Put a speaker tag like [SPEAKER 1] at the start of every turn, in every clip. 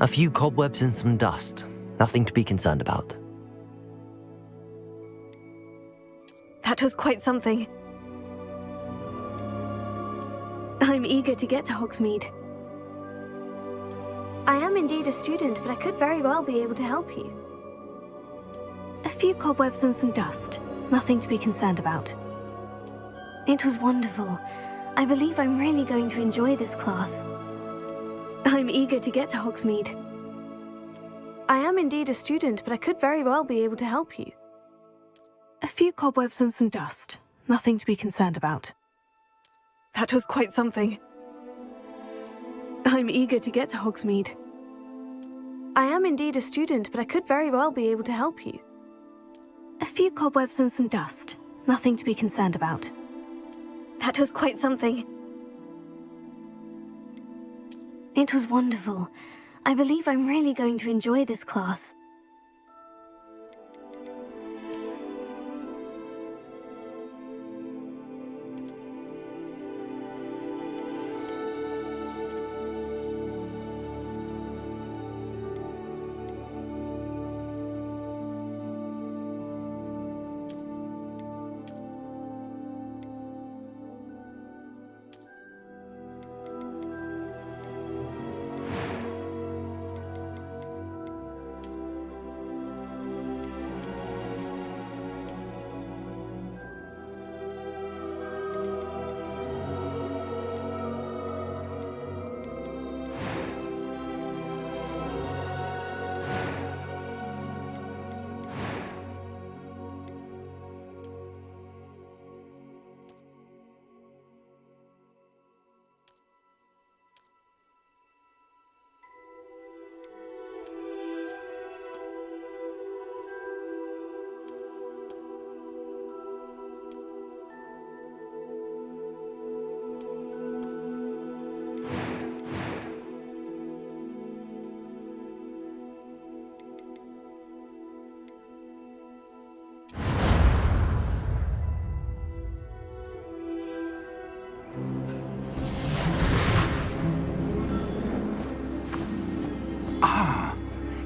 [SPEAKER 1] A few cobwebs and some dust. Nothing to be concerned about.
[SPEAKER 2] That was quite something. I'm eager to get to Hogsmeade. I am indeed a student, but I could very well be able to help you. A few cobwebs and some dust. Nothing to be concerned about. It was wonderful. I believe I'm really going to enjoy this class. I'm eager to get to Hogsmeade. I am indeed a student, but I could very well be able to help you. A few cobwebs and some dust. Nothing to be concerned about. That was quite something. I'm eager to get to Hogsmeade. I am indeed a student, but I could very well be able to help you. A few cobwebs and some dust. Nothing to be concerned about. That was quite something. It was wonderful. I believe I'm really going to enjoy this class.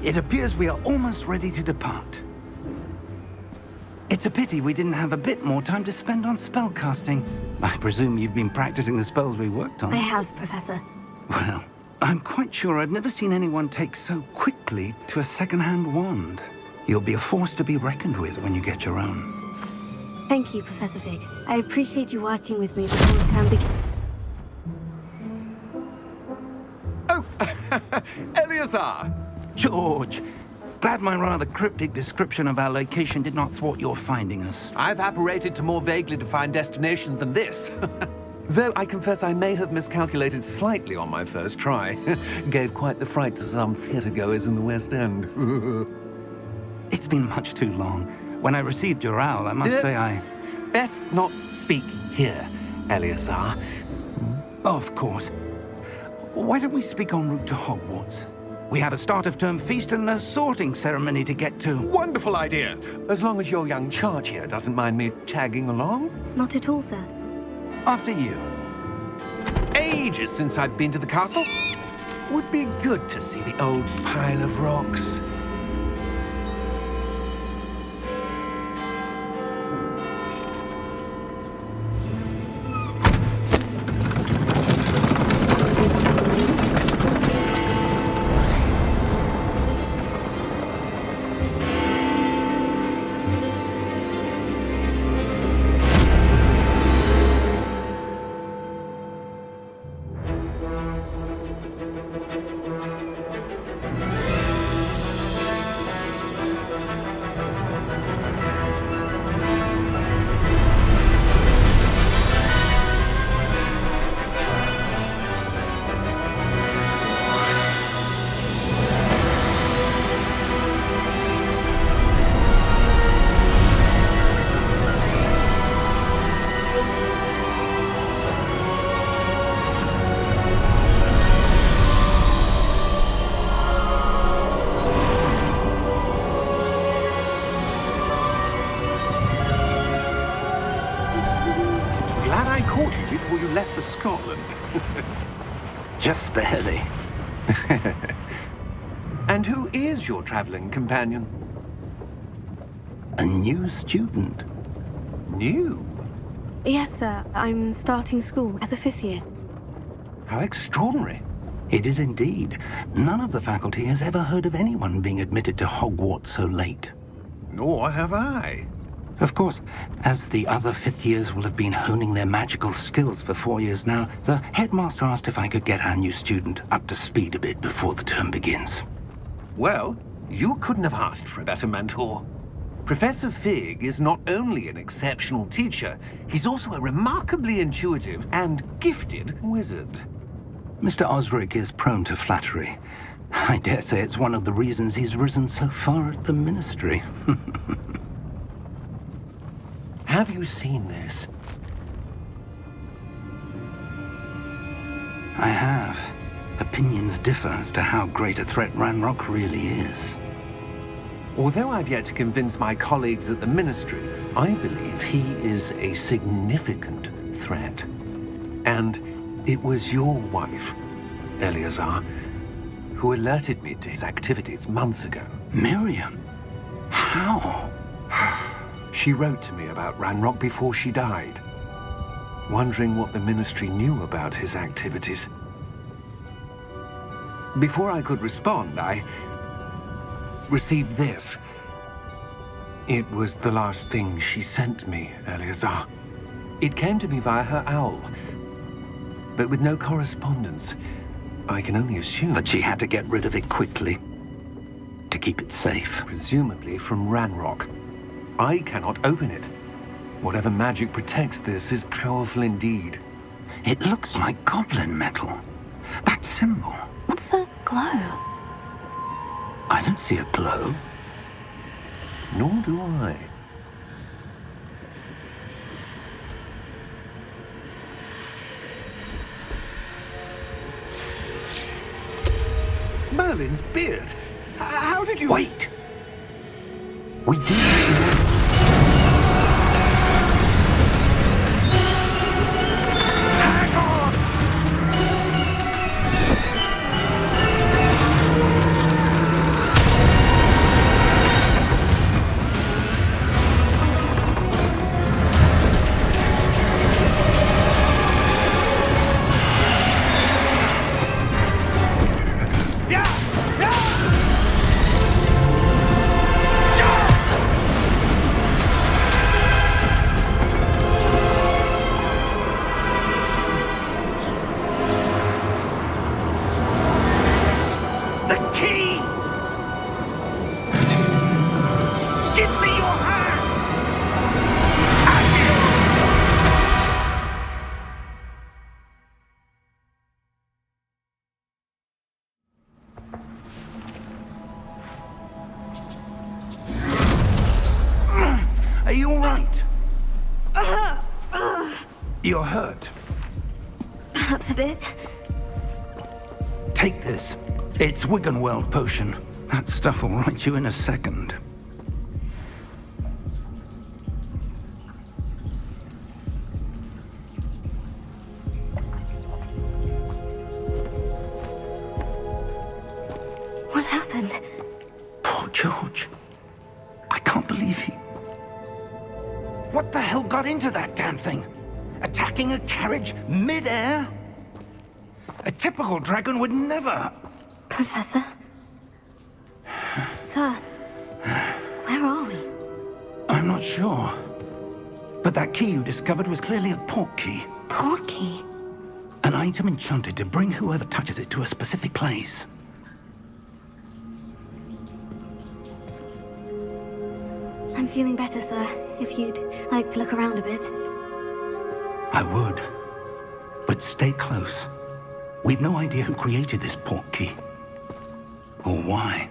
[SPEAKER 3] It appears we are almost ready to depart. It's a pity we didn't have a bit more time to spend on spellcasting. I presume you've been practicing the spells we worked on.
[SPEAKER 2] I have, Professor.
[SPEAKER 3] Well, I'm quite sure I've never seen anyone take so quickly to a second-hand wand. You'll be a force to be reckoned with when you get your own.
[SPEAKER 2] Thank you, Professor Fig. I appreciate you working with me before the term begins.
[SPEAKER 4] Oh, Eleazar!
[SPEAKER 3] George, glad my rather cryptic description of our location did not thwart your finding us.
[SPEAKER 4] I've apparated to more vaguely defined destinations than this. Though I confess I may have miscalculated slightly on my first try. Gave quite the fright to some theatre-goers in the West End.
[SPEAKER 3] It's been much too long. When I received your owl, I must say I...
[SPEAKER 4] Best not speak here, Eleazar.
[SPEAKER 3] Of course. Why don't we speak en route to Hogwarts? We have a start-of-term feast and a sorting ceremony to get to.
[SPEAKER 4] Wonderful idea! As long as your young charge here doesn't mind me tagging along.
[SPEAKER 2] Not at all, sir.
[SPEAKER 3] After you.
[SPEAKER 4] Ages since I've been to the castle. Would be good to see the old pile of rocks. Before you left for Scotland.
[SPEAKER 3] Just barely.
[SPEAKER 4] And who is your traveling companion?
[SPEAKER 3] A new student.
[SPEAKER 4] New?
[SPEAKER 2] Yes, sir. I'm starting school as a 5th year.
[SPEAKER 4] How extraordinary.
[SPEAKER 3] It is indeed. None of the faculty has ever heard of anyone being admitted to Hogwarts so late.
[SPEAKER 4] Nor have I.
[SPEAKER 3] Of course, as the other 5th years will have been honing their magical skills for 4 years now, the headmaster asked if I could get our new student up to speed a bit before the term begins.
[SPEAKER 4] Well, you couldn't have asked for a better mentor. Professor Fig is not only an exceptional teacher, he's also a remarkably intuitive and gifted wizard.
[SPEAKER 3] Mr. Osric is prone to flattery. I dare say it's one of the reasons he's risen so far at the Ministry.
[SPEAKER 4] Have you seen this?
[SPEAKER 3] I have. Opinions differ as to how great a threat Ranrock really is.
[SPEAKER 4] Although I've yet to convince my colleagues at the Ministry, I believe he is a significant threat. And it was your wife, Eleazar, who alerted me to his activities months ago.
[SPEAKER 3] Miriam? How?
[SPEAKER 4] She wrote to me about Ranrock before she died, wondering what the Ministry knew about his activities. Before I could respond, I received this. It was the last thing she sent me, Eleazar. It came to me via her owl, but with no correspondence. I can only assume
[SPEAKER 3] That she had to get rid of it quickly to keep it safe.
[SPEAKER 4] presumably from Ranrock. I cannot open it. Whatever magic protects this is powerful indeed.
[SPEAKER 3] It looks like goblin metal. That symbol.
[SPEAKER 2] What's the glow?
[SPEAKER 3] I don't see a glow.
[SPEAKER 4] Nor do I. Merlin's beard. How did you...
[SPEAKER 3] Wait! We do.
[SPEAKER 4] Hang on! The key! Give me your hand!
[SPEAKER 3] Are you all right? You're hurt.
[SPEAKER 2] Perhaps a bit.
[SPEAKER 3] Take this. It's Wiggenweld potion. That stuff will right you in a second.
[SPEAKER 2] What happened?
[SPEAKER 3] Poor George. I can't believe he... What the hell got into that damn thing? Attacking a carriage mid-air? A typical dragon would never...
[SPEAKER 2] Professor? Sir, where are we?
[SPEAKER 3] I'm not sure. But that key you discovered was clearly a port key.
[SPEAKER 2] Port key?
[SPEAKER 3] An item enchanted to bring whoever touches it to a specific place.
[SPEAKER 2] I'm feeling better, sir. If you'd like to look around a bit.
[SPEAKER 3] I would. But stay close. We've no idea who created this port key. Or why.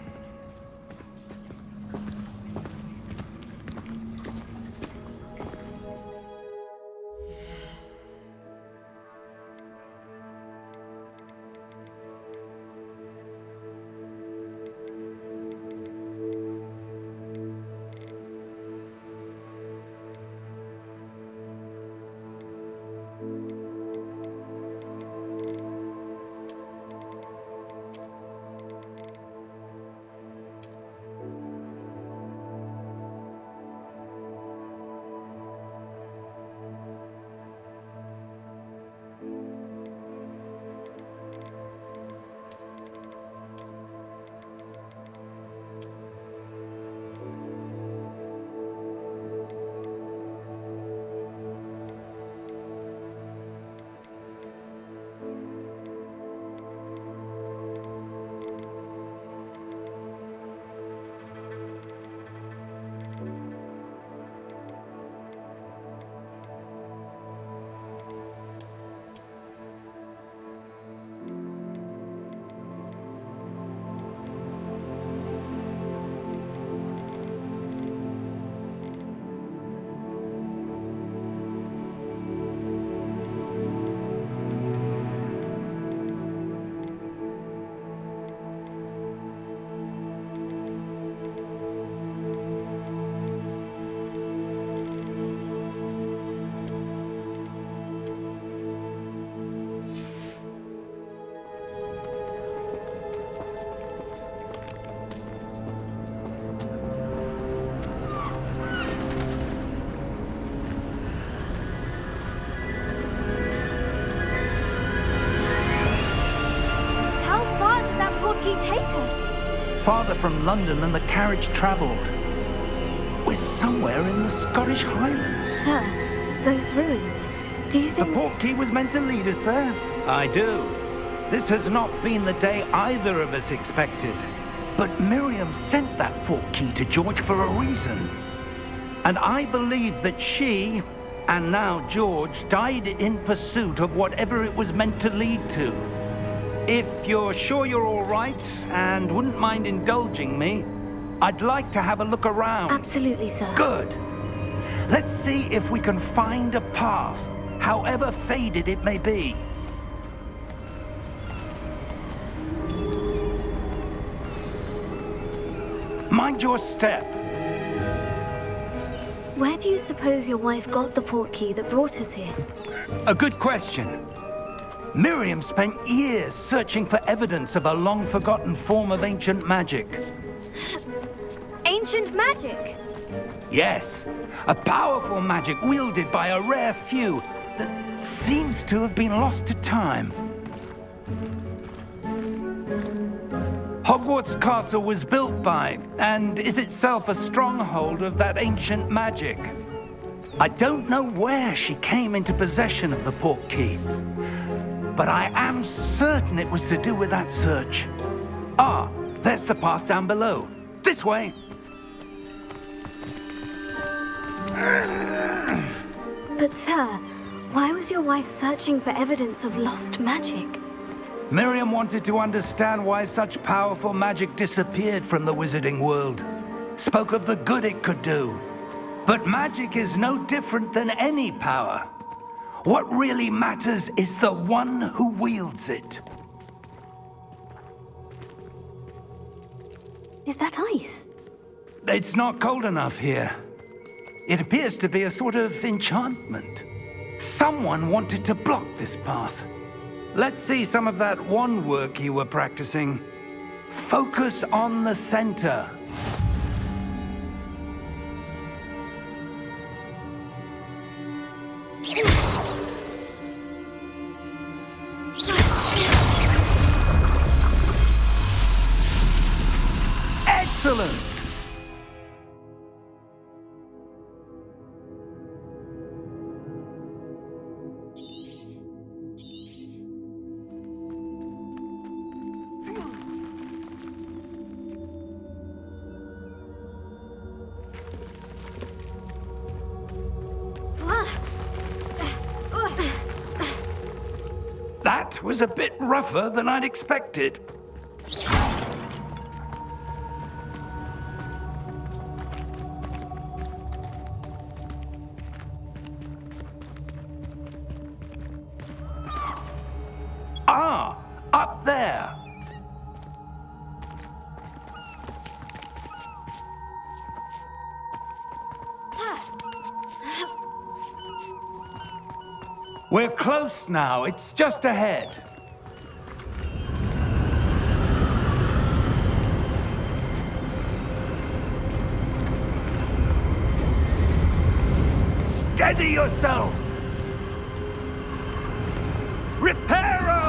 [SPEAKER 3] farther from London than the carriage travelled. We're somewhere in the Scottish Highlands.
[SPEAKER 2] Sir, those ruins. Do you
[SPEAKER 3] The
[SPEAKER 2] think...
[SPEAKER 3] portkey was meant to lead us there? I do. This has not been the day either of us expected. But Miriam sent that portkey to George for a reason. And I believe that she, and now George, died in pursuit of whatever it was meant to lead to. If you're sure you're all right and wouldn't mind indulging me, I'd like to have a look around.
[SPEAKER 2] Absolutely, sir.
[SPEAKER 3] Good. Let's see if we can find a path, however faded it may be. Mind your step.
[SPEAKER 2] Where do you suppose your wife got the portkey that brought us here?
[SPEAKER 3] A good question. Miriam spent years searching for evidence of a long-forgotten form of ancient magic.
[SPEAKER 2] Ancient magic?
[SPEAKER 3] Yes, a powerful magic wielded by a rare few that seems to have been lost to time. Hogwarts Castle was built by, and is itself a stronghold of that ancient magic. I don't know where she came into possession of the portkey, but I am certain it was to do with that search. Ah, there's the path down below. This way.
[SPEAKER 2] But sir, why was your wife searching for evidence of lost magic?
[SPEAKER 3] Miriam wanted to understand why such powerful magic disappeared from the wizarding world. Spoke of the good it could do. But magic is no different than any power. What really matters is the one who wields it.
[SPEAKER 2] Is that ice?
[SPEAKER 3] It's not cold enough here. It appears to be a sort of enchantment. Someone wanted to block this path. Let's see some of that wand work you were practicing. Focus on the center. Excellent! That was a bit rougher than I'd expected. Ah, up there. We're close now. It's just ahead. Steady yourself! Reparo!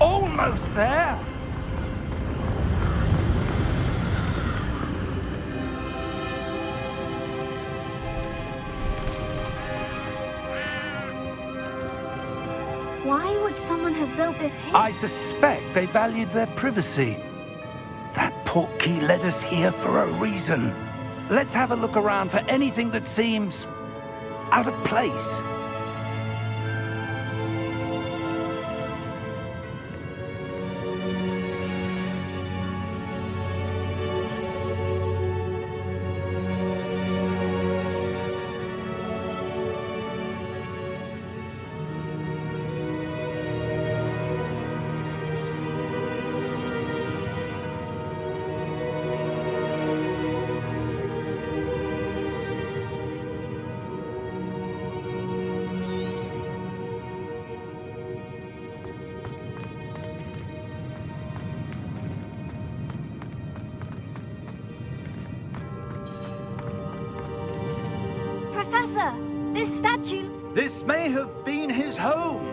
[SPEAKER 3] Almost there.
[SPEAKER 2] Why would someone have built this here?
[SPEAKER 3] I suspect they valued their privacy. That portkey led us here for a reason. Let's have a look around for anything that seems out of place.
[SPEAKER 2] Professor, this statue...
[SPEAKER 3] This may have been his home.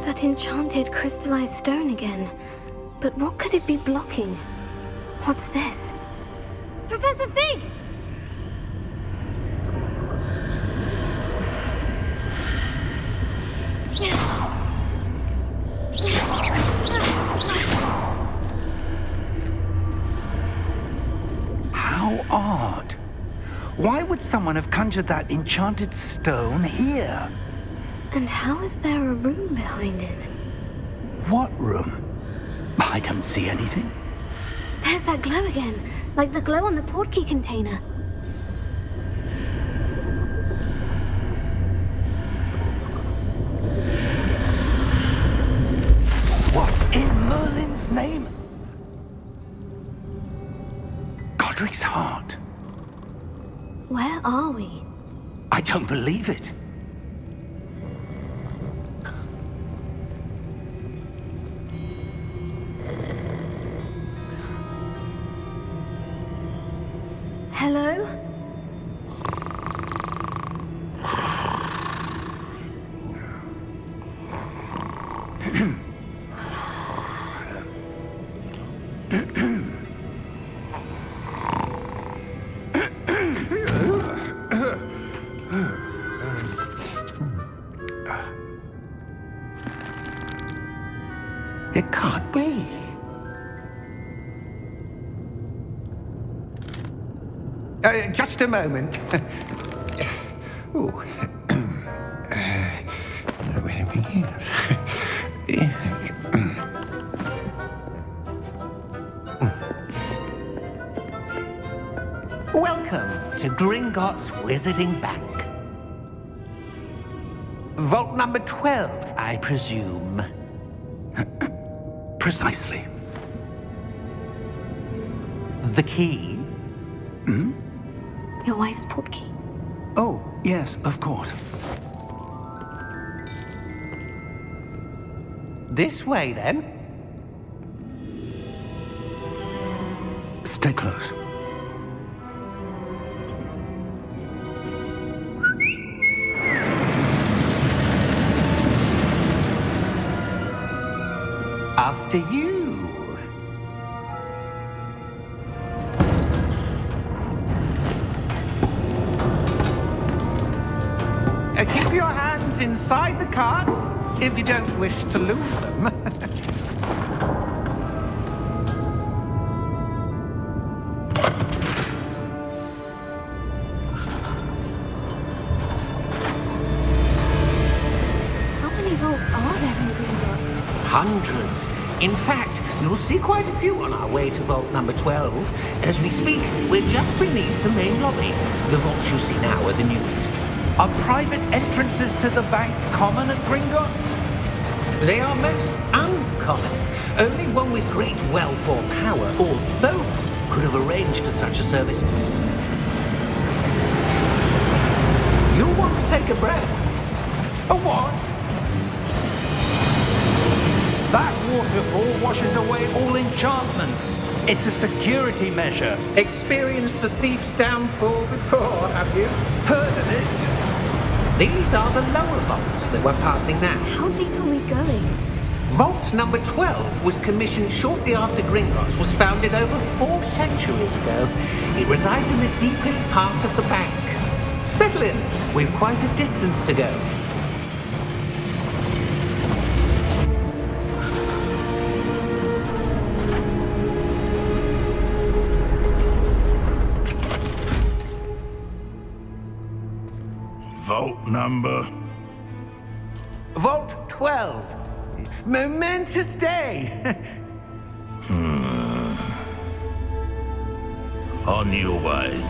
[SPEAKER 2] That enchanted crystallized stone again. But what could it be blocking? What's this? Professor Fig!
[SPEAKER 3] How odd. Why would someone have conjured that enchanted stone here?
[SPEAKER 2] And how is there a room behind it?
[SPEAKER 3] What room? I don't see anything.
[SPEAKER 2] There's that glow again, like the glow on the portkey container.
[SPEAKER 3] What in Merlin's name? Godric's heart.
[SPEAKER 2] Where are we?
[SPEAKER 3] I don't believe it.
[SPEAKER 2] Hello?
[SPEAKER 3] It can't be. Just a moment. Ooh. Where do we begin?
[SPEAKER 5] Welcome to Gringotts Wizarding Bank. Vault number 12, I presume.
[SPEAKER 3] Precisely.
[SPEAKER 5] The key?
[SPEAKER 2] Your wife's portkey.
[SPEAKER 3] Oh, yes, of course.
[SPEAKER 5] This way, then.
[SPEAKER 3] Stay close.
[SPEAKER 5] After you. Keep your hands inside the cart if you don't wish to lose them.
[SPEAKER 2] How many vaults are there in Gringotts?
[SPEAKER 5] Hundreds. In fact, you'll see quite a few on our way to vault number 12. As we speak, we're just beneath the main lobby. The vaults you see now are the newest.
[SPEAKER 3] Are private entrances to the bank common at Gringotts?
[SPEAKER 5] They are most uncommon. Only one with great wealth or power, or both, could have arranged for such a service. You'll want to take a breath.
[SPEAKER 3] A what? That waterfall washes away all enchantments. It's a security measure.
[SPEAKER 5] Experienced the thief's downfall before, have you?
[SPEAKER 3] Heard of it?
[SPEAKER 5] These are the lower vaults that we're passing now.
[SPEAKER 2] How deep are we going?
[SPEAKER 5] Vault number 12 was commissioned shortly after Gringotts was founded over 4 centuries ago. It resides in the deepest part of the bank. Settle in. We've quite a distance to go.
[SPEAKER 6] Vault number?
[SPEAKER 5] Vault 12. Momentous day.
[SPEAKER 6] On your way.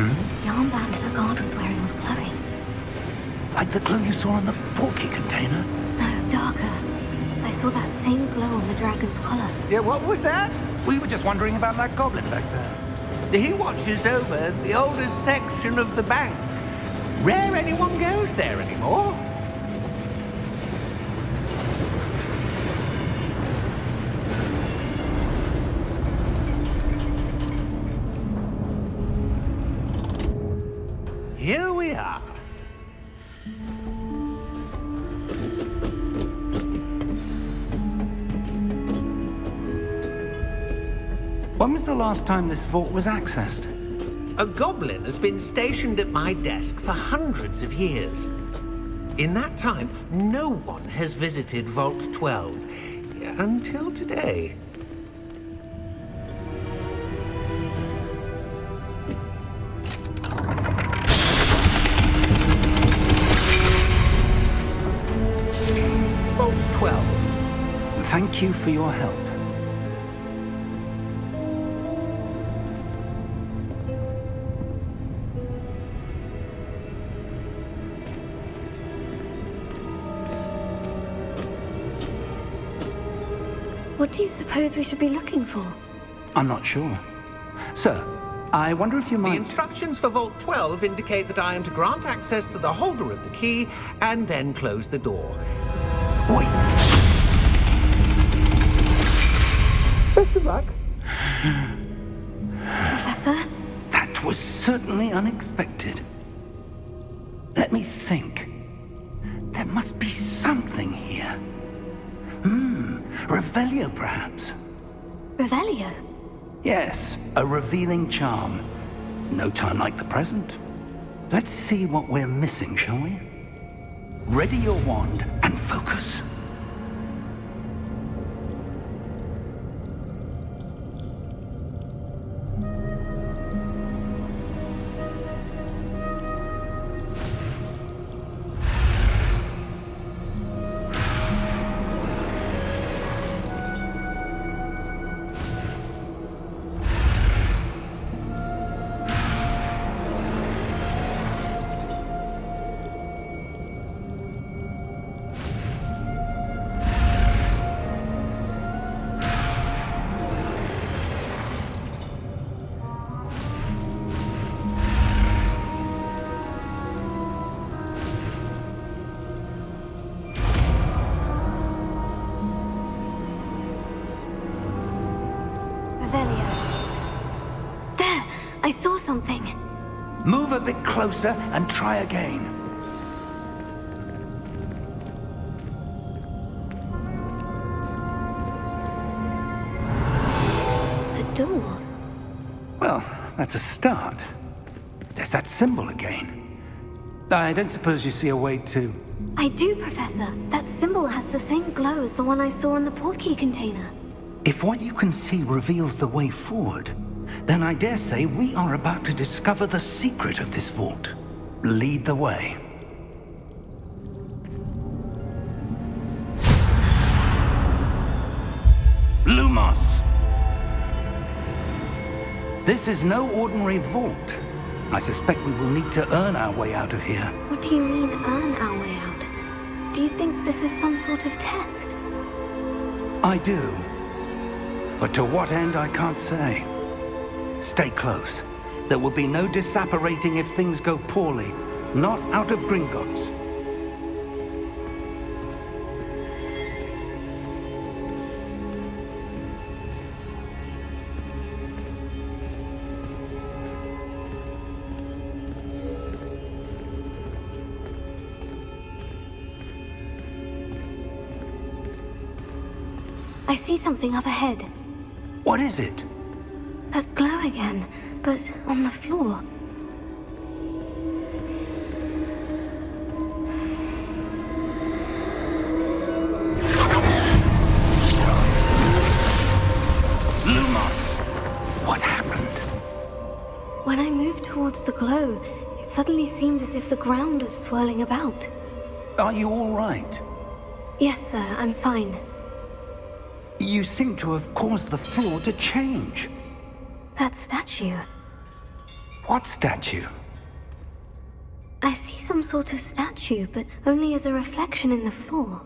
[SPEAKER 2] The armband the guard was wearing was glowing.
[SPEAKER 3] Like the glow you saw on the porky container?
[SPEAKER 2] No, darker. I saw that same glow on the dragon's collar.
[SPEAKER 5] Yeah, what was that?
[SPEAKER 3] We were just wondering about that goblin back there.
[SPEAKER 5] He watches over the oldest section of the bank. Rare anyone goes there anymore. Here we are.
[SPEAKER 3] When was the last time this vault was accessed?
[SPEAKER 5] A goblin has been stationed at my desk for hundreds of years. In that time, no one has visited Vault 12 until today. Vault 12.
[SPEAKER 3] Thank you for your help.
[SPEAKER 2] What do you suppose we should be looking for?
[SPEAKER 3] I'm not sure. Sir, I wonder if you
[SPEAKER 5] The
[SPEAKER 3] might...
[SPEAKER 5] instructions for Vault 12 indicate that I am to grant access to the holder of the key and then close the door.
[SPEAKER 3] Wait!
[SPEAKER 5] Best of luck.
[SPEAKER 2] Professor?
[SPEAKER 3] That was certainly unexpected. Let me think. There must be something here. Revelio, perhaps?
[SPEAKER 2] Revelio?
[SPEAKER 3] Yes, a revealing charm. No time like the present. Let's see what we're missing, shall we? Ready your wand and focus.
[SPEAKER 2] There! I saw something.
[SPEAKER 3] Move a bit closer and try again.
[SPEAKER 2] A door.
[SPEAKER 3] Well, that's a start. There's that symbol again. I don't suppose you see a way to...
[SPEAKER 2] I do, Professor. That symbol has the same glow as the one I saw in the portkey container.
[SPEAKER 3] If what you can see reveals the way forward, then I dare say we are about to discover the secret of this vault. Lead the way. Lumos! This is no ordinary vault. I suspect we will need to earn our way out of here.
[SPEAKER 2] What do you mean, earn our way out? Do you think this is some sort of test?
[SPEAKER 3] I do. But to what end, I can't say. Stay close. There will be no disapparating if things go poorly. Not out of Gringotts.
[SPEAKER 2] I see something up ahead.
[SPEAKER 3] What is it?
[SPEAKER 2] That glow again, but on the floor.
[SPEAKER 3] Lumos! What happened?
[SPEAKER 2] When I moved towards the glow, it suddenly seemed as if the ground was swirling about.
[SPEAKER 3] Are you all right?
[SPEAKER 2] Yes, sir, I'm fine.
[SPEAKER 3] You seem to have caused the floor to change.
[SPEAKER 2] That statue.
[SPEAKER 3] What statue?
[SPEAKER 2] I see some sort of statue, but only as a reflection in the floor.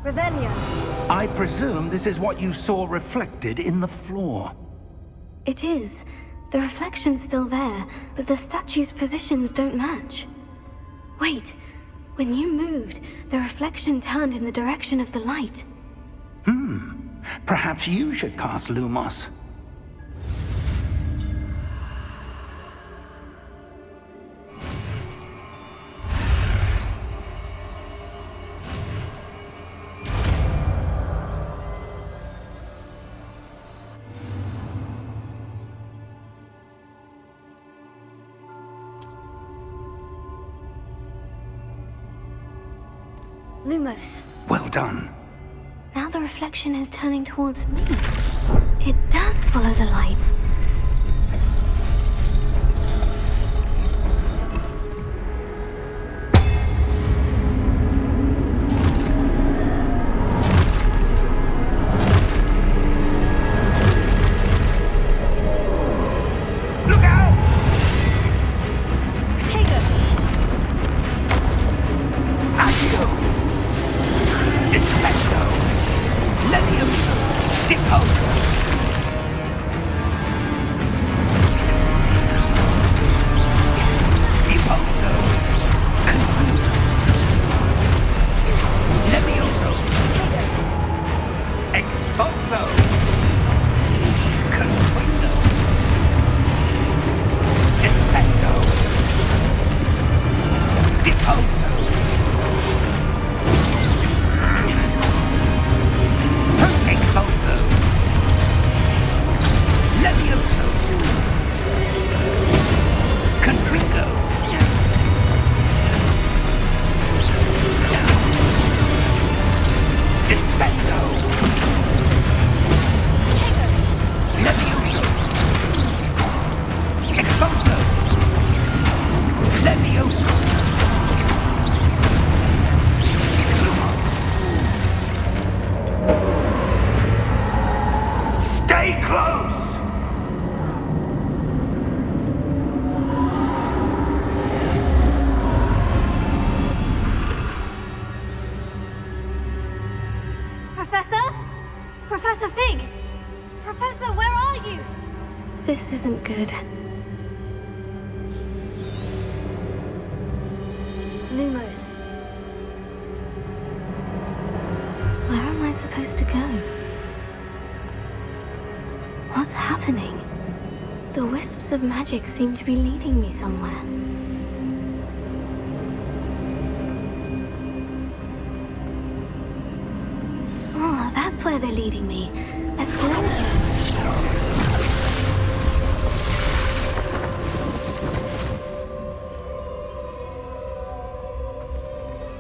[SPEAKER 2] Revelio.
[SPEAKER 3] I presume this is what you saw reflected in the floor.
[SPEAKER 2] It is. The reflection's still there, but the statue's positions don't match. Wait. When you moved, the reflection turned in the direction of the light.
[SPEAKER 3] Perhaps you should cast Lumos.
[SPEAKER 2] Lumos.
[SPEAKER 3] Well done.
[SPEAKER 2] Now the reflection is turning towards me. It does follow the light.
[SPEAKER 3] Look out!
[SPEAKER 2] Taker!
[SPEAKER 3] Accio! Defendo! Levioso! Deposo! Deposo! Confuso! Levioso! Exposo! Confundo! Descendo! Deposo! Expulso! Levioso! Confringo! Descendo! Levioso! Expulso! Levioso! Stay close!
[SPEAKER 2] Professor? Professor Fig! Professor, where are you? This isn't good. Lumos. Where am I supposed to go? What's happening? The wisps of magic seem to be leading me somewhere. Oh, that's where they're leading me. That glow again.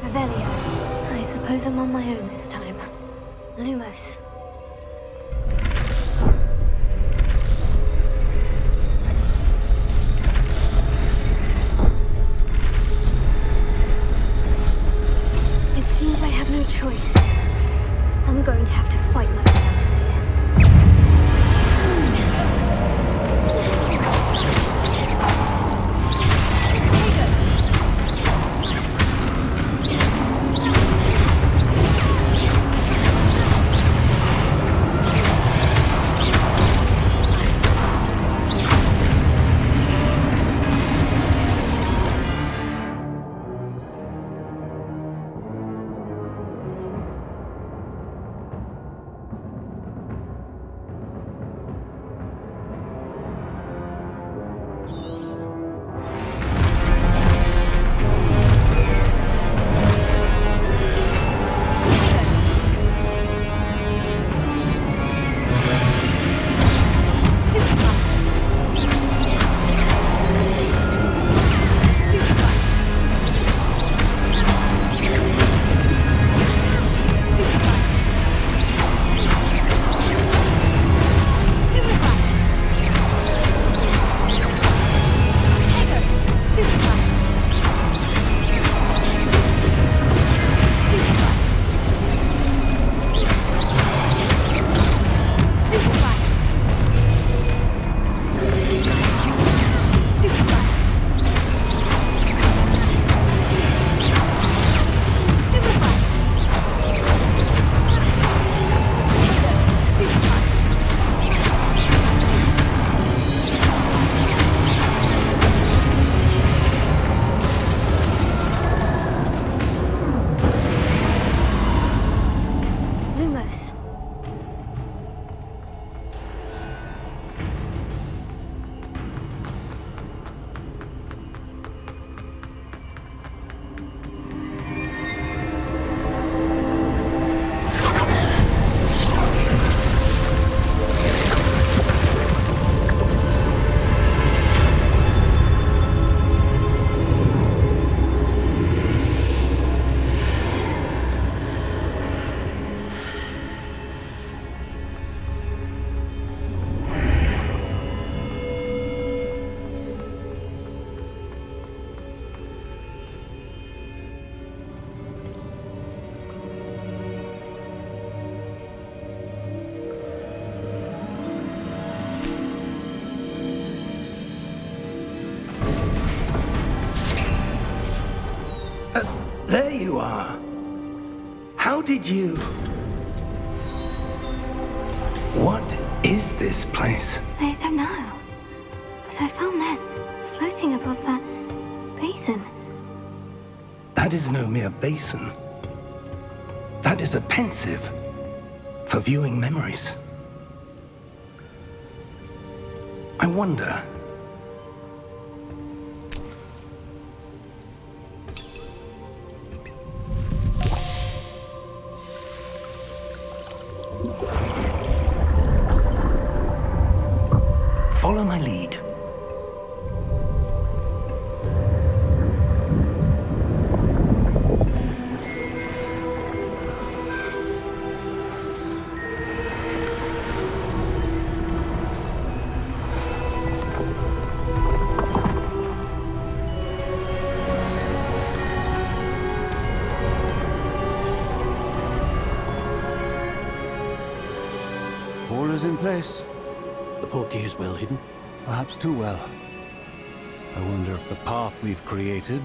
[SPEAKER 2] Revelio. I suppose I'm on my own this time. Lumos. It seems I have no choice. I'm going to have to fight my way out of here. close.
[SPEAKER 3] There you are. How did you... What is this place?
[SPEAKER 2] I don't know. But I found this floating above that basin.
[SPEAKER 3] That is no mere basin. That is a pensive for viewing memories. I wonder... Follow my lead.
[SPEAKER 7] All is in place.
[SPEAKER 8] The portkey is well hidden.
[SPEAKER 7] Perhaps too well. I wonder if the path we've created...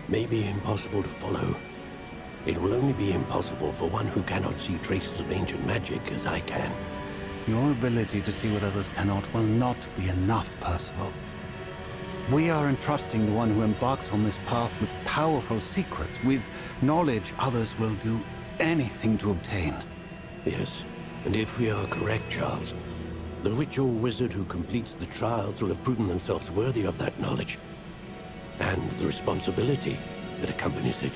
[SPEAKER 8] May be impossible to follow. It will only be impossible for one who cannot see traces of ancient magic as I can.
[SPEAKER 7] Your ability to see what others cannot will not be enough, Percival. We are entrusting the one who embarks on this path with powerful secrets, with knowledge others will do anything to obtain.
[SPEAKER 8] Yes, and if we are correct, Charles, the witch or wizard who completes the trials will have proven themselves worthy of that knowledge, and the responsibility that accompanies it.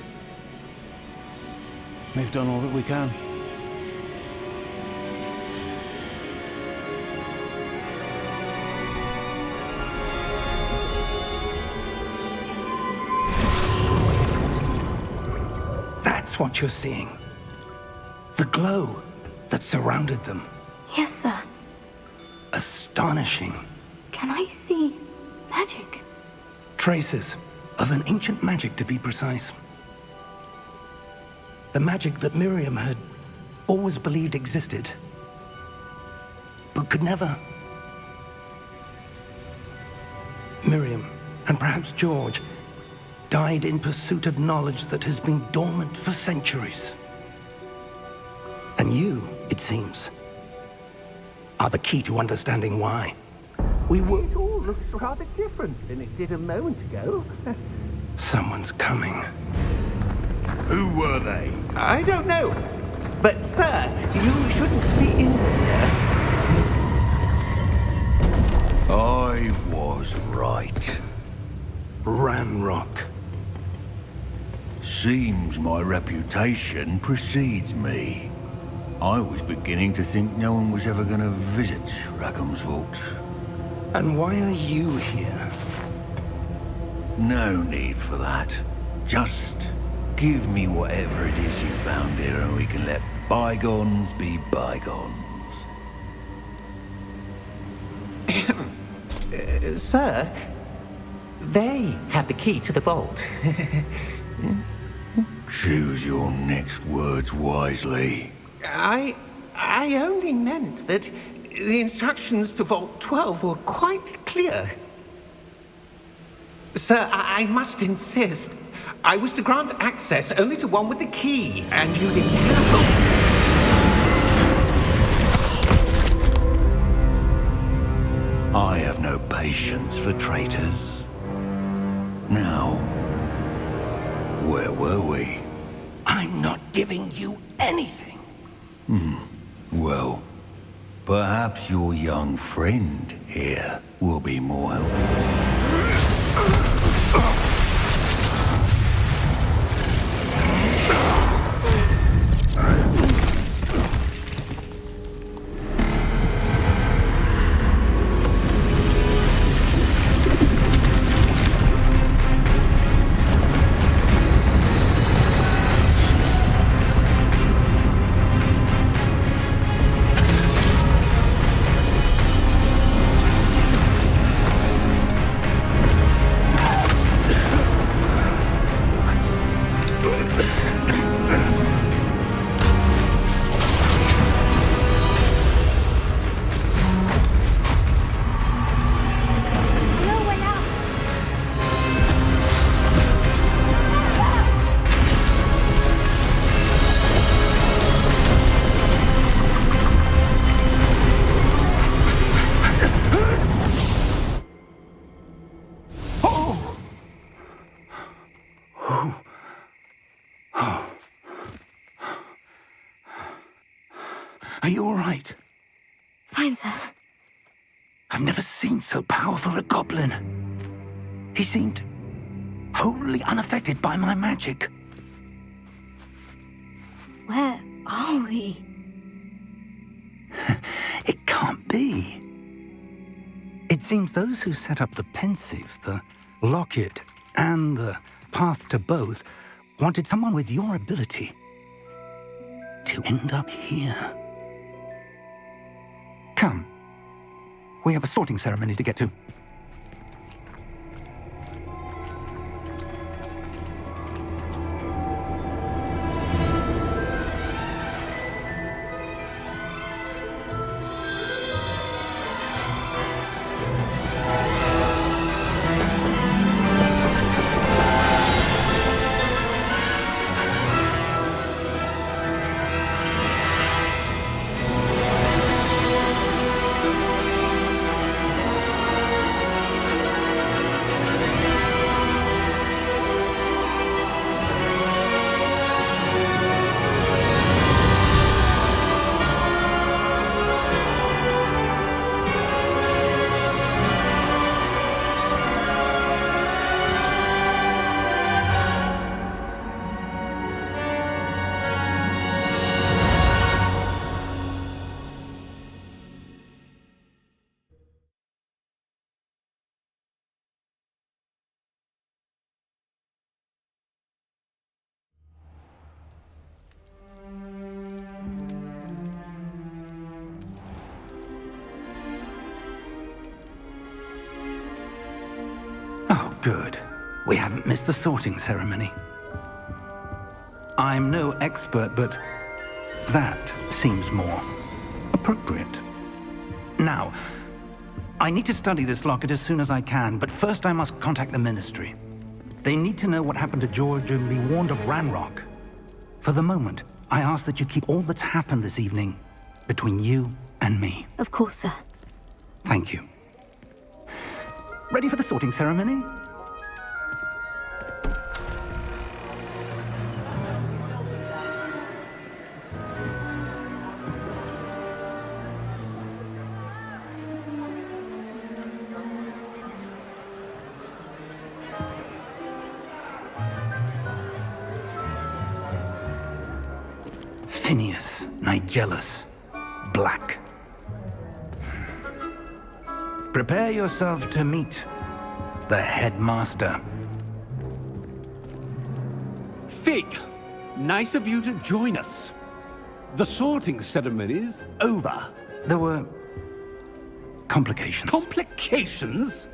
[SPEAKER 7] We've done all that we can.
[SPEAKER 3] That's what you're seeing. The glow that surrounded them.
[SPEAKER 2] Yes, sir.
[SPEAKER 3] Astonishing.
[SPEAKER 2] Can I see magic?
[SPEAKER 3] Traces of an ancient magic, to be precise. The magic that Miriam had always believed existed, but could never. Miriam, and perhaps George, died in pursuit of knowledge that has been dormant for centuries. And you, it seems, are the key to understanding why. We were...
[SPEAKER 5] It all looks rather different than it did a moment ago.
[SPEAKER 3] Someone's coming.
[SPEAKER 6] Who were they?
[SPEAKER 5] I don't know. But, sir, you shouldn't be in here.
[SPEAKER 6] I was right.
[SPEAKER 3] Ranrock.
[SPEAKER 6] Seems my reputation precedes me. I was beginning to think no one was ever going to visit Rackham's vault.
[SPEAKER 3] And why are you here?
[SPEAKER 6] No need for that. Just give me whatever it is you found here and we can let bygones be bygones.
[SPEAKER 5] Sir, they have the key to the vault.
[SPEAKER 6] Choose your next words wisely.
[SPEAKER 5] I only meant that the instructions to Vault 12 were quite clear. Sir, I must insist. I was to grant access only to one with the key, and you didn't have
[SPEAKER 6] I have no patience for traitors. Now, where were we?
[SPEAKER 3] I'm not giving you anything.
[SPEAKER 6] Well, perhaps your young friend here will be more helpful.
[SPEAKER 3] Are you all right?
[SPEAKER 2] Fine, sir.
[SPEAKER 3] I've never seen so powerful a goblin. He seemed wholly unaffected by my magic.
[SPEAKER 2] Where are we?
[SPEAKER 3] It can't be. It seems those who set up the pensive, the locket, and the path to both wanted someone with your ability to end up here. Come. We have a sorting ceremony to get to. Oh, good. We haven't missed the sorting ceremony. I'm no expert, but that seems more appropriate. Now, I need to study this locket as soon as I can, but first I must contact the Ministry. They need to know what happened to George and be warned of Ranrock. For the moment, I ask that you keep all that's happened this evening between you and me.
[SPEAKER 2] Of course, sir.
[SPEAKER 3] Thank you. Ready for the sorting ceremony? Phineas, Nigellus, Black. Prepare yourself to meet the headmaster.
[SPEAKER 9] Fig, nice of you to join us. The sorting ceremony's over.
[SPEAKER 3] There were complications.
[SPEAKER 9] Complications?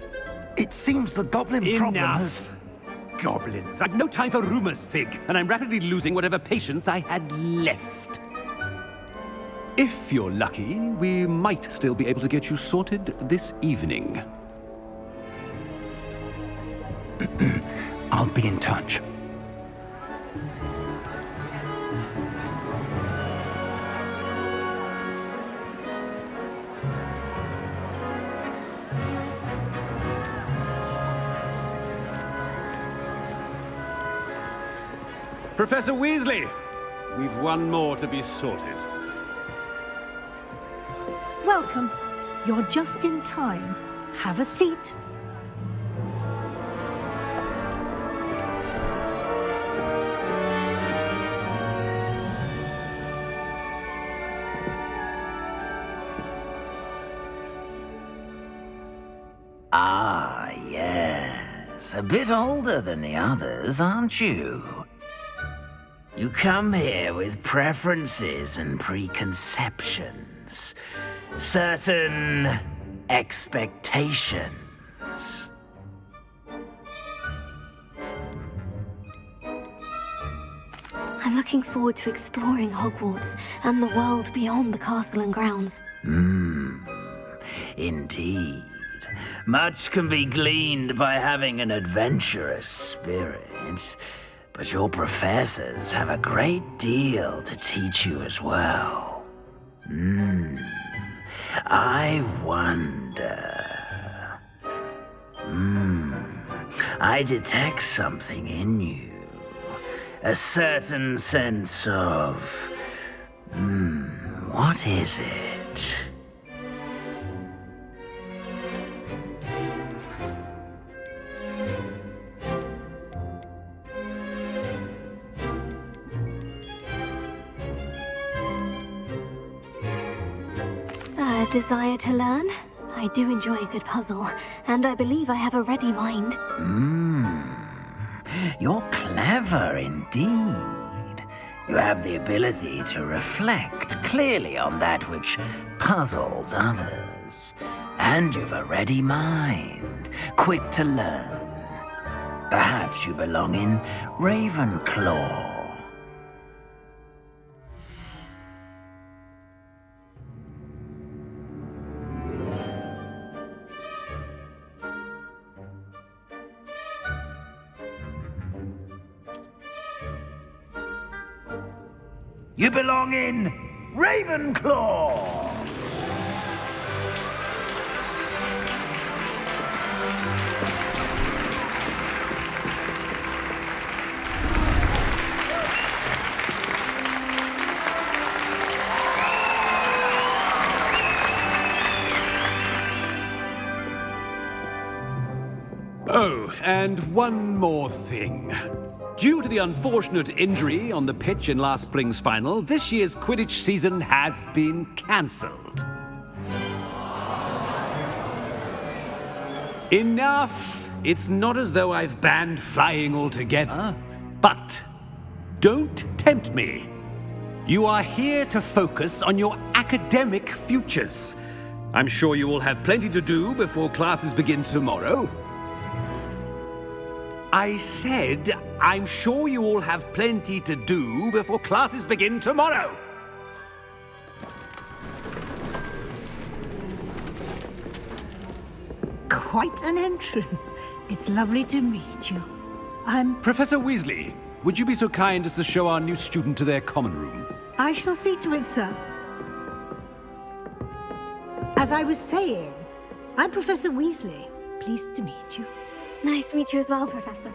[SPEAKER 3] It seems the goblin problem has...
[SPEAKER 9] Enough! Goblins. I've no time for rumors, Fig, and I'm rapidly losing whatever patience I had left. If you're lucky, we might still be able to get you sorted this evening.
[SPEAKER 3] I'll be in touch.
[SPEAKER 9] Professor Weasley, we've one more to be sorted.
[SPEAKER 10] Welcome. You're just in time. Have a seat.
[SPEAKER 3] Ah, yes. A bit older than the others, aren't you? You come here with preferences and preconceptions. Certain expectations.
[SPEAKER 2] I'm looking forward to exploring Hogwarts and the world beyond the castle and grounds.
[SPEAKER 3] Indeed. Much can be gleaned by having an adventurous spirit, but your professors have a great deal to teach you as well. I wonder... I detect something in you. A certain sense of... what is it?
[SPEAKER 2] A desire to learn? I do enjoy a good puzzle, and I believe I have a ready mind.
[SPEAKER 3] You're clever indeed. You have the ability to reflect clearly on that which puzzles others. And you've a ready mind, quick to learn. Perhaps you belong in Ravenclaw. You belong in Ravenclaw!
[SPEAKER 9] Oh, and one more thing. Due to the unfortunate injury on the pitch in last spring's final, this year's Quidditch season has been cancelled. Enough! It's not as though I've banned flying altogether, but don't tempt me. You are here to focus on your academic futures. I'm sure you will have plenty to do before classes begin tomorrow. I said, I'm sure you all have plenty to do before classes begin tomorrow.
[SPEAKER 10] Quite an entrance. It's lovely to meet you. I'm...
[SPEAKER 9] Professor Weasley, would you be so kind as to show our new student to their common room?
[SPEAKER 10] I shall see to it, sir. As I was saying, I'm Professor Weasley. Pleased to meet you.
[SPEAKER 2] Nice to meet you as well, Professor.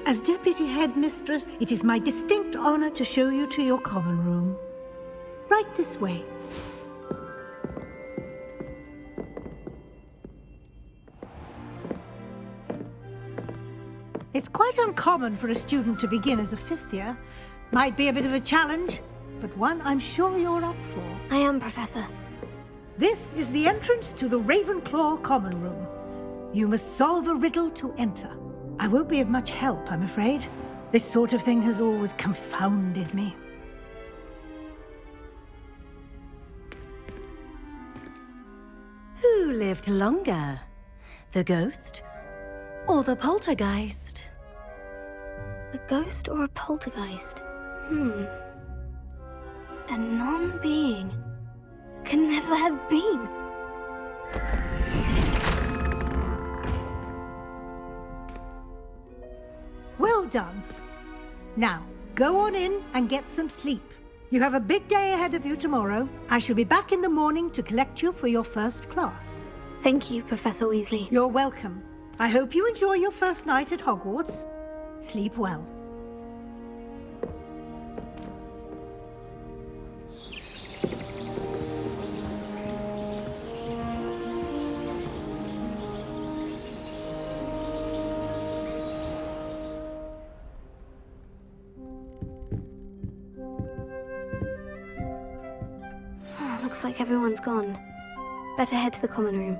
[SPEAKER 10] As Deputy Headmistress, it is my distinct honor to show you to your common room. Right this way. It's quite uncommon for a student to begin as a fifth year. Might be a bit of a challenge, but one I'm sure you're up for.
[SPEAKER 2] I am, Professor.
[SPEAKER 10] This is the entrance to the Ravenclaw common room. You must solve a riddle to enter. I won't be of much help, I'm afraid. This sort of thing has always confounded me.
[SPEAKER 11] Who lived longer? The ghost or the poltergeist?
[SPEAKER 2] A ghost or a poltergeist? A non-being can never have been.
[SPEAKER 10] Well done. Now, go on in and get some sleep. You have a big day ahead of you tomorrow. I shall be back in the morning to collect you for your first class.
[SPEAKER 2] Thank you, Professor Weasley.
[SPEAKER 10] You're welcome. I hope you enjoy your first night at Hogwarts. Sleep well.
[SPEAKER 2] Looks like everyone's gone. Better head to the common room.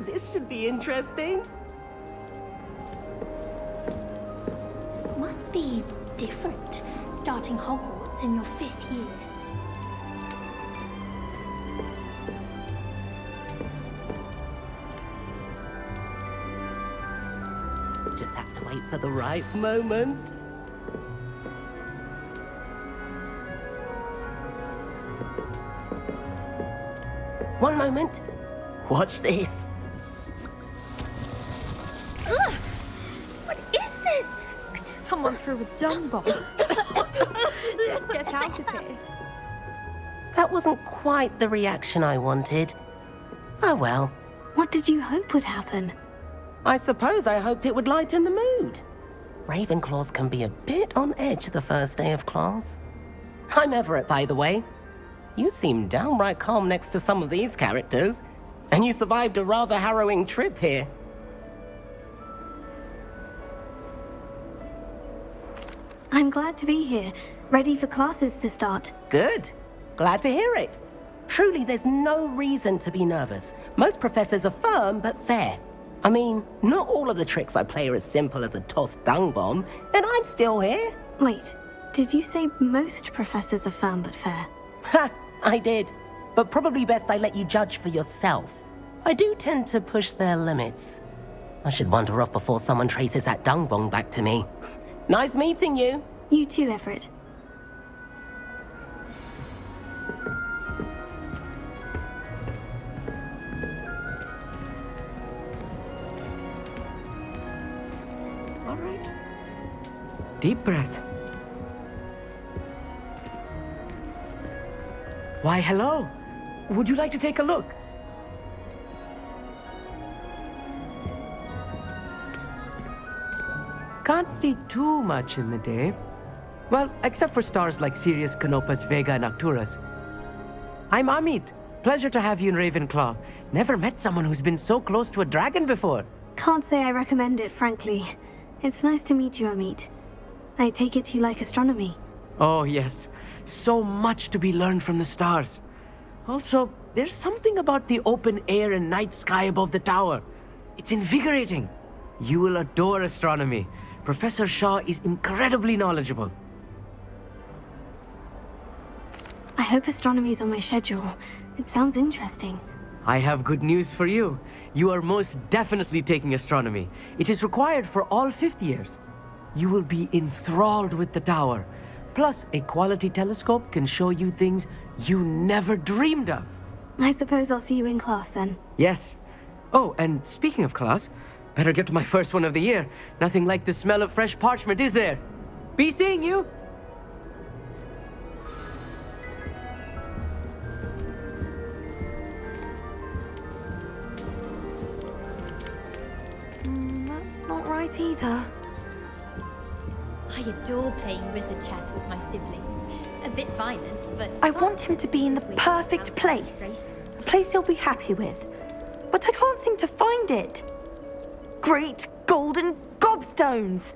[SPEAKER 12] This should be interesting.
[SPEAKER 13] Must be different, starting Hogwarts in your 5th year.
[SPEAKER 12] Just have to wait for the right moment. One moment. Watch this.
[SPEAKER 13] Ugh! What is this?
[SPEAKER 14] Someone threw a dung bomb. Let's get out of here.
[SPEAKER 12] That wasn't quite the reaction I wanted. Oh well.
[SPEAKER 2] What did you hope would happen?
[SPEAKER 12] I suppose I hoped it would lighten the mood. Ravenclaws can be a bit on edge the first day of class. I'm Everett, by the way. You seem downright calm next to some of these characters, and you survived a rather harrowing trip here.
[SPEAKER 2] I'm glad to be here, ready for classes to start.
[SPEAKER 12] Good. Glad to hear it. Truly, there's no reason to be nervous. Most professors are firm but fair. I mean, not all of the tricks I play are as simple as a tossed dung bomb, and I'm still here.
[SPEAKER 2] Wait, did you say most professors are firm but fair?
[SPEAKER 12] Ha! I did. But probably best I let you judge for yourself. I do tend to push their limits. I should wander off before someone traces that dung bomb back to me. Nice meeting you.
[SPEAKER 2] You too, Everett.
[SPEAKER 15] All right. Deep breath. Why, hello. Would you like to take a look? Can't see too much in the day. Well, except for stars like Sirius, Canopus, Vega, and Arcturus. I'm Amit. Pleasure to have you in Ravenclaw. Never met someone who's been so close to a dragon before.
[SPEAKER 2] Can't say I recommend it, frankly. It's nice to meet you, Amit. I take it you like astronomy.
[SPEAKER 15] Oh, yes. So much to be learned from the stars. Also, there's something about the open air and night sky above the tower. It's invigorating. You will adore astronomy. Professor Shaw is incredibly knowledgeable.
[SPEAKER 2] I hope astronomy's on my schedule. It sounds interesting.
[SPEAKER 15] I have good news for you. You are most definitely taking astronomy. It is required for all 5th years. You will be enthralled with the tower. Plus, a quality telescope can show you things you never dreamed of.
[SPEAKER 2] I suppose I'll see you in class then.
[SPEAKER 15] Yes. Oh, and speaking of class, better get to my first one of the year. Nothing like the smell of fresh parchment, is there? Be seeing you!
[SPEAKER 14] That's not right either.
[SPEAKER 13] I adore playing wizard chess with my siblings. A bit violent, but...
[SPEAKER 14] I want him to be in the perfect place. A place he'll be happy with. But I can't seem to find it. Great golden gobstones!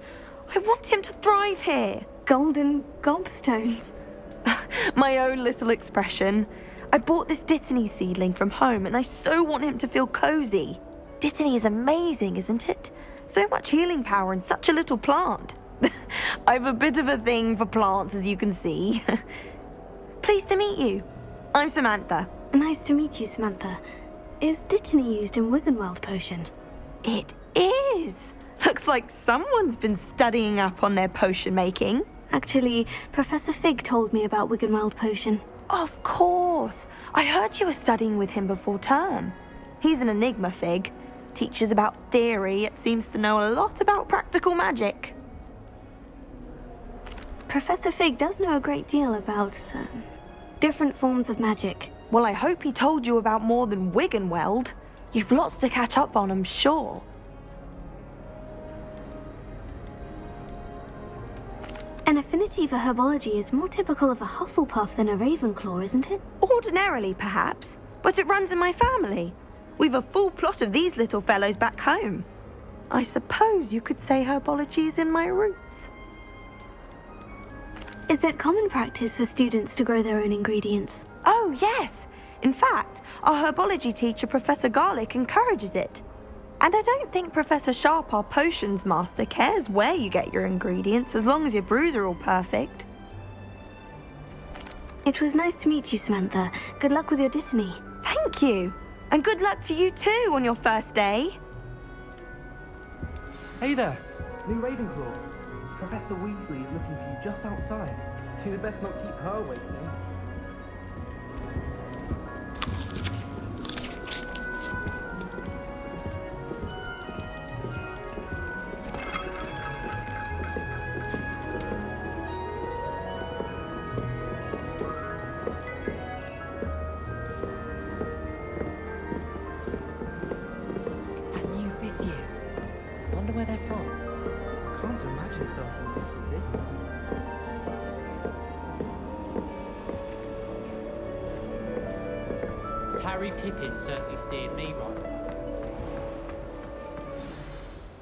[SPEAKER 14] I want him to thrive here.
[SPEAKER 2] Golden gobstones?
[SPEAKER 14] My own little expression. I bought this Dittany seedling from home and I so want him to feel cozy. Dittany is amazing, isn't it? So much healing power in such a little plant. I have a bit of a thing for plants, as you can see. Pleased to meet you. I'm Samantha.
[SPEAKER 2] Nice to meet you, Samantha. Is Dittany used in Wiggenweld potion?
[SPEAKER 14] It is. Looks like someone's been studying up on their potion making.
[SPEAKER 2] Actually, Professor Fig told me about Wiggenweld potion.
[SPEAKER 14] Of course. I heard you were studying with him before term. He's an enigma, Fig. Teaches about theory, yet seems to know a lot about practical magic.
[SPEAKER 2] Professor Fig does know a great deal about different forms of magic.
[SPEAKER 14] Well, I hope he told you about more than Wiggenweld. You've lots to catch up on, I'm sure.
[SPEAKER 2] An affinity for herbology is more typical of a Hufflepuff than a Ravenclaw, isn't it?
[SPEAKER 14] Ordinarily, perhaps, but it runs in my family. We've a full plot of these little fellows back home. I suppose you could say herbology is in my roots.
[SPEAKER 2] Is it common practice for students to grow their own ingredients?
[SPEAKER 14] Oh, yes. In fact, our herbology teacher, Professor Garlick, encourages it. And I don't think Professor Sharp, our potions master, cares where you get your ingredients, as long as your brews are all perfect.
[SPEAKER 2] It was nice to meet you, Samantha. Good luck with your Dittany.
[SPEAKER 14] Thank you. And good luck to you too on your first day.
[SPEAKER 16] Hey there, new Ravenclaw. Professor Weasley is looking for you just outside. You'd best not keep her waiting.
[SPEAKER 15] Where they're from.
[SPEAKER 16] Can't imagine starting with this.
[SPEAKER 17] Harry Pippin certainly steered me right.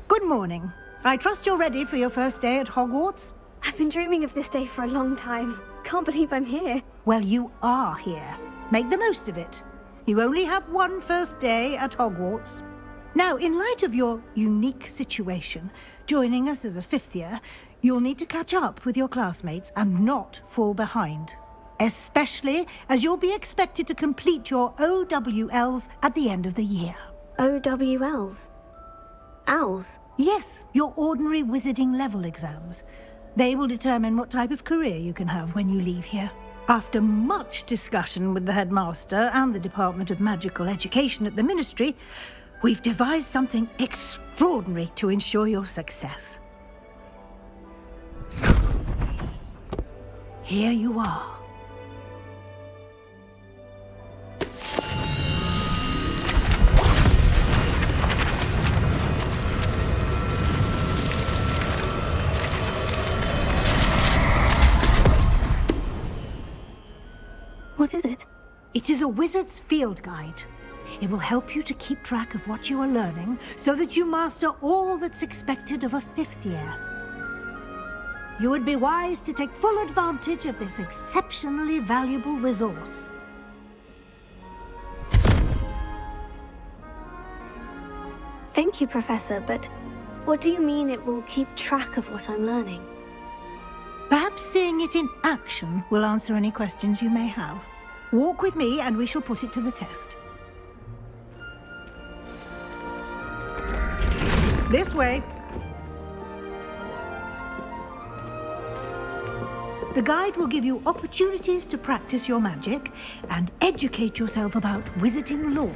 [SPEAKER 10] Good morning. I trust you're ready for your first day at Hogwarts?
[SPEAKER 2] I've been dreaming of this day for a long time. Can't believe I'm here.
[SPEAKER 10] Well, you are here. Make the most of it. You only have one first day at Hogwarts. Now, in light of your unique situation, joining us as a fifth year, you'll need to catch up with your classmates and not fall behind. Especially as you'll be expected to complete your OWLs at the end of the year.
[SPEAKER 2] OWLs? Owls?
[SPEAKER 10] Yes, your ordinary wizarding level exams. They will determine what type of career you can have when you leave here. After much discussion with the headmaster and the Department of Magical Education at the Ministry, we've devised something extraordinary to ensure your success. Here you are.
[SPEAKER 2] What is it?
[SPEAKER 10] It is a wizard's field guide. It will help you to keep track of what you are learning so that you master all that's expected of a fifth year. You would be wise to take full advantage of this exceptionally valuable resource.
[SPEAKER 2] Thank you, Professor, but what do you mean it will keep track of what I'm learning?
[SPEAKER 10] Perhaps seeing it in action will answer any questions you may have. Walk with me and we shall put it to the test. This way. The guide will give you opportunities to practice your magic and educate yourself about wizarding lore.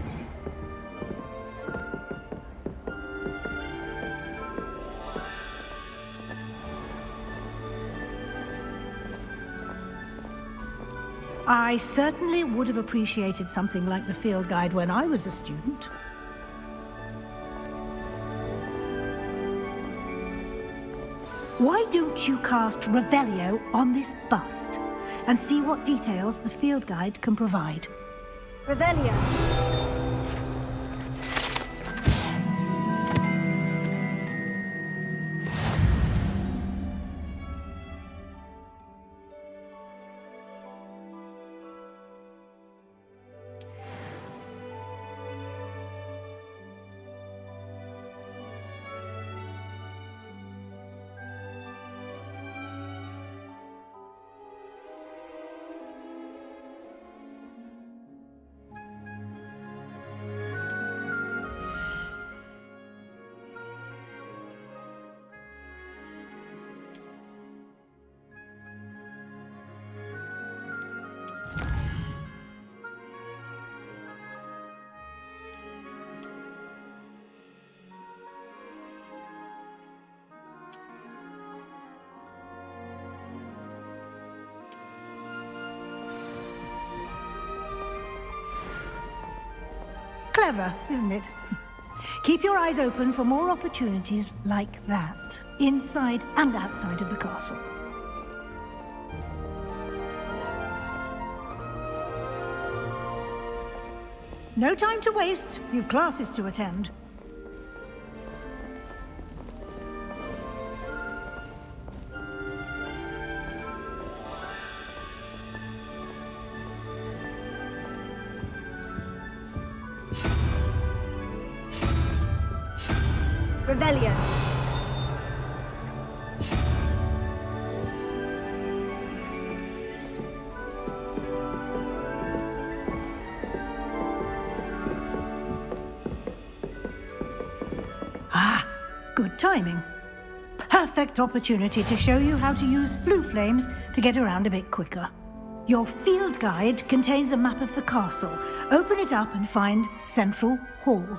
[SPEAKER 10] I certainly would have appreciated something like the field guide when I was a student. Why don't you cast Revelio on this bust and see what details the field guide can provide?
[SPEAKER 2] Revelio.
[SPEAKER 10] Clever, isn't it? Keep your eyes open for more opportunities like that, inside and outside of the castle. No time to waste. You've classes to attend.
[SPEAKER 2] Revelio.
[SPEAKER 10] Ah, good timing. Perfect opportunity to show you how to use flue flames to get around a bit quicker. Your field guide contains a map of the castle. Open it up and find Central Hall.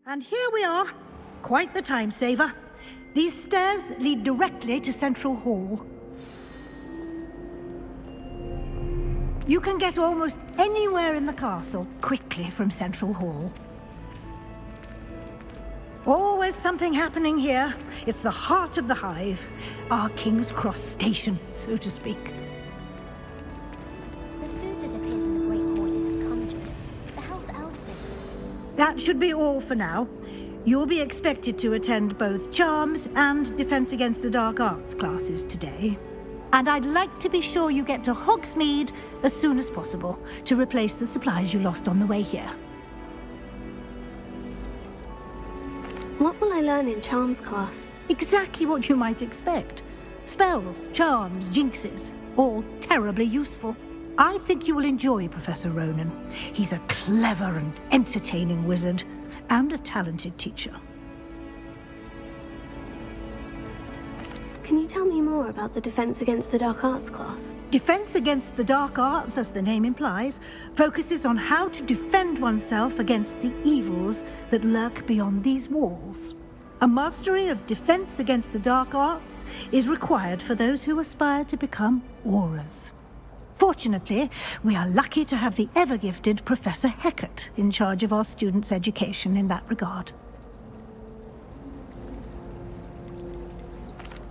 [SPEAKER 10] And here we are. Quite the time saver. These stairs lead directly to Central Hall. You can get almost anywhere in the castle quickly from Central Hall. Always something happening here. It's the heart of the hive. Our King's Cross station, so to speak.
[SPEAKER 13] The food that appears in the Great Hall isn't conjured. The house elf thing.
[SPEAKER 10] That should be all for now. You'll be expected to attend both Charms and Defense Against the Dark Arts classes today. And I'd like to be sure you get to Hogsmeade as soon as possible to replace the supplies you lost on the way here.
[SPEAKER 2] What will I learn in Charms class?
[SPEAKER 10] Exactly what you might expect. Spells, charms, jinxes, all terribly useful. I think you will enjoy Professor Ronan. He's a clever and entertaining wizard, and a talented teacher.
[SPEAKER 2] Can you tell me more about the Defense Against the Dark Arts class?
[SPEAKER 10] Defense Against the Dark Arts, as the name implies, focuses on how to defend oneself against the evils that lurk beyond these walls. A mastery of Defense Against the Dark Arts is required for those who aspire to become Aurors. Fortunately, we are lucky to have the ever-gifted Professor Hecat in charge of our students' education in that regard.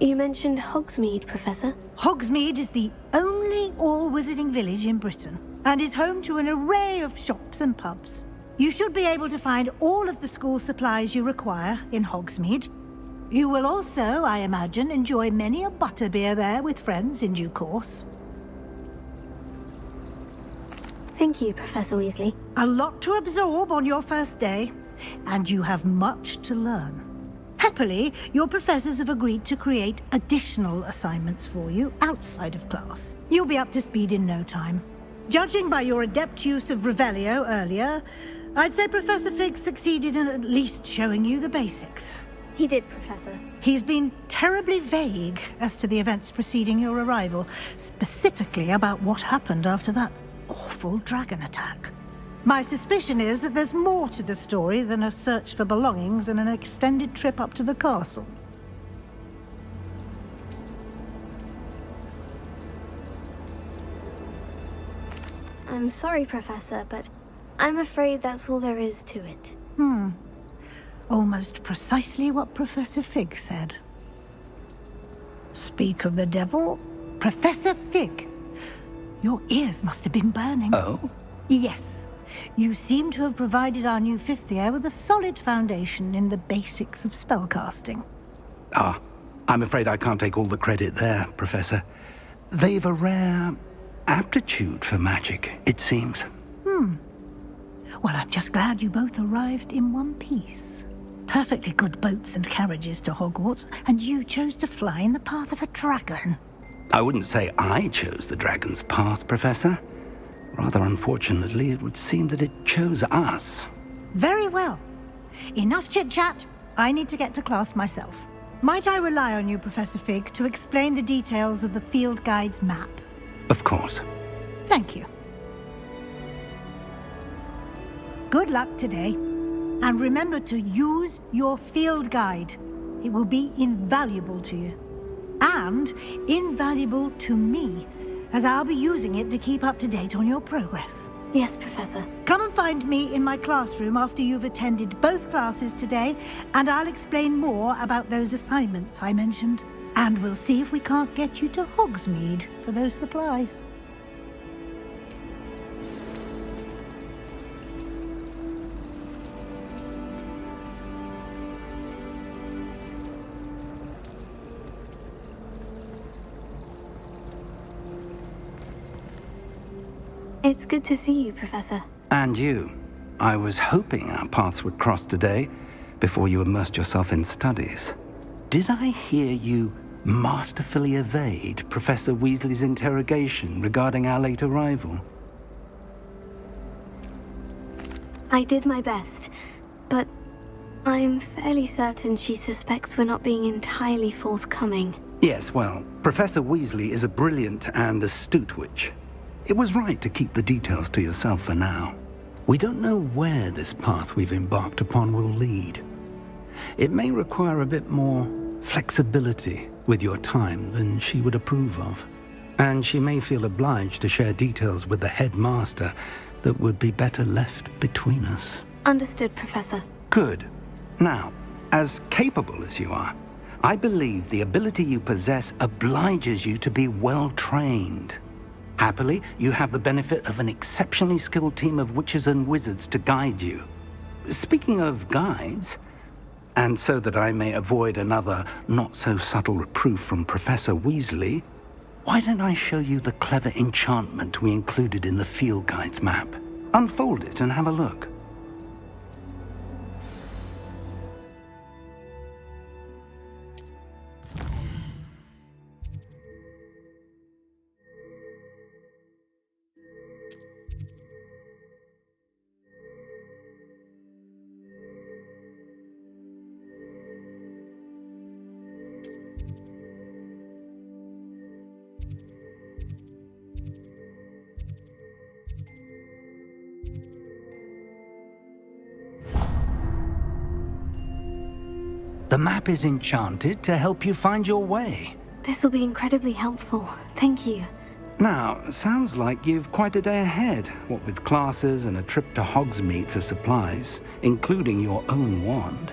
[SPEAKER 2] You mentioned Hogsmeade, Professor.
[SPEAKER 10] Hogsmeade is the only all-wizarding village in Britain, and is home to an array of shops and pubs. You should be able to find all of the school supplies you require in Hogsmeade. You will also, I imagine, enjoy many a butterbeer there with friends in due course.
[SPEAKER 2] Thank you, Professor Weasley.
[SPEAKER 10] A lot to absorb on your first day, and you have much to learn. Happily, your professors have agreed to create additional assignments for you outside of class. You'll be up to speed in no time. Judging by your adept use of Revelio earlier, I'd say Professor Fig succeeded in at least showing you the basics.
[SPEAKER 2] He did, Professor.
[SPEAKER 10] He's been terribly vague as to the events preceding your arrival, specifically about what happened after that awful dragon attack. My suspicion is that there's more to the story than a search for belongings and an extended trip up to the castle.
[SPEAKER 2] I'm sorry, Professor, but I'm afraid that's all there is to it.
[SPEAKER 10] Almost precisely what Professor Fig said. Speak of the devil, Professor Fig. Your ears must have been burning.
[SPEAKER 3] Oh?
[SPEAKER 10] Yes. You seem to have provided our new fifth year with a solid foundation in the basics of spellcasting.
[SPEAKER 3] Ah, I'm afraid I can't take all the credit there, Professor. They've a rare aptitude for magic, it seems.
[SPEAKER 10] Well, I'm just glad you both arrived in one piece. Perfectly good boats and carriages to Hogwarts, and you chose to fly in the path of a dragon.
[SPEAKER 3] I wouldn't say I chose the dragon's path, Professor. Rather unfortunately, it would seem that it chose us.
[SPEAKER 10] Very well. Enough chit-chat. I need to get to class myself. Might I rely on you, Professor Fig, to explain the details of the field guide's map?
[SPEAKER 3] Of course.
[SPEAKER 10] Thank you. Good luck today. And remember to use your field guide. It will be invaluable to you. And invaluable to me, as I'll be using it to keep up to date on your progress.
[SPEAKER 2] Yes, Professor.
[SPEAKER 10] Come and find me in my classroom after you've attended both classes today, and I'll explain more about those assignments I mentioned. And we'll see if we can't get you to Hogsmeade for those supplies.
[SPEAKER 2] It's good to see you, Professor.
[SPEAKER 3] And you. I was hoping our paths would cross today, before you immersed yourself in studies. Did I hear you masterfully evade Professor Weasley's interrogation regarding our late arrival?
[SPEAKER 2] I did my best, but I'm fairly certain she suspects we're not being entirely forthcoming.
[SPEAKER 3] Yes, well, Professor Weasley is a brilliant and astute witch. It was right to keep the details to yourself for now. We don't know where this path we've embarked upon will lead. It may require a bit more flexibility with your time than she would approve of. And she may feel obliged to share details with the headmaster that would be better left between us.
[SPEAKER 2] Understood, Professor.
[SPEAKER 3] Good. Now, as capable as you are, I believe the ability you possess obliges you to be well trained. Happily, you have the benefit of an exceptionally skilled team of witches and wizards to guide you. Speaking of guides, and so that I may avoid another not-so-subtle reproof from Professor Weasley, why don't I show you the clever enchantment we included in the field guide's map? Unfold it and have a look. The map is enchanted to help you find your way.
[SPEAKER 2] This will be incredibly helpful. Thank you.
[SPEAKER 3] Now, sounds like you've quite a day ahead, what with classes and a trip to Hogsmeade for supplies, including your own wand.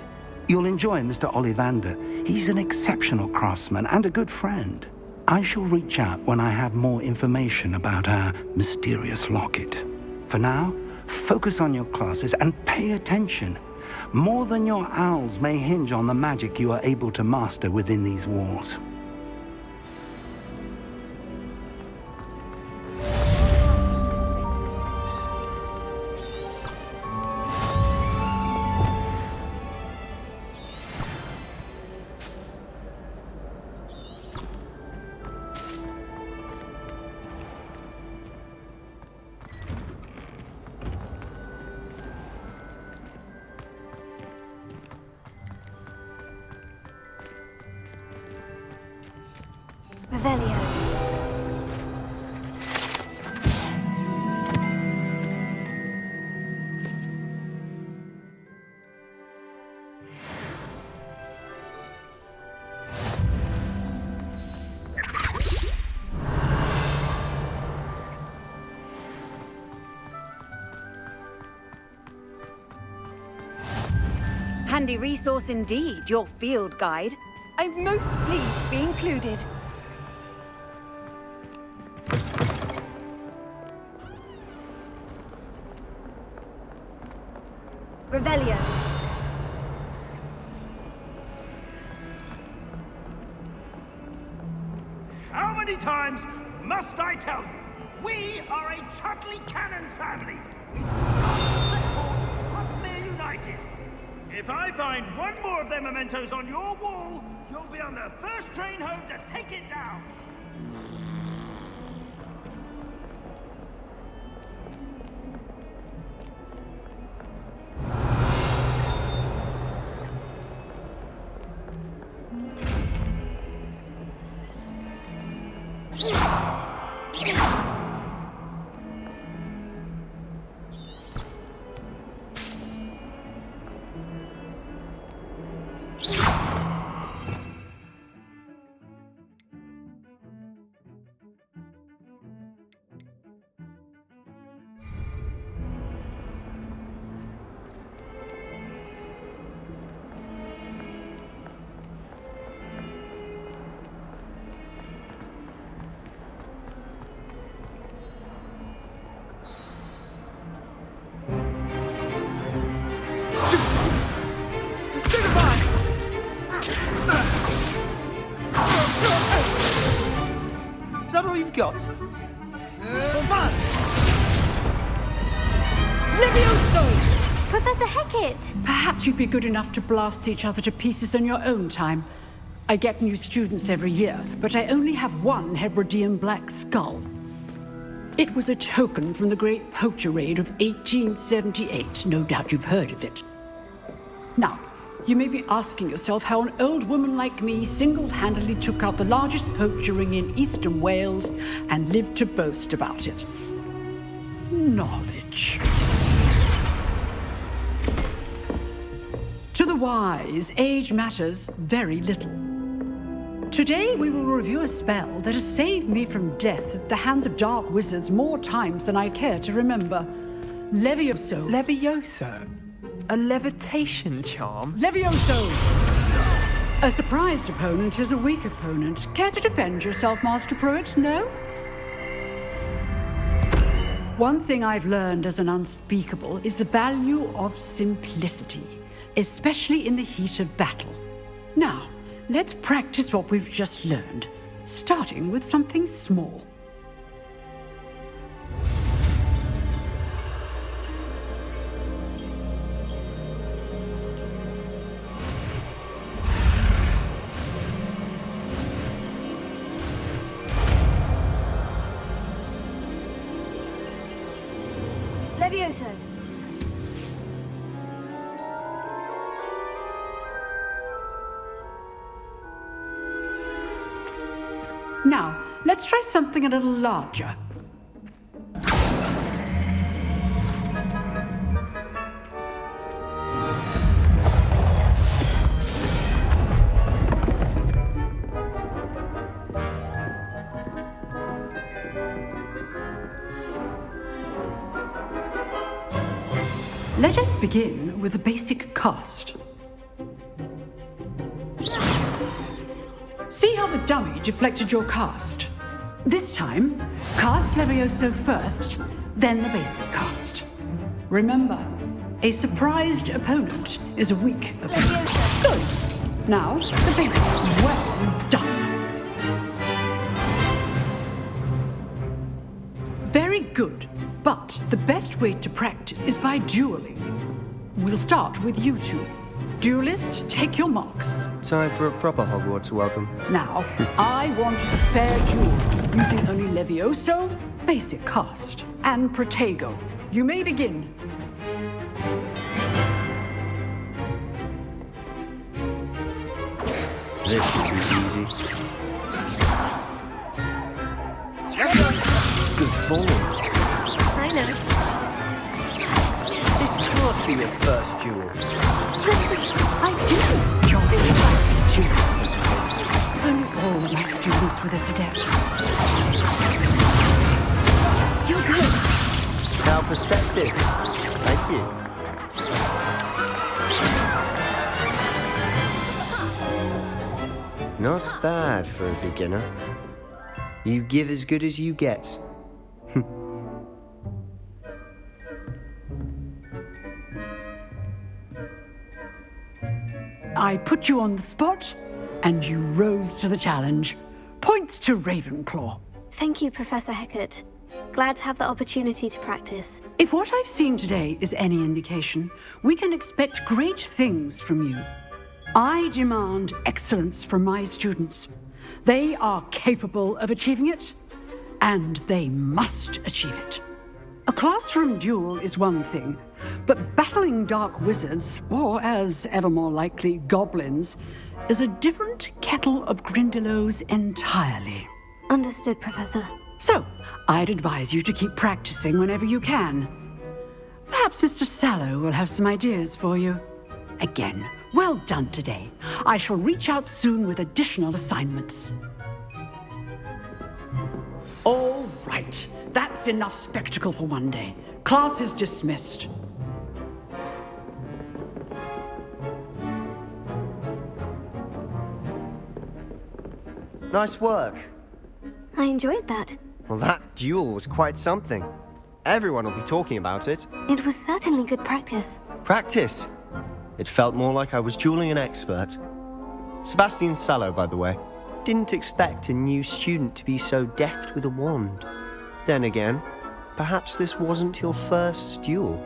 [SPEAKER 3] You'll enjoy Mr. Ollivander. He's an exceptional craftsman and a good friend. I shall reach out when I have more information about our mysterious locket. For now, focus on your classes and pay attention. More than your owls may hinge on the magic you are able to master within these walls.
[SPEAKER 2] Revelio.
[SPEAKER 18] Handy resource indeed, your field guide. I'm most pleased to be included. Revelio.
[SPEAKER 19] How many times must I tell you? We are a Chutley Cannons family. If I find one more of them mementos on your wall, you'll be on the first train home to take it down!
[SPEAKER 15] Is that all you've got?
[SPEAKER 20] Levioso!
[SPEAKER 13] Professor Hecat!
[SPEAKER 20] Perhaps you'd be good enough to blast each other to pieces on your own time. I get new students every year, but I only have one Hebridean black skull. It was a token from the Great Poacher Raid of 1878. No doubt you've heard of it. Now, you may be asking yourself how an old woman like me single-handedly took out the largest poacher ring in eastern Wales and lived to boast about it. Knowledge. To the wise, age matters very little. Today we will review a spell that has saved me from death at the hands of dark wizards more times than I care to remember. Levioso.
[SPEAKER 15] Levioso? A levitation charm?
[SPEAKER 20] Levioso! A surprised opponent is a weak opponent. Care to defend yourself, Master Pruitt? No? One thing I've learned as an unspeakable is the value of simplicity, especially in the heat of battle. Now, let's practice what we've just learned, starting with something small.
[SPEAKER 2] Levioso.
[SPEAKER 20] Now, let's try something a little larger. Let us begin with a basic cast. See how the dummy deflected your cast? This time, cast Levioso first, then the basic cast. Remember, a surprised opponent is a weak opponent. Good. Now, the basic. Well done. Very good. But the best way to practice is by dueling. We'll start with you two. Duelists, take your marks.
[SPEAKER 21] Time for a proper Hogwarts welcome.
[SPEAKER 20] Now, I want a fair duel, using only Levioso, basic cast, and Protego. You may begin.
[SPEAKER 21] This should be easy. Good form.
[SPEAKER 2] I know.
[SPEAKER 21] This can't be your first duel.
[SPEAKER 20] I do. John, if only all of my students were this adept. You're good.
[SPEAKER 21] Now perspective. Thank you. Not bad for a beginner. You give as good as you get.
[SPEAKER 20] I put you on the spot, and you rose to the challenge. Points to Ravenclaw.
[SPEAKER 2] Thank you, Professor Hecat. Glad to have the opportunity to practice.
[SPEAKER 20] If what I've seen today is any indication, we can expect great things from you. I demand excellence from my students. They are capable of achieving it, and they must achieve it. A classroom duel is one thing, but battling dark wizards, or as ever more likely, goblins, is a different kettle of Grindylows entirely.
[SPEAKER 2] Understood, Professor.
[SPEAKER 20] So, I'd advise you to keep practicing whenever you can. Perhaps Mr. Sallow will have some ideas for you. Again, well done today. I shall reach out soon with additional assignments. All right. That's enough spectacle for one day. Class is dismissed.
[SPEAKER 21] Nice work.
[SPEAKER 2] I enjoyed that.
[SPEAKER 21] Well, that duel was quite something. Everyone will be talking about it.
[SPEAKER 2] It was certainly good practice.
[SPEAKER 21] Practice? It felt more like I was dueling an expert. Sebastian Sallow, by the way. Didn't expect a new student to be so deft with a wand. Then again, perhaps this wasn't your first duel.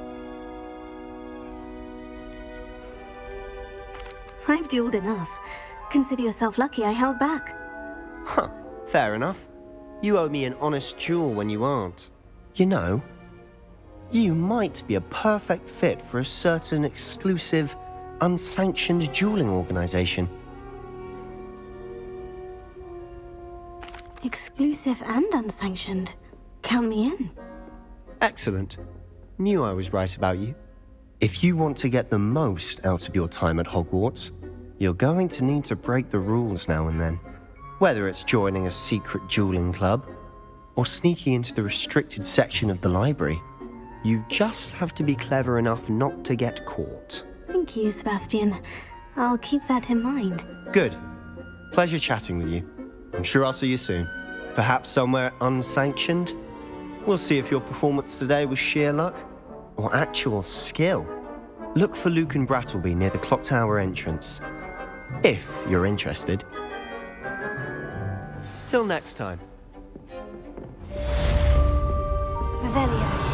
[SPEAKER 2] I've dueled enough. Consider yourself lucky I held back.
[SPEAKER 21] Huh, fair enough. You owe me an honest duel when you aren't. You know, you might be a perfect fit for a certain exclusive, unsanctioned dueling organization.
[SPEAKER 2] Exclusive and unsanctioned. Count me in.
[SPEAKER 21] Excellent. Knew I was right about you. If you want to get the most out of your time at Hogwarts, you're going to need to break the rules now and then. Whether it's joining a secret dueling club, or sneaking into the restricted section of the library, you just have to be clever enough not to get caught.
[SPEAKER 2] Thank you, Sebastian. I'll keep that in mind.
[SPEAKER 21] Good. Pleasure chatting with you. I'm sure I'll see you soon. Perhaps somewhere unsanctioned? We'll see if your performance today was sheer luck or actual skill. Look for Luke and Brattleby near the clock tower entrance, if you're interested. Till next time.
[SPEAKER 2] Revelio.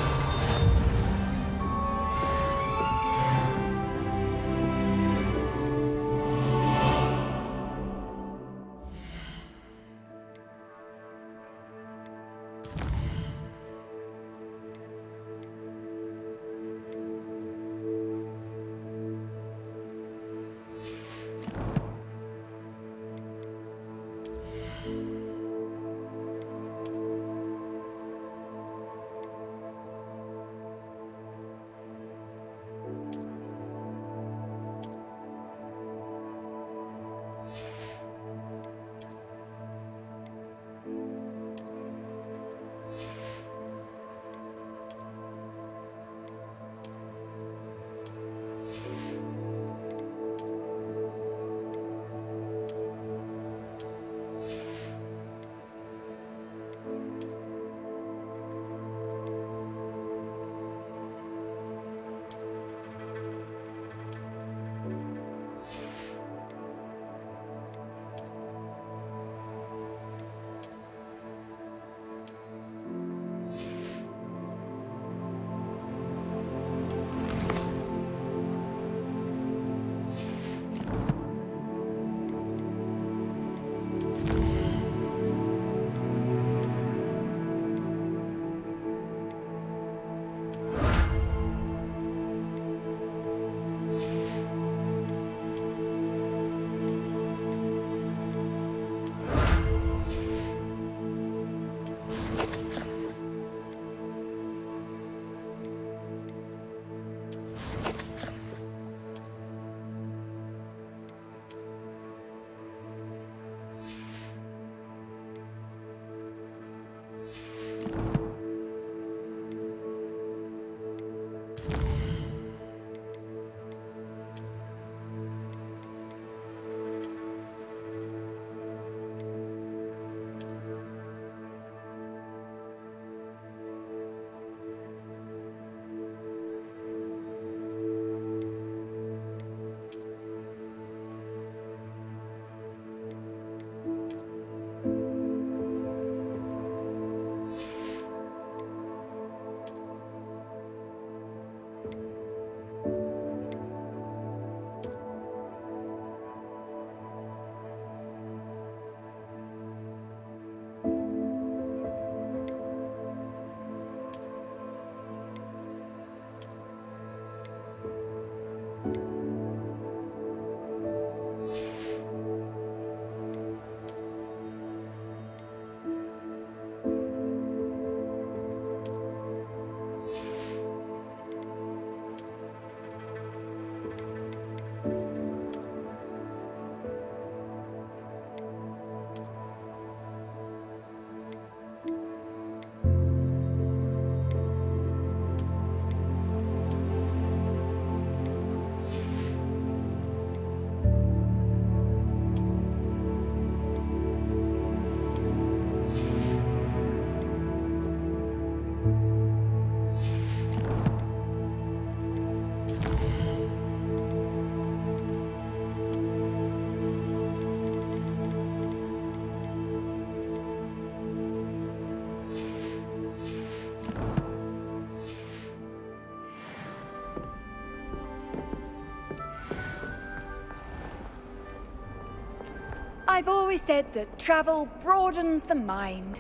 [SPEAKER 18] I've always said that travel broadens the mind.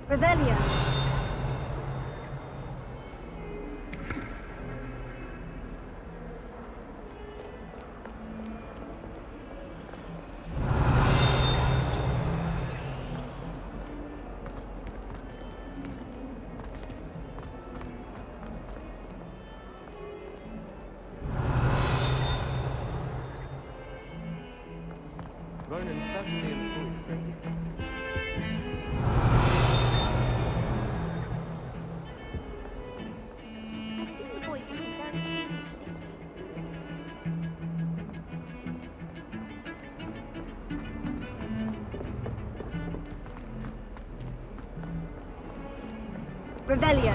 [SPEAKER 2] Revelio.
[SPEAKER 16] Ronan certainly improved.
[SPEAKER 2] Revelio.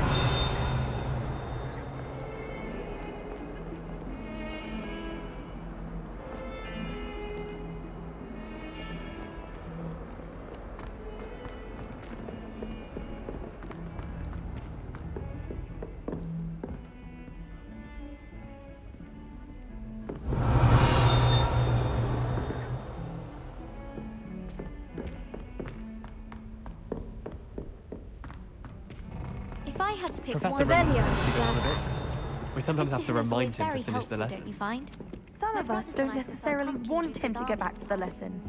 [SPEAKER 13] If I had to pick
[SPEAKER 16] Professor
[SPEAKER 13] one
[SPEAKER 16] Reynolds
[SPEAKER 13] Revelio,
[SPEAKER 16] has to get on a bit. We sometimes have to remind him to finish the
[SPEAKER 13] helpful,
[SPEAKER 16] lesson.
[SPEAKER 13] don't you find?
[SPEAKER 14] Some of us don't necessarily want him to get back to the lesson.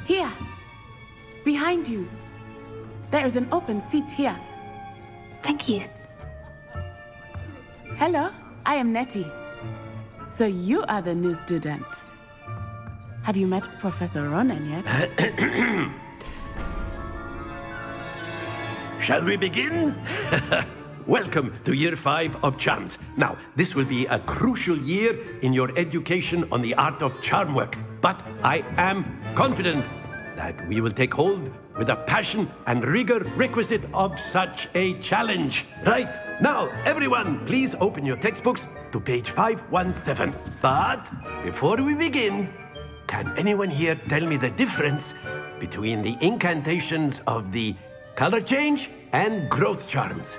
[SPEAKER 1] Here! Behind you! There is an open seat here.
[SPEAKER 2] Thank you.
[SPEAKER 1] Hello, I am Nettie. So you are the new student. Have you met Professor Ronan yet?
[SPEAKER 6] Shall we begin? Welcome to Year 5 of Charms. Now, this will be a crucial year in your education on the art of charm work. But I am confident that we will take hold with the passion and rigor requisite of such a challenge. Right, now, everyone, please open your textbooks to page 517. But before we begin, can anyone here tell me the difference between the incantations of the color change and growth charms?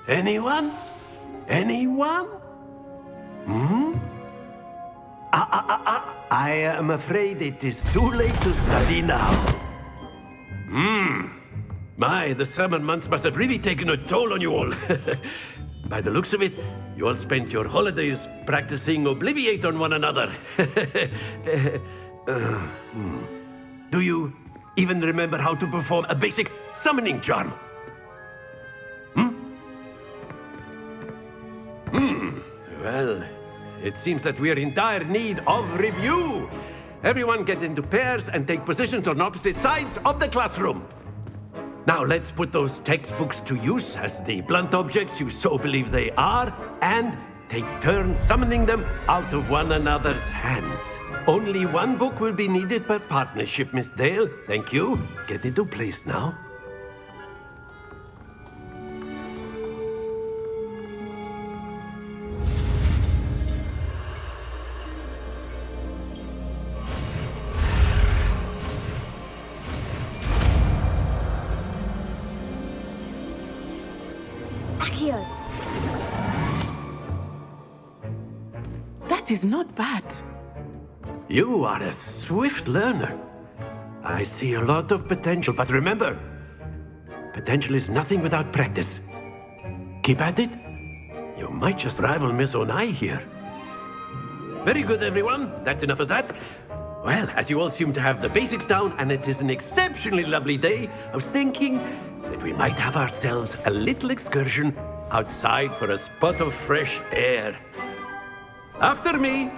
[SPEAKER 6] Anyone? Anyone? I am afraid it is too late to study now. My, the summer months must have really taken a toll on you all. By the looks of it, you all spent your holidays practicing Obliviate on one another. Do you even remember how to perform a basic summoning charm? Well, it seems that we are in dire need of review. Everyone get into pairs and take positions on opposite sides of the classroom. Now let's put those textbooks to use as the blunt objects you so believe they are, and take turns summoning them out of one another's hands. Only one book will be needed per partnership, Miss Dale. Thank you. Get into place now.
[SPEAKER 2] Accio.
[SPEAKER 1] That is not bad.
[SPEAKER 6] You are a swift learner. I see a lot of potential, but remember, potential is nothing without practice. Keep at it. You might just rival Miss Onai here. Very good, everyone. That's enough of that. Well, as you all seem to have the basics down, and it is an exceptionally lovely day, I was thinking that we might have ourselves a little excursion outside for a spot of fresh air. After me.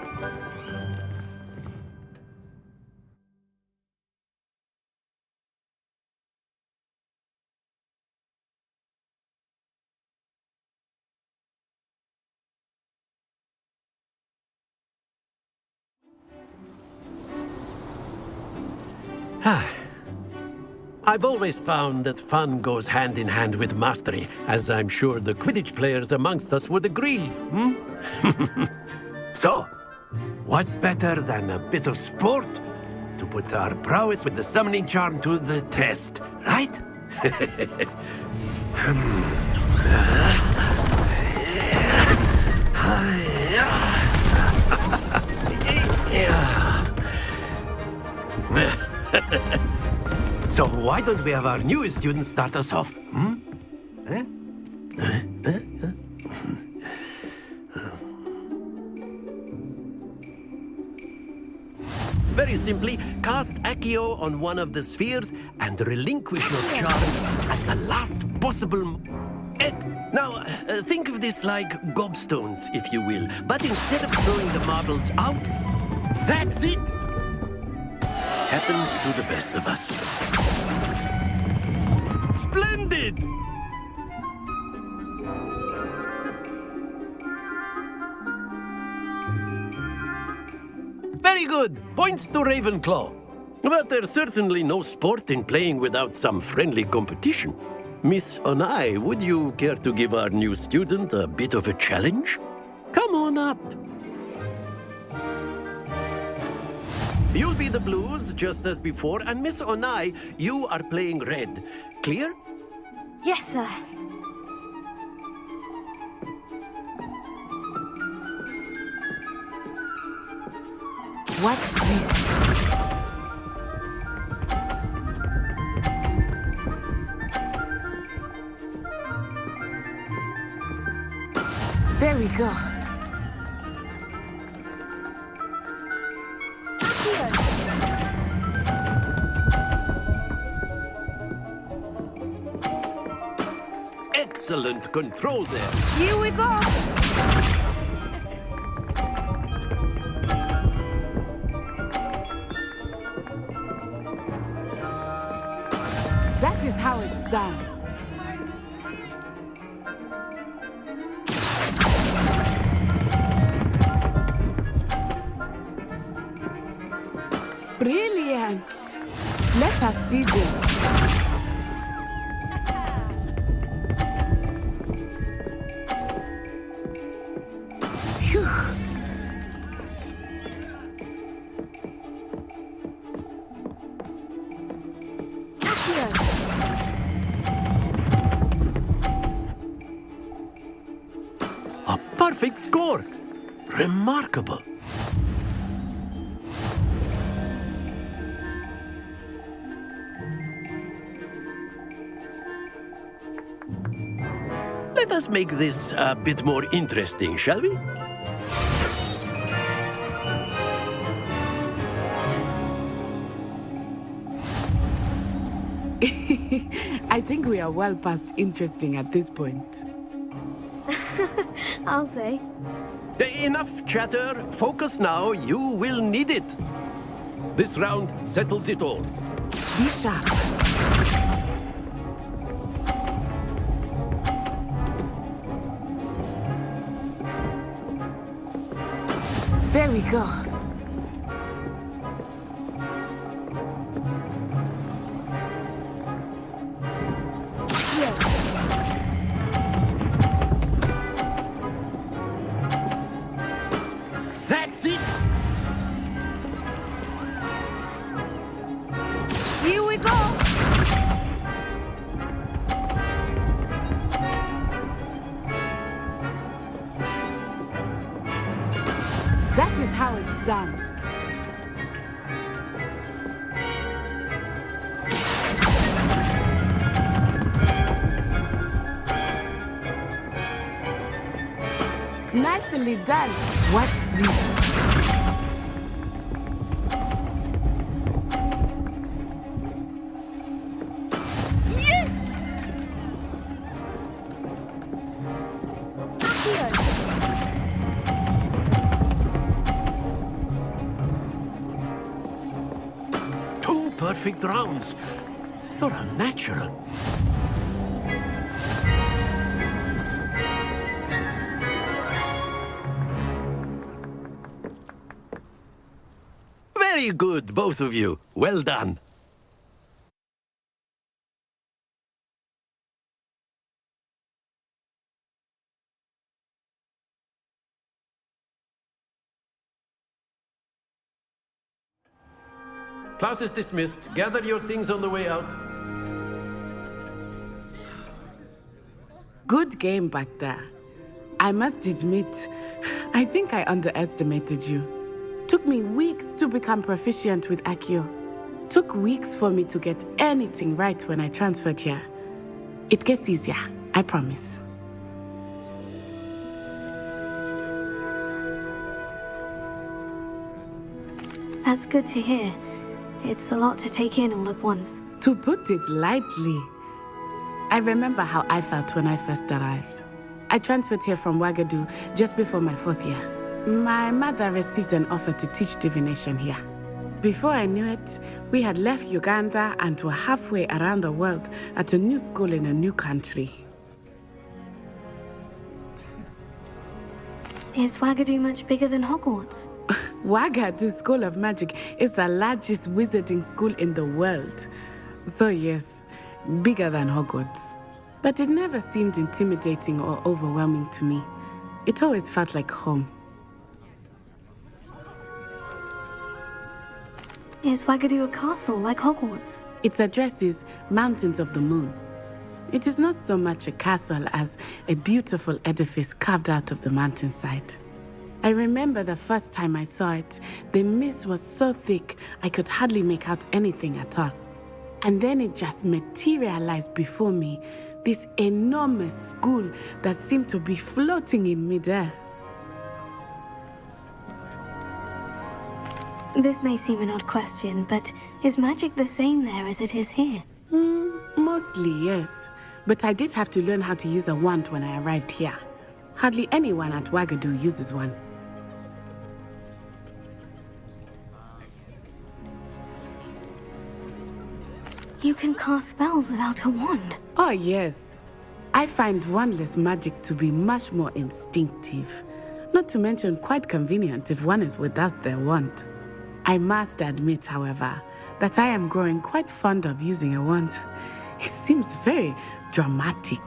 [SPEAKER 6] I've always found that fun goes hand in hand with mastery, as I'm sure the Quidditch players amongst us would agree. So, what better than a bit of sport to put our prowess with the summoning charm to the test, right? So why don't we have our newest student start us off? Very simply, cast Accio on one of the spheres and relinquish your charm at the last possible Now, think of this like gobstones, if you will. But instead of throwing the marbles out, that's it! Happens to the best of us. Splendid! Very good. Points to Ravenclaw. But there's certainly no sport in playing without some friendly competition. Miss Onai, would you care to give our new student a bit of a challenge? Come on up. You'll be the blues, just as before, and Miss Onai, you are playing red. Clear?
[SPEAKER 2] Yes, sir.
[SPEAKER 1] Watch this. There we go.
[SPEAKER 6] Excellent control there.
[SPEAKER 1] Here we go. That is how it's done. Brilliant. Let us see this. Phew.
[SPEAKER 6] A perfect score. Remarkable. Let us make this a bit more interesting, shall we?
[SPEAKER 1] I think we are well past interesting at this point.
[SPEAKER 2] I'll say.
[SPEAKER 6] Enough chatter. Focus now. You will need it. This round settles it all.
[SPEAKER 1] Be sharp. There we go.
[SPEAKER 6] That's it.
[SPEAKER 1] Here we go. That is how it's done. Nicely done. Watch this.
[SPEAKER 6] Two perfect rounds. You're a natural. Very good, both of you. Well done. class is dismissed. Gather your things on the way out.
[SPEAKER 1] Good game back there. I must admit, I think I underestimated you. Took me weeks to become proficient with Accio. Took weeks for me to get anything right when I transferred here. It gets easier, I promise.
[SPEAKER 2] That's good to hear. It's a lot to take in all at once.
[SPEAKER 1] To put it lightly, I remember how I felt when I first arrived. I transferred here from Ouagadougou just before my 4th year. My mother received an offer to teach divination here. Before I knew it, we had left Uganda and were halfway around the world at a new school in a new country.
[SPEAKER 2] Is Ouagadougou much bigger than Hogwarts?
[SPEAKER 1] Ouagadougou School of Magic is the largest wizarding school in the world. So yes, bigger than Hogwarts. But it never seemed intimidating or overwhelming to me. It always felt like home.
[SPEAKER 2] Is Ouagadougou a castle like Hogwarts?
[SPEAKER 1] Its address is Mountains of the Moon. It is not so much a castle as a beautiful edifice carved out of the mountainside. I remember the first time I saw it, the mist was so thick I could hardly make out anything at all. And then it just materialized before me, this enormous school that seemed to be floating in midair.
[SPEAKER 2] This may seem an odd question, but is magic the same there as it is here?
[SPEAKER 1] Mostly, yes. But I did have to learn how to use a wand when I arrived here. Hardly anyone at Ouagadougou uses one.
[SPEAKER 2] You can cast spells without a wand.
[SPEAKER 1] Oh, yes. I find wandless magic to be much more instinctive. Not to mention quite convenient if one is without their wand. I must admit, however, that I am growing quite fond of using a wand. It seems very dramatic.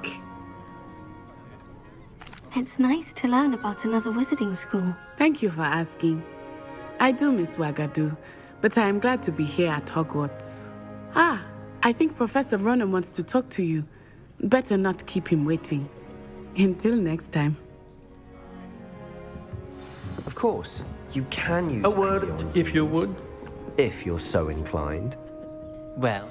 [SPEAKER 2] It's nice to learn about another wizarding school.
[SPEAKER 1] Thank you for asking. I do miss Ouagadougou, but I am glad to be here at Hogwarts. Ah, I think Professor Ronan wants to talk to you. Better not keep him waiting. Until next time.
[SPEAKER 21] Of course, you can use
[SPEAKER 6] A word, if you would.
[SPEAKER 21] If you're so inclined.
[SPEAKER 17] Well,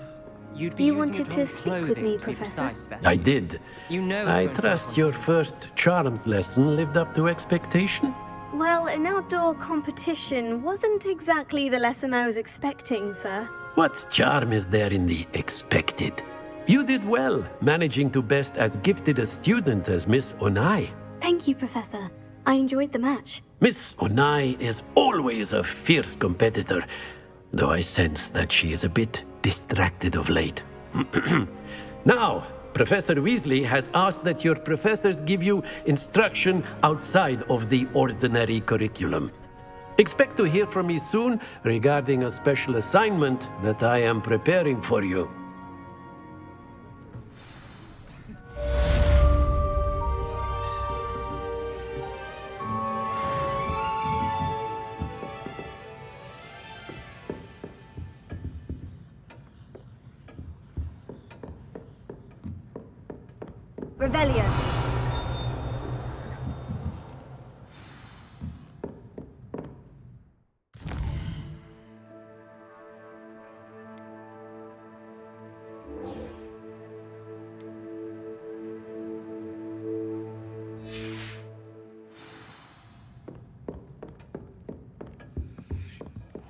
[SPEAKER 17] you'd be
[SPEAKER 2] You
[SPEAKER 17] using
[SPEAKER 2] wanted
[SPEAKER 17] it
[SPEAKER 2] to
[SPEAKER 17] on
[SPEAKER 2] speak with
[SPEAKER 17] clothing,
[SPEAKER 2] me,
[SPEAKER 17] to be
[SPEAKER 2] Professor?
[SPEAKER 17] precise, Betty.
[SPEAKER 6] I did.
[SPEAKER 17] You know
[SPEAKER 6] I
[SPEAKER 17] it's going
[SPEAKER 6] trust
[SPEAKER 17] to
[SPEAKER 6] your first charms lesson lived up to expectation.
[SPEAKER 2] Well, an outdoor competition wasn't exactly the lesson I was expecting, sir.
[SPEAKER 6] What charm is there in the expected? You did well, managing to best as gifted a student as Miss Onai.
[SPEAKER 2] Thank you, Professor. I enjoyed the match.
[SPEAKER 6] Miss Onai is always a fierce competitor, though I sense that she is a bit distracted of late. Now, Professor Weasley has asked that your professors give you instruction outside of the ordinary curriculum. Expect to hear from me soon regarding a special assignment that I am preparing for you.
[SPEAKER 18] Revelio.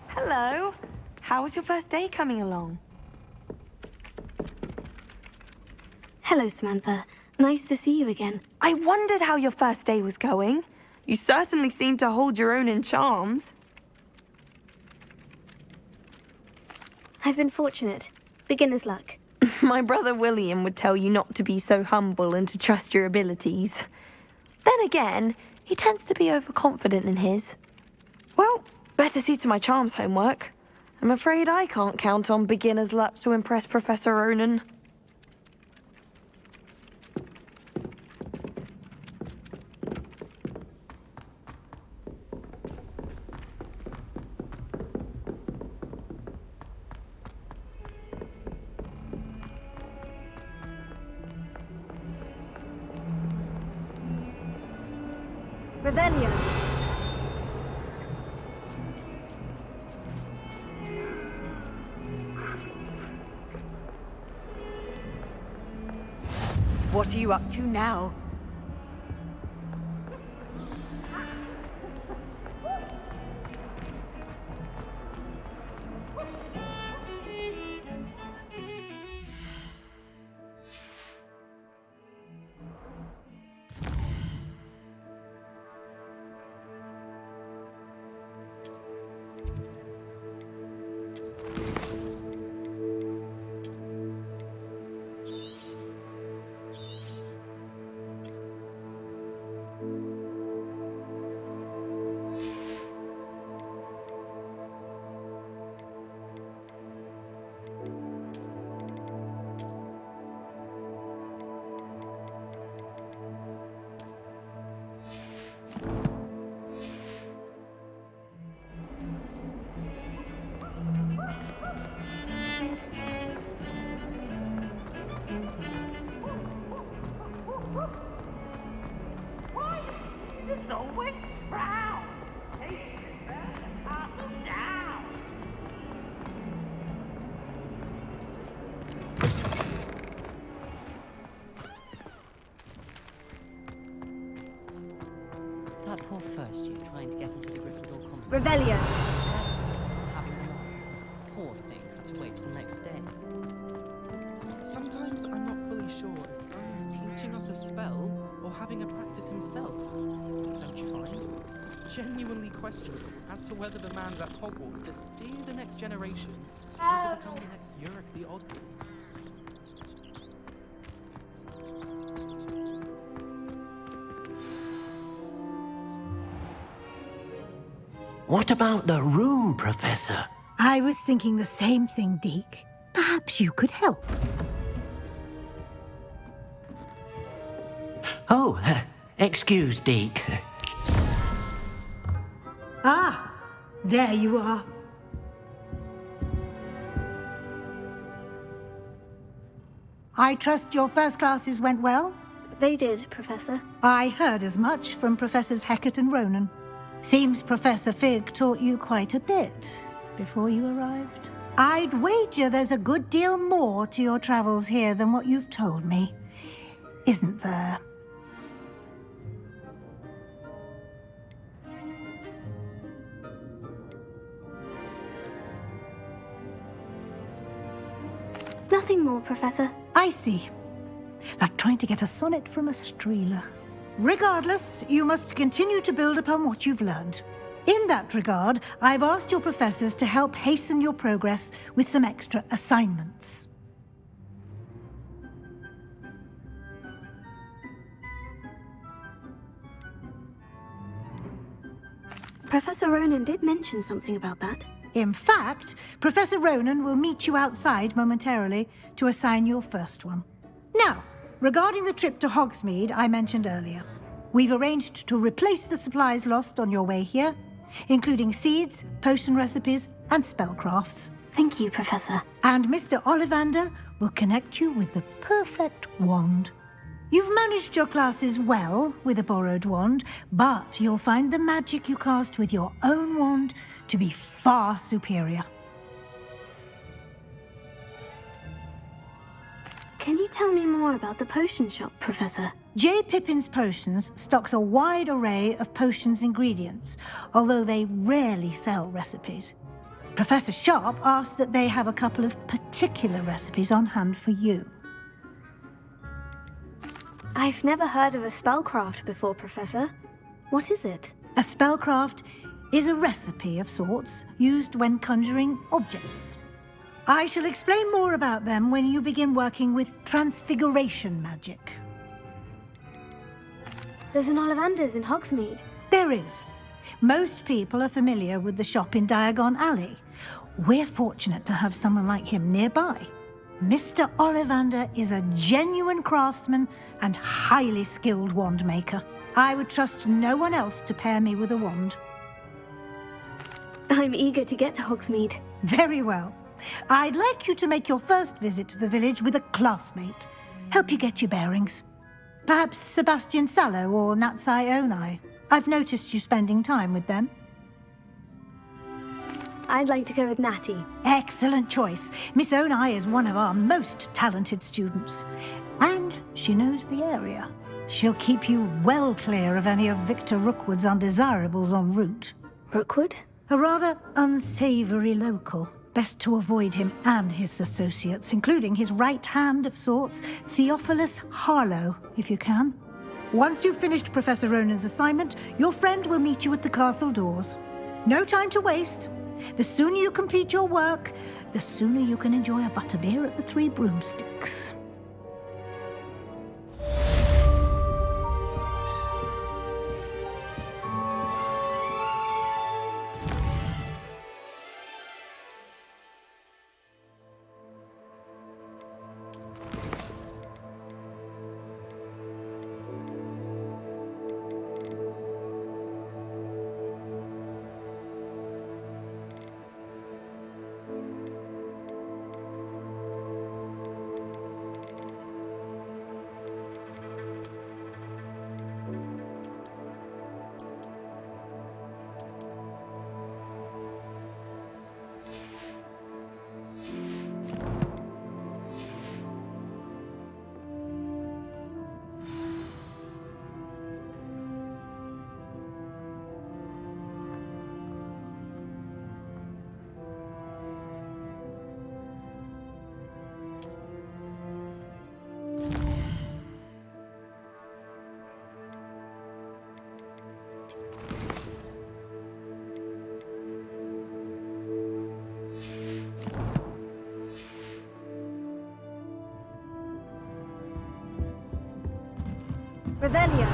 [SPEAKER 14] Hello. How was your first day coming along?
[SPEAKER 2] Hello, Samantha. Nice to see you again.
[SPEAKER 14] I wondered how your first day was going. You certainly seem to hold your own in charms.
[SPEAKER 2] I've been fortunate. Beginner's luck.
[SPEAKER 14] My brother William would tell you not to be so humble and to trust your abilities. Then again, he tends to be overconfident in his. Well, better see to my charms homework. I'm afraid I can't count on beginner's luck to impress Professor Ronan.
[SPEAKER 18] Revelio. What are you up to now?
[SPEAKER 19] It's always brown. Take it back and pass it down.
[SPEAKER 17] That poor first year trying to get into the Gryffindor Common.
[SPEAKER 18] Revelio.
[SPEAKER 17] Poor thing had to wait till the next day.
[SPEAKER 16] Sometimes I'm not fully sure if Owen's teaching us a spell or having a practice himself. Don't you find? Genuinely questionable as to whether the man's at Hogwarts to steer the next generation or to become the next Yorick the Odd One.
[SPEAKER 8] What about the room, Professor?
[SPEAKER 10] I was thinking the same thing, Deke. Perhaps you could help.
[SPEAKER 8] Oh, excuse, Deke.
[SPEAKER 10] Ah, there you are. I trust your first classes went well?
[SPEAKER 2] They did, Professor.
[SPEAKER 10] I heard as much from Professors Hecat and Ronan. Seems Professor Fig taught you quite a bit before you arrived. I'd wager there's a good deal more to your travels here than what you've told me, isn't there?
[SPEAKER 2] Nothing more, Professor.
[SPEAKER 10] I see. Like trying to get a sonnet from a streeler. Regardless, you must continue to build upon what you've learned. In that regard, I've asked your professors to help hasten your progress with some extra assignments.
[SPEAKER 2] Professor Ronan did mention something about that.
[SPEAKER 10] In fact, Professor Ronan will meet you outside momentarily to assign your first one. Now, regarding the trip to Hogsmeade I mentioned earlier, we've arranged to replace the supplies lost on your way here, including seeds, potion recipes, and spellcrafts.
[SPEAKER 2] Thank you, Professor.
[SPEAKER 10] And Mr. Ollivander will connect you with the perfect wand. You've managed your classes well with a borrowed wand, but you'll find the magic you cast with your own wand to be far superior.
[SPEAKER 2] Can you tell me more about the potion shop, Professor?
[SPEAKER 10] J. Pippin's Potions stocks a wide array of potions ingredients, although they rarely sell recipes. Professor Sharp asked that they have a couple of particular recipes on hand for you.
[SPEAKER 2] I've never heard of a spellcraft before, Professor. What is it?
[SPEAKER 10] A spellcraft is a recipe of sorts used when conjuring objects. I shall explain more about them when you begin working with transfiguration magic.
[SPEAKER 2] There's an Ollivander's in Hogsmeade.
[SPEAKER 10] There is. Most people are familiar with the shop in Diagon Alley. We're fortunate to have someone like him nearby. Mr. Ollivander is a genuine craftsman and highly skilled wand maker. I would trust no one else to pair me with a wand.
[SPEAKER 2] I'm eager to get to Hogsmeade.
[SPEAKER 10] Very well. I'd like you to make your first visit to the village with a classmate. Help you get your bearings. Perhaps Sebastian Sallow or Natsai Onai. I've noticed you spending time with them.
[SPEAKER 2] I'd like to go with Natty.
[SPEAKER 10] Excellent choice. Miss Onai is one of our most talented students. And she knows the area. She'll keep you well clear of any of Victor Rookwood's undesirables en route.
[SPEAKER 2] Rookwood?
[SPEAKER 10] A rather unsavory local. Best to avoid him and his associates, including his right hand of sorts, Theophilus Harlow, if you can. Once you've finished Professor Ronan's assignment, your friend will meet you at the castle doors. No time to waste. The sooner you complete your work, the sooner you can enjoy a butterbeer at the Three Broomsticks.
[SPEAKER 2] Revelio.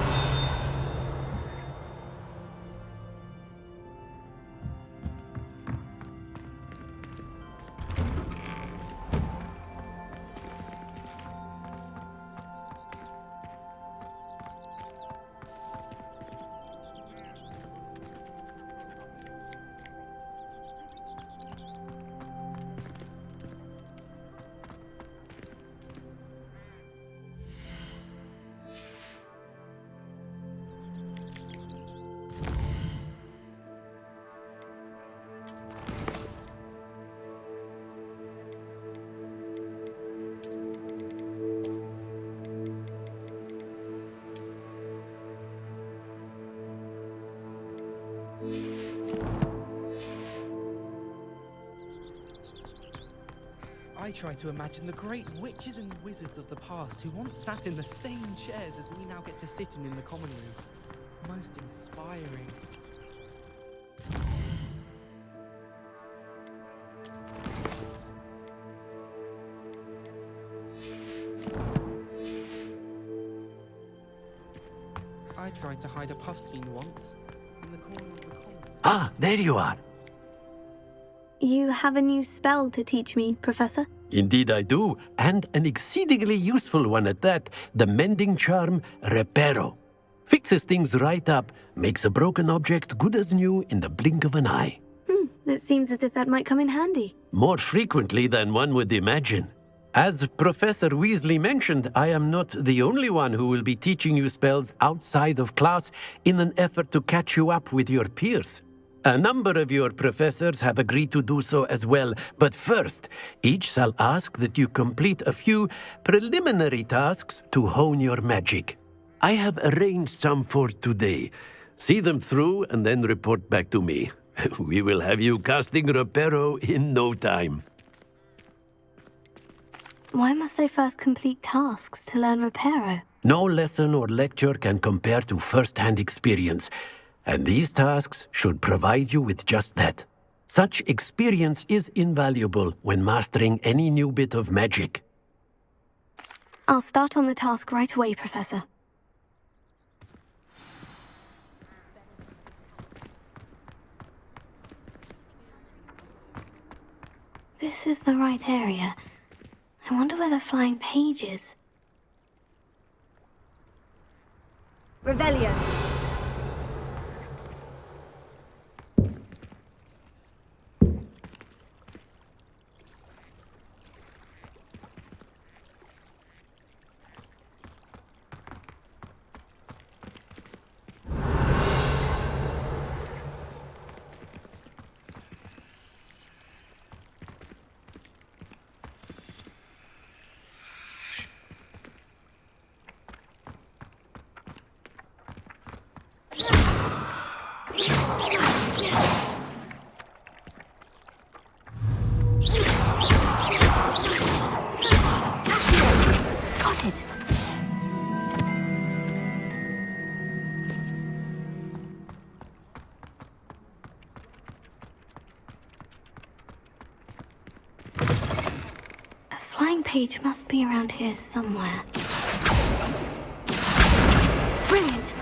[SPEAKER 16] I try to imagine the great witches and wizards of the past who once sat in the same chairs as we now get to sit in the common room. Most inspiring. I tried to hide a puffskein once in the corner of the common room.
[SPEAKER 6] Ah, there you are.
[SPEAKER 2] You have a new spell to teach me, Professor?
[SPEAKER 6] Indeed I do, and an exceedingly useful one at that, the mending charm Reparo. Fixes things right up, makes a broken object good as new in the blink of an eye.
[SPEAKER 2] It seems as if that might come in handy.
[SPEAKER 6] More frequently than one would imagine. As Professor Weasley mentioned, I am not the only one who will be teaching you spells outside of class in an effort to catch you up with your peers. A number of your professors have agreed to do so as well, but first, each shall ask that you complete a few preliminary tasks to hone your magic. I have arranged some for today. See them through and then report back to me. We will have you casting Reparo in no time.
[SPEAKER 2] Why must I first complete tasks to learn Reparo?
[SPEAKER 6] No lesson or lecture can compare to first-hand experience. And these tasks should provide you with just that. Such experience is invaluable when mastering any new bit of magic.
[SPEAKER 2] I'll start on the task right away, Professor. This is the right area. I wonder where the flying page is. Revelio. Spotted. A flying page must be around here somewhere. Brilliant!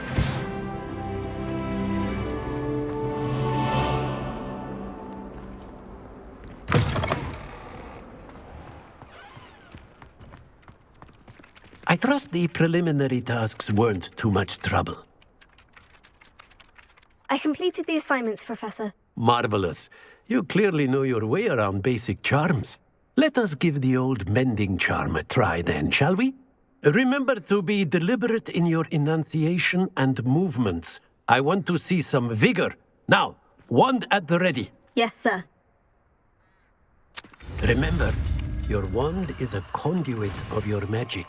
[SPEAKER 6] I trust the preliminary tasks weren't too much trouble.
[SPEAKER 2] I completed the assignments, Professor.
[SPEAKER 6] Marvelous. You clearly know your way around basic charms. Let us give the old mending charm a try then, shall we? Remember to be deliberate in your enunciation and movements. I want to see some vigor. Now, wand at the ready.
[SPEAKER 2] Yes, sir.
[SPEAKER 6] Remember, your wand is a conduit of your magic.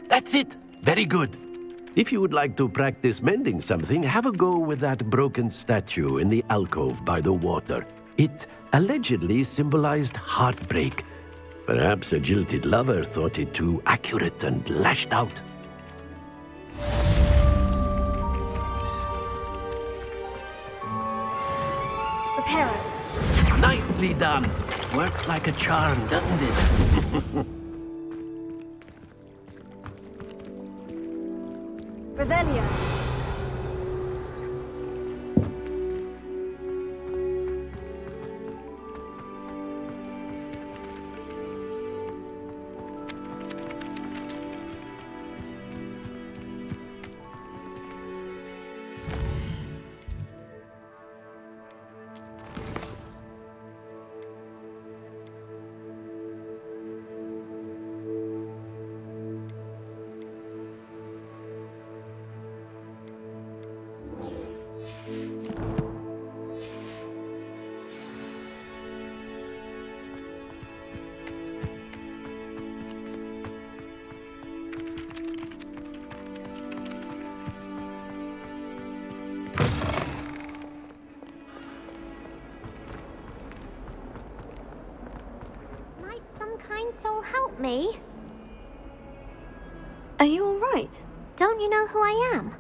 [SPEAKER 6] That's it! Very good. If you would like to practice mending something, have a go with that broken statue in the alcove by the water. It allegedly symbolized heartbreak. Perhaps a jilted lover thought it too accurate and lashed out.
[SPEAKER 2] Reparo.
[SPEAKER 6] Nicely done. Works like a charm, doesn't it?
[SPEAKER 2] Revelio.
[SPEAKER 4] Kind soul help me?
[SPEAKER 2] Are you all right?
[SPEAKER 4] Don't you know who I am?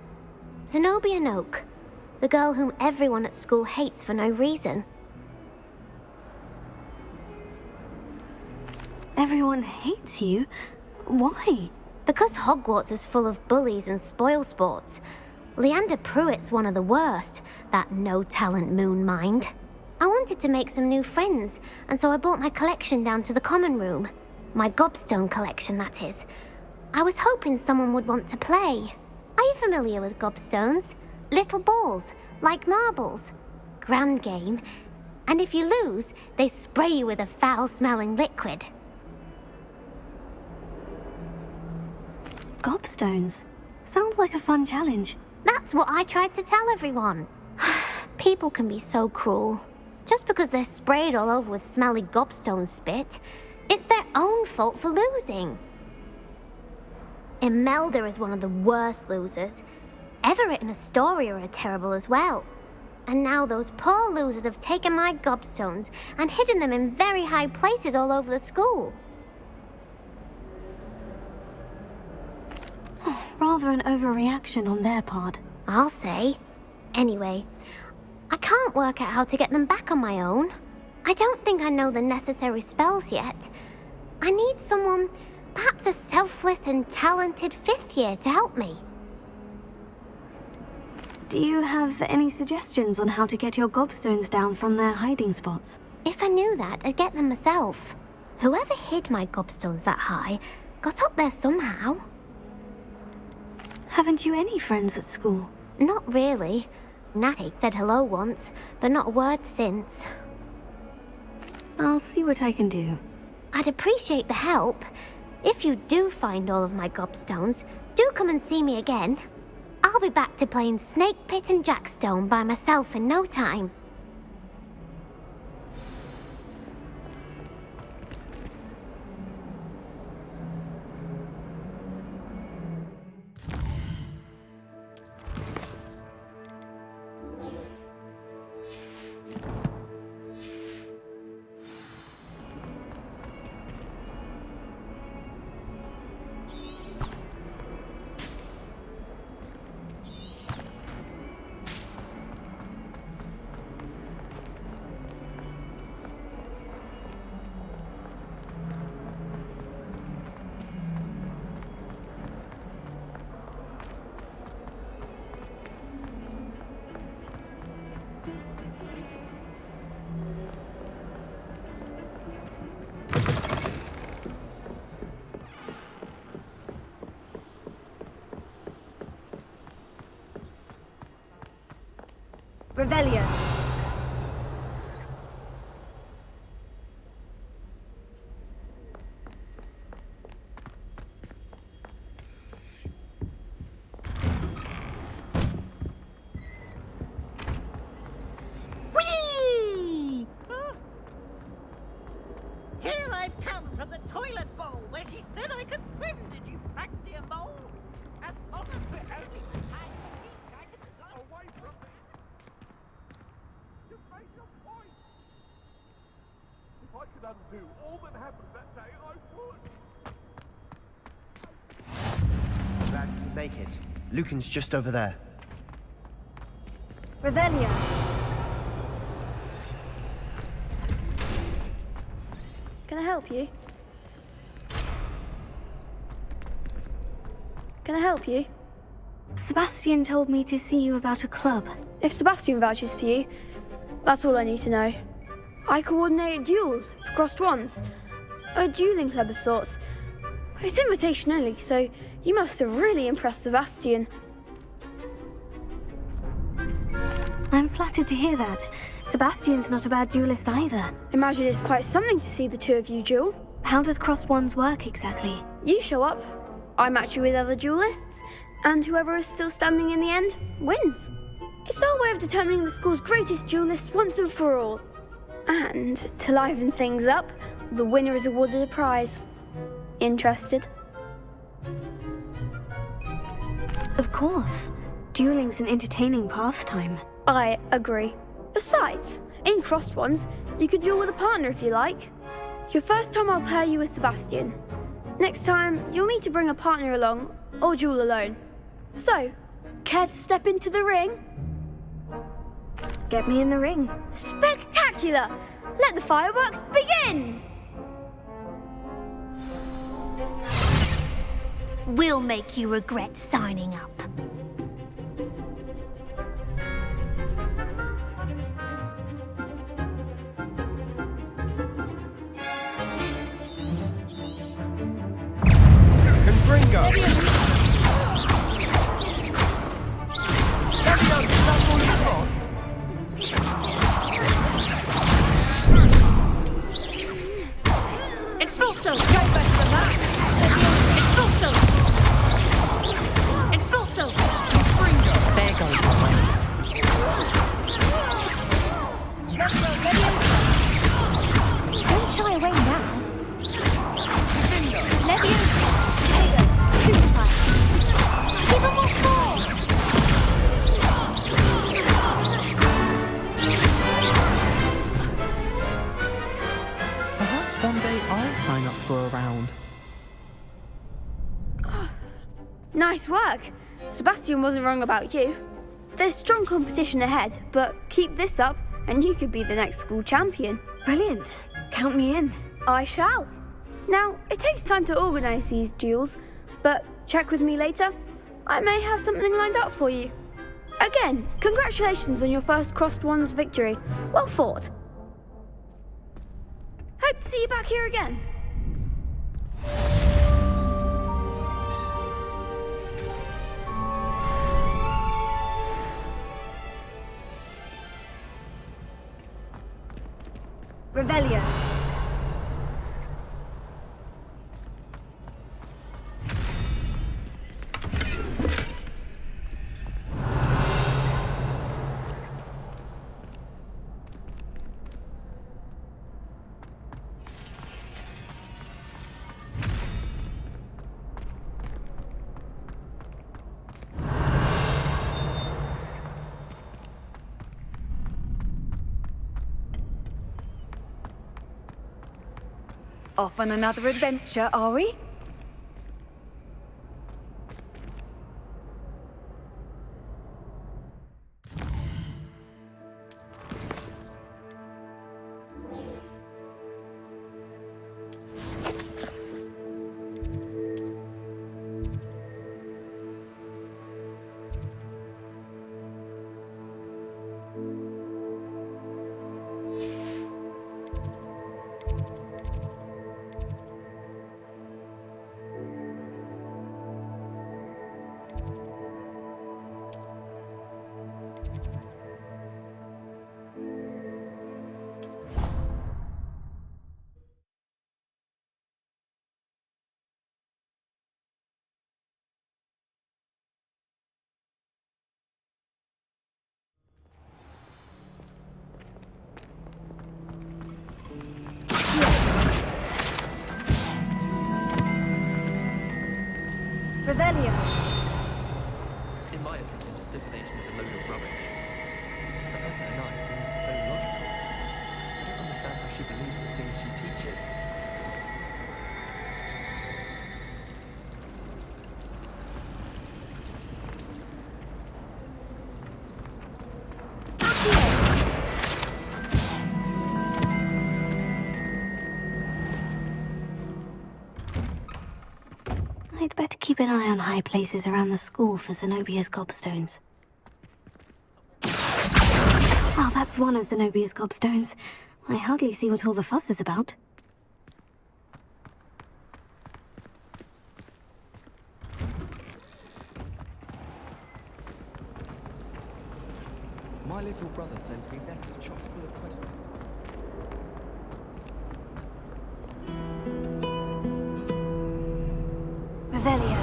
[SPEAKER 4] Zenobia Noak, the girl whom everyone at school hates for no reason.
[SPEAKER 2] Everyone hates you? Why?
[SPEAKER 4] Because Hogwarts is full of bullies and spoilsports. Leander Pruitt's one of the worst, that no-talent moon mind. I wanted to make some new friends, and so I brought my collection down to the common room. My gobstone collection, that is. I was hoping someone would want to play. Are you familiar with gobstones? Little balls, like marbles. Grand game. And if you lose, they spray you with a foul-smelling liquid.
[SPEAKER 2] Gobstones? Sounds like a fun challenge.
[SPEAKER 4] That's what I tried to tell everyone. People can be so cruel. Just because they're sprayed all over with smelly gobstone spit, it's their own fault for losing. Imelda is one of the worst losers. Everett and Astoria are terrible as well. And now those poor losers have taken my gobstones and hidden them in very high places all over the school.
[SPEAKER 2] Rather an overreaction on their part.
[SPEAKER 4] I'll say. Anyway, I can't work out how to get them back on my own. I don't think I know the necessary spells yet. I need someone, perhaps a selfless and talented fifth year to help me.
[SPEAKER 2] Do you have any suggestions on how to get your gobstones down from their hiding spots?
[SPEAKER 4] If I knew that, I'd get them myself. Whoever hid my gobstones that high got up there somehow.
[SPEAKER 2] Haven't you any friends at school?
[SPEAKER 4] Not really. Natty said hello once, but not a word since.
[SPEAKER 2] I'll see what I can do.
[SPEAKER 4] I'd appreciate the help. If you do find all of my gobstones, do come and see me again. I'll be back to playing Snake Pit and Jackstone by myself in no time.
[SPEAKER 18] Revelio.
[SPEAKER 5] Whee! Here I've come from the toilet bowl where she said I could swim. Did you Praxia mole? As long as we're only behind the peak, I can go away from me. You've made your point. If I could undo all that happened that day, I would.
[SPEAKER 21] Glad you could make it. Lucan's just over there.
[SPEAKER 18] Revelio.
[SPEAKER 7] Can I help you? Can I help you?
[SPEAKER 2] Sebastian told me to see you about a club.
[SPEAKER 7] If Sebastian vouches for you, that's all I need to know. I coordinate duels for crossed ones. A dueling club of sorts. It's invitation only, so you must have really impressed Sebastian.
[SPEAKER 2] I'm flattered to hear that. Sebastian's not a bad duelist either.
[SPEAKER 7] Imagine it's quite something to see the two of you duel.
[SPEAKER 2] How does crossed ones work exactly?
[SPEAKER 7] You show up, I match you with other duelists, and whoever is still standing in the end wins. It's our way of determining the school's greatest duelist once and for all. And to liven things up, the winner is awarded a prize. Interested?
[SPEAKER 2] Of course. Dueling's an entertaining pastime.
[SPEAKER 7] I agree. Besides, in crossed ones, you can duel with a partner if you like. Your first time I'll pair you with Sebastian. Next time, you'll need to bring a partner along, or duel alone. So, care to step into the ring?
[SPEAKER 2] Get me in the ring.
[SPEAKER 7] Spectacular! Let the fireworks begin!
[SPEAKER 4] We'll make you regret signing up.
[SPEAKER 7] Expulso! Expulso! Expulso!
[SPEAKER 12] There goes my
[SPEAKER 4] Don't shy away now.
[SPEAKER 7] Leviosa!
[SPEAKER 4] Super! Give him what for!
[SPEAKER 16] Perhaps one day I'll sign up for a round.
[SPEAKER 7] Nice work. Sebastian wasn't wrong about you. There's strong competition ahead, but keep this up and you could be the next school champion.
[SPEAKER 2] Brilliant. Count me in.
[SPEAKER 7] I shall. Now, it takes time to organise these duels, but check with me later. I may have something lined up for you. Again, congratulations on your first crossed ones victory. Well fought. Hope to see you back here again.
[SPEAKER 18] Revelio. Off on another adventure, are we?
[SPEAKER 2] I'd better keep an eye on high places around the school for Zenobia's gobstones. Oh, that's one of Zenobia's gobstones. I hardly see what all the fuss is about.
[SPEAKER 9] My little brother sends me letters chock full of questions.
[SPEAKER 2] Revelio.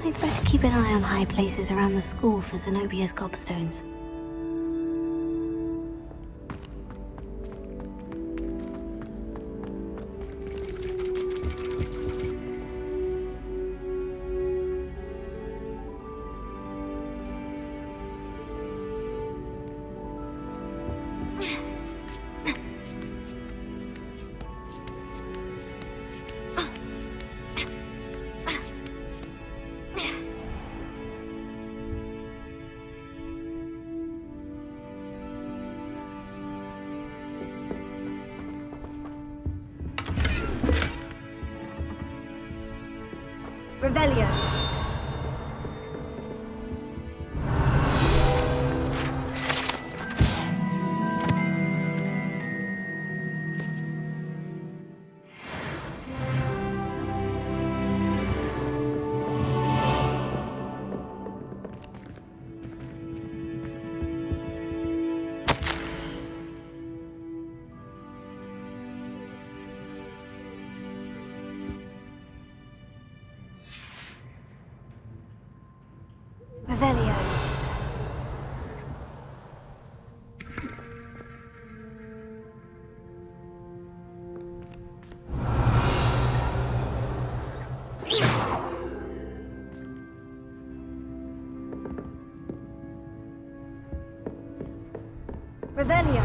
[SPEAKER 2] I'd better keep an eye on high places around the school for Zenobia's gobstones. Revelio. Revelio. Revelio.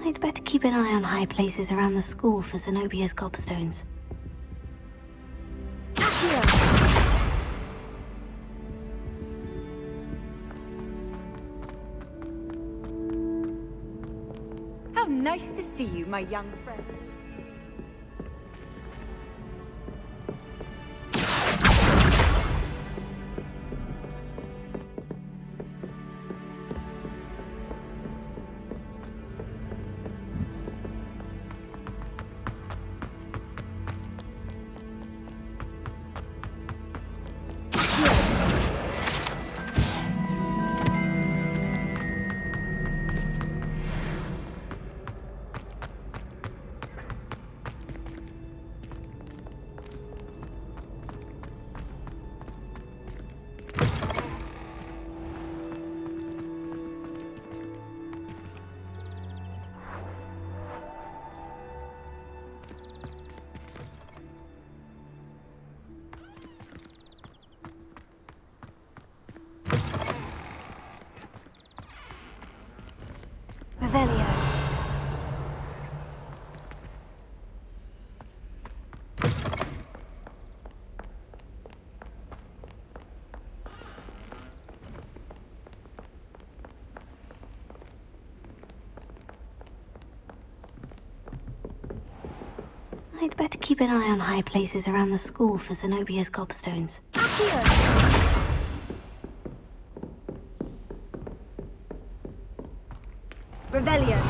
[SPEAKER 2] I'd better keep an eye on high places around the school for Zenobia's gobstones.
[SPEAKER 18] How nice to see you, my young friend. Revelio. I'd better keep an eye on high places around the school for Zenobia's gobstones. Revelio.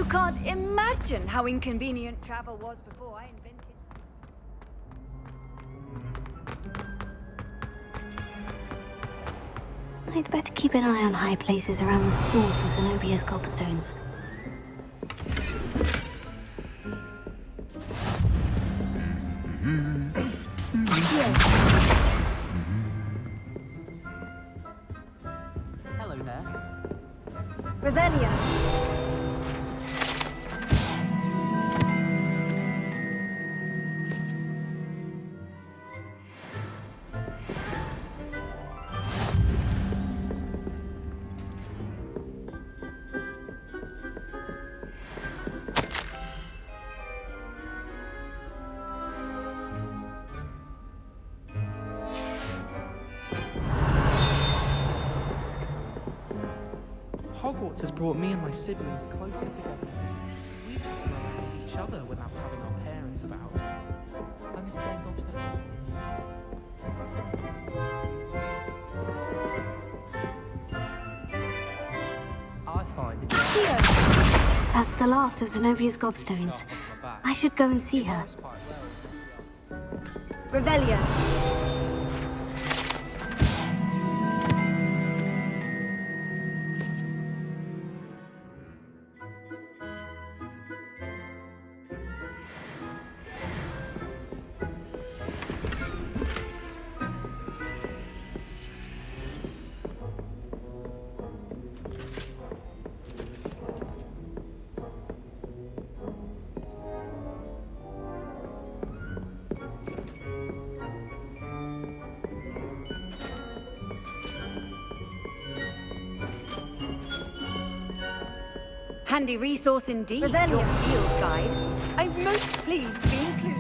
[SPEAKER 18] You can't imagine how inconvenient travel was before I invented...
[SPEAKER 2] I'd better keep an eye on high places around the school for Zenobia's gobstones.
[SPEAKER 16] Hello there.
[SPEAKER 18] Revelio.
[SPEAKER 16] Hogwarts has brought me and my siblings closer together. We just love each other without having our parents about. And this Jane Gobstone. I find it...
[SPEAKER 2] That's the last of Zenobia's gobstones. I should go and see her.
[SPEAKER 18] Revelio. Handy resource indeed,
[SPEAKER 14] Revelio.
[SPEAKER 18] your field guide. I'm most pleased to be included.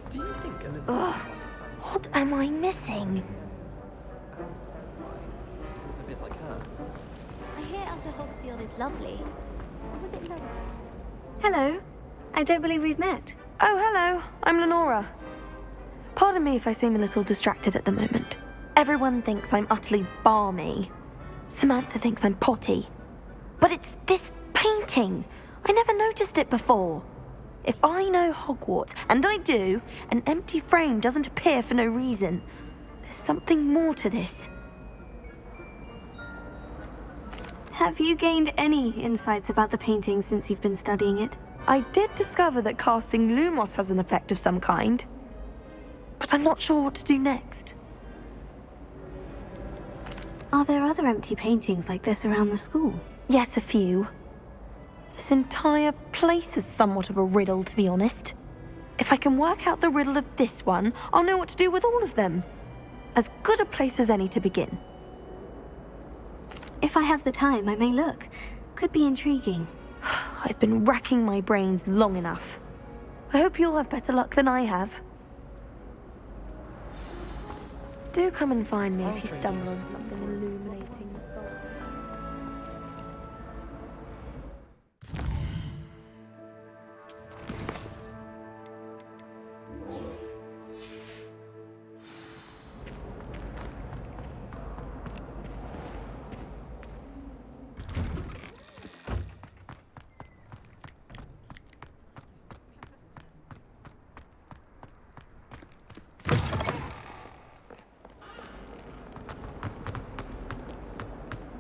[SPEAKER 16] Do you think Elizabeth...
[SPEAKER 14] Ugh, what am I missing?
[SPEAKER 16] It's a bit like her.
[SPEAKER 4] I hear Arthur Hogsfield is lovely. I'm a bit lonely.
[SPEAKER 2] Hello. I don't believe we've met.
[SPEAKER 14] Oh, hello. I'm Lenora. Pardon me if I seem a little distracted at the moment. Everyone thinks I'm utterly balmy. Samantha thinks I'm potty. But it's this painting. I never noticed it before. If I know Hogwarts, and I do, an empty frame doesn't appear for no reason. There's something more to this.
[SPEAKER 2] Have you gained any insights about the painting since you've been studying it?
[SPEAKER 14] I did discover that casting Lumos has an effect of some kind. But I'm not sure what to do next.
[SPEAKER 2] Are there other empty paintings like this around the school?
[SPEAKER 14] Yes, a few. This entire place is somewhat of a riddle, to be honest. If I can work out the riddle of this one, I'll know what to do with all of them. As good a place as any to begin.
[SPEAKER 2] If I have the time, I may look. Could be intriguing.
[SPEAKER 14] I've been racking my brains long enough. I hope you'll have better luck than I have. Do come and find me if you stumble on something illuminating that's all.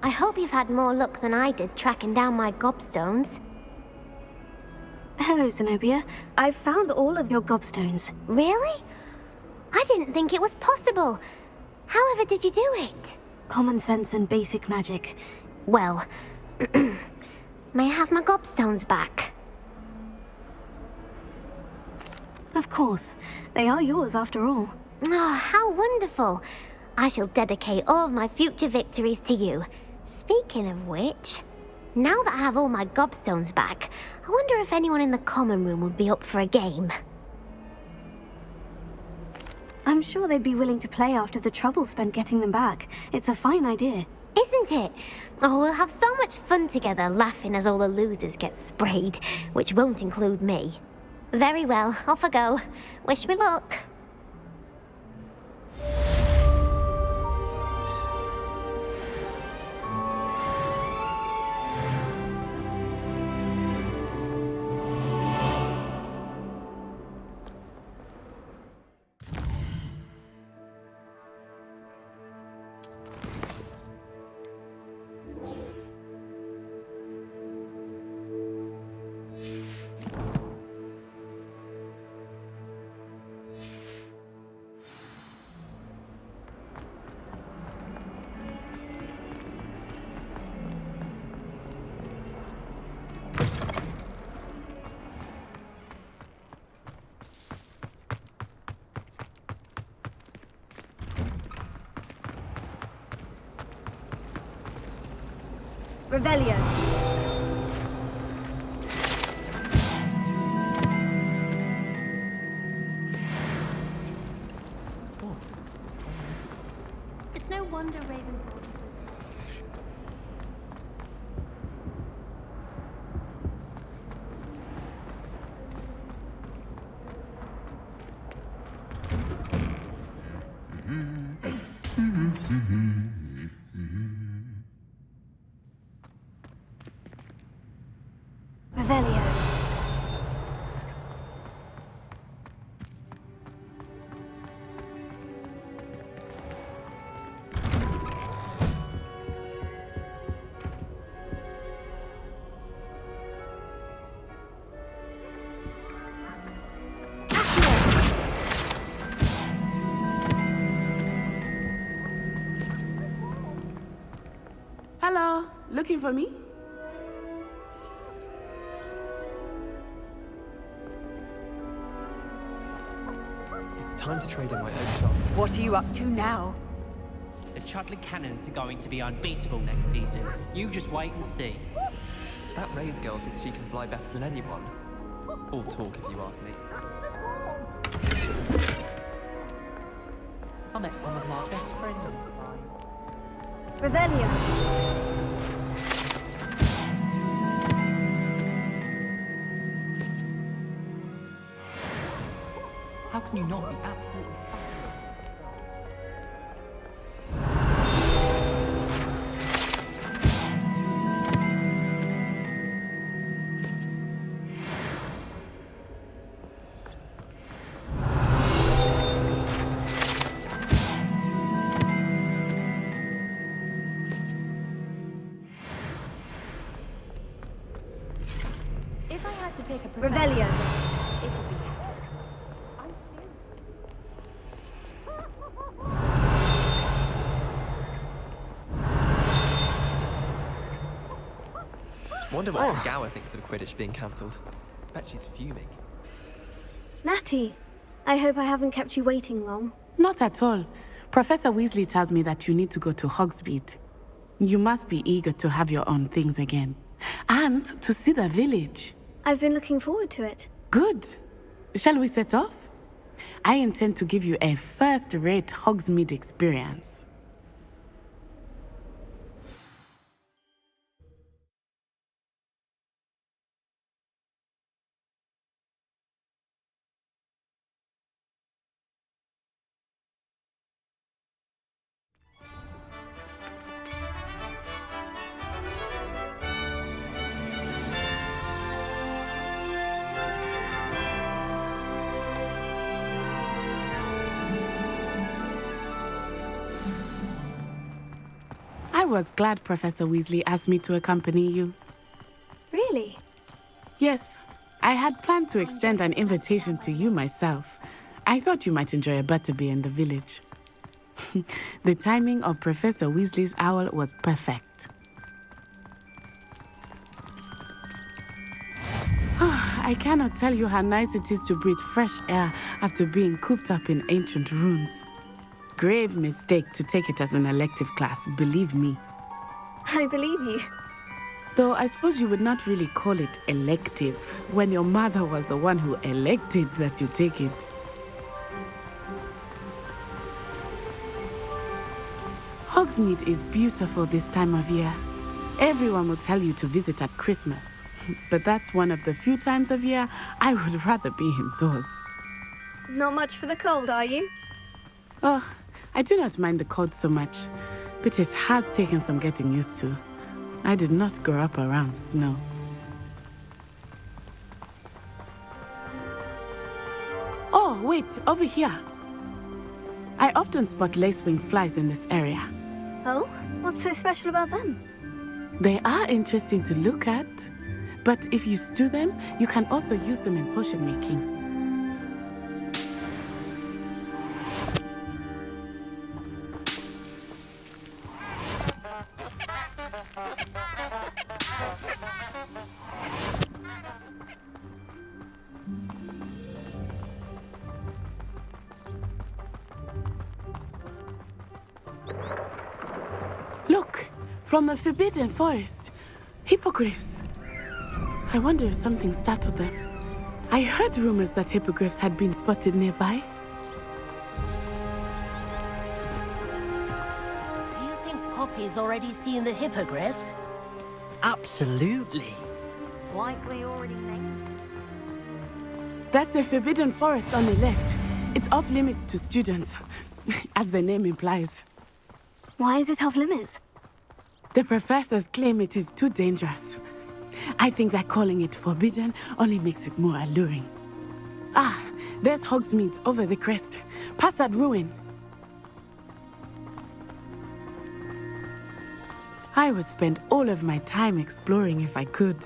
[SPEAKER 4] I hope you've had more luck than I did tracking down my gobstones.
[SPEAKER 2] Hello, Zenobia. I've found all of your gobstones.
[SPEAKER 4] Really? I didn't think it was possible. However did you do it?
[SPEAKER 2] Common sense and basic magic.
[SPEAKER 4] Well, may I have my gobstones back?
[SPEAKER 2] Of course. They are yours after all.
[SPEAKER 4] Oh, how wonderful. I shall dedicate all of my future victories to you. Speaking of which, now that I have all my gobstones back, I wonder if anyone in the common room would be up for a game.
[SPEAKER 2] I'm sure they'd be willing to play after the trouble spent getting them back. It's a fine idea.
[SPEAKER 4] Isn't it? Oh, we'll have so much fun together, laughing as all the losers get sprayed, which won't include me. Very well, off I go. Wish me luck.
[SPEAKER 18] Revelio.
[SPEAKER 13] It's no wonder Ravenclaw.
[SPEAKER 2] Revelio.
[SPEAKER 1] Hello, looking for me?
[SPEAKER 9] Time to trade in my own stock.
[SPEAKER 18] What are you up to now?
[SPEAKER 17] The Chudley Cannons are going to be unbeatable next season. You just wait and see.
[SPEAKER 9] That Ray's girl thinks she can fly better than anyone. All talk, if you ask me.
[SPEAKER 17] I met some of my best friends on the fly.
[SPEAKER 18] Revelio.
[SPEAKER 17] How can you not be absolutely
[SPEAKER 13] If I had to pick a
[SPEAKER 18] Revelio.
[SPEAKER 13] it would be
[SPEAKER 9] Wonder what Gower thinks of Quidditch being cancelled. Bet she's fuming.
[SPEAKER 2] Natty, I hope I haven't kept you waiting long.
[SPEAKER 1] Not at all. Professor Weasley tells me that you need to go to Hogsmeade. You must be eager to have your own things again. And to see the village.
[SPEAKER 2] I've been looking forward to it.
[SPEAKER 1] Good. Shall we set off? I intend to give you a first-rate Hogsmeade experience. I was glad Professor Weasley asked me to accompany you.
[SPEAKER 2] Really?
[SPEAKER 1] Yes. I had planned to extend an invitation to you myself. I thought you might enjoy a butterbeer in the village. The timing of Professor Weasley's owl was perfect. I cannot tell you how nice it is to breathe fresh air after being cooped up in ancient rooms. Grave mistake to take it as an elective class, believe me.
[SPEAKER 2] I believe you.
[SPEAKER 1] Though I suppose you would not really call it elective when your mother was the one who elected that you take it. Hogsmeade is beautiful this time of year. Everyone will tell you to visit at Christmas, but that's one of the few times of year I would rather be indoors.
[SPEAKER 2] Not much for the cold, are you?
[SPEAKER 1] Oh, I do not mind the cold so much, but it has taken some getting used to. I did not grow up around snow. Oh, wait, over here. I often spot lacewing flies in this area.
[SPEAKER 2] Oh? What's so special about them?
[SPEAKER 1] They are interesting to look at, but if you stew them, you can also use them in potion making. Look, from the Forbidden Forest, hippogriffs. I wonder if something startled them. I heard rumors that hippogriffs had been spotted nearby.
[SPEAKER 12] Do you think Poppy's already seen the hippogriffs?
[SPEAKER 15] Absolutely.
[SPEAKER 2] Like we already think.
[SPEAKER 1] That's the Forbidden Forest on the left. It's off limits to students, as the name implies.
[SPEAKER 2] Why is it off limits?
[SPEAKER 1] The professors claim it is too dangerous. I think that calling it forbidden only makes it more alluring. Ah, there's Hogsmeade over the crest. Past that ruin. I would spend all of my time exploring if I could.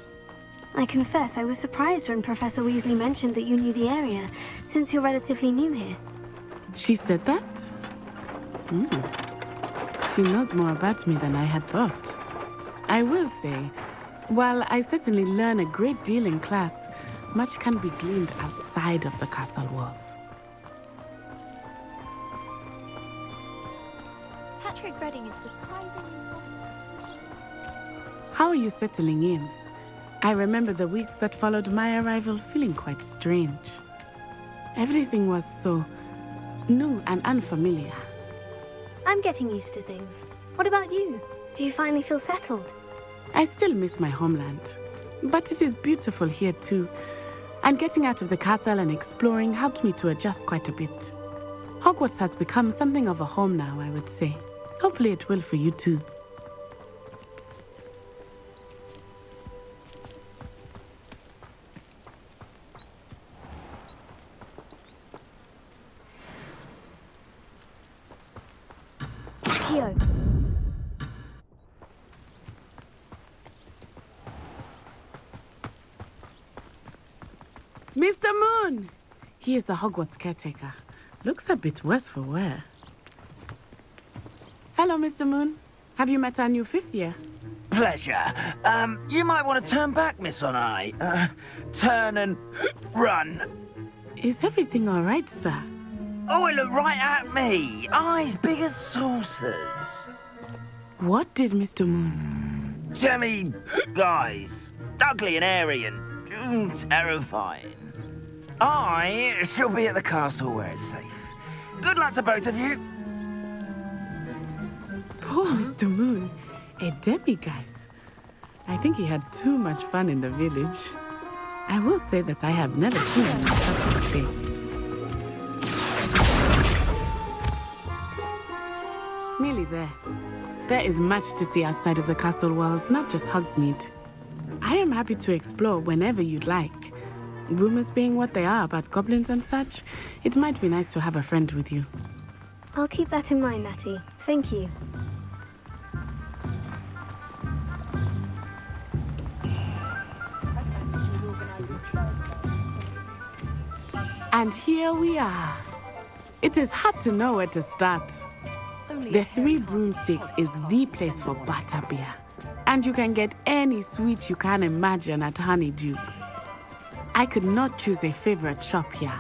[SPEAKER 2] I confess I was surprised when Professor Weasley mentioned that you knew the area, since you're relatively new here.
[SPEAKER 1] She said that? She knows more about me than I had thought. I will say, while I certainly learn a great deal in class, much can be gleaned outside of the castle walls.
[SPEAKER 13] Patrick Redding is surprisingly...
[SPEAKER 1] How are you settling in? I remember the weeks that followed my arrival feeling quite strange. Everything was so new and unfamiliar.
[SPEAKER 2] I'm getting used to things. What about you? Do you finally feel settled?
[SPEAKER 1] I still miss my homeland, but it is beautiful here too. And getting out of the castle and exploring helped me to adjust quite a bit. Hogwarts has become something of a home now, I would say. Hopefully it will for you too.
[SPEAKER 2] Accio.
[SPEAKER 1] Mr. Moon! He is the Hogwarts caretaker. Looks a bit worse for wear. Hello, Mr. Moon. Have you met our new fifth year?
[SPEAKER 3] Pleasure. You might want to turn back, Miss Onai. Turn and run.
[SPEAKER 1] Is everything all right, sir?
[SPEAKER 3] Oh, it looked right at me. Eyes big as saucers.
[SPEAKER 1] What did Mr. Moon?
[SPEAKER 3] Jemmy guys. Ugly and airy and terrifying. I shall be at the castle where it's safe. Good luck to both of you.
[SPEAKER 1] Poor Mr. Moon. A demiguise. I think he had too much fun in the village. I will say that I have never seen him in such a state. Nearly there. There is much to see outside of the castle walls, not just Hogsmeade. I am happy to explore whenever you'd like. Rumors being what they are about goblins and such, it might be nice to have a friend with you.
[SPEAKER 2] I'll keep that in mind, Natty. Thank you.
[SPEAKER 1] And here we are. It is hard to know where to start. The Three Broomsticks is the place for butterbeer. And you can get any sweet you can imagine at Honeydukes. I could not choose a favorite shop here.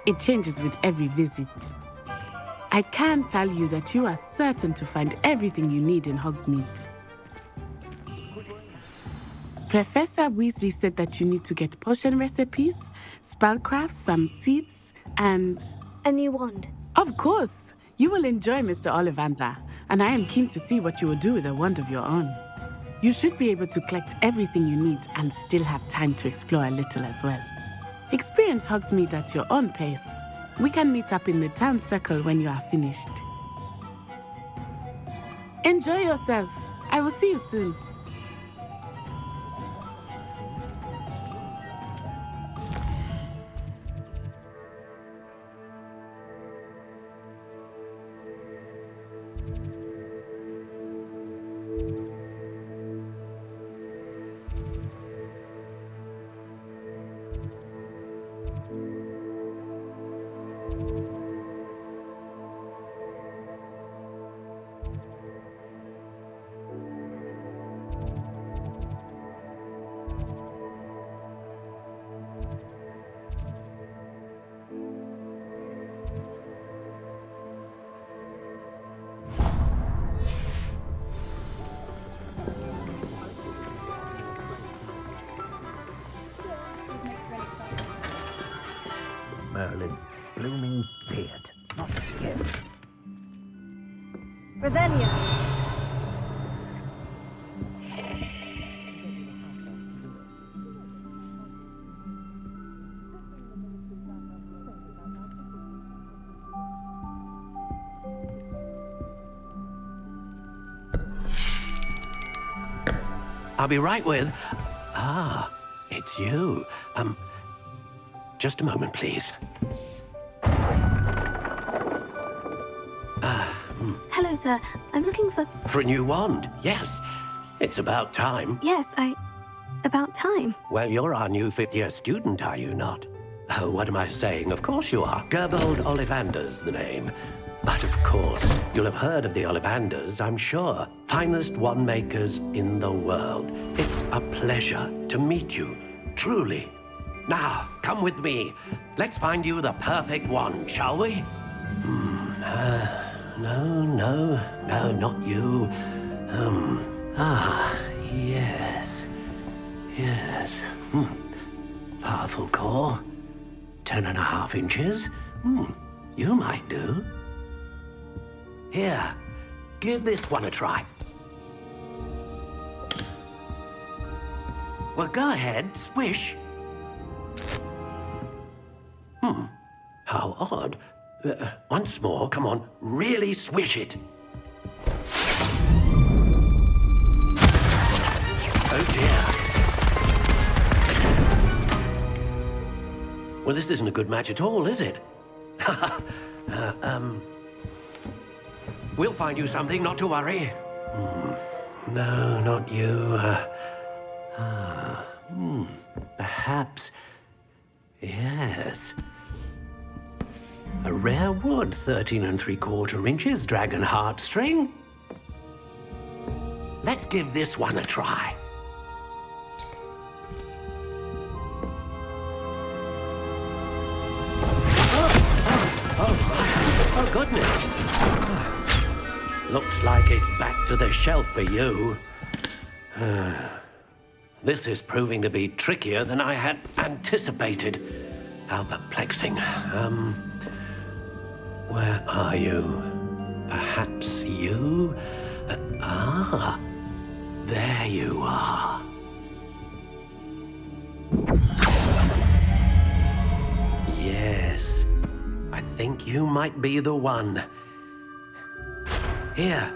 [SPEAKER 1] It changes with every visit. I can tell you that you are certain to find everything you need in Hogsmeade. Professor Weasley said that you need to get potion recipes, spellcrafts, some seeds, and...
[SPEAKER 2] a new wand.
[SPEAKER 1] Of course! You will enjoy Mr. Ollivander, and I am keen to see what you will do with a wand of your own. You should be able to collect everything you need and still have time to explore a little as well. Experience Hogsmeade at your own pace. We can meet up in the town circle when you are finished. Enjoy yourself. I will see you soon.
[SPEAKER 19] Merlin's blooming beard, not skin.
[SPEAKER 2] Revelio.
[SPEAKER 8] I'll be right with... Ah, it's you. Just a moment, please.
[SPEAKER 2] Hello, sir. I'm looking for...
[SPEAKER 8] For a new wand, yes. It's about time.
[SPEAKER 2] Yes, about time.
[SPEAKER 8] Well, you're our new fifth-year student, are you not? Oh, what am I saying? Of course you are. Gerbold Ollivander's the name. But of course, you'll have heard of the Ollivanders, I'm sure. Finest wand makers in the world. It's a pleasure to meet you, truly. Now, come with me. Let's find you the perfect wand, shall we? No, not you. Yes. Powerful core. 10.5 inches. You might do. Here, give this one a try. Well, go ahead, swish. How odd. Once more, come on, really swish it. Oh dear. Well, this isn't a good match at all, is it? We'll find you something, not to worry. No, not you. Perhaps... Yes. A rare wood, 13 3/4 inches, dragon heartstring. Let's give this one a try. Oh, goodness. Looks like it's back to the shelf for you. This is proving to be trickier than I had anticipated. How perplexing. Where are you? Perhaps you? There you are. Yes, I think you might be the one. Here,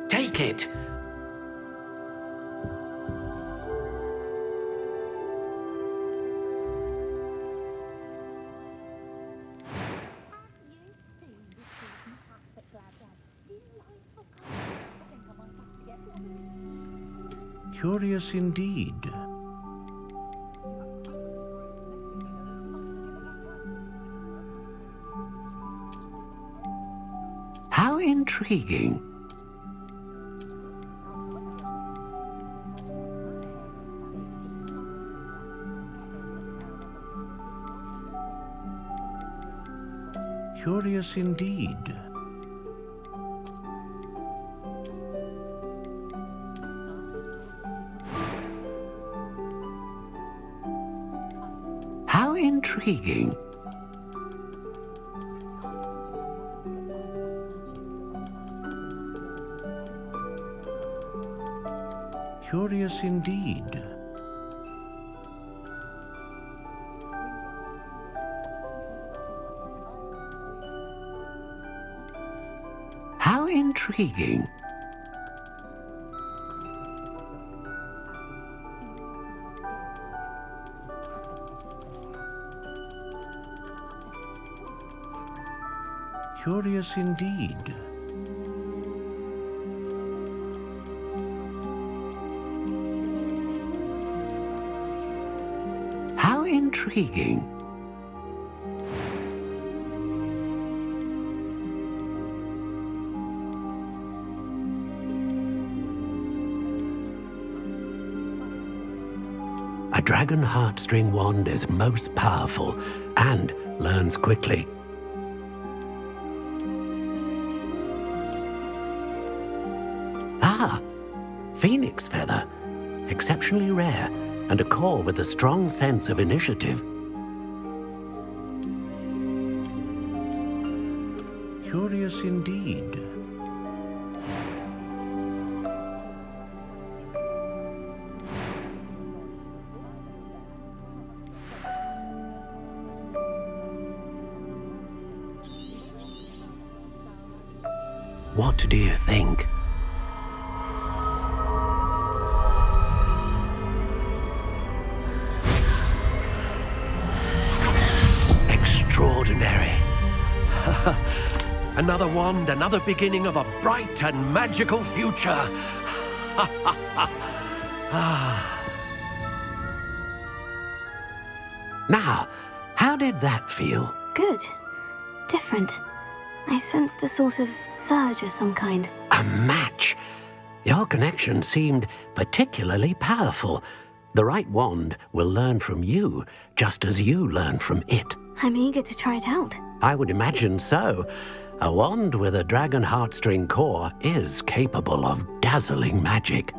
[SPEAKER 8] take it.
[SPEAKER 19] Curious indeed.
[SPEAKER 6] intriguing. Curious indeed. How intriguing. Curious indeed. How intriguing. Curious indeed. How intriguing. A dragon heartstring wand is most powerful and learns quickly. Ah, phoenix feather. Exceptionally rare, and a core with a strong sense of initiative. Curious indeed. What do you think? Extraordinary. Another wand, another beginning of a bright and magical future. Now, how did that feel?
[SPEAKER 2] Good. Different. I sensed a sort of surge of some kind.
[SPEAKER 6] A match. Your connection seemed particularly powerful. The right wand will learn from you, just as you learn from it.
[SPEAKER 2] I'm eager to try it out.
[SPEAKER 6] I would imagine so. A wand with a dragon heartstring core is capable of dazzling magic.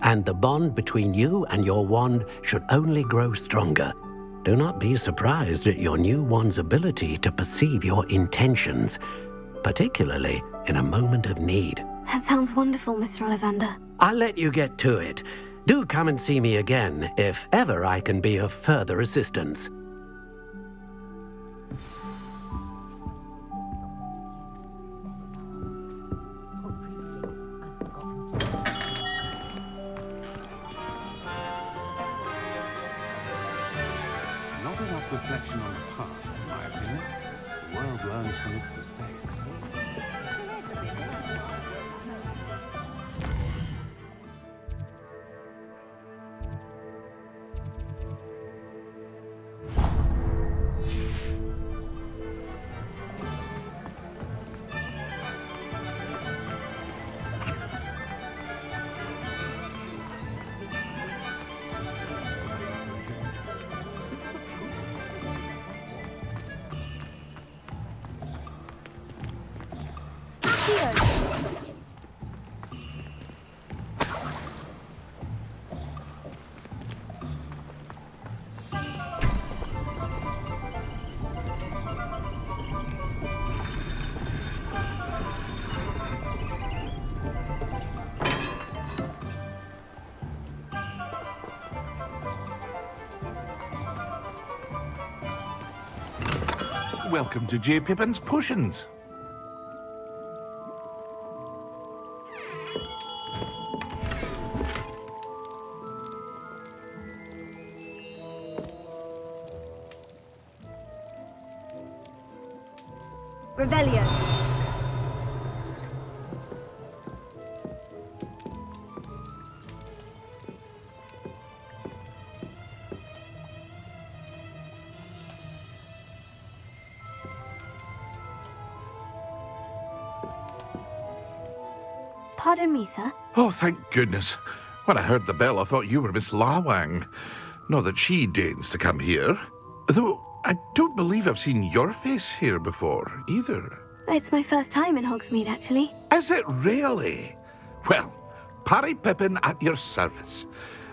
[SPEAKER 6] And the bond between you and your wand should only grow stronger. Do not be surprised at your new wand's ability to perceive your intentions, particularly in a moment of need.
[SPEAKER 2] That sounds wonderful, Mr. Ollivander.
[SPEAKER 6] I'll let you get to it. Do come and see me again if ever I can be of further assistance.
[SPEAKER 11] Not enough reflection on the past, in my opinion. The world learns from its mistakes.
[SPEAKER 22] Welcome to J. Pippin's Potions.
[SPEAKER 18] Revelio.
[SPEAKER 2] Pardon me, sir.
[SPEAKER 22] Oh, thank goodness. When I heard the bell, I thought you were Miss Lawang. Not that she deigns to come here. Though I don't believe I've seen your face here before, either.
[SPEAKER 2] It's my first time in Hogsmeade, actually.
[SPEAKER 22] Is it really? Well, Parry Pippin at your service.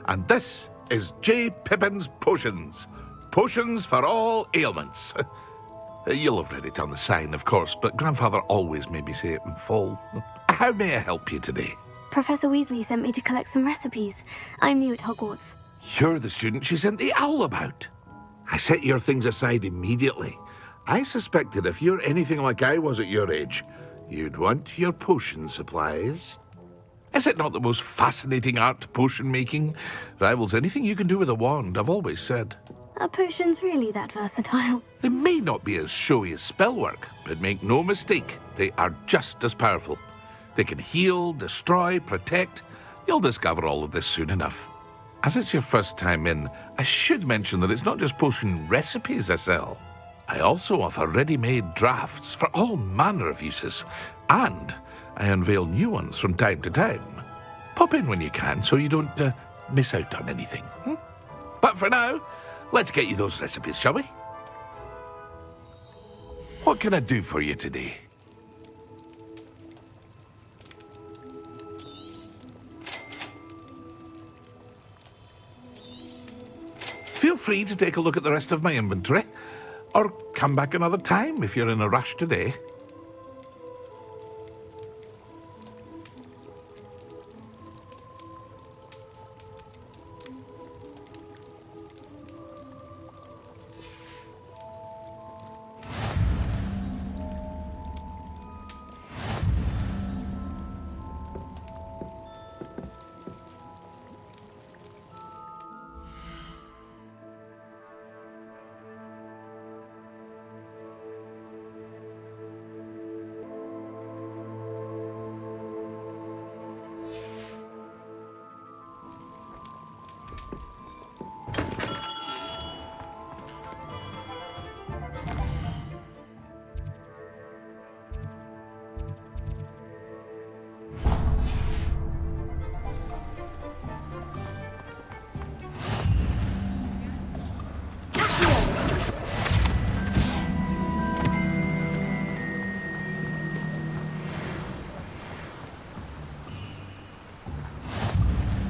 [SPEAKER 22] And this is J. Pippin's Potions. Potions for all ailments. You'll have read it on the sign, of course, but Grandfather always made me say it in full. How may I help you today?
[SPEAKER 2] Professor Weasley sent me to collect some recipes. I'm new at Hogwarts.
[SPEAKER 22] You're the student she sent the owl about. I set your things aside immediately. I suspected if you're anything like I was at your age, you'd want your potion supplies. Is it not the most fascinating art, potion making? Rivals anything you can do with a wand, I've always said.
[SPEAKER 2] Are potions really that versatile?
[SPEAKER 22] They may not be as showy as spellwork, but make no mistake, they are just as powerful. They can heal, destroy, protect. You'll discover all of this soon enough. As it's your first time in, I should mention that it's not just potion recipes I sell. I also offer ready-made drafts for all manner of uses, and I unveil new ones from time to time. Pop in when you can so you don't miss out on anything. But for now, let's get you those recipes, shall we? What can I do for you today? Feel free to take a look at the rest of my inventory, or come back another time if you're in a rush today.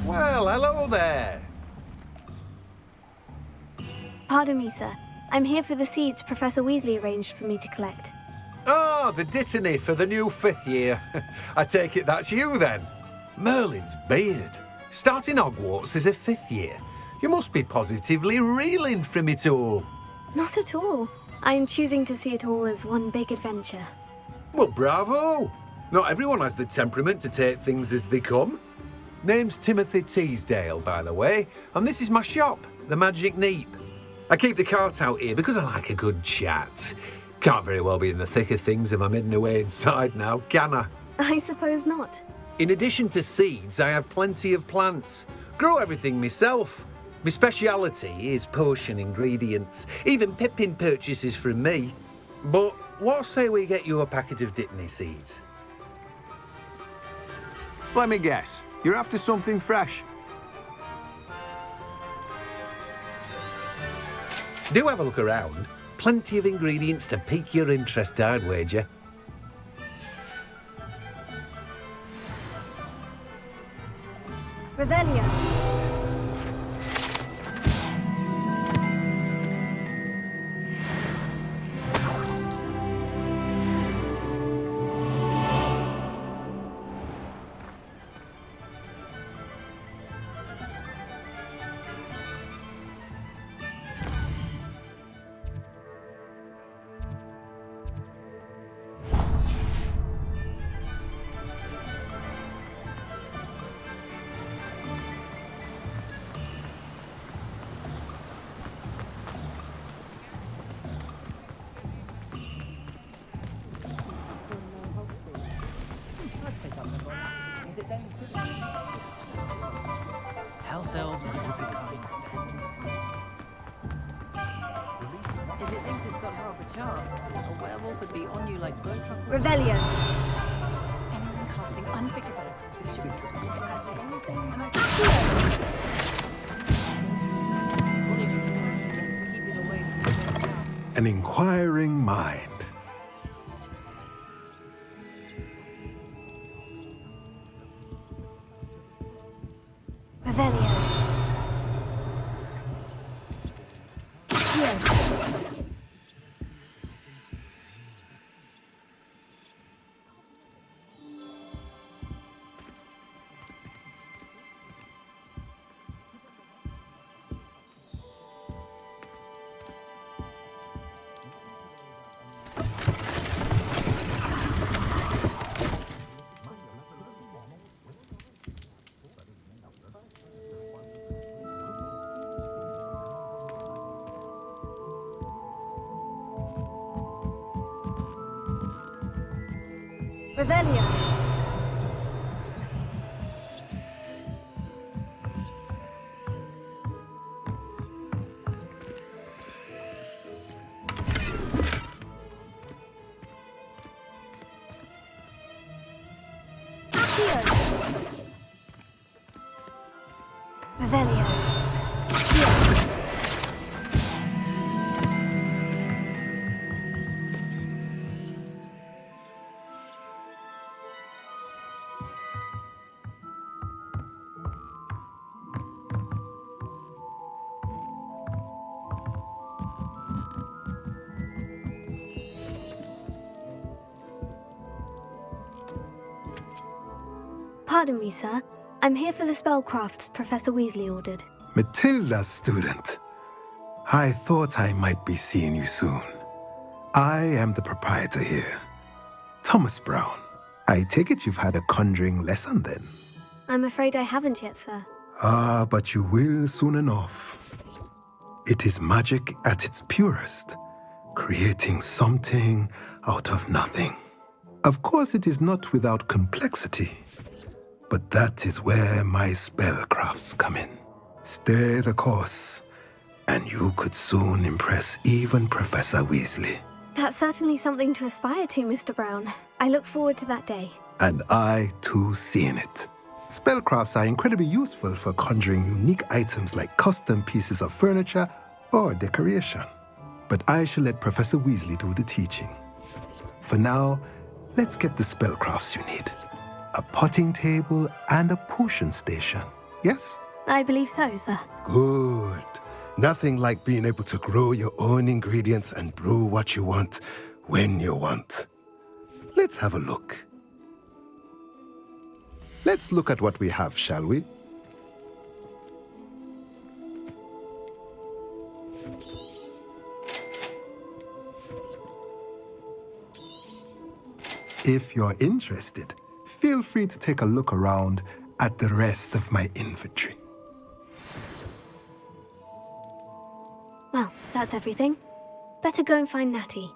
[SPEAKER 10] Well, hello there.
[SPEAKER 2] Pardon me, sir. I'm here for the seeds Professor Weasley arranged for me to collect.
[SPEAKER 10] Oh, the dittany for the new 5th year. I take it that's you, then. Merlin's beard. Starting Hogwarts as a 5th year. You must be positively reeling from it all.
[SPEAKER 2] Not at all. I'm choosing to see it all as one big adventure.
[SPEAKER 10] Well, bravo. Not everyone has the temperament to take things as they come. Name's Timothy Teasdale, by the way, and this is my shop, the Magic Neep. I keep the cart out here because I like a good chat. Can't very well be in the thick of things if I'm hidden away inside now, can I?
[SPEAKER 2] I suppose not.
[SPEAKER 10] In addition to seeds, I have plenty of plants. Grow everything myself. My speciality is potion ingredients. Even Pippin purchases from me. But what say we get you a packet of dittany seeds?
[SPEAKER 11] Let me guess. You're after something fresh.
[SPEAKER 10] Do have a look around. Plenty of ingredients to pique your interest, I'd wager.
[SPEAKER 2] Revelio.
[SPEAKER 17] House elves are pretty kind.
[SPEAKER 18] If it thinks it's got half a chance, a werewolf would be on you like bird truck.
[SPEAKER 2] Revelio.
[SPEAKER 18] Anyone casting unforgivable
[SPEAKER 5] An inquiring mind.
[SPEAKER 2] Revelio. Revelio. Revelio. Pardon me, sir. I'm here for the spellcrafts Professor Weasley ordered.
[SPEAKER 5] Matilda's student. I thought I might be seeing you soon. I am the proprietor here, Thomas Brown. I take it you've had a conjuring lesson then?
[SPEAKER 2] I'm afraid I haven't yet, sir.
[SPEAKER 5] Ah, but you will soon enough. It is magic at its purest, creating something out of nothing. Of course, it is not without complexity, but that is where my spellcrafts come in. Stay the course, and you could soon impress even Professor Weasley.
[SPEAKER 2] That's certainly something to aspire to, Mr. Brown. I look forward to that day.
[SPEAKER 5] And I, too, seeing it. Spellcrafts are incredibly useful for conjuring unique items like custom pieces of furniture or decoration. But I shall let Professor Weasley do the teaching. For now, let's get the spellcrafts you need. A potting table and a potion station, yes?
[SPEAKER 2] I believe so, sir.
[SPEAKER 5] Good. Nothing like being able to grow your own ingredients and brew what you want when you want. Let's have a look. Let's look at what we have, shall we? If you're interested, feel free to take a look around at the rest of my inventory.
[SPEAKER 2] Well, that's everything. Better go and find Natty.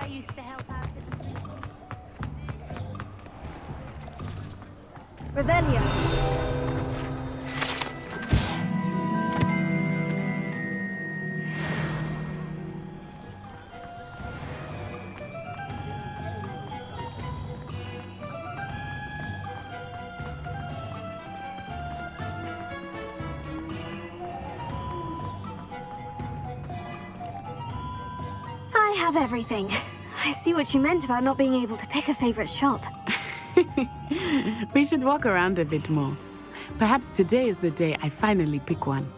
[SPEAKER 13] I used to help out at the
[SPEAKER 2] Revelio. I have everything. I see what you meant about not being able to pick a favorite shop.
[SPEAKER 1] We should walk around a bit more. Perhaps today is the day I finally pick one.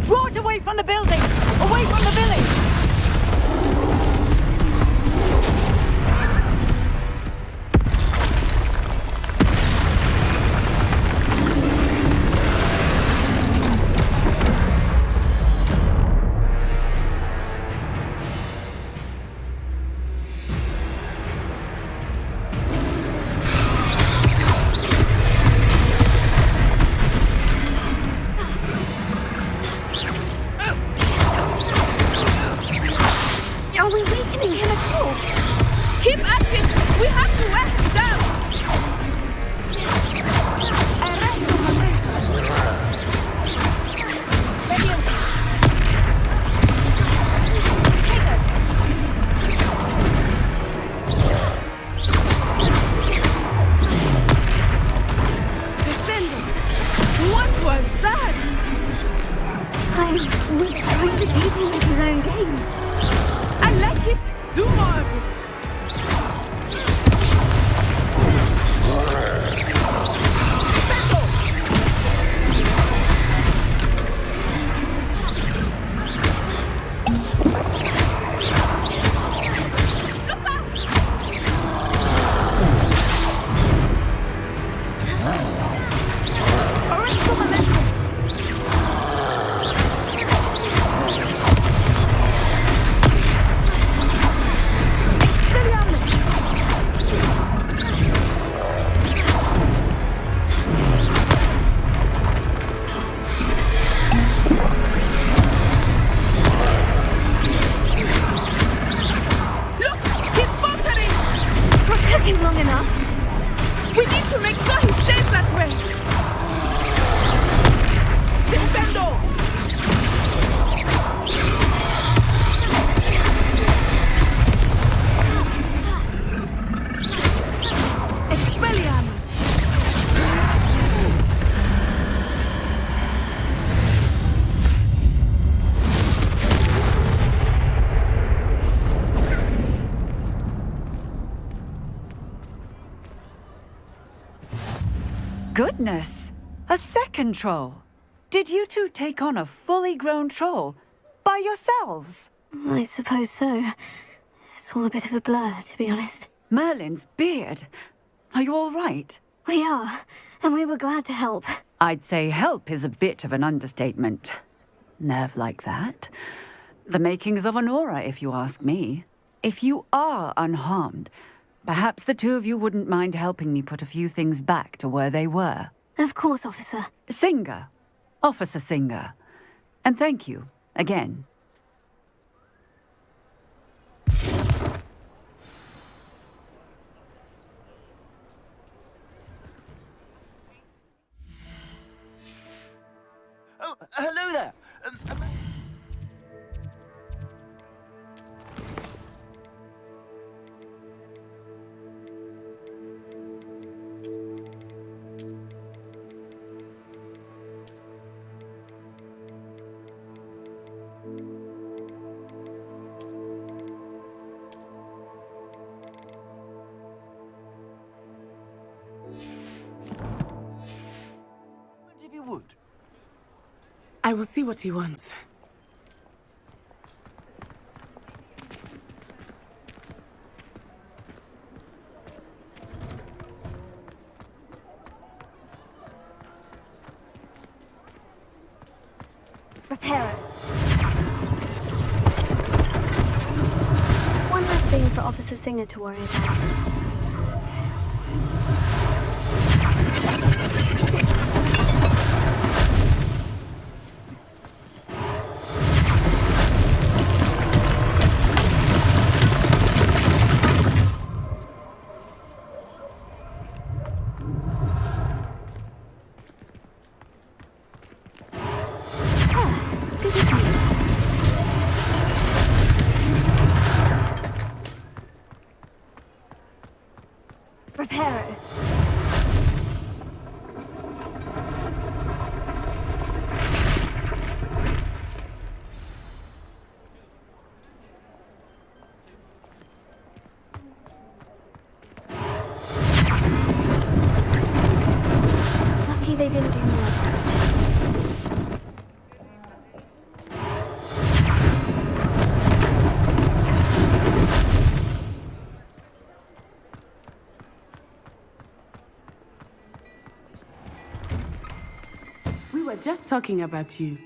[SPEAKER 18] Draw it away from the building! Away from the village!
[SPEAKER 2] Are we weakening him at all?
[SPEAKER 1] Keep at it! We have to wear him down! Descending! What was that?
[SPEAKER 2] I was trying to beat him at his own game.
[SPEAKER 1] I like it! Do more of it!
[SPEAKER 2] Long enough.
[SPEAKER 1] We need to make sure he stays that way. Descendo! Expelliarmus!
[SPEAKER 18] Goodness! A second troll! Did you two take on a fully grown troll? By yourselves?
[SPEAKER 2] I suppose so. It's all a bit of a blur, to be honest.
[SPEAKER 18] Merlin's beard. Are you all right?
[SPEAKER 2] We are, and we were glad to help.
[SPEAKER 18] I'd say help is a bit of an understatement. Nerve like that. The makings of an aura, if you ask me. If you are unharmed, perhaps the two of you wouldn't mind helping me put a few things back to where they were.
[SPEAKER 2] Of course, officer.
[SPEAKER 18] Singer. Officer Singer. And thank you, again.
[SPEAKER 20] Oh, hello there. If you would.
[SPEAKER 1] I will see what he wants.
[SPEAKER 2] Reparo. One last thing for Officer Singer to worry about. Reparo. Lucky they didn't do more damage.
[SPEAKER 1] We were just talking about you.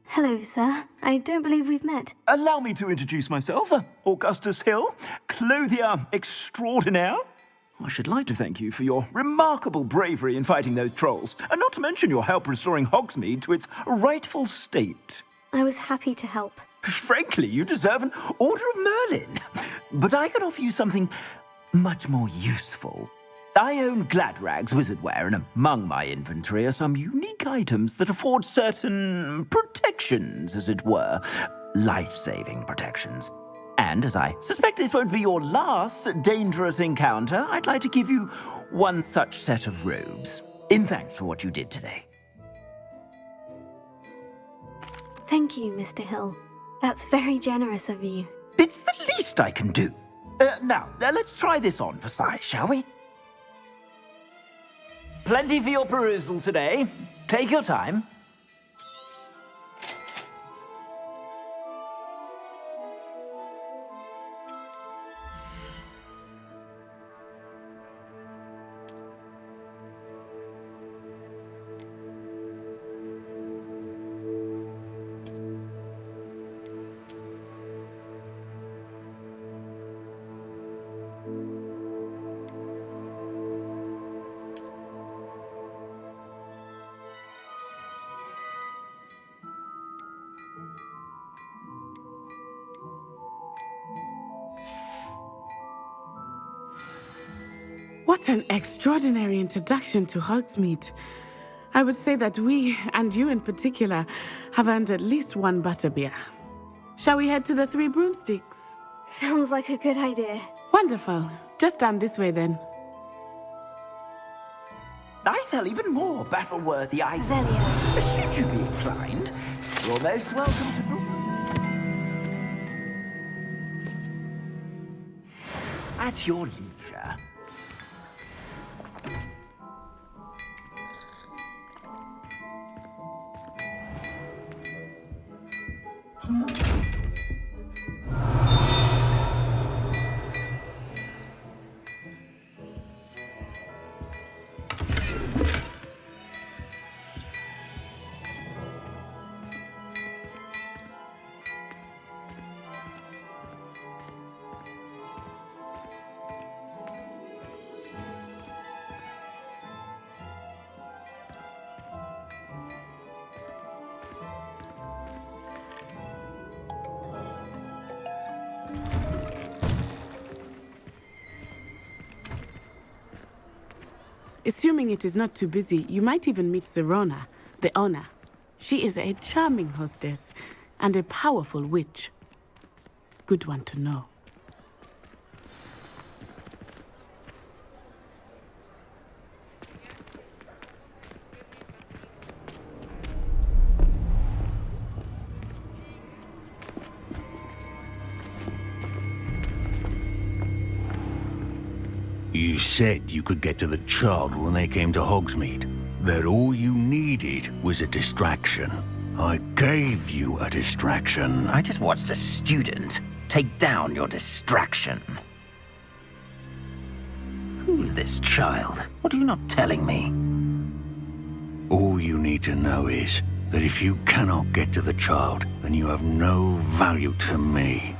[SPEAKER 2] Hello, sir. I don't believe we've met.
[SPEAKER 20] Allow me to introduce myself, Augustus Hill, clothier extraordinaire. I should like to thank you for your remarkable bravery in fighting those trolls, and not to mention your help restoring Hogsmeade to its rightful state.
[SPEAKER 2] I was happy to help.
[SPEAKER 20] Frankly, you deserve an Order of Merlin. But I can offer you something much more useful. I own Gladrag's wizardware, and among my inventory are some unique items that afford certain protections, as it were. Life-saving protections. And as I suspect this won't be your last dangerous encounter, I'd like to give you one such set of robes, in thanks for what you did today.
[SPEAKER 2] Thank you, Mr. Hill. That's very generous of you.
[SPEAKER 20] It's the least I can do. Now, let's try this on for size, shall we? Plenty for your perusal today. Take your time.
[SPEAKER 1] What an extraordinary introduction to Hogsmeade. I would say that we, and you in particular, have earned at least one butterbeer. Shall we head to the Three Broomsticks?
[SPEAKER 2] Sounds like a good idea.
[SPEAKER 1] Wonderful. Just down this way then.
[SPEAKER 20] I sell even more battle-worthy items. Should you be inclined, you're most welcome to... At your leisure.
[SPEAKER 1] Assuming it is not too busy, you might even meet Serona, the owner. She is a charming hostess and a powerful witch. Good one to know.
[SPEAKER 19] You said you could get to the child when they came to Hogsmeade. That all you needed was a distraction. I gave you a distraction.
[SPEAKER 20] I just watched a student take down your distraction. Who's this child? What are you not telling me?
[SPEAKER 19] All you need to know is that if you cannot get to the child, then you have no value to me.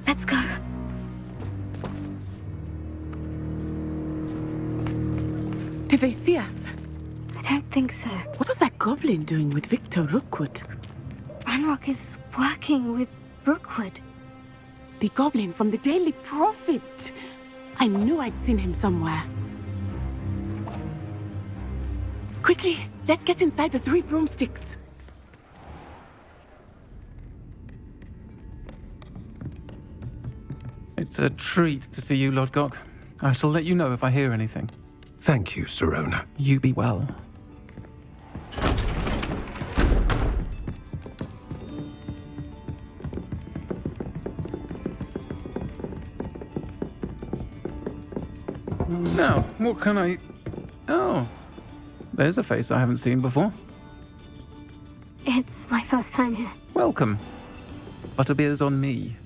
[SPEAKER 2] Let's go.
[SPEAKER 1] Did they see us?
[SPEAKER 2] I don't think so.
[SPEAKER 1] What was that goblin doing with Victor Rookwood?
[SPEAKER 2] Ranrock is working with Rookwood.
[SPEAKER 1] The goblin from the Daily Prophet. I knew I'd seen him somewhere. Quickly, let's get inside the 3 broomsticks.
[SPEAKER 16] It's a treat to see you, Lodgok. I shall let you know if I hear anything.
[SPEAKER 10] Thank you, Sirona.
[SPEAKER 16] You be well. Now, what can I... Oh, there's a face I haven't seen before.
[SPEAKER 2] It's my first time here.
[SPEAKER 16] Welcome. Butterbeer's on me.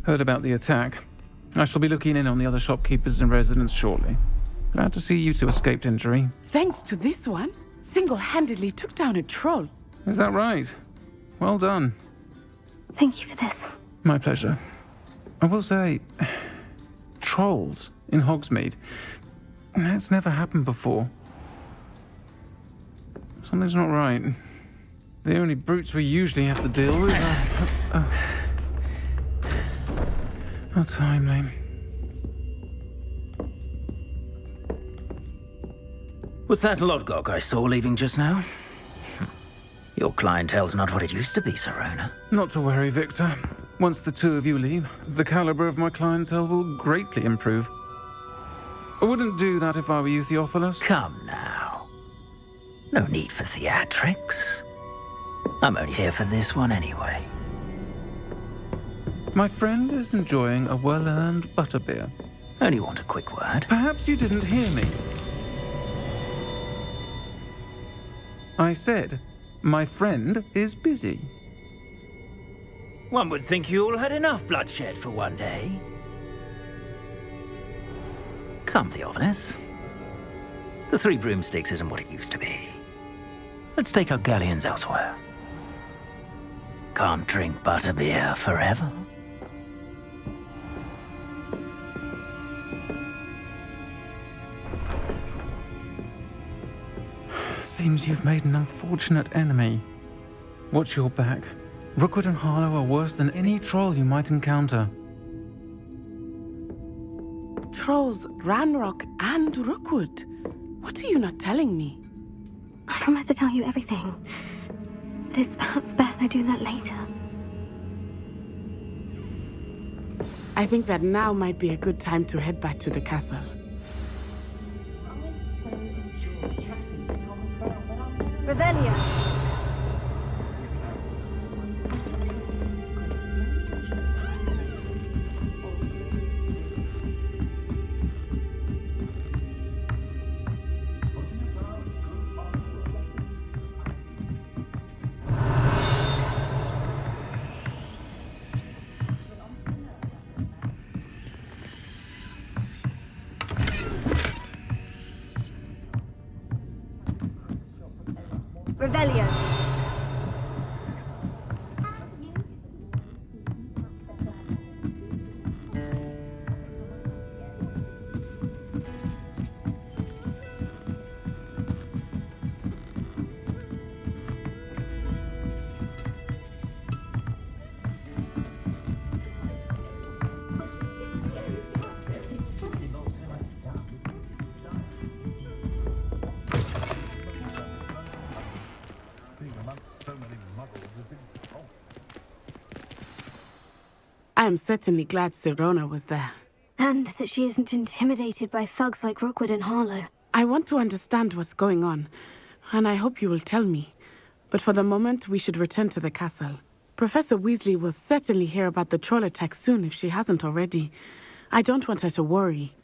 [SPEAKER 16] Heard about the attack. I shall be looking in on the other shopkeepers and residents shortly. Glad to see you two escaped injury.
[SPEAKER 1] Thanks to this one, single-handedly took down a troll.
[SPEAKER 16] Is that right? Well done.
[SPEAKER 2] Thank you for this.
[SPEAKER 16] My pleasure. I will say, trolls in Hogsmeade. That's never happened before. Something's not right. The only brutes we usually have to deal with are... How timely.
[SPEAKER 20] Was that Lodgok I saw leaving just now? Your clientele's not what it used to be, Sirona.
[SPEAKER 16] Not to worry, Victor. Once the two of you leave, the caliber of my clientele will greatly improve. I wouldn't do that if I were you, Theophilus.
[SPEAKER 20] Come now. No need for theatrics. I'm only here for this one anyway.
[SPEAKER 16] My friend is enjoying a well-earned butterbeer.
[SPEAKER 20] Only want a quick word.
[SPEAKER 16] Perhaps you didn't hear me. I said, my friend is busy.
[SPEAKER 20] One would think you all had enough bloodshed for one day. Come, Theophilus. The 3 broomsticks isn't what it used to be. Let's take our galleons elsewhere. Can't drink butterbeer forever.
[SPEAKER 16] Seems you've made an unfortunate enemy. Watch your back. Rookwood and Harlow are worse than any troll you might encounter.
[SPEAKER 1] Trolls, Ranrock, and Rookwood. What are you not telling me?
[SPEAKER 2] I promise to tell you everything. But it's perhaps best I do that later.
[SPEAKER 1] I think that now might be a good time to head back to the castle.
[SPEAKER 2] Revelia! Revelio.
[SPEAKER 1] I am certainly glad Sirona was there.
[SPEAKER 2] And that she isn't intimidated by thugs like Rookwood and Harlow.
[SPEAKER 1] I want to understand what's going on, and I hope you will tell me. But for the moment, we should return to the castle. Professor Weasley will certainly hear about the troll attack soon if she hasn't already. I don't want her to worry.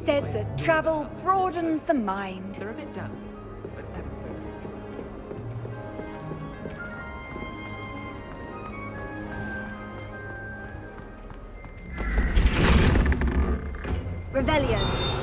[SPEAKER 7] said that travel broadens the mind.
[SPEAKER 9] They're a bit damp, but ever so.
[SPEAKER 7] Revelio.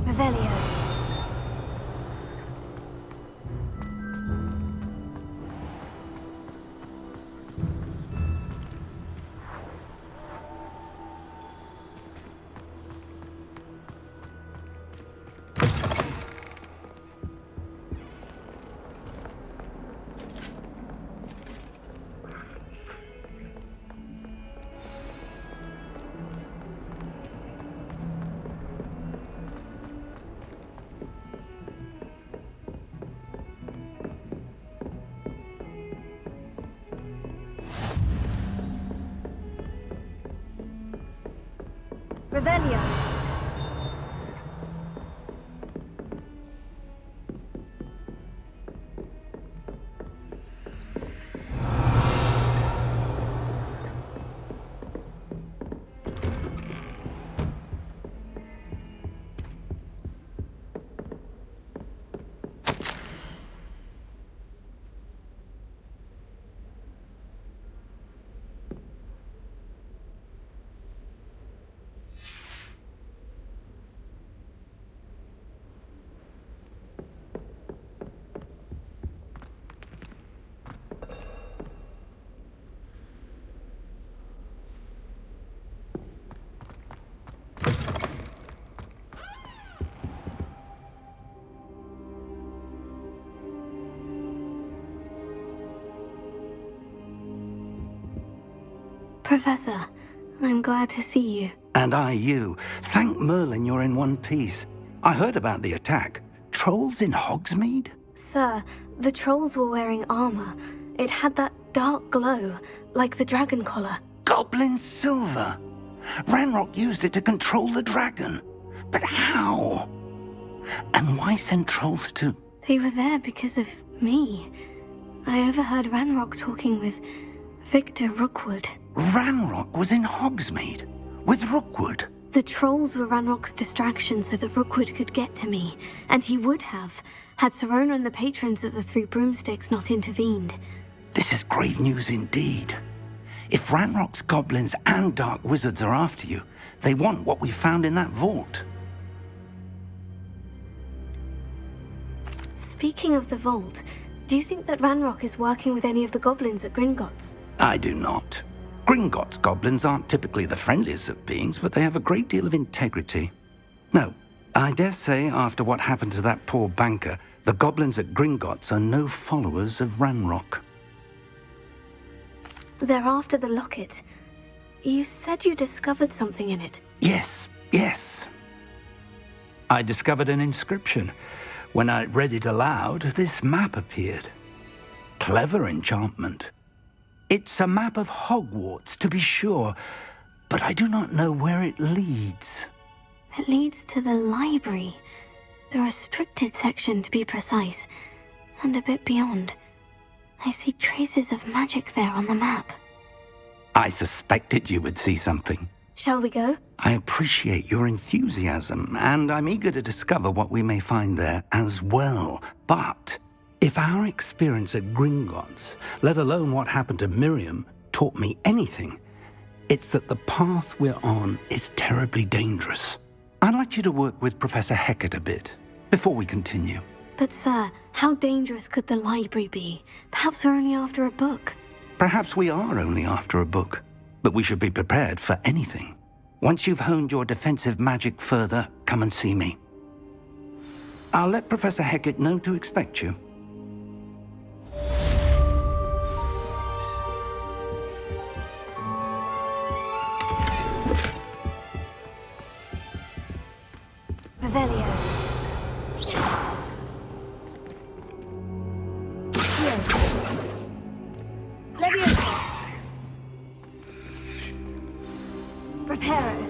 [SPEAKER 7] Revelio. Revelio.
[SPEAKER 2] Professor, I'm glad to see you.
[SPEAKER 3] And I you. Thank Merlin you're in one piece. I heard about the attack. Trolls in Hogsmeade?
[SPEAKER 2] Sir, the trolls were wearing armor. It had that dark glow, like the dragon collar.
[SPEAKER 3] Goblin silver! Ranrock used it to control the dragon. But how? And why send trolls too?
[SPEAKER 2] They were there because of me. I overheard Ranrock talking with Victor Rookwood.
[SPEAKER 3] Ranrock was in Hogsmeade? With Rookwood?
[SPEAKER 2] The trolls were Ranrock's distraction so that Rookwood could get to me. And he would have, had Serona and the patrons at the Three Broomsticks not intervened.
[SPEAKER 3] This is grave news indeed. If Ranrock's goblins and dark wizards are after you, they want what we found in that vault.
[SPEAKER 2] Speaking of the vault, do you think that Ranrock is working with any of the goblins at Gringotts?
[SPEAKER 3] I do not. Gringotts goblins aren't typically the friendliest of beings, but they have a great deal of integrity. No, I dare say after what happened to that poor banker, the goblins at Gringotts are no followers of Ranrock.
[SPEAKER 2] They're after the locket. You said you discovered something in it.
[SPEAKER 3] Yes. I discovered an inscription. When I read it aloud, this map appeared. Clever enchantment. It's a map of Hogwarts, to be sure, but I do not know where it leads.
[SPEAKER 2] It leads to the library. The restricted section, to be precise, and a bit beyond. I see traces of magic there on the map.
[SPEAKER 3] I suspected you would see something.
[SPEAKER 2] Shall we go?
[SPEAKER 3] I appreciate your enthusiasm, and I'm eager to discover what we may find there as well. But if our experience at Gringotts, let alone what happened to Miriam, taught me anything, it's that the path we're on is terribly dangerous. I'd like you to work with Professor Hecat a bit before we continue.
[SPEAKER 2] But sir, how dangerous could the library be? Perhaps we're only after a book.
[SPEAKER 3] Perhaps we are only after a book, but we should be prepared for anything. Once you've honed your defensive magic further, come and see me. I'll let Professor Hecat know to expect you.
[SPEAKER 2] Revelio. Leviosa. Reparo.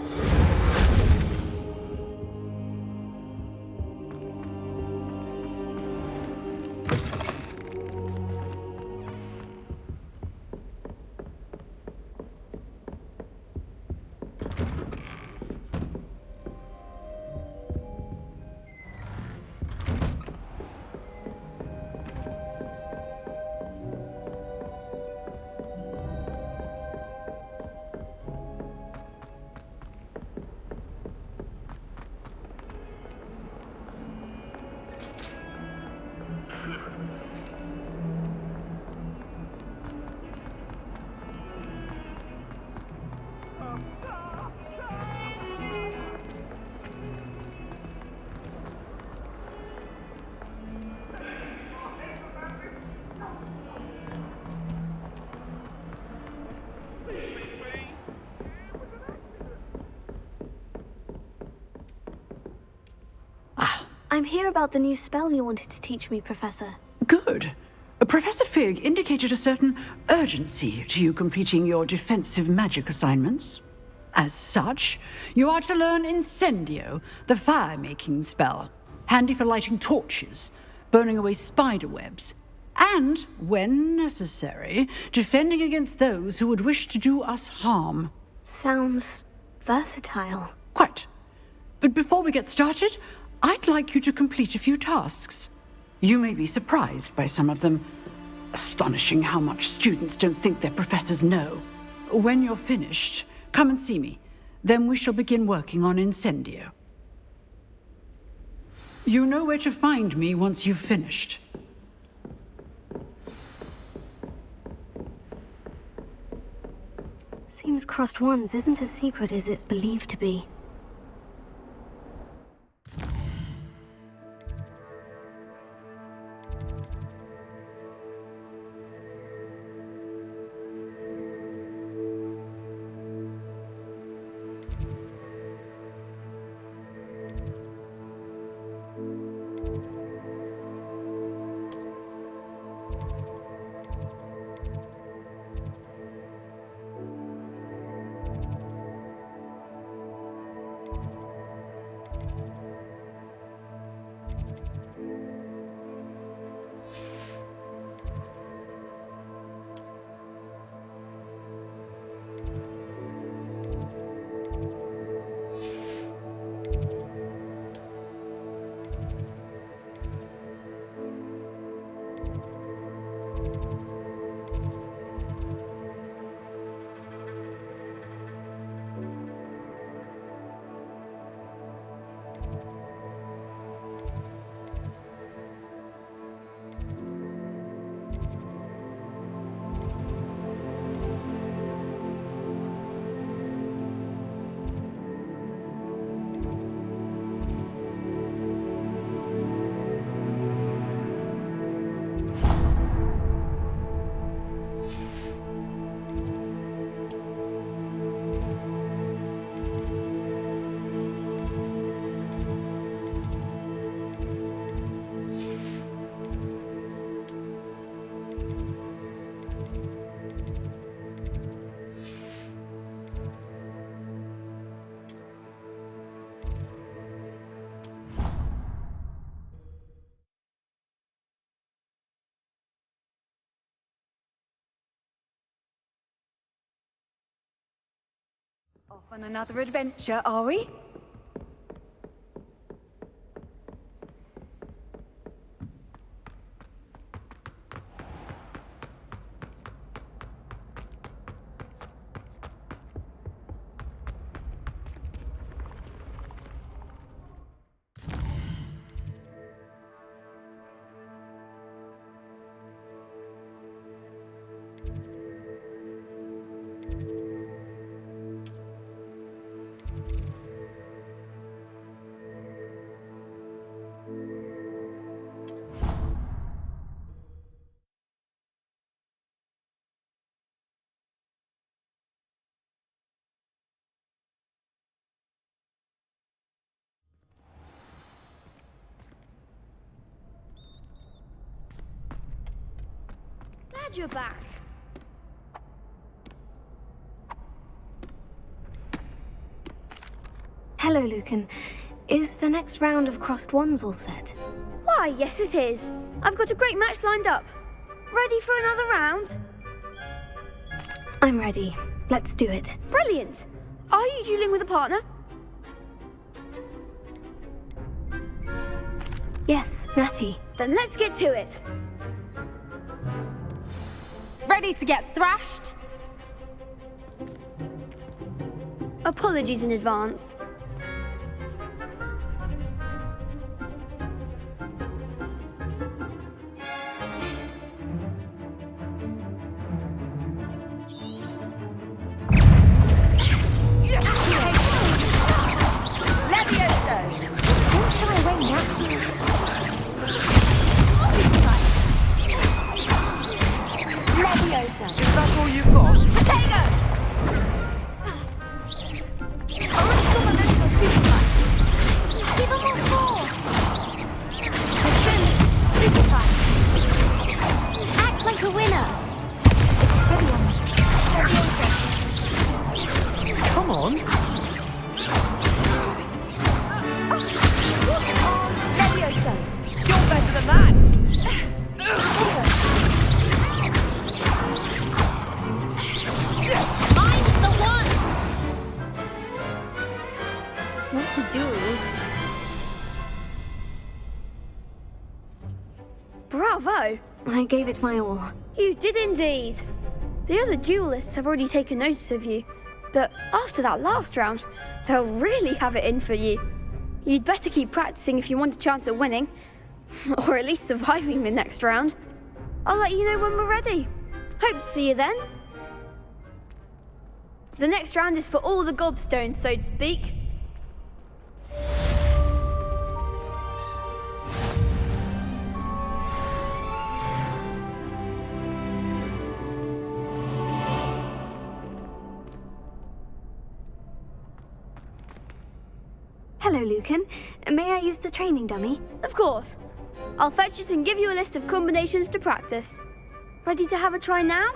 [SPEAKER 2] I'm here about the new spell you wanted to teach me, Professor.
[SPEAKER 18] Good. Professor Fig indicated a certain urgency to you completing your defensive magic assignments. As such, you are to learn Incendio, the fire-making spell, handy for lighting torches, burning away spider webs, and, when necessary, defending against those who would wish to do us harm.
[SPEAKER 2] Sounds versatile.
[SPEAKER 18] Quite. But before we get started, I'd like you to complete a few tasks. You may be surprised by some of them. Astonishing how much students don't think their professors know. When you're finished, come and see me. Then we shall begin working on Incendio. You know where to find me once you've finished.
[SPEAKER 2] Seems crossed ones isn't as secret as it's believed to be.
[SPEAKER 14] Off on another adventure, are we?
[SPEAKER 13] Glad you're back.
[SPEAKER 2] Hello, Lucan. Is the next round of Crossed Ones all set?
[SPEAKER 13] Why, yes it is. I've got a great match lined up. Ready for another round?
[SPEAKER 2] I'm ready. Let's do it.
[SPEAKER 13] Brilliant. Are you dueling with a partner?
[SPEAKER 2] Yes, Natty.
[SPEAKER 13] Then let's get to it. Ready to get thrashed? Apologies in advance.
[SPEAKER 14] Is that all you've got?
[SPEAKER 13] Potato! Give them all four! Stupefy! Act like a winner!
[SPEAKER 10] Come on.
[SPEAKER 14] Levioso! You're better than that!
[SPEAKER 13] What a duel. Bravo!
[SPEAKER 2] I gave it my all.
[SPEAKER 13] You did indeed. The other duelists have already taken notice of you, but after that last round, they'll really have it in for you. You'd better keep practicing if you want a chance at winning, or at least surviving the next round. I'll let you know when we're ready. Hope to see you then. The next round is for all the gobstones, so to speak.
[SPEAKER 2] Hello, Hello, Lucan. May I use the training dummy?
[SPEAKER 13] Of course. I'll fetch it and give you a list of combinations to practice. Ready to have a try now?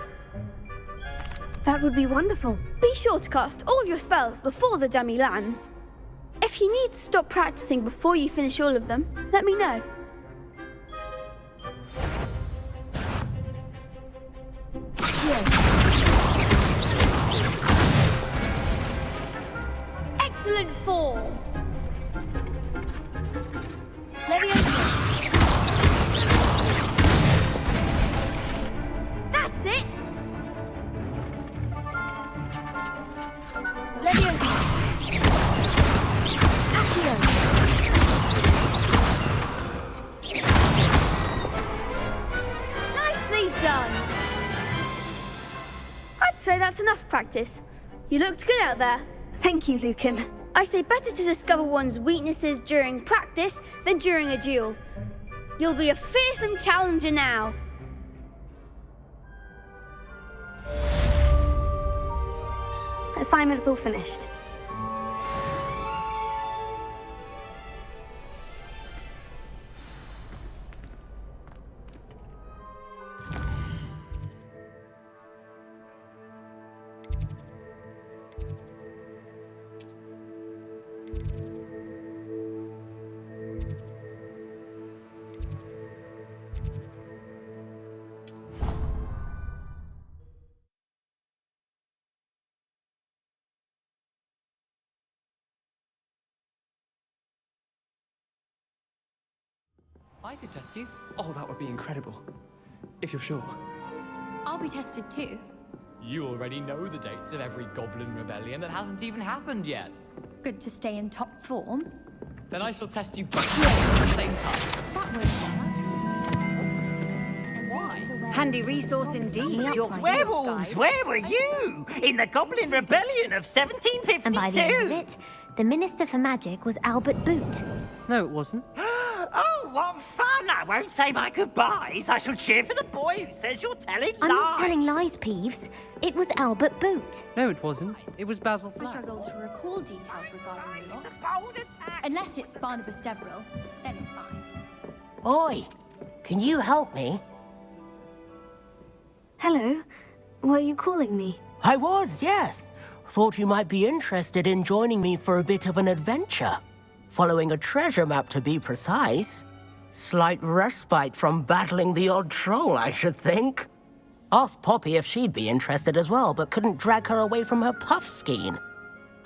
[SPEAKER 2] That would be wonderful.
[SPEAKER 13] Be sure to cast all your spells before the dummy lands. If you need to stop practicing before you finish all of them, let me know. Excellent form. That's it. Nicely done. I'd say that's enough practice. You looked good out there.
[SPEAKER 2] Thank you, Lucan.
[SPEAKER 13] I say better to discover one's weaknesses during practice than during a duel. You'll be a fearsome challenger now.
[SPEAKER 2] Assignment's all finished.
[SPEAKER 9] I could test you. Oh, that would be incredible. If you're sure.
[SPEAKER 4] I'll be tested too.
[SPEAKER 16] You already know the dates of every goblin rebellion that hasn't even happened yet.
[SPEAKER 4] Good to stay in top form.
[SPEAKER 16] Then I shall test you both at the same time.
[SPEAKER 4] That won't
[SPEAKER 16] Why?
[SPEAKER 21] Handy resource indeed. Your
[SPEAKER 20] Werewolves, where were you? In the Goblin Rebellion of 1752?
[SPEAKER 4] And by the end of it, the Minister for Magic was Albert Boot.
[SPEAKER 15] No, it wasn't.
[SPEAKER 20] Oh, what fun! I won't say my goodbyes. I shall cheer for the boy who says you're telling
[SPEAKER 4] I'm
[SPEAKER 20] lies.
[SPEAKER 4] not telling lies, Peeves. It was Albert Boot.
[SPEAKER 15] No, it wasn't. It was Basil
[SPEAKER 4] I
[SPEAKER 15] Flack.
[SPEAKER 4] struggle to recall details regarding the loss. Unless it's Barnabas Deverell, then it's fine.
[SPEAKER 12] Oi, can you help me?
[SPEAKER 2] Hello. Were you calling me?
[SPEAKER 12] I was, yes. Thought you might be interested in joining me for a bit of an adventure. Following a treasure map, to be precise. Slight respite from battling the odd troll, I should think. Asked Poppy if she'd be interested as well, but couldn't drag her away from her puff skein.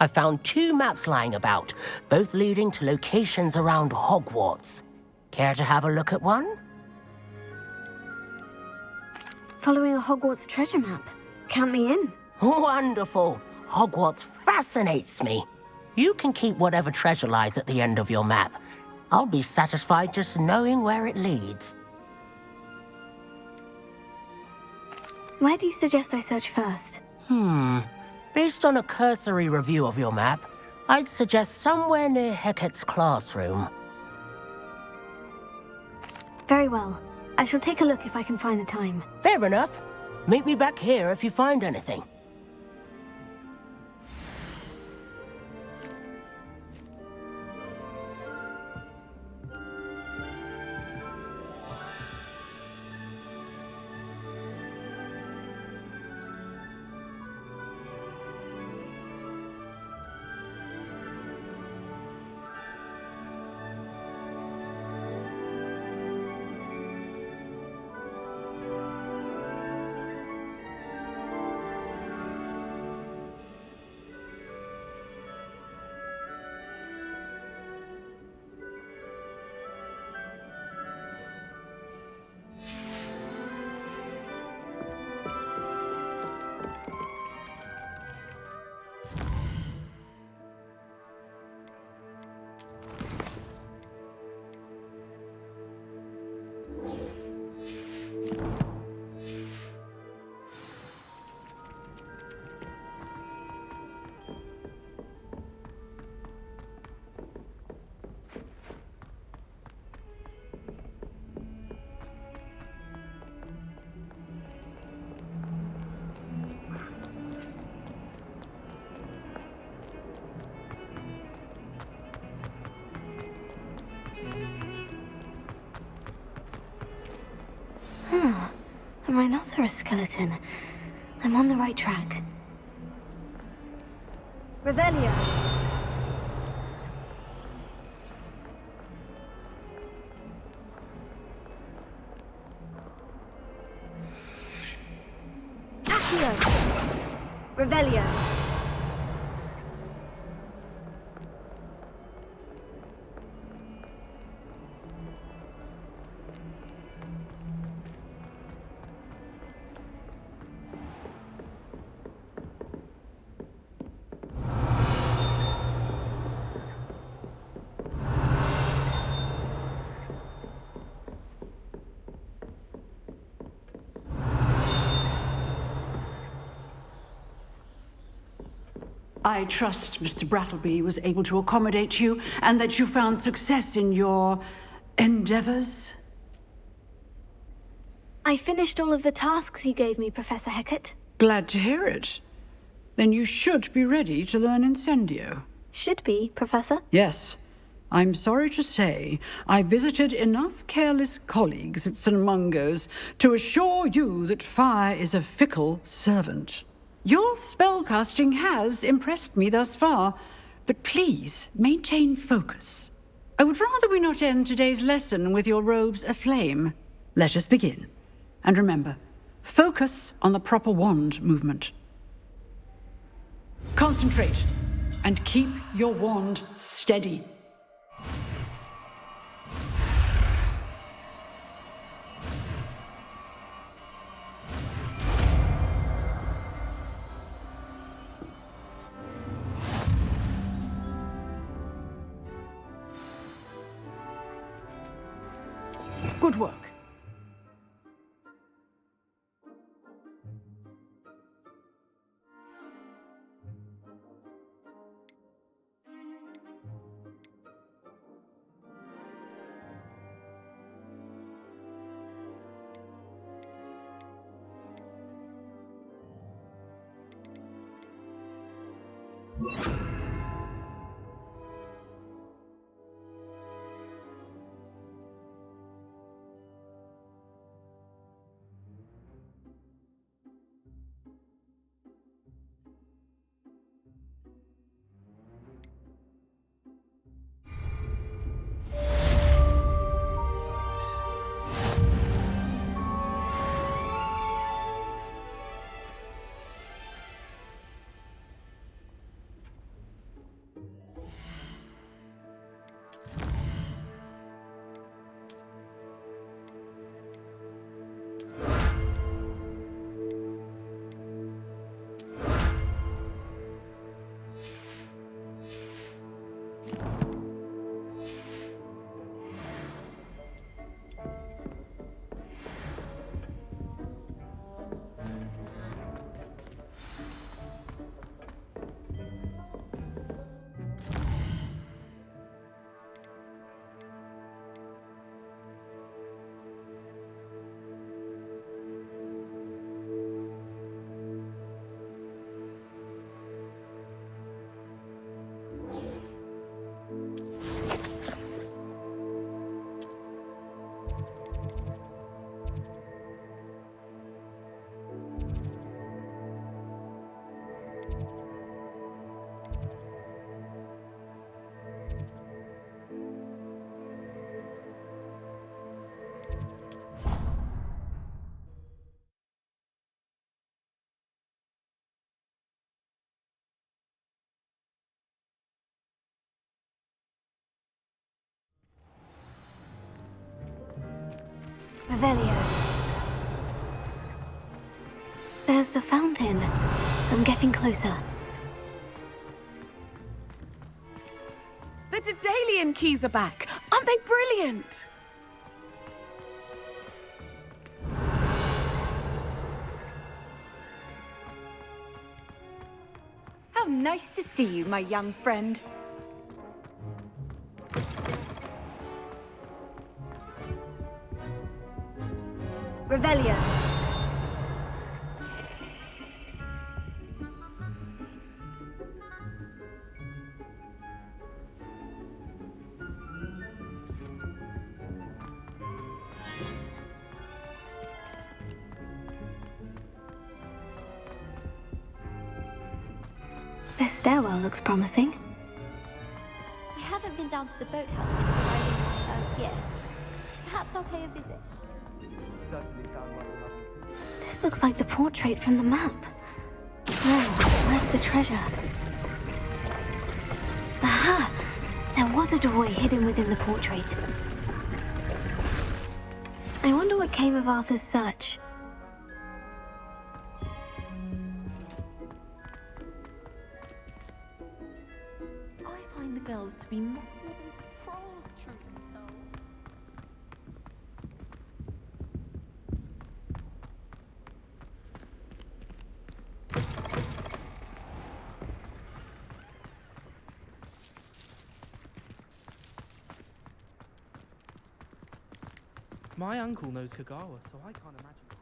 [SPEAKER 12] I found 2 maps lying about, both leading to locations around Hogwarts. Care to have a look at one?
[SPEAKER 2] Following a Hogwarts treasure map. Count me in.
[SPEAKER 12] Wonderful. Hogwarts fascinates me. You can keep whatever treasure lies at the end of your map. I'll be satisfied just knowing where it leads.
[SPEAKER 2] Where do you suggest I search first?
[SPEAKER 12] Based on a cursory review of your map, I'd suggest somewhere near Hecat's classroom.
[SPEAKER 2] Very well. I shall take a look if I can find the time.
[SPEAKER 12] Fair enough. Meet me back here if you find anything.
[SPEAKER 2] A rhinoceros skeleton. I'm on the right track.
[SPEAKER 7] Revelio. Accio. Revelio.
[SPEAKER 6] I trust Mr. Brattleby was able to accommodate you and that you found success in your endeavors.
[SPEAKER 2] I finished all of the tasks you gave me, Professor Hecat.
[SPEAKER 6] Glad to hear it. Then you should be ready to learn Incendio.
[SPEAKER 2] Should be, Professor?
[SPEAKER 6] Yes. I'm sorry to say, I visited enough careless colleagues at St. Mungo's to assure you that fire is a fickle servant. Your spellcasting has impressed me thus far, but please maintain focus. I would rather we not end today's lesson with your robes aflame. Let us begin. And remember, focus on the proper wand movement. Concentrate and keep your wand steady. Good work.
[SPEAKER 2] Revelio. There's the fountain. I'm getting closer.
[SPEAKER 8] The Daedalian keys are back. Aren't they brilliant?
[SPEAKER 7] How nice to see you, my young friend. Revelio.
[SPEAKER 2] This stairwell looks promising.
[SPEAKER 4] I haven't been down to the boathouse since arriving my first year. Perhaps I'll pay a visit.
[SPEAKER 2] This looks like the portrait from the map. Where's the treasure? Aha! There was a doorway hidden within the portrait. I wonder what came of Arthur's search.
[SPEAKER 8] I find the girls to be more than pros, truth be told.
[SPEAKER 16] My uncle knows Kagawa, so I can't imagine.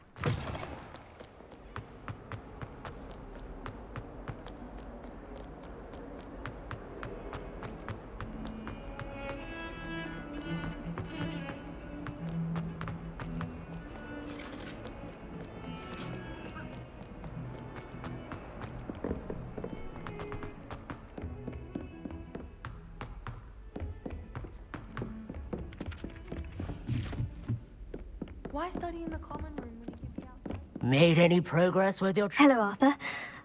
[SPEAKER 8] Why study in the common room when you can be outside?
[SPEAKER 12] Made any progress with your...
[SPEAKER 2] Hello, Arthur.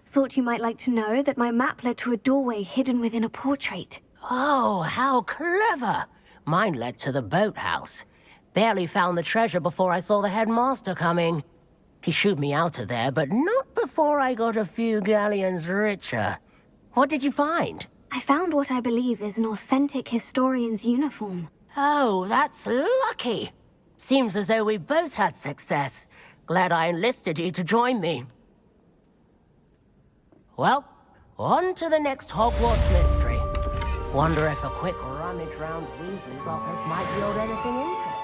[SPEAKER 2] Thought you might like to know that my map led to a doorway hidden within a portrait.
[SPEAKER 12] Oh, how clever! Mine led to the boathouse. Barely found the treasure before I saw the headmaster coming. He shooed me out of there, but not before I got a few galleons richer. What did you find?
[SPEAKER 2] I found what I believe is an authentic historian's uniform.
[SPEAKER 12] Oh, that's lucky. Seems as though we both had success. Glad I enlisted you to join me. Well, on to the next Hogwarts mystery. Wonder if a quick rummage round Weasley's office might yield anything interesting.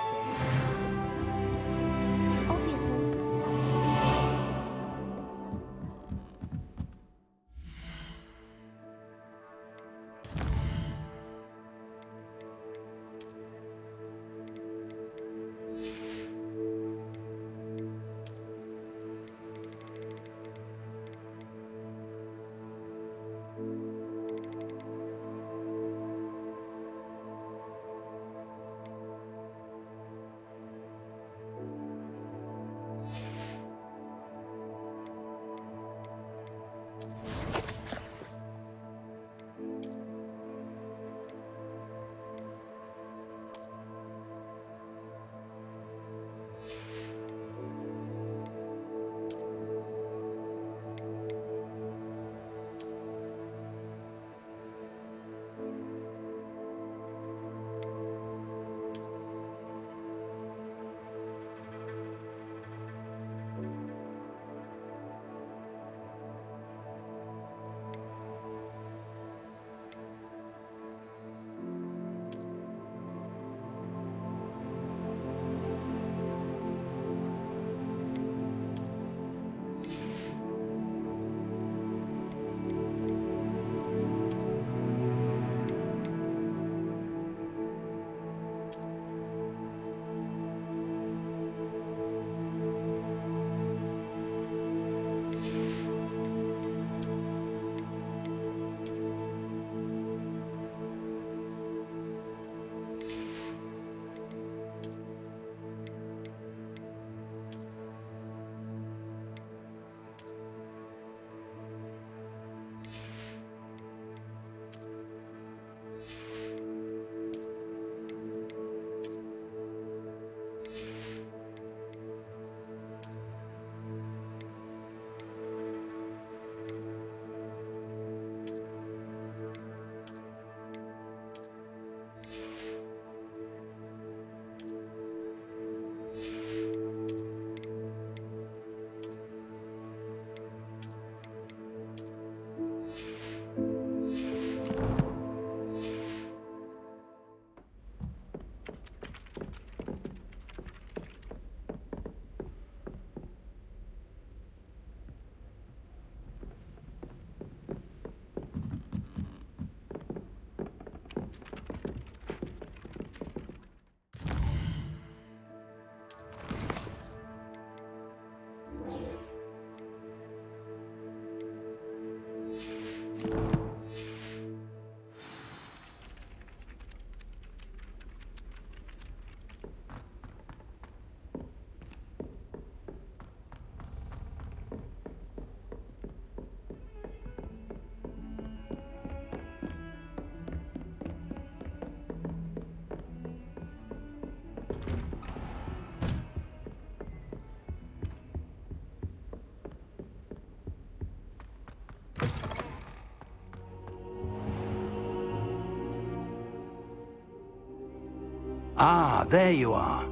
[SPEAKER 3] Ah, there you are.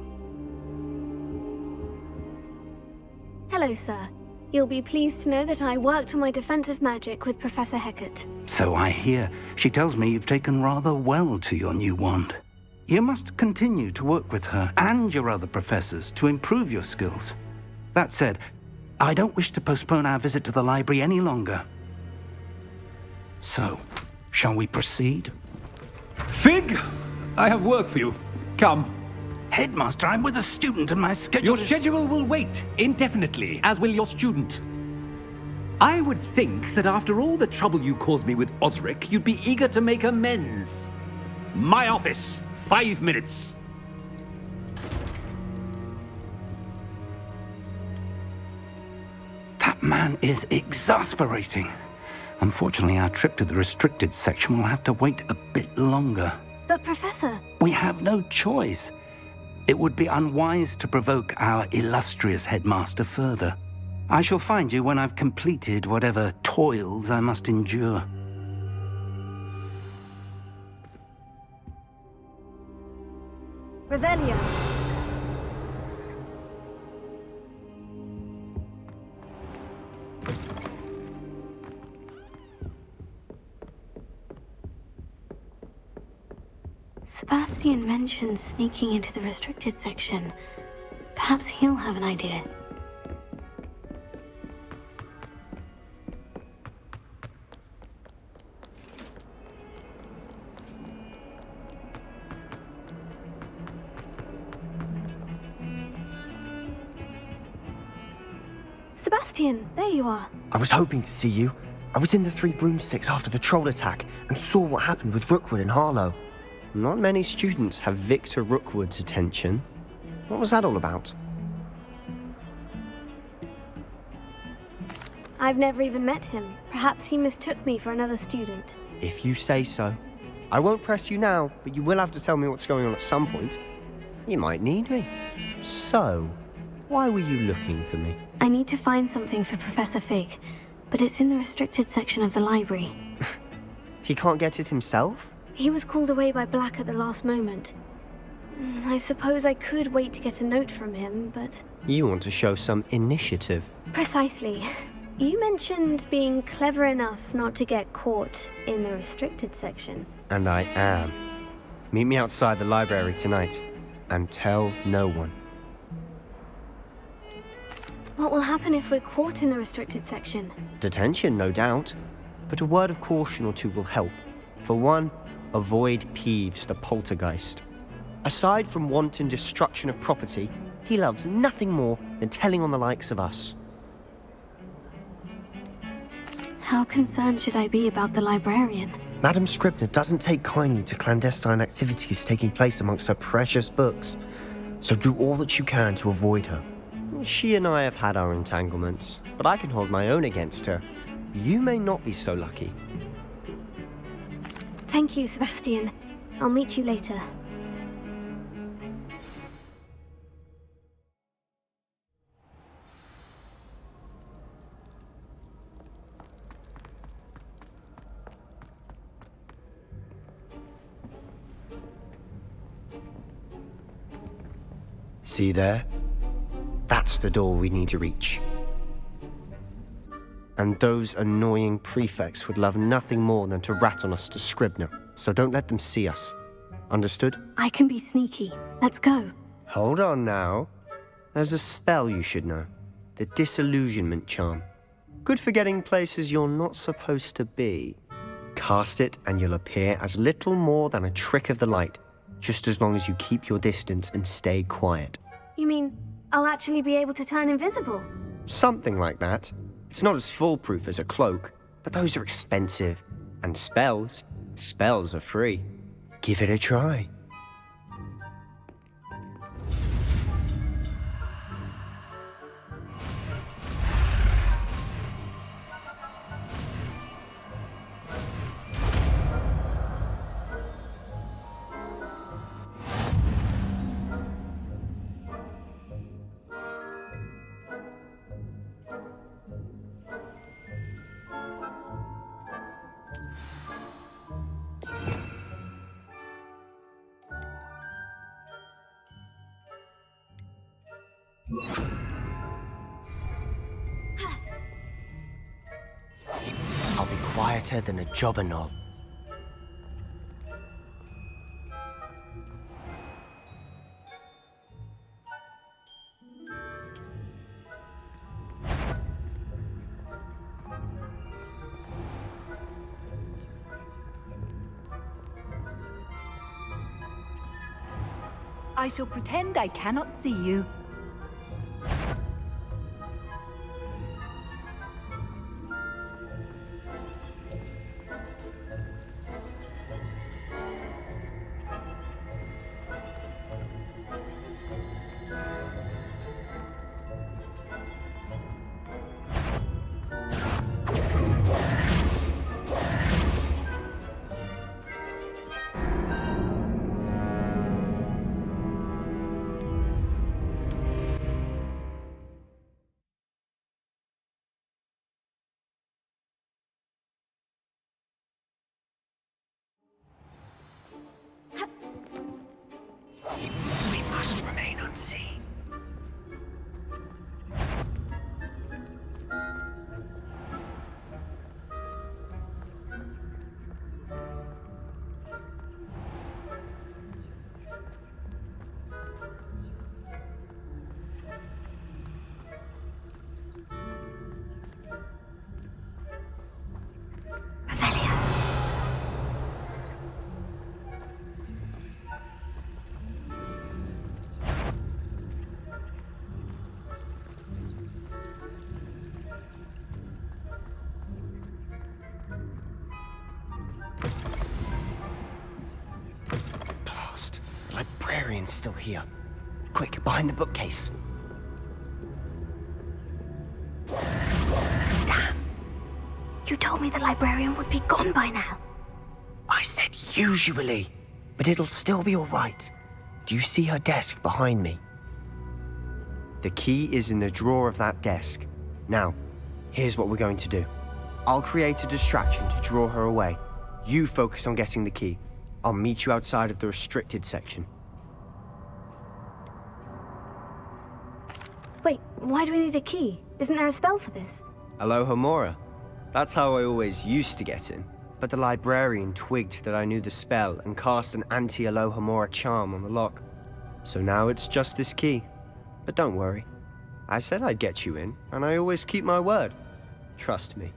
[SPEAKER 2] Hello, sir. You'll be pleased to know that I worked on my defensive magic with Professor Heckert.
[SPEAKER 3] So I hear. She tells me you've taken rather well to your new wand. You must continue to work with her and your other professors to improve your skills. That said, I don't wish to postpone our visit to the library any longer. So, shall we proceed?
[SPEAKER 11] Fig, I have work for you. Come.
[SPEAKER 3] Headmaster, I'm with a student and my schedule
[SPEAKER 11] Your schedule will wait indefinitely, as will your student. I would think that after all the trouble you caused me with Osric, you'd be eager to make amends. My office, 5 minutes.
[SPEAKER 3] That man is exasperating. Unfortunately, our trip to the restricted section will have to wait a bit longer.
[SPEAKER 2] But, Professor...
[SPEAKER 3] We have no choice. It would be unwise to provoke our illustrious headmaster further. I shall find you when I've completed whatever toils I must endure.
[SPEAKER 2] Revelio. Sebastian mentioned sneaking into the restricted section. Perhaps he'll have an idea. Sebastian, there you are.
[SPEAKER 22] I was hoping to see you. I was in the Three Broomsticks after the troll attack and saw what happened with Rookwood and Harlow. Not many students have Victor Rookwood's attention. What was that all about?
[SPEAKER 2] I've never even met him. Perhaps he mistook me for another student.
[SPEAKER 22] If you say so. I won't press you now, but you will have to tell me what's going on at some point. You might need me. So, why were you looking for me?
[SPEAKER 2] I need to find something for Professor Fig, but it's in the restricted section of the library.
[SPEAKER 22] He can't get it himself?
[SPEAKER 2] He was called away by Black at the last moment. I suppose I could wait to get a note from him, but...
[SPEAKER 22] You want to show some initiative.
[SPEAKER 2] Precisely. You mentioned being clever enough not to get caught in the restricted section.
[SPEAKER 22] And I am. Meet me outside the library tonight, and tell no one.
[SPEAKER 2] What will happen if we're caught in the restricted section?
[SPEAKER 22] Detention, no doubt. But a word of caution or two will help. For one, avoid Peeves, the poltergeist. Aside from wanton destruction of property, he loves nothing more than telling on the likes of us.
[SPEAKER 2] How concerned should I be about the librarian?
[SPEAKER 22] Madame Scribner doesn't take kindly to clandestine activities taking place amongst her precious books, so do all that you can to avoid her. She and I have had our entanglements, but I can hold my own against her. You may not be so lucky.
[SPEAKER 2] Thank you, Sebastian. I'll meet you later.
[SPEAKER 22] See there? That's the door we need to reach. And those annoying prefects would love nothing more than to rat on us to Scribner, so don't let them see us. Understood?
[SPEAKER 2] I can be sneaky. Let's go.
[SPEAKER 22] Hold on now. There's a spell you should know. The Disillusionment Charm. Good for getting places you're not supposed to be. Cast it and you'll appear as little more than a trick of the light, just as long as you keep your distance and stay quiet.
[SPEAKER 2] You mean I'll actually be able to turn invisible?
[SPEAKER 22] Something like that. It's not as foolproof as a cloak, but those are expensive. And spells are free. Give it a try. I'll be quieter than a jobberknoll.
[SPEAKER 7] I shall pretend I cannot see you.
[SPEAKER 22] We must remain unseen. Blast. The librarian's still here. Quick, behind the bookcase.
[SPEAKER 2] Damn. You told me the librarian would be gone by now.
[SPEAKER 22] I said usually, but it'll still be all right. Do you see her desk behind me? The key is in the drawer of that desk. Now, here's what we're going to do. I'll create a distraction to draw her away. You focus on getting the key. I'll meet you outside of the restricted section.
[SPEAKER 2] Wait, why do we need a key? Isn't there a spell for this?
[SPEAKER 22] Alohomora. That's how I always used to get in. But the librarian twigged that I knew the spell and cast an anti-Alohomora charm on the lock. So now it's just this key. But don't worry. I said I'd get you in, and I always keep my word. Trust me.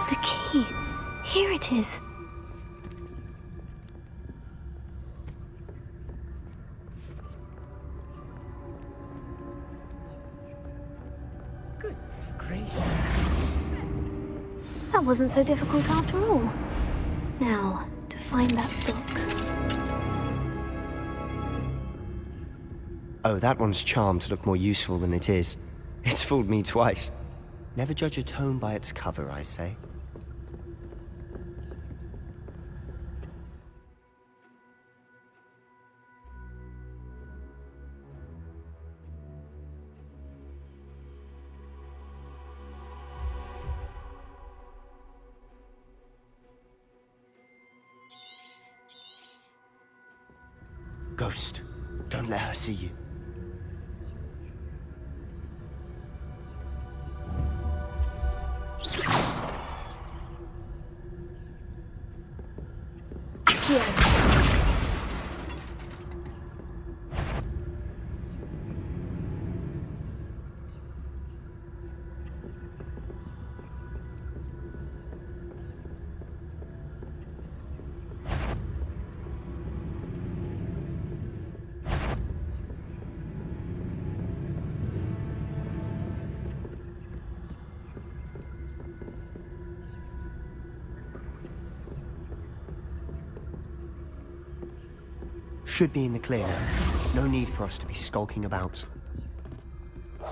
[SPEAKER 2] The key. Here it is.
[SPEAKER 15] Goodness gracious.
[SPEAKER 2] That wasn't so difficult after all. Now, to find that book.
[SPEAKER 22] Oh, that one's charmed to look more useful than it is. It's fooled me twice. Never judge a tome by its cover, I say. Ghost, don't let her see you. Should be in the clear now. No need for us to be skulking about.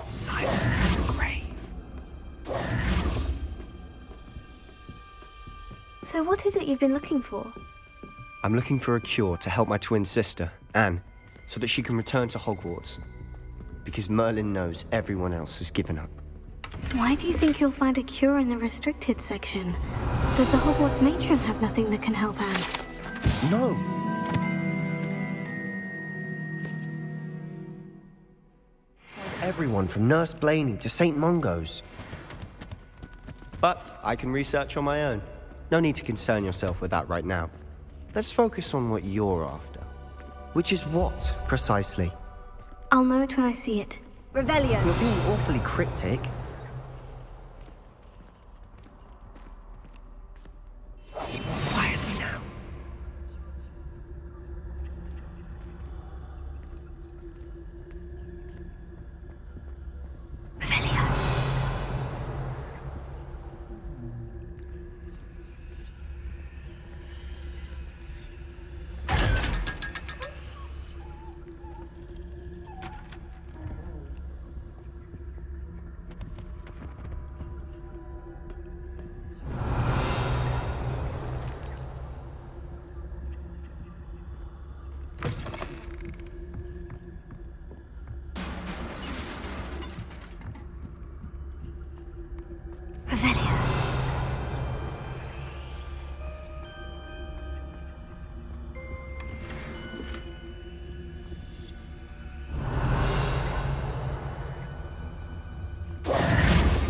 [SPEAKER 22] Silent as the grave.
[SPEAKER 2] So what is it you've been looking for?
[SPEAKER 22] I'm looking for a cure to help my twin sister, Anne, so that she can return to Hogwarts. Because Merlin knows everyone else has given up.
[SPEAKER 2] Why do you think you'll find a cure in the restricted section? Does the Hogwarts matron have nothing that can help Anne?
[SPEAKER 22] No. Everyone from Nurse Blaney to St. Mungo's. But I can research on my own. No need to concern yourself with that right now. Let's focus on what you're after. Which is what, precisely?
[SPEAKER 2] I'll know it when I see it.
[SPEAKER 21] Revelio.
[SPEAKER 22] You're being awfully cryptic. Quietly now.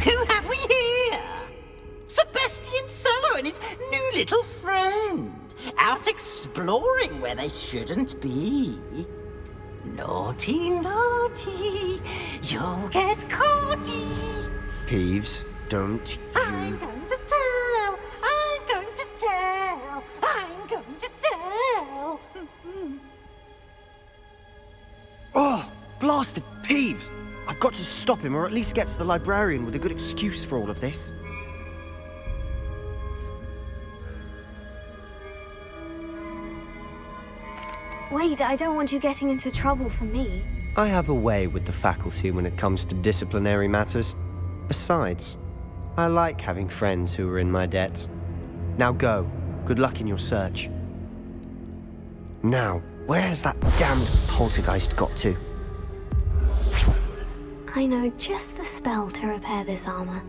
[SPEAKER 5] Who have we here? Sebastian Sallow and his new little friend. Out exploring where they shouldn't be. Naughty, naughty. You'll get caughty.
[SPEAKER 22] Peeves, don't
[SPEAKER 5] I'm going to tell. I'm going to tell. I'm going to tell.
[SPEAKER 22] Oh, blasted Peeves! I've got to stop him, or at least get to the librarian with a good excuse for all of this.
[SPEAKER 2] Wait, I don't want you getting into trouble for me.
[SPEAKER 22] I have a way with the faculty when it comes to disciplinary matters. Besides, I like having friends who are in my debt. Now go. Good luck in your search. Now, where's that damned poltergeist got to?
[SPEAKER 2] I know just the spell to repair this armor.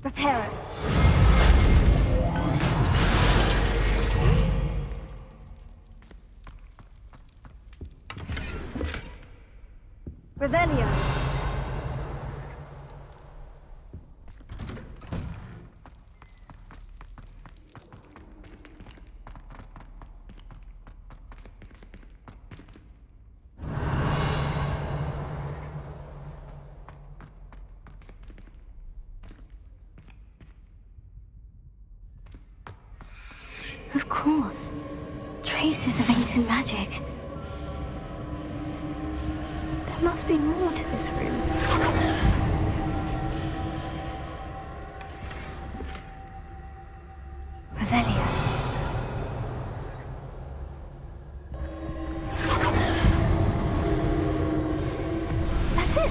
[SPEAKER 2] Repair it.
[SPEAKER 21] Revelio.
[SPEAKER 2] Of course. Traces of ancient magic. There must be more to this room. Revelio. That's it.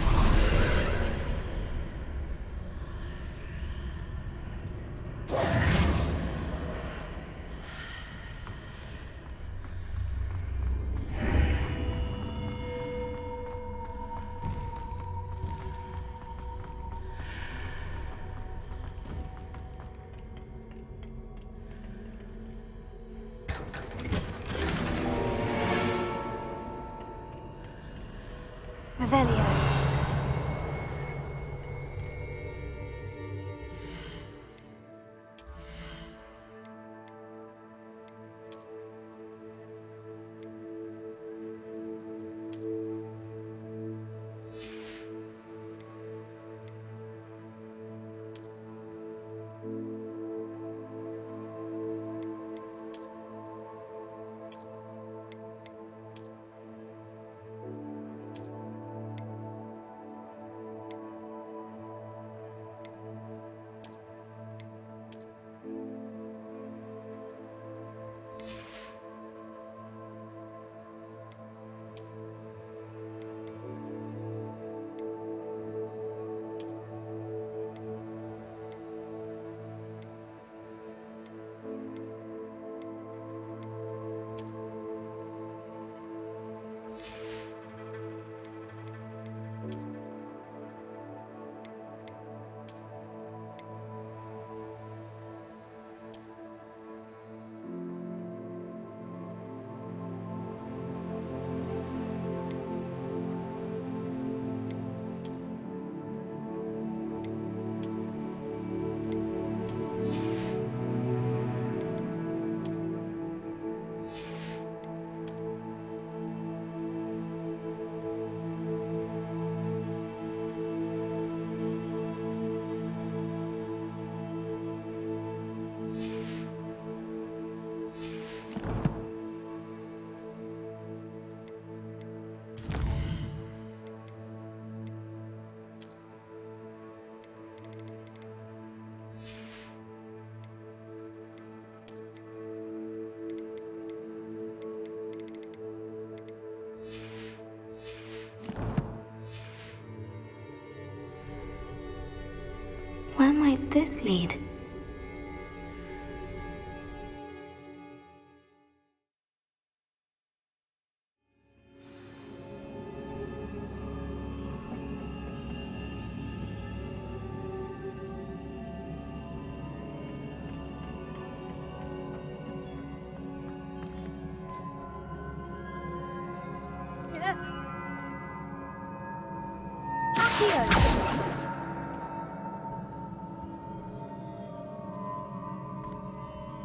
[SPEAKER 2] might this lead?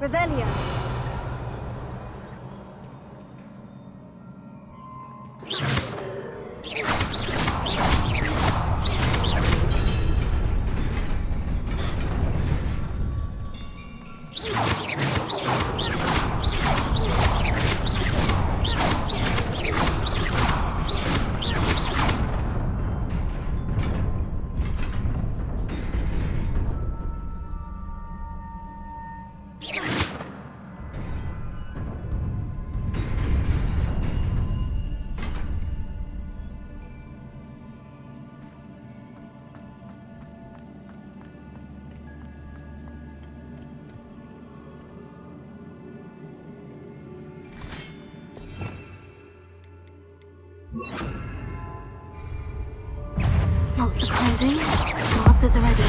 [SPEAKER 2] Revelio. Not surprising. Guards at the ready.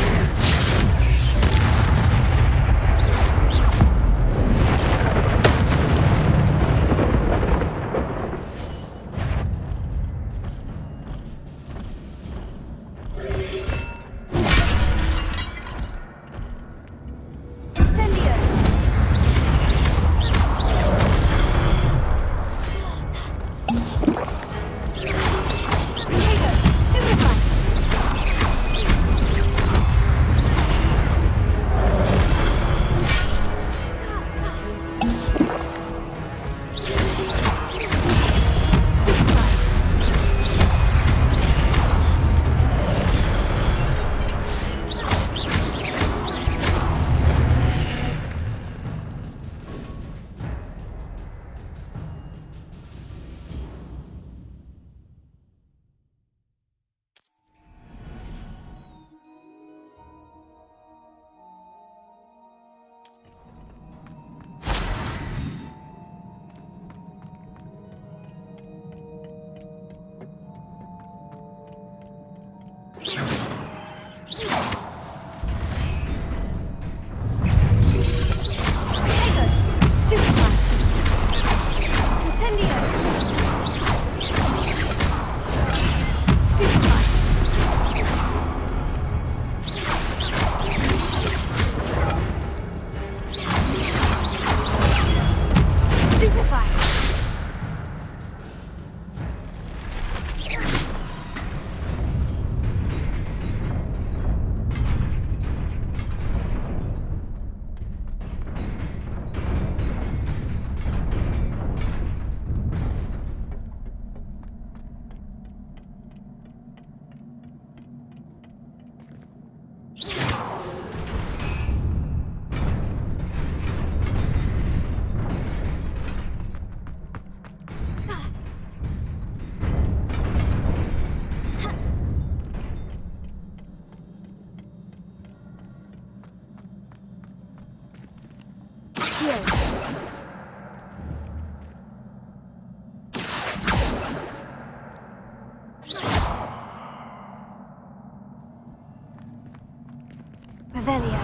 [SPEAKER 2] Revelio.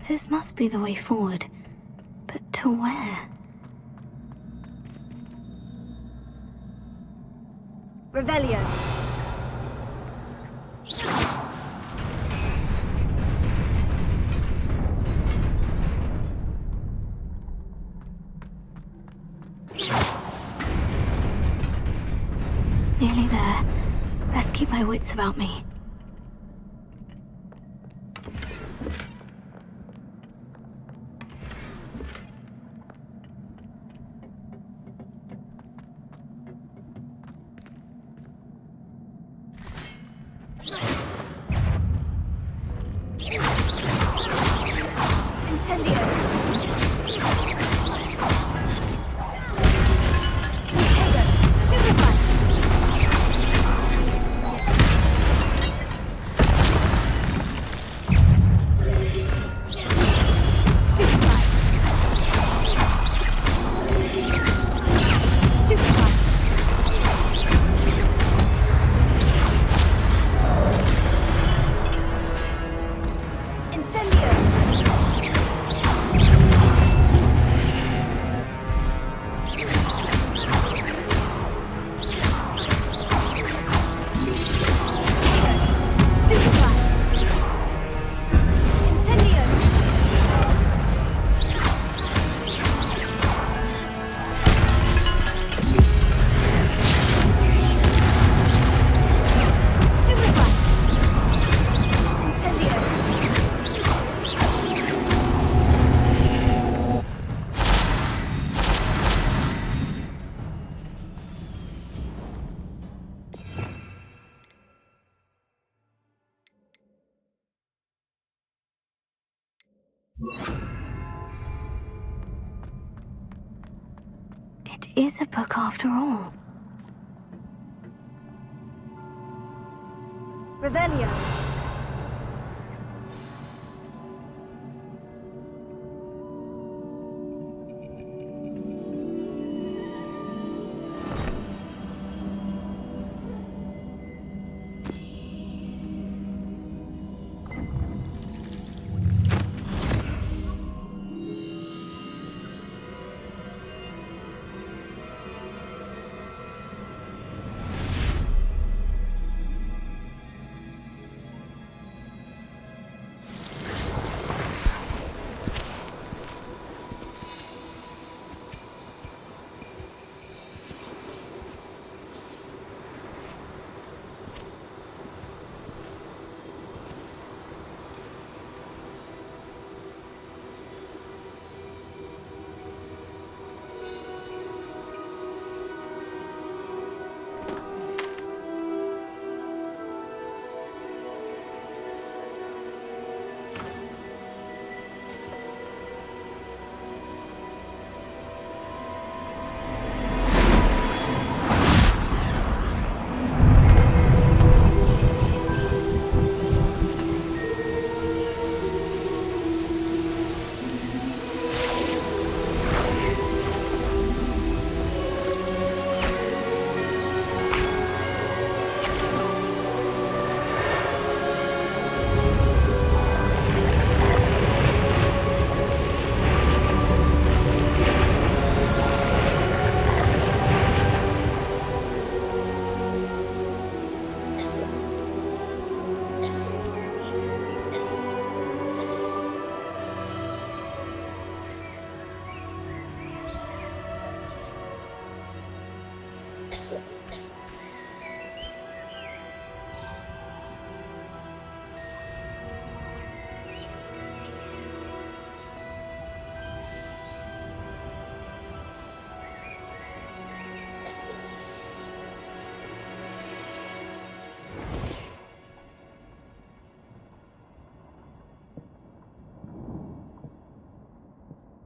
[SPEAKER 2] This must be the way forward, but to where? Revelio. Nearly there. Best keep my wits about me. It is a book after all.
[SPEAKER 14] Revelio.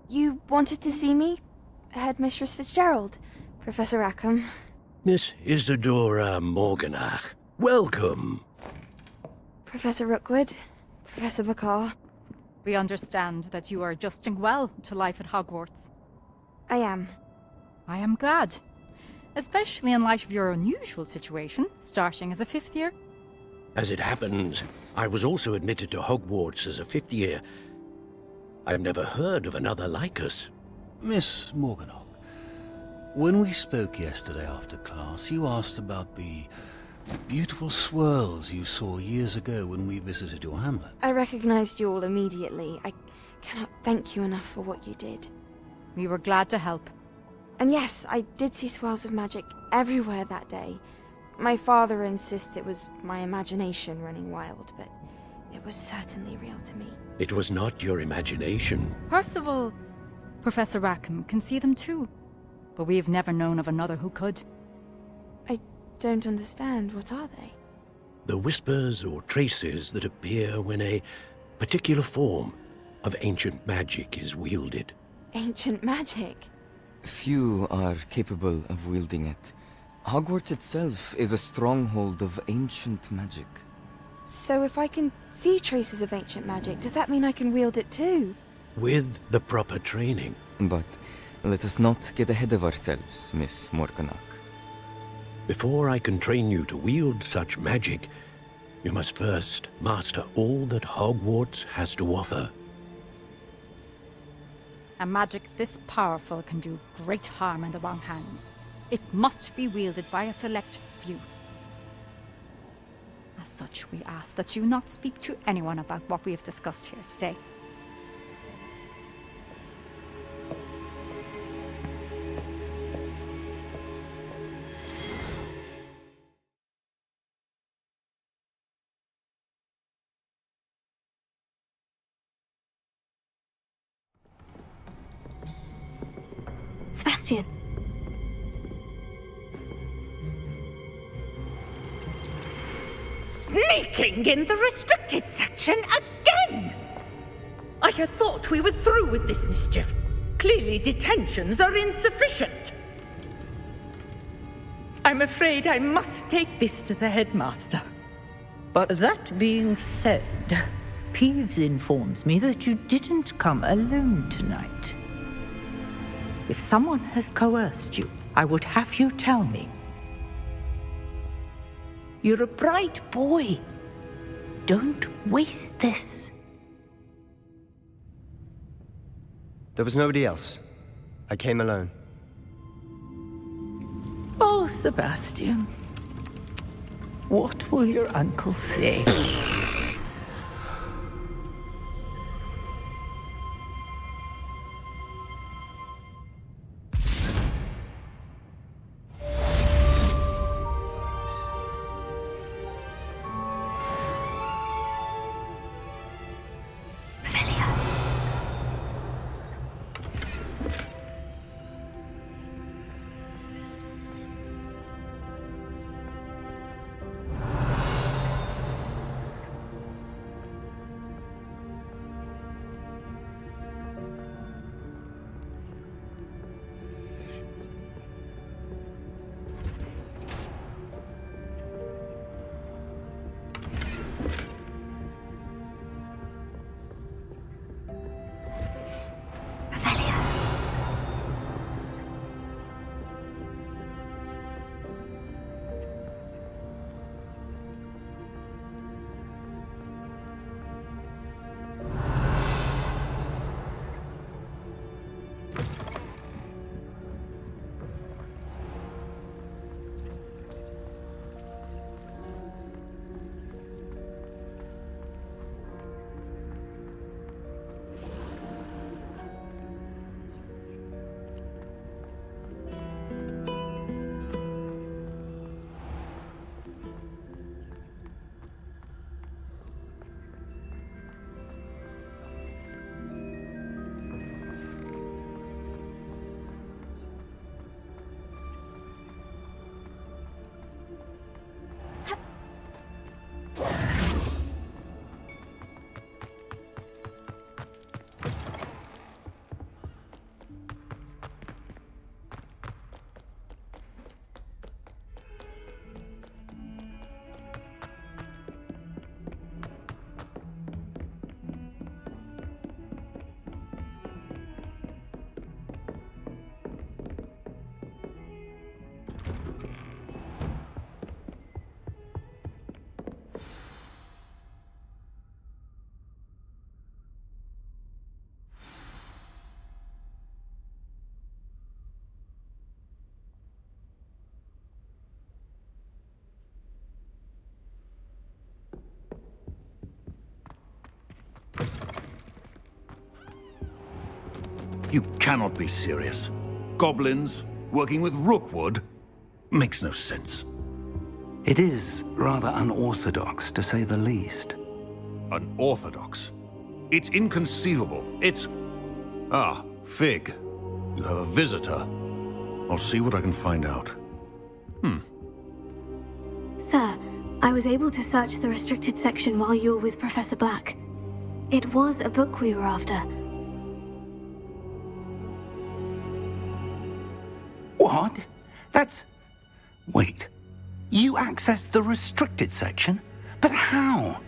[SPEAKER 17] You wanted to see me? Headmistress Fitzgerald, Professor Rackham.
[SPEAKER 19] Miss Isadora Morganach, welcome.
[SPEAKER 17] Professor Rookwood, Professor Bakar.
[SPEAKER 23] We understand that you are adjusting well to life at Hogwarts.
[SPEAKER 17] I am.
[SPEAKER 23] I am glad. Especially in light of your unusual situation, starting as a 5th year.
[SPEAKER 19] As it happens, I was also admitted to Hogwarts as a 5th year. I've never heard of another like us.
[SPEAKER 24] Miss Morganach, when we spoke yesterday after class, you asked about the beautiful swirls you saw years ago when we visited your hamlet.
[SPEAKER 17] I recognized you all immediately. I cannot thank you enough for what you did.
[SPEAKER 23] We were glad to help.
[SPEAKER 17] And yes, I did see swirls of magic everywhere that day. My father insists it was my imagination running wild, but it was certainly real to me.
[SPEAKER 19] It was not your imagination.
[SPEAKER 23] Percival, Professor Rackham can see them too. But we've never known of another who could.
[SPEAKER 17] I don't understand. What are they?
[SPEAKER 19] The whispers or traces that appear when a particular form of ancient magic is wielded.
[SPEAKER 17] Ancient magic?
[SPEAKER 25] Few are capable of wielding it. Hogwarts itself is a stronghold of ancient magic.
[SPEAKER 17] So if I can see traces of ancient magic, does that mean I can wield it too?
[SPEAKER 19] With the proper training.
[SPEAKER 25] But let us not get ahead of ourselves, Miss Morganach.
[SPEAKER 19] Before I can train you to wield such magic, you must first master all that Hogwarts has to offer.
[SPEAKER 23] A magic this powerful can do great harm in the wrong hands. It must be wielded by a select few. As such, we ask that you not speak to anyone about what we have discussed here today.
[SPEAKER 2] Sebastian.
[SPEAKER 5] Sneaking in the restricted section again!
[SPEAKER 1] I had thought we were through with this mischief. Clearly detentions are insufficient. I'm afraid I must take this to the headmaster.
[SPEAKER 22] But
[SPEAKER 5] that being said, Peeves informs me that you didn't come alone tonight. If someone has coerced you, I would have you tell me. You're a bright boy. Don't waste this.
[SPEAKER 22] there was nobody else. I came alone.
[SPEAKER 5] Oh, Sebastian. What will your uncle say?
[SPEAKER 9] You cannot be serious. Goblins working with Rookwood makes no sense.
[SPEAKER 3] It is rather unorthodox, to say the least.
[SPEAKER 9] Unorthodox? It's inconceivable. It's... Ah, Fig. You have a visitor. I'll see what I can find out.
[SPEAKER 2] Sir, I was able to search the restricted section while you were with Professor Black. It was a book we were after.
[SPEAKER 3] What? That's... Wait. You accessed the restricted section? But how?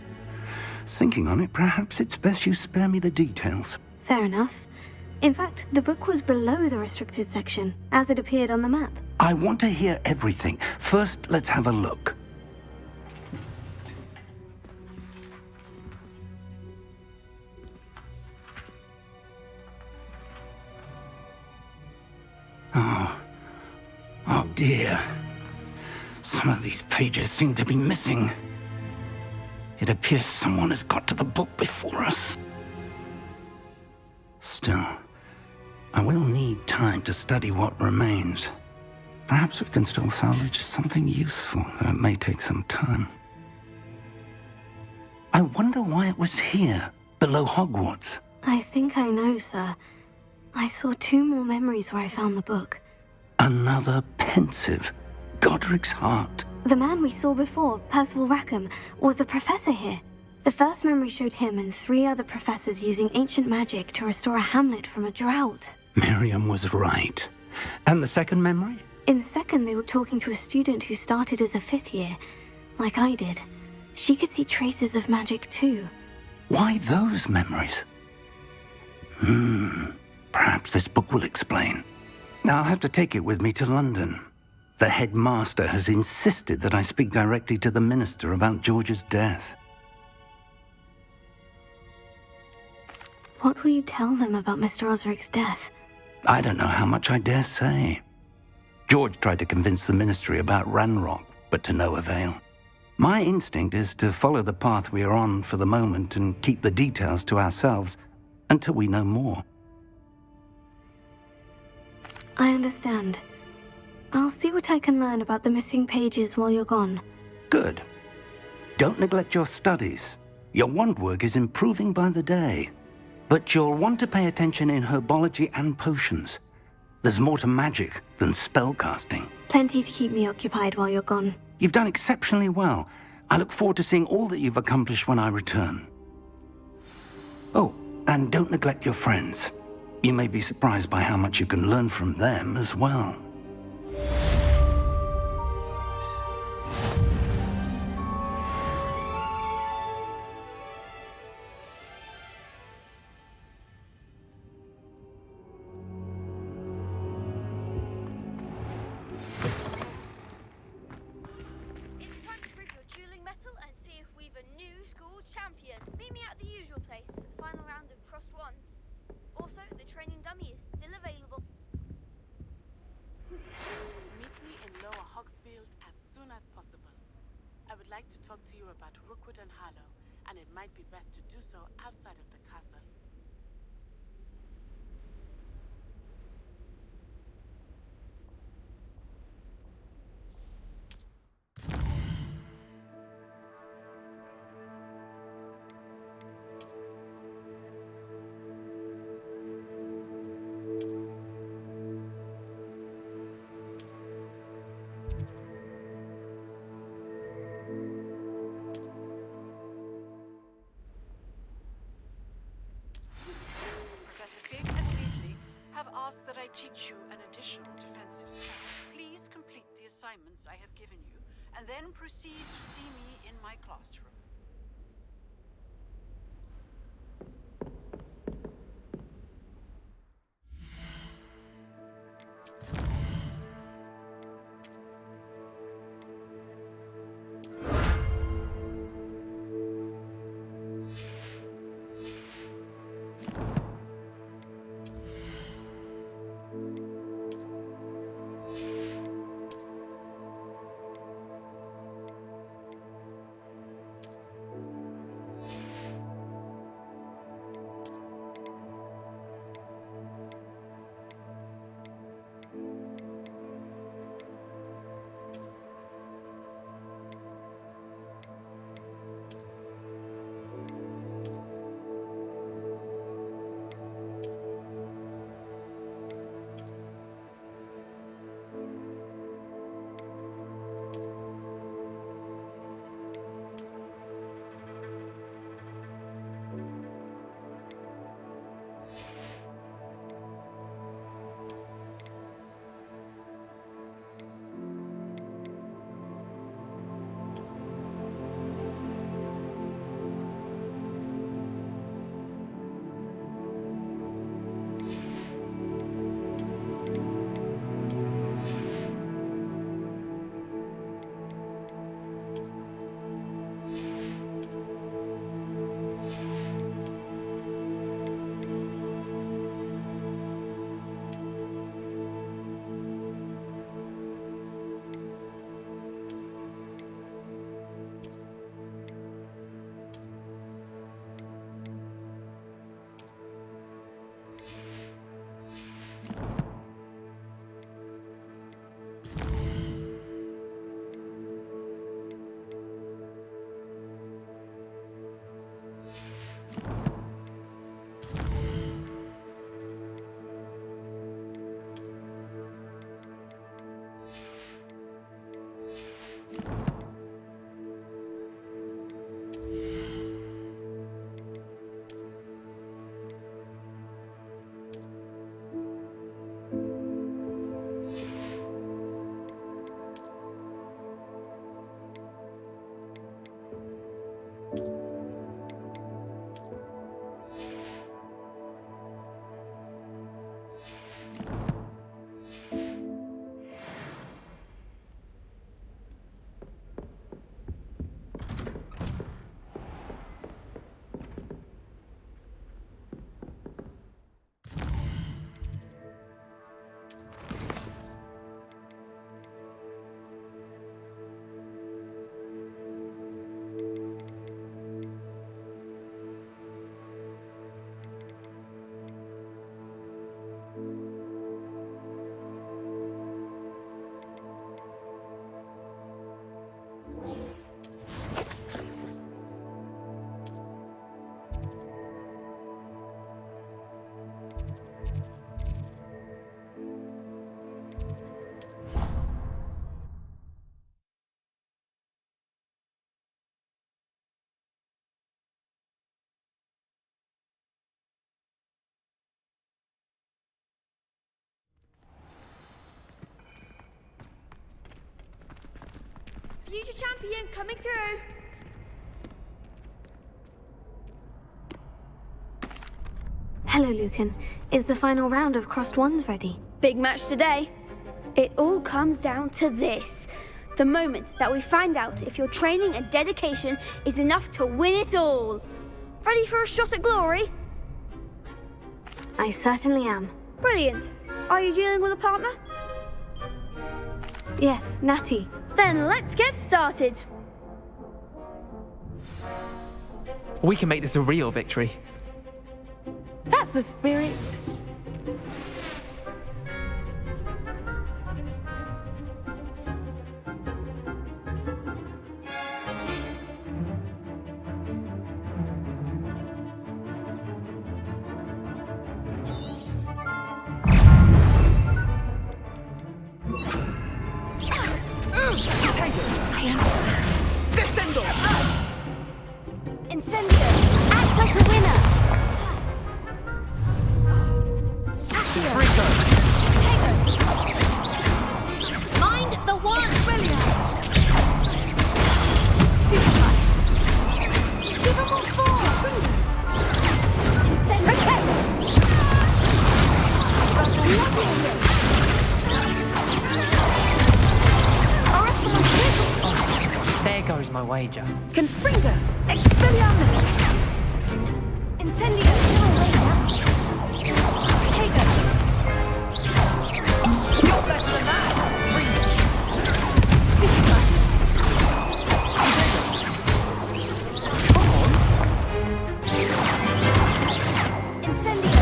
[SPEAKER 3] Thinking on it, perhaps it's best you spare me the details.
[SPEAKER 2] Fair enough. In fact, the book was below the restricted section, as it appeared on the map.
[SPEAKER 3] I want to hear everything. First, let's have a look. Oh dear. Some of these pages seem to be missing. It appears someone has got to the book before us. Still, I will need time to study what remains. Perhaps we can still salvage something useful, though it may take some time. I wonder why it was here, below Hogwarts.
[SPEAKER 2] I think I know, sir. I saw 2 more memories where I found the book.
[SPEAKER 3] Another pensive. Godric's heart.
[SPEAKER 2] The man we saw before, Percival Rackham, was a professor here. The first memory showed him and 3 other professors using ancient magic to restore a hamlet from a drought.
[SPEAKER 3] Miriam was right. And the second memory?
[SPEAKER 2] In the second, they were talking to a student who started as a 5th year, like I did. She could see traces of magic too.
[SPEAKER 3] Why those memories? Perhaps this book will explain. I'll have to take it with me to London. The headmaster has insisted that I speak directly to the minister about George's death.
[SPEAKER 2] What will you tell them about Mr. Osric's death?
[SPEAKER 3] I don't know how much I dare say. George tried to convince the ministry about Ranrock, but to no avail. My instinct is to follow the path we are on for the moment and keep the details to ourselves until we know more.
[SPEAKER 2] I understand. I'll see what I can learn about the missing pages while you're gone.
[SPEAKER 3] Good. Don't neglect your studies. Your wand work is improving by the day. But you'll want to pay attention in herbology and potions. There's more to magic than spellcasting.
[SPEAKER 2] Plenty to keep me occupied while you're gone.
[SPEAKER 3] You've done exceptionally well. I look forward to seeing all that you've accomplished when I return. Oh, and don't neglect your friends. You may be surprised by how much you can learn from them as well.
[SPEAKER 4] Meet me at the usual place for the final round of crossed wands. Also, the training dummy is still available.
[SPEAKER 6] Meet me in Lower Hogsfield as soon as possible. I would like to talk to you about Rookwood and Harlow, and it might be best to do so outside of the castle. That I teach you an additional defensive spell. Please complete the assignments I have given you, and then proceed to see me in my classroom.
[SPEAKER 10] future champion coming through.
[SPEAKER 2] Hello, Lucan. Is the final round of Crossed Wands ready?
[SPEAKER 10] Big match today. It all comes down to this. The moment that we find out if your training and dedication is enough to win it all. Ready for a shot at glory?
[SPEAKER 2] I certainly am.
[SPEAKER 10] Brilliant. Are you dealing with a partner?
[SPEAKER 2] Yes, Natty.
[SPEAKER 10] Then let's get started.
[SPEAKER 13] We can make this a real victory.
[SPEAKER 8] That's the spirit. Descendo!
[SPEAKER 2] Incendio! Act like a winner!
[SPEAKER 10] Mind the one! Brilliant!
[SPEAKER 2] Stupefy! Give them all four! Incendio!
[SPEAKER 13] There goes my wager.
[SPEAKER 8] Confringo! Expelliarmus!
[SPEAKER 2] Incendio! Tego!
[SPEAKER 8] You're better than that!
[SPEAKER 2] Stupefy!
[SPEAKER 8] Come on!
[SPEAKER 2] Incendio!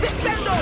[SPEAKER 8] Descendo!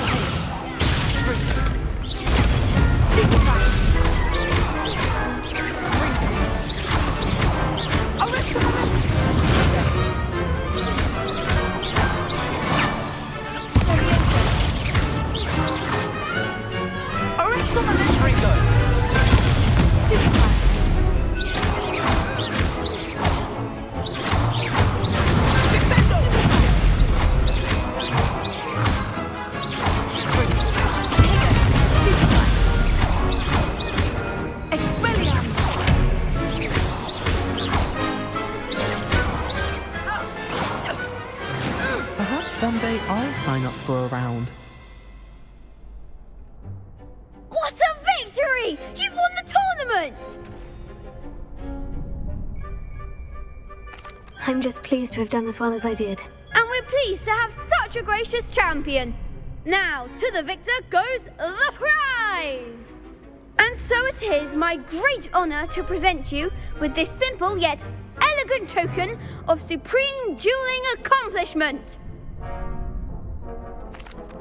[SPEAKER 13] Someday I'll sign up for a round.
[SPEAKER 10] What a victory! You've won the tournament!
[SPEAKER 2] I'm just pleased to have done as well as I did.
[SPEAKER 10] And we're pleased to have such a gracious champion. Now, to the victor goes the prize! And so it is my great honor to present you with this simple yet elegant token of supreme dueling accomplishment.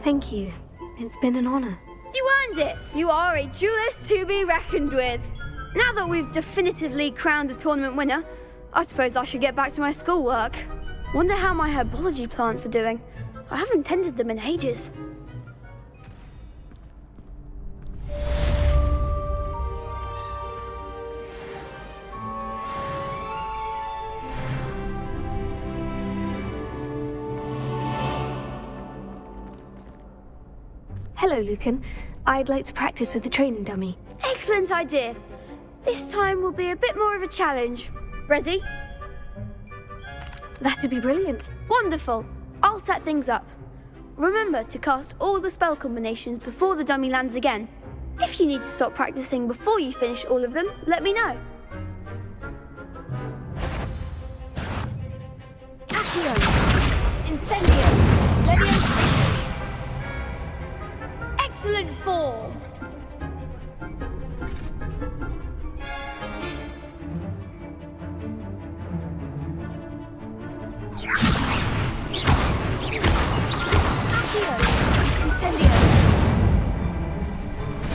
[SPEAKER 2] Thank you. It's been an honor.
[SPEAKER 10] You earned it. You are a duelist to be reckoned with. Now that we've definitively crowned the tournament winner, I suppose I should get back to my schoolwork. Wonder how my herbology plants are doing. I haven't tended them in ages.
[SPEAKER 2] Hello, Lucan. I'd like to practice with the training dummy.
[SPEAKER 10] Excellent idea. This time will be a bit more of a challenge. Ready?
[SPEAKER 2] That'd be brilliant.
[SPEAKER 10] Wonderful. I'll set things up. Remember to cast all the spell combinations before the dummy lands again. If you need to stop practicing before you finish all of them, let me know.
[SPEAKER 2] Accio! Incendio! Leviosa!
[SPEAKER 10] Excellent form!
[SPEAKER 2] Accio! Incendio!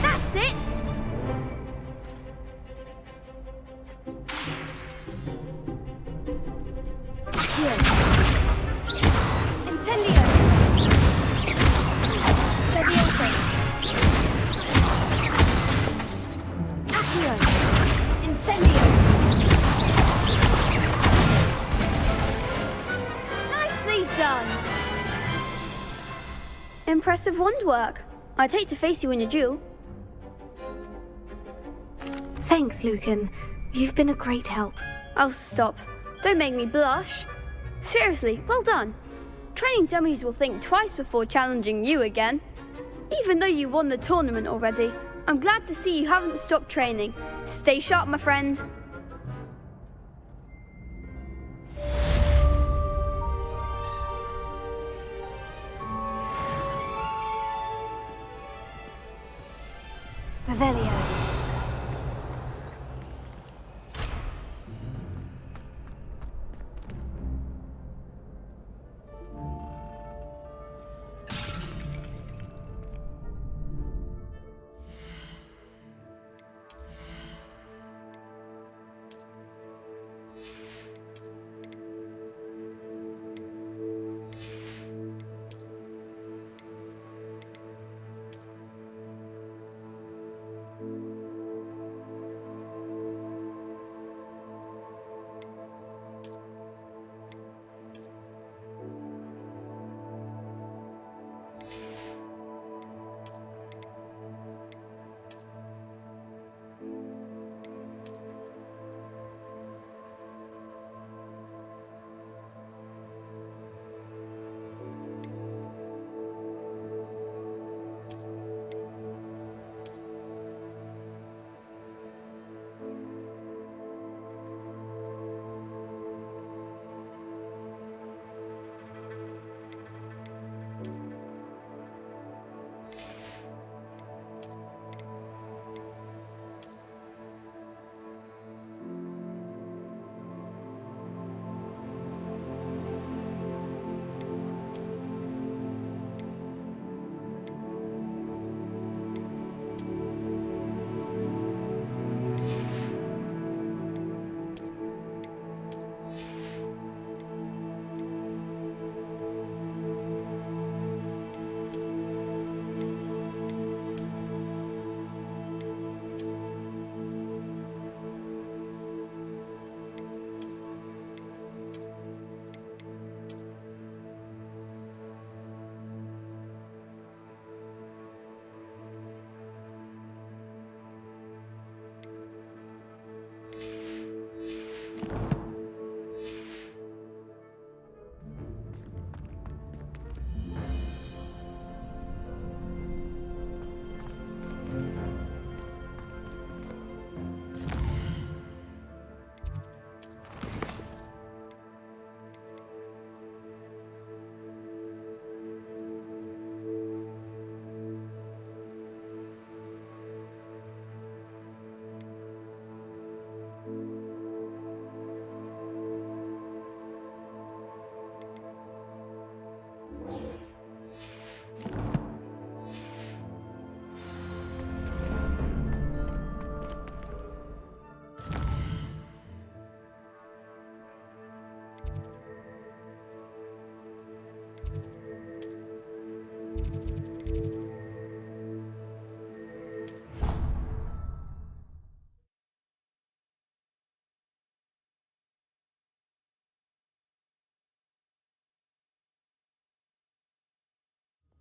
[SPEAKER 10] That's it!
[SPEAKER 2] Accio! Incendio! Leviosa! Accio! Incendio!
[SPEAKER 10] Nicely done! Impressive wand work. I'd hate to face you in a duel.
[SPEAKER 2] Thanks, Lucan. You've been a great help.
[SPEAKER 10] Oh, stop. Don't make me blush. Seriously, well done. Training dummies will think twice before challenging you again. Even though you won the tournament already, I'm glad to see you haven't stopped training. Stay sharp, my friend.
[SPEAKER 2] Revelio.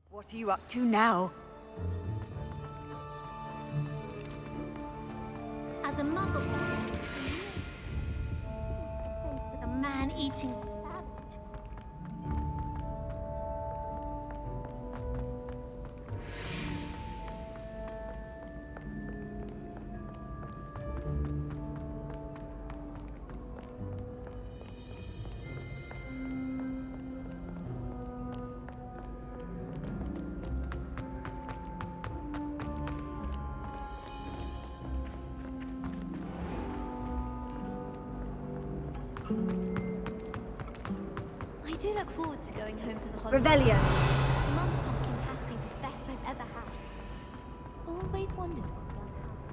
[SPEAKER 14] What are you up to now?
[SPEAKER 4] As a muggle, with a man-eating savage. I do look forward to going home to the holiday.
[SPEAKER 2] Revelio.
[SPEAKER 4] Mum's pumpkin pasty is the best I've ever had. Always wondered what they'll have.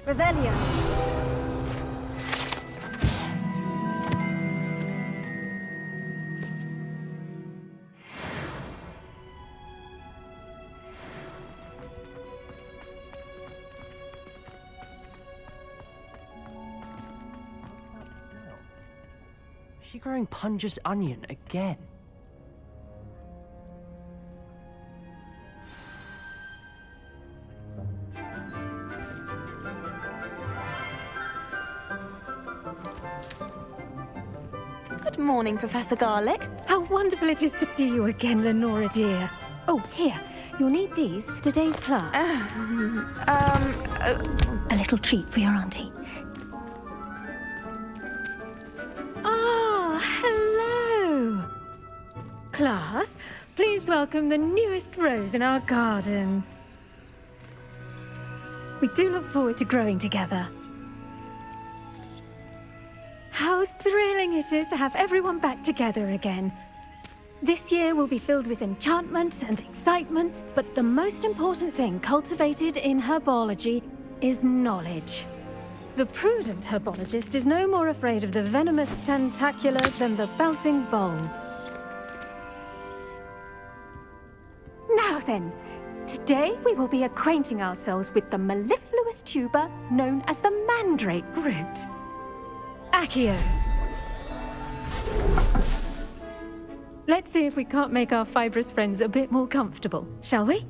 [SPEAKER 2] Revelio.
[SPEAKER 15] she growing Punja's onion again?
[SPEAKER 2] Good morning, Professor Garlic.
[SPEAKER 11] How wonderful it is to see you again, Lenora dear. Oh, here. You'll need these for today's class. A little treat for your auntie. Ah, hello. Class, please welcome the newest rose in our garden. We do look forward to growing together. How thrilling it is to have everyone back together again. This year will be filled with enchantment and excitement, but the most important thing cultivated in herbology is knowledge. The prudent herbologist is no more afraid of the venomous tentacula than the bouncing bulb. Now then, today we will be acquainting ourselves with the mellifluous tuber known as the mandrake root. Accio. Let's see if we can't make our fibrous friends a bit more comfortable, shall we?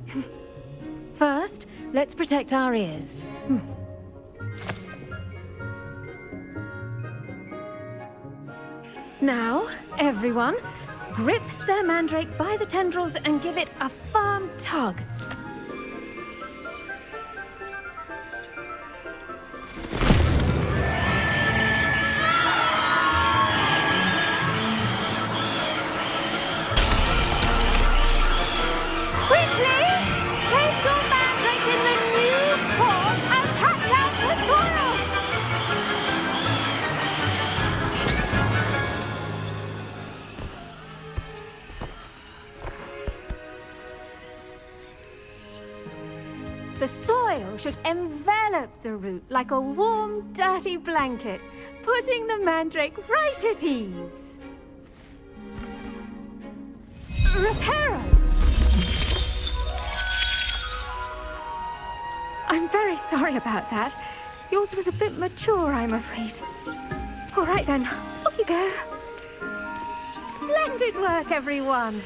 [SPEAKER 11] First, let's protect our ears. Now, everyone, grip their mandrake by the tendrils and give it a firm tug. The soil should envelop the root like a warm, dirty blanket, putting the mandrake right at ease. Reparo! I'm very sorry about that. Yours was a bit mature, I'm afraid. All right then, off you go. Splendid work, everyone.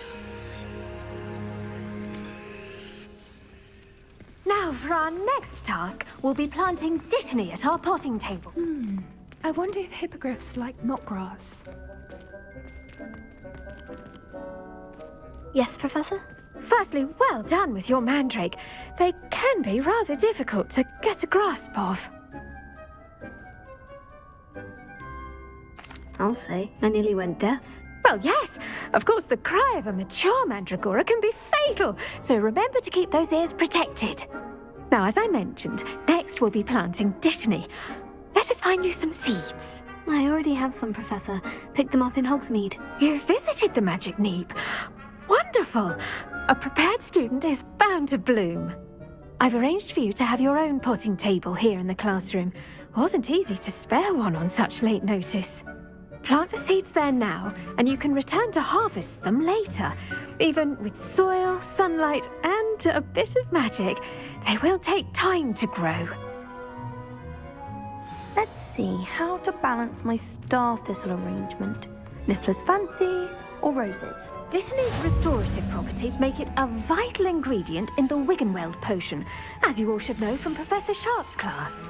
[SPEAKER 11] Now, for our next task, we'll be planting dittany at our potting table.
[SPEAKER 12] I wonder if hippogriffs like knotgrass.
[SPEAKER 2] Yes, Professor?
[SPEAKER 11] Firstly, well done with your mandrake. They can be rather difficult to get a grasp of.
[SPEAKER 2] I'll say, I nearly went deaf.
[SPEAKER 11] Well, yes. Of course, the cry of a mature mandragora can be fatal, so remember to keep those ears protected. Now, as I mentioned, next we'll be planting dittany. Let us find you some seeds.
[SPEAKER 2] I already have some, Professor. Picked them up in Hogsmeade.
[SPEAKER 11] You visited the Magic Neep. Wonderful! A prepared student is bound to bloom. I've arranged for you to have your own potting table here in the classroom. Wasn't easy to spare one on such late notice. Plant the seeds there now, and you can return to harvest them later. Even with soil, sunlight, and a bit of magic, they will take time to grow.
[SPEAKER 2] Let's see how to balance my star thistle arrangement. Niffler's fancy or roses?
[SPEAKER 11] Dittany's restorative properties make it a vital ingredient in the Wiggenweld potion, as you all should know from Professor Sharp's class.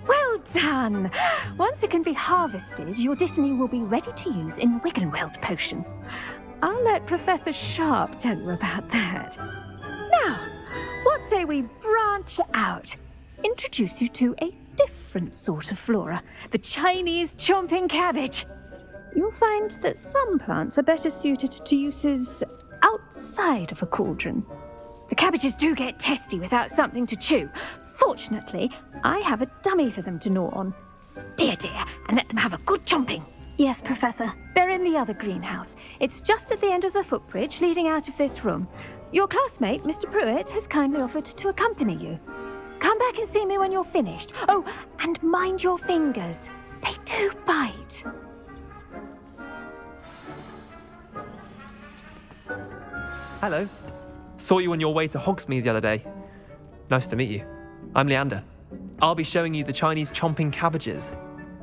[SPEAKER 11] Well done! Once it can be harvested, your dittany will be ready to use in Wiggenweld potion. I'll let Professor Sharp tell you about that. Now, what say we branch out? Introduce you to a different sort of flora, the Chinese chomping cabbage. You'll find that some plants are better suited to uses outside of a cauldron. The cabbages do get testy without something to chew. Fortunately, I have a dummy for them to gnaw on. Be a dear and let them have a good chomping.
[SPEAKER 2] Yes, Professor.
[SPEAKER 11] They're in the other greenhouse. It's just at the end of the footbridge leading out of this room. Your classmate, Mr. Pruitt, has kindly offered to accompany you. Come back and see me when you're finished. Oh, and mind your fingers. They do bite.
[SPEAKER 15] Hello.
[SPEAKER 13] Saw you on your way to Hogsmeade the other day. Nice to meet you. I'm Leander. I'll be showing you the Chinese chomping cabbages.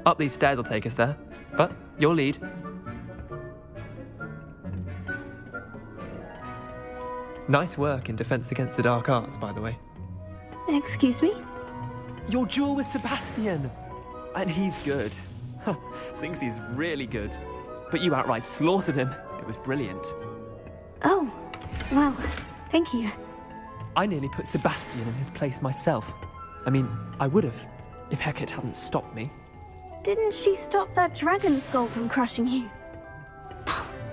[SPEAKER 13] Up these stairs will take us there, but you'll lead. Nice work in Defense Against the Dark Arts, by the way.
[SPEAKER 2] Excuse me?
[SPEAKER 13] Your duel with Sebastian! And he's good. Thinks he's really good. But you outright slaughtered him. It was brilliant.
[SPEAKER 2] Oh, well, thank you.
[SPEAKER 13] I nearly put Sebastian in his place myself. I mean, I would have, if Hecate hadn't stopped me.
[SPEAKER 2] Didn't she stop that dragon skull from crushing you?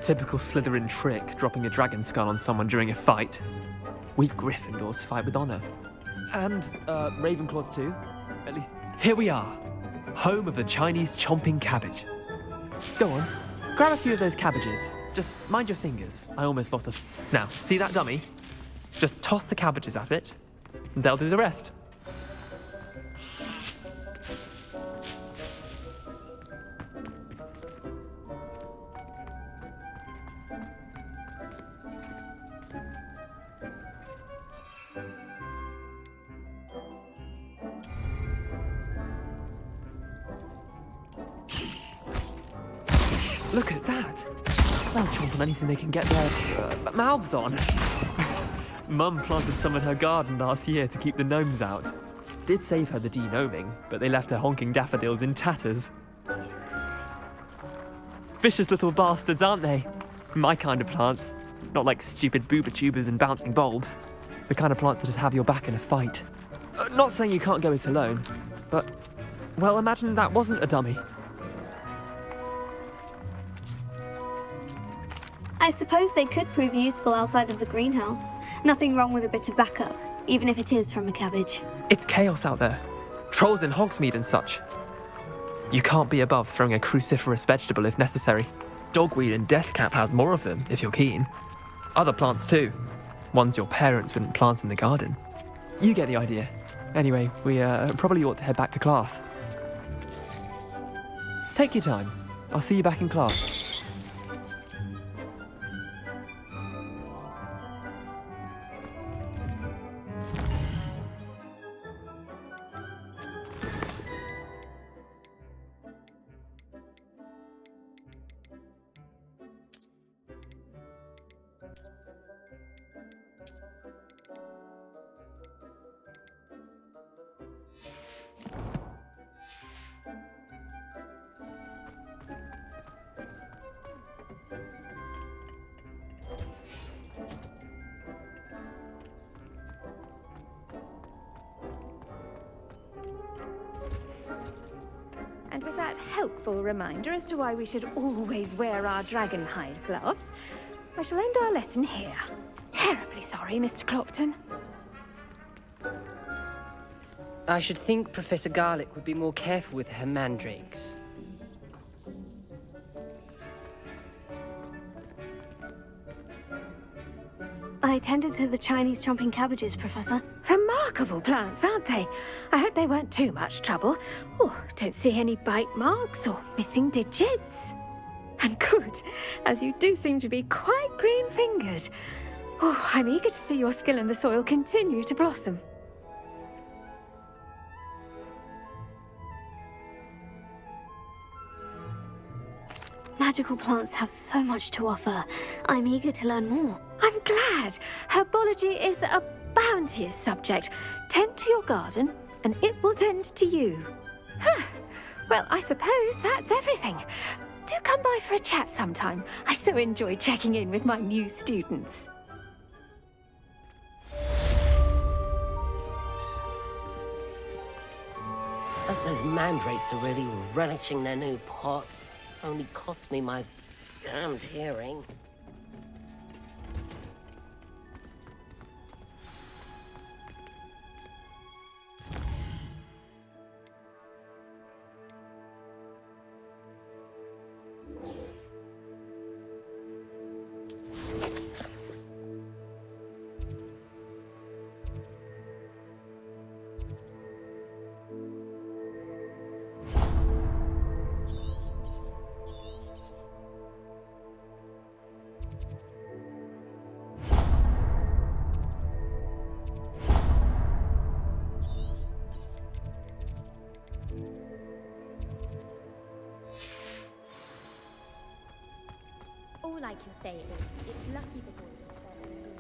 [SPEAKER 13] Typical Slytherin trick, dropping a dragon skull on someone during a fight. We Gryffindors fight with honor. And, Ravenclaws too. At least, here we are. Home of the Chinese chomping cabbage. Go on, grab a few of those cabbages. Just mind your fingers. I almost lost a... Now, see that dummy? Just toss the cabbages at it, and they'll do the rest. Look at that! They'll chomp on anything they can get their mouths on. Mum planted some in her garden last year to keep the gnomes out. Did save her the de-gnoming, but they left her honking daffodils in tatters. Vicious little bastards, aren't they? My kind of plants. Not like stupid booba tubers and bouncing bulbs. The kind of plants that just have your back in a fight. Not saying you can't go it alone, but... Well, imagine that wasn't a dummy.
[SPEAKER 2] I suppose they could prove useful outside of the greenhouse. Nothing wrong with a bit of backup, even if it is from a cabbage.
[SPEAKER 13] It's chaos out there. Trolls in Hogsmeade and such. You can't be above throwing a cruciferous vegetable if necessary. Dogweed and deathcap has more of them, if you're keen. Other plants too. Ones your parents wouldn't plant in the garden. You get the idea. Anyway, we probably ought to head back to class. Take your time. I'll see you back in class.
[SPEAKER 11] And with that helpful reminder as to why we should always wear our dragon hide gloves, I shall end our lesson here. Terribly sorry, Mr. Clopton.
[SPEAKER 7] I should think Professor Garlick would be more careful with her mandrakes.
[SPEAKER 2] I tended to the Chinese chomping cabbages, Professor.
[SPEAKER 11] Remarkable plants, aren't they? I hope they weren't too much trouble. Oh, don't see any bite marks or missing digits. And good, as you do seem to be quite green-fingered. Oh, I'm eager to see your skill in the soil continue to blossom.
[SPEAKER 2] Magical plants have so much to offer. I'm eager to learn more.
[SPEAKER 11] I'm glad. Herbology is a bounteous subject. Tend to your garden, and it will tend to you. Well, I suppose that's everything. Do come by for a chat sometime. I so enjoy checking in with my new students.
[SPEAKER 16] Those mandrakes are really relishing their new pots. Only cost me my damned hearing.
[SPEAKER 4] say it is. It's lucky the boy was there.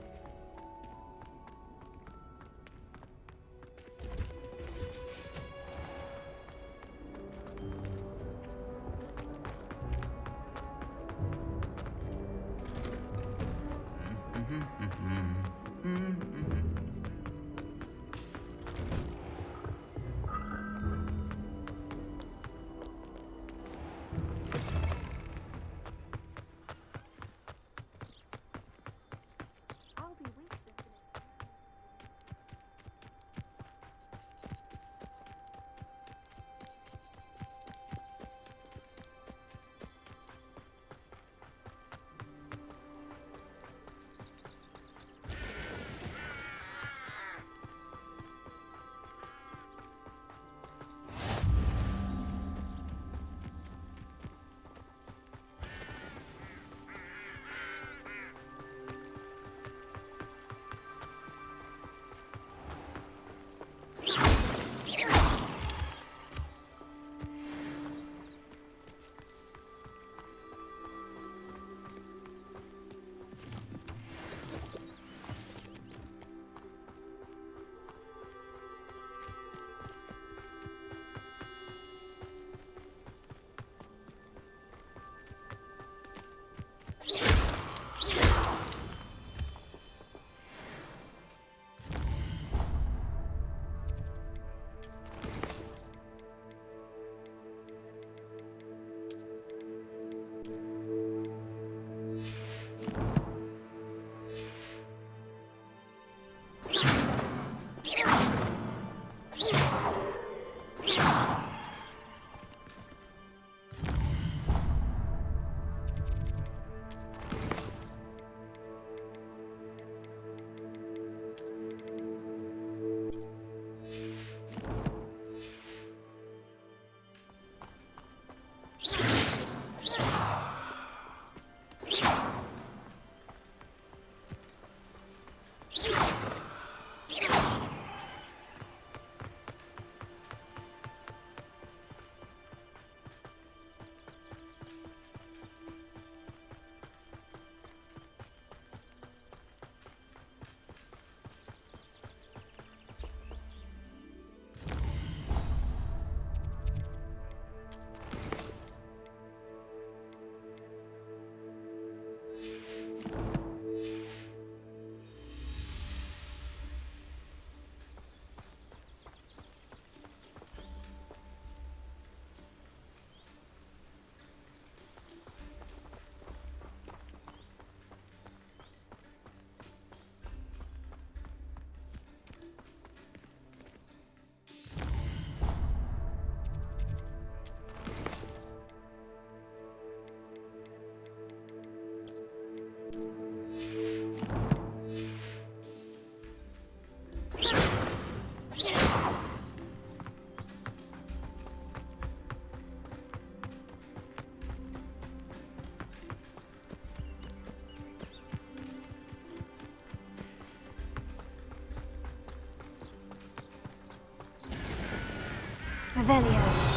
[SPEAKER 2] Revelio.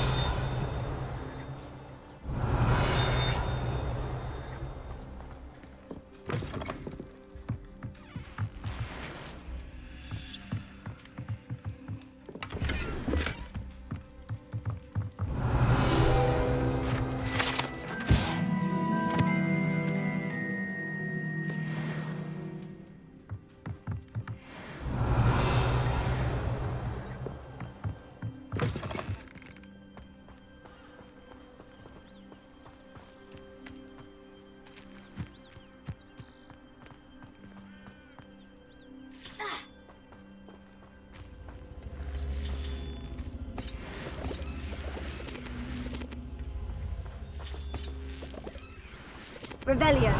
[SPEAKER 2] Revelio.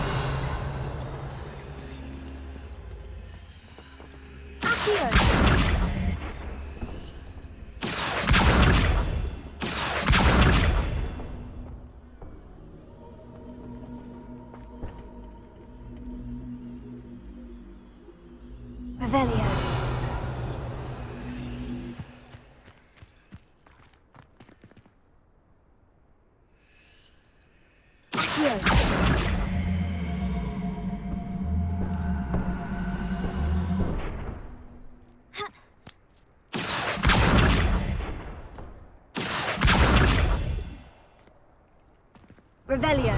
[SPEAKER 2] Accio. Revelio. Accio. Revelio.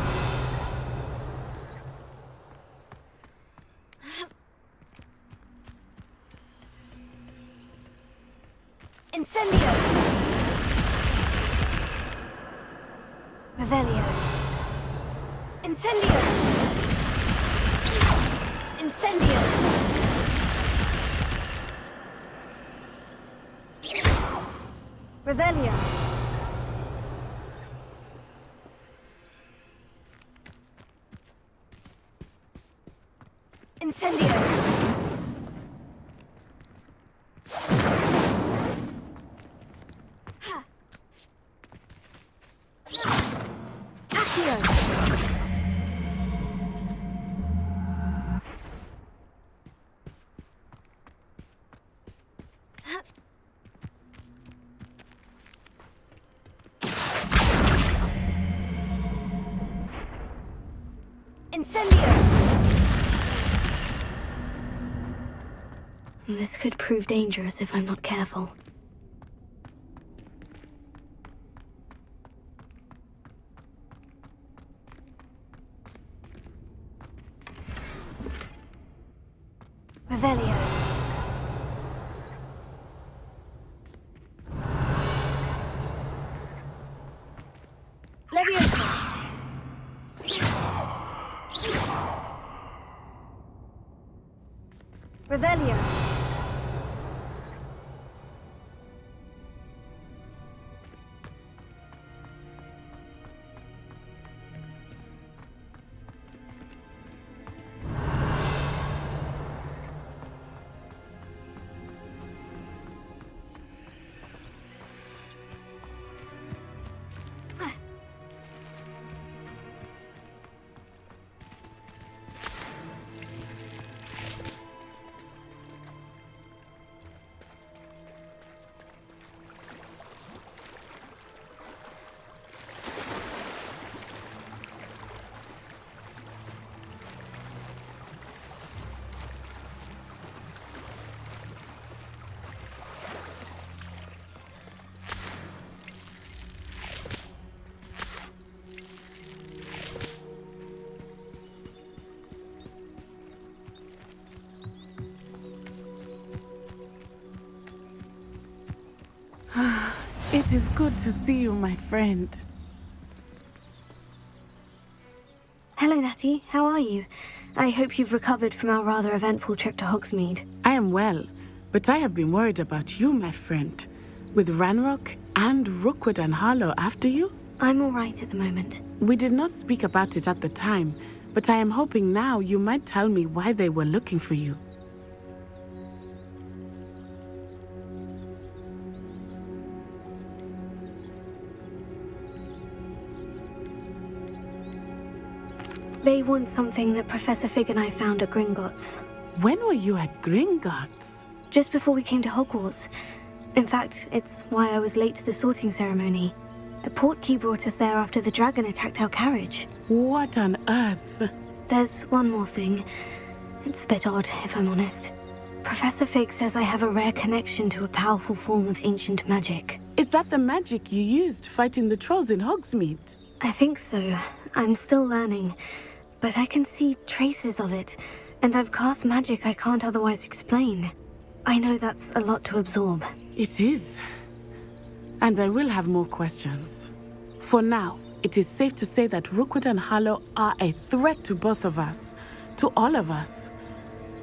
[SPEAKER 2] Incendio. Revelio. Incendio. Incendio. Revelio. Incendio. Ha. Accio. Ha. Incendio. This could prove dangerous if I'm not careful. Revelio. Leviosa. Revelio.
[SPEAKER 6] It is good to see you, my friend.
[SPEAKER 2] Hello, Natty. How are you? I hope you've recovered from our rather eventful trip to Hogsmeade.
[SPEAKER 6] I am well, but I have been worried about you, my friend. With Ranrock and Rookwood and Harlow after you?
[SPEAKER 2] I'm all right at the moment.
[SPEAKER 6] We did not speak about it at the time, but I am hoping now you might tell me why they were looking for you.
[SPEAKER 2] They want something that Professor Fig and I found at Gringotts.
[SPEAKER 6] When were you at Gringotts?
[SPEAKER 2] Just before we came to Hogwarts. In fact, it's why I was late to the sorting ceremony. A portkey brought us there after the dragon attacked our carriage.
[SPEAKER 6] What on earth?
[SPEAKER 2] There's one more thing. It's a bit odd, if I'm honest. Professor Fig says I have a rare connection to a powerful form of ancient magic.
[SPEAKER 6] Is that the magic you used fighting the trolls in Hogsmeade?
[SPEAKER 2] I think so. I'm still learning. But I can see traces of it, and I've cast magic I can't otherwise explain. I know that's a lot to absorb.
[SPEAKER 6] It is. And I will have more questions. For now, it is safe to say that Rookwood and Harlow are a threat to both of us, to all of us.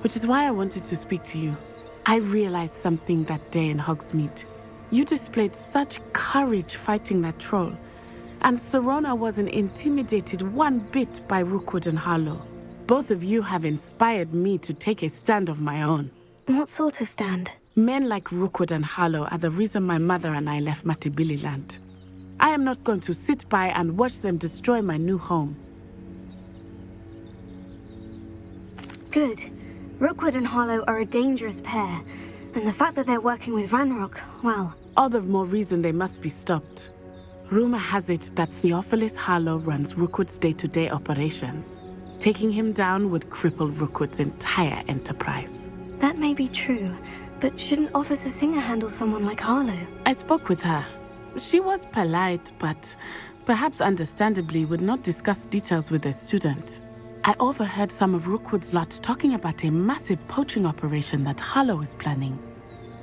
[SPEAKER 6] Which is why I wanted to speak to you. I realized something that day in Hogsmeade. You displayed such courage fighting that troll. And Serona wasn't intimidated one bit by Rookwood and Harlow. Both of you have inspired me to take a stand of my own.
[SPEAKER 2] What sort of stand?
[SPEAKER 6] Men like Rookwood and Harlow are the reason my mother and I left Matabeleland. I am not going to sit by and watch them destroy my new home.
[SPEAKER 2] Good. Rookwood and Harlow are a dangerous pair. And the fact that they're working with Ranrock, well...
[SPEAKER 6] All the more reason they must be stopped. Rumor has it that Theophilus Harlow runs Rookwood's day-to-day operations. Taking him down would cripple Rookwood's entire enterprise.
[SPEAKER 2] That may be true, but shouldn't Officer Singer handle someone like Harlow?
[SPEAKER 6] I spoke with her. She was polite, but perhaps understandably, would not discuss details with a student. I overheard some of Rookwood's lot talking about a massive poaching operation that Harlow is planning.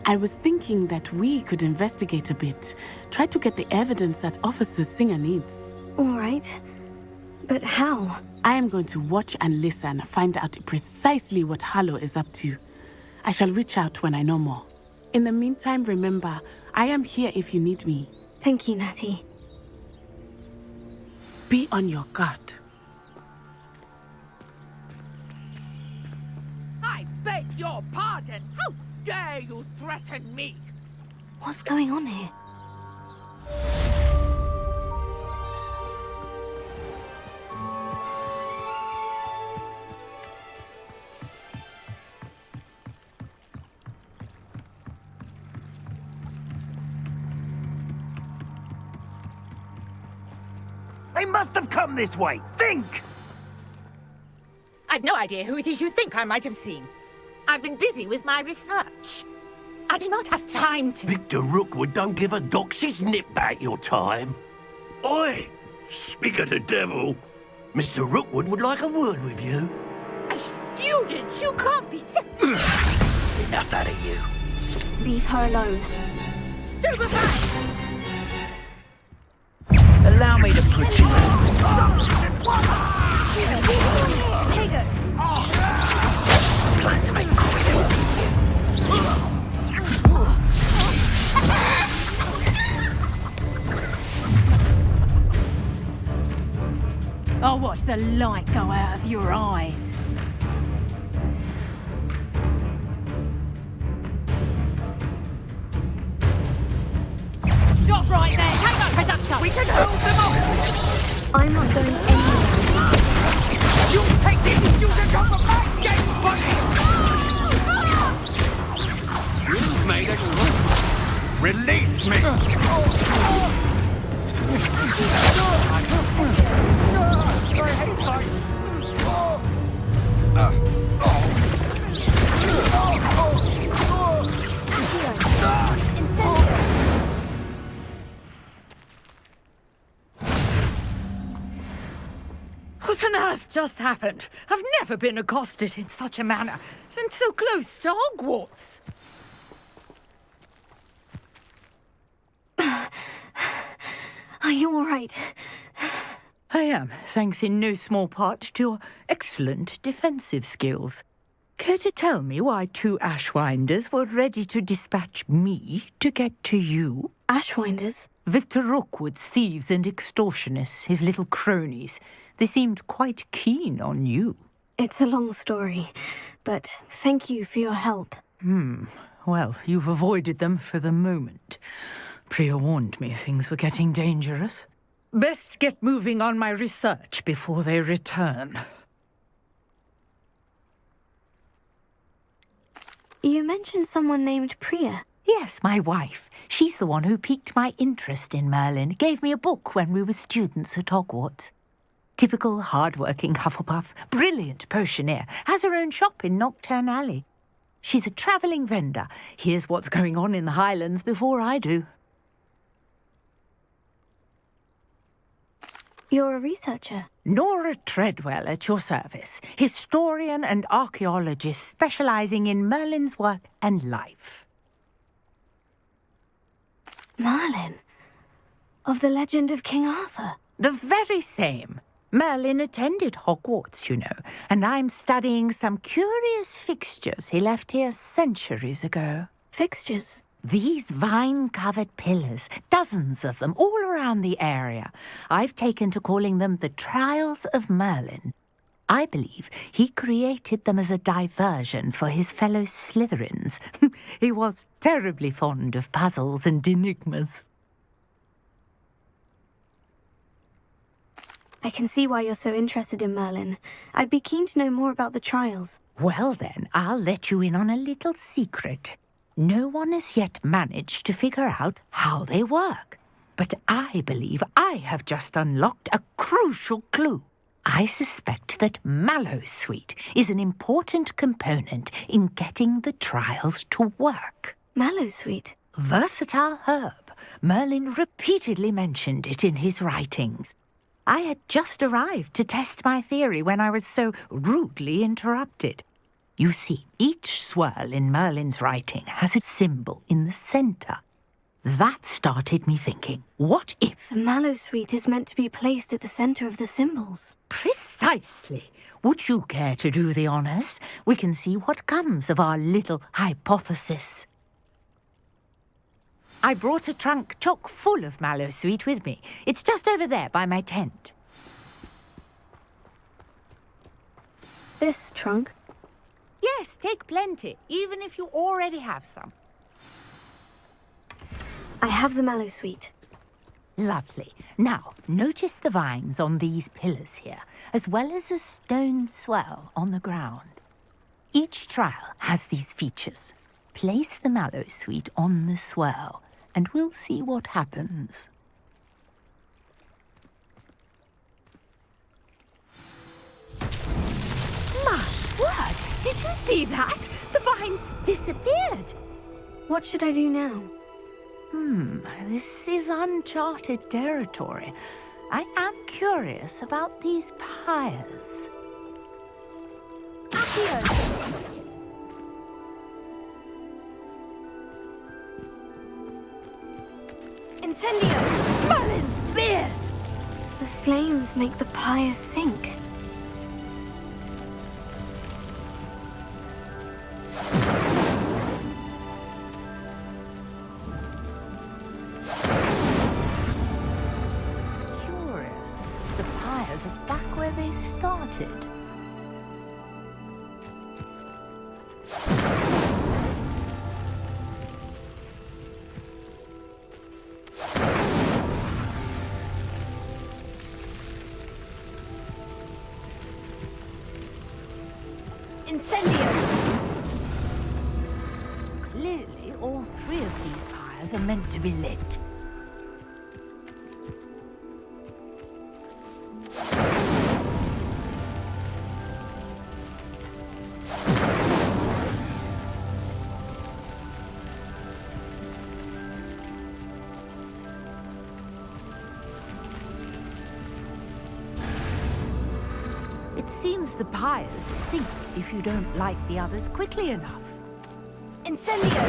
[SPEAKER 6] I was thinking that we could investigate a bit, try to get the evidence that Officer Singer needs.
[SPEAKER 2] All right. But how?
[SPEAKER 6] I am going to watch and listen, find out precisely what Harlow is up to. I shall reach out when I know more. In the meantime, remember, I am here if you need me.
[SPEAKER 2] Thank you, Natty.
[SPEAKER 6] Be on your guard.
[SPEAKER 1] I beg your pardon. How dare you threaten me?
[SPEAKER 2] What's going on here?
[SPEAKER 3] They must have come this way. Think!
[SPEAKER 1] I've no idea who it is you think I might have seen. I've been busy with my research. I do not have time to...
[SPEAKER 19] Victor Rookwood don't give a doxy's nip back your time. Oi! Speak of the devil. Mr. Rookwood would like a word with you.
[SPEAKER 1] A student? You can't be...
[SPEAKER 19] Enough out of you.
[SPEAKER 2] Leave her alone.
[SPEAKER 1] Stupefy!
[SPEAKER 3] Allow me to put you in.
[SPEAKER 2] Take her.
[SPEAKER 3] Plan to make quick work.
[SPEAKER 23] I'll watch the light go out of your eyes. Stop right there! Take that presumption! We can hold them off!
[SPEAKER 2] I'm not going anywhere.
[SPEAKER 1] You take this! You can come back! Get funny!
[SPEAKER 3] You've made it. Release me! I hate heights!
[SPEAKER 1] What on earth just happened? I've never been accosted in such a manner, and so close to Hogwarts.
[SPEAKER 2] Are you all right?
[SPEAKER 1] I am, thanks in no small part to your excellent defensive skills. Care to tell me why two Ashwinders were ready to dispatch me to get to you?
[SPEAKER 2] Ashwinders?
[SPEAKER 1] Victor Rookwood's thieves and extortionists, his little cronies. They seemed quite keen on you.
[SPEAKER 2] It's a long story, but thank you for your help.
[SPEAKER 1] Well, you've avoided them for the moment. Priya warned me things were getting dangerous. Best get moving on my research before they return.
[SPEAKER 2] You mentioned someone named Priya.
[SPEAKER 1] Yes, my wife. She's the one who piqued my interest in Merlin. Gave me a book when we were students at Hogwarts. Typical hard-working Hufflepuff, brilliant potioneer, has her own shop in Knockturn Alley. She's a travelling vendor. Hears what's going on in the Highlands before I do.
[SPEAKER 2] You're a researcher?
[SPEAKER 1] Nora Treadwell at your service. Historian and archaeologist specialising in Merlin's work and life.
[SPEAKER 2] Merlin? Of the legend of King Arthur?
[SPEAKER 1] The very same. Merlin attended Hogwarts, you know, and I'm studying some curious fixtures he left here centuries ago.
[SPEAKER 2] Fixtures?
[SPEAKER 1] These vine-covered pillars, dozens of them, all around the area. I've taken to calling them the Trials of Merlin. I believe he created them as a diversion for his fellow Slytherins. He was terribly fond of puzzles and enigmas.
[SPEAKER 2] I can see why you're so interested in Merlin. I'd be keen to know more about the trials.
[SPEAKER 1] Well then, I'll let you in on a little secret. No one has yet managed to figure out how they work. But I believe I have just unlocked a crucial clue. I suspect that Mallowsweet is an important component in getting the trials to work.
[SPEAKER 2] Mallowsweet?
[SPEAKER 1] Versatile herb, Merlin repeatedly mentioned it in his writings. I had just arrived to test my theory when I was so rudely interrupted. You see, each swirl in Merlin's writing has a symbol in the centre. That started me thinking, what if...
[SPEAKER 2] The Mallowsweet is meant to be placed at the centre of the symbols.
[SPEAKER 1] Precisely. Would you care to do the honours? We can see what comes of our little hypothesis. I brought a trunk chock full of Mallowsweet with me. It's just over there by my tent.
[SPEAKER 2] This trunk?
[SPEAKER 1] Yes, take plenty, even if you already have some.
[SPEAKER 2] I have the Mallowsweet.
[SPEAKER 1] Lovely. Now, notice the vines on these pillars here, as well as a stone swell on the ground. Each trial has these features. Place the Mallowsweet on the swell, and we'll see what happens. My word! Did you see that? The vines disappeared.
[SPEAKER 2] What should I do now?
[SPEAKER 1] This is uncharted territory. I am curious about these pyres.
[SPEAKER 2] Incendio!
[SPEAKER 1] Merlin's beard!
[SPEAKER 2] The flames make the pyres sink.
[SPEAKER 1] Curious. The pyres are back where they started. Clearly, all three of these pyres are meant to be lit. It seems the pyres sink if you don't light the others quickly enough.
[SPEAKER 2] Incendio!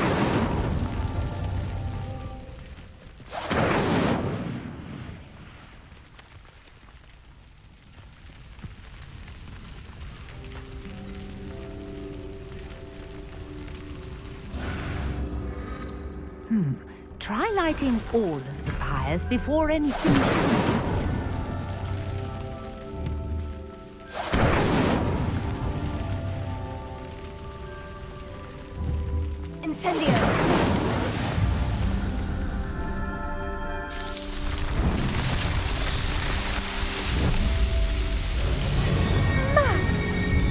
[SPEAKER 1] Try lighting all of the pyres before anything is seen.
[SPEAKER 2] Incendio!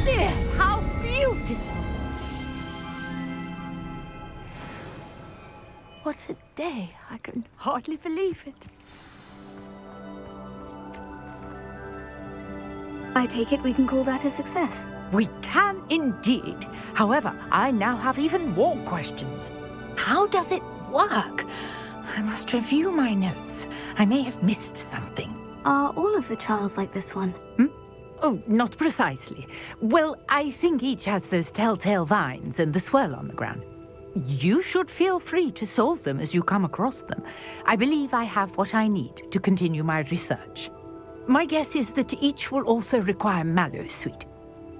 [SPEAKER 1] There, how beautiful! What a day! I can hardly believe it.
[SPEAKER 2] I take it we can call that a success.
[SPEAKER 1] We can indeed. However, I now have even more questions. How does it work? I must review my notes. I may have missed something.
[SPEAKER 2] Are all of the trials like this one?
[SPEAKER 1] Oh, not precisely. Well, I think each has those telltale vines and the swirl on the ground. You should feel free to solve them as you come across them. I believe I have what I need to continue my research. My guess is that each will also require Mallowsweet,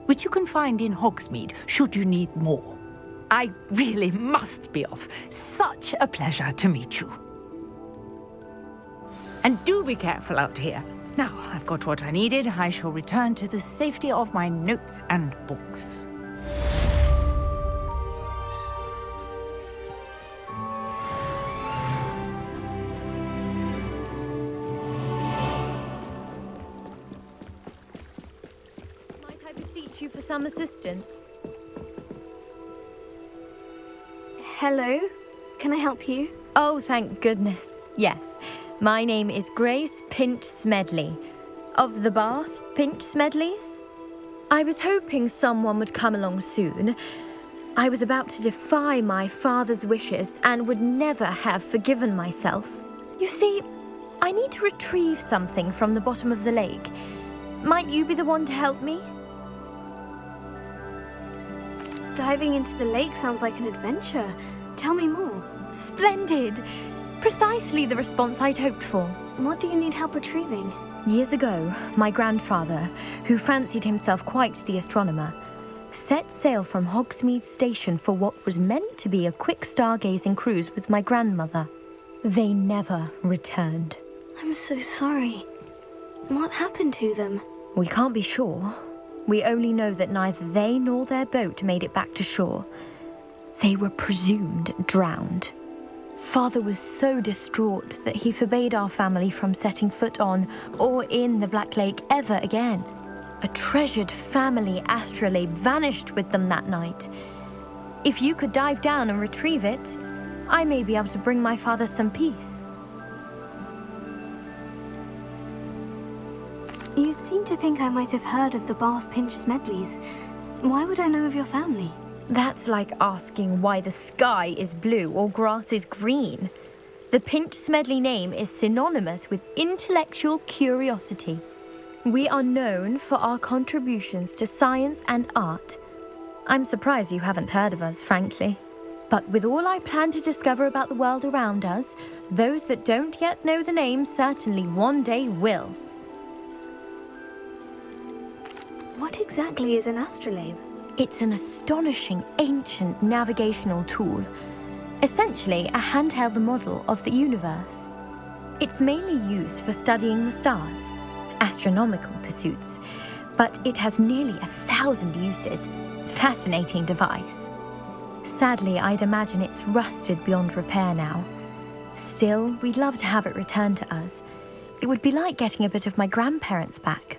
[SPEAKER 1] which you can find in Hogsmeade should you need more. I really must be off. Such a pleasure to meet you. And do be careful out here. Now I've got what I needed, I shall return to the safety of my notes and books.
[SPEAKER 17] You for some assistance.
[SPEAKER 2] Hello? Can I help you?
[SPEAKER 17] Oh, thank goodness. Yes. My name is Grace Pinch Smedley. Of the Bath Pinch Smedleys. I was hoping someone would come along soon. I was about to defy my father's wishes and would never have forgiven myself. You see, I need to retrieve something from the bottom of the lake. Might you be the one to help me?
[SPEAKER 2] Diving into the lake sounds like an adventure. Tell me more.
[SPEAKER 17] Splendid! Precisely the response I'd hoped for.
[SPEAKER 2] What do you need help retrieving?
[SPEAKER 17] Years ago, my grandfather, who fancied himself quite the astronomer, set sail from Hogsmeade Station for what was meant to be a quick stargazing cruise with my grandmother. They never returned.
[SPEAKER 2] I'm so sorry. What happened to them?
[SPEAKER 17] We can't be sure. We only know that neither they nor their boat made it back to shore. They were presumed drowned. Father was so distraught that he forbade our family from setting foot on or in the Black Lake ever again. A treasured family astrolabe vanished with them that night. If you could dive down and retrieve it, I may be able to bring my father some peace.
[SPEAKER 2] You seem to think I might have heard of the Bath Pinch Smedleys. Why would I know of your family?
[SPEAKER 17] That's like asking why the sky is blue or grass is green. The Pinch Smedley name is synonymous with intellectual curiosity. We are known for our contributions to science and art. I'm surprised you haven't heard of us, frankly. But with all I plan to discover about the world around us, those that don't yet know the name certainly one day will.
[SPEAKER 2] What exactly is an astrolabe?
[SPEAKER 17] It's an astonishing ancient navigational tool, essentially a handheld model of the universe. It's mainly used for studying the stars, astronomical pursuits, but it has nearly 1,000 uses. Fascinating device. Sadly, I'd imagine it's rusted beyond repair now. Still, we'd love to have it returned to us. It would be like getting a bit of my grandparents back.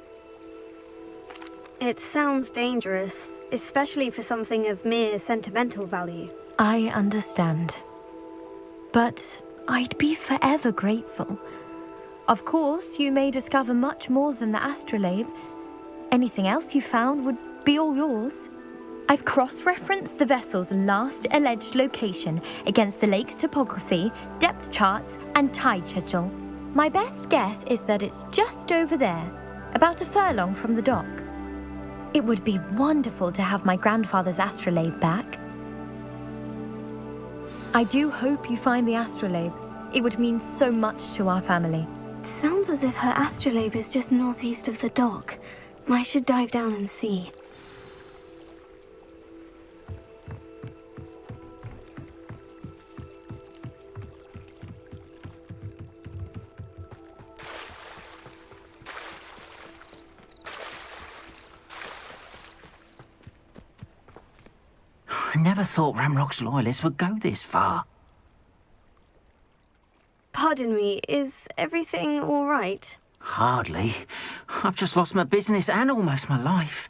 [SPEAKER 2] It sounds dangerous, especially for something of mere sentimental value.
[SPEAKER 17] I understand. But I'd be forever grateful. Of course, you may discover much more than the astrolabe. Anything else you found would be all yours. I've cross-referenced the vessel's last alleged location against the lake's topography, depth charts, and tide schedule. My best guess is that it's just over there, about a furlong from the dock. It would be wonderful to have my grandfather's astrolabe back. I do hope you find the astrolabe. It would mean so much to our family.
[SPEAKER 2] It sounds as if her astrolabe is just northeast of the dock. I should dive down and see.
[SPEAKER 5] I never thought Ramrock's loyalists would go this far.
[SPEAKER 2] Pardon me, is everything all right?
[SPEAKER 5] Hardly. I've just lost my business and almost my life.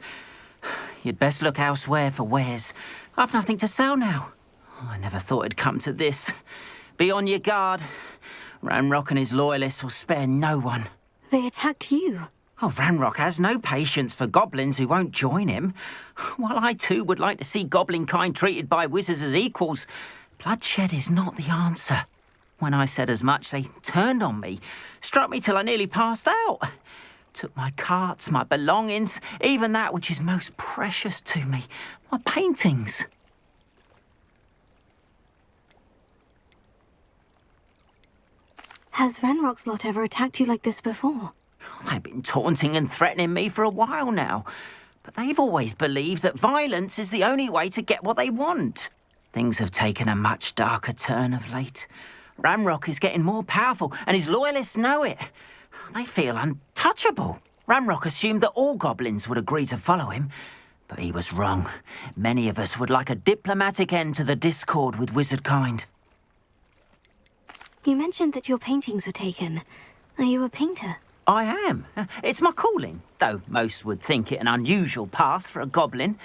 [SPEAKER 5] You'd best look elsewhere for wares. I've nothing to sell now. I never thought it'd come to this. Be on your guard. Ramrock and his loyalists will spare no one.
[SPEAKER 2] They attacked you.
[SPEAKER 5] Oh, Ranrock has no patience for goblins who won't join him. While I too would like to see goblin kind treated by wizards as equals, bloodshed is not the answer. When I said as much, they turned on me, struck me till I nearly passed out. Took my carts, my belongings, even that which is most precious to me, my paintings.
[SPEAKER 2] Has Ranrock's lot ever attacked you like this before?
[SPEAKER 5] They've been taunting and threatening me for a while now, but they've always believed that violence is the only way to get what they want. Things have taken a much darker turn of late. Ramrock is getting more powerful, and his loyalists know it. They feel untouchable. Ramrock assumed that all goblins would agree to follow him, but he was wrong. Many of us would like a diplomatic end to the discord with wizard kind.
[SPEAKER 2] You mentioned that your paintings were taken. Are you a painter?
[SPEAKER 5] I am. It's my calling, though most would think it an unusual path for a goblin.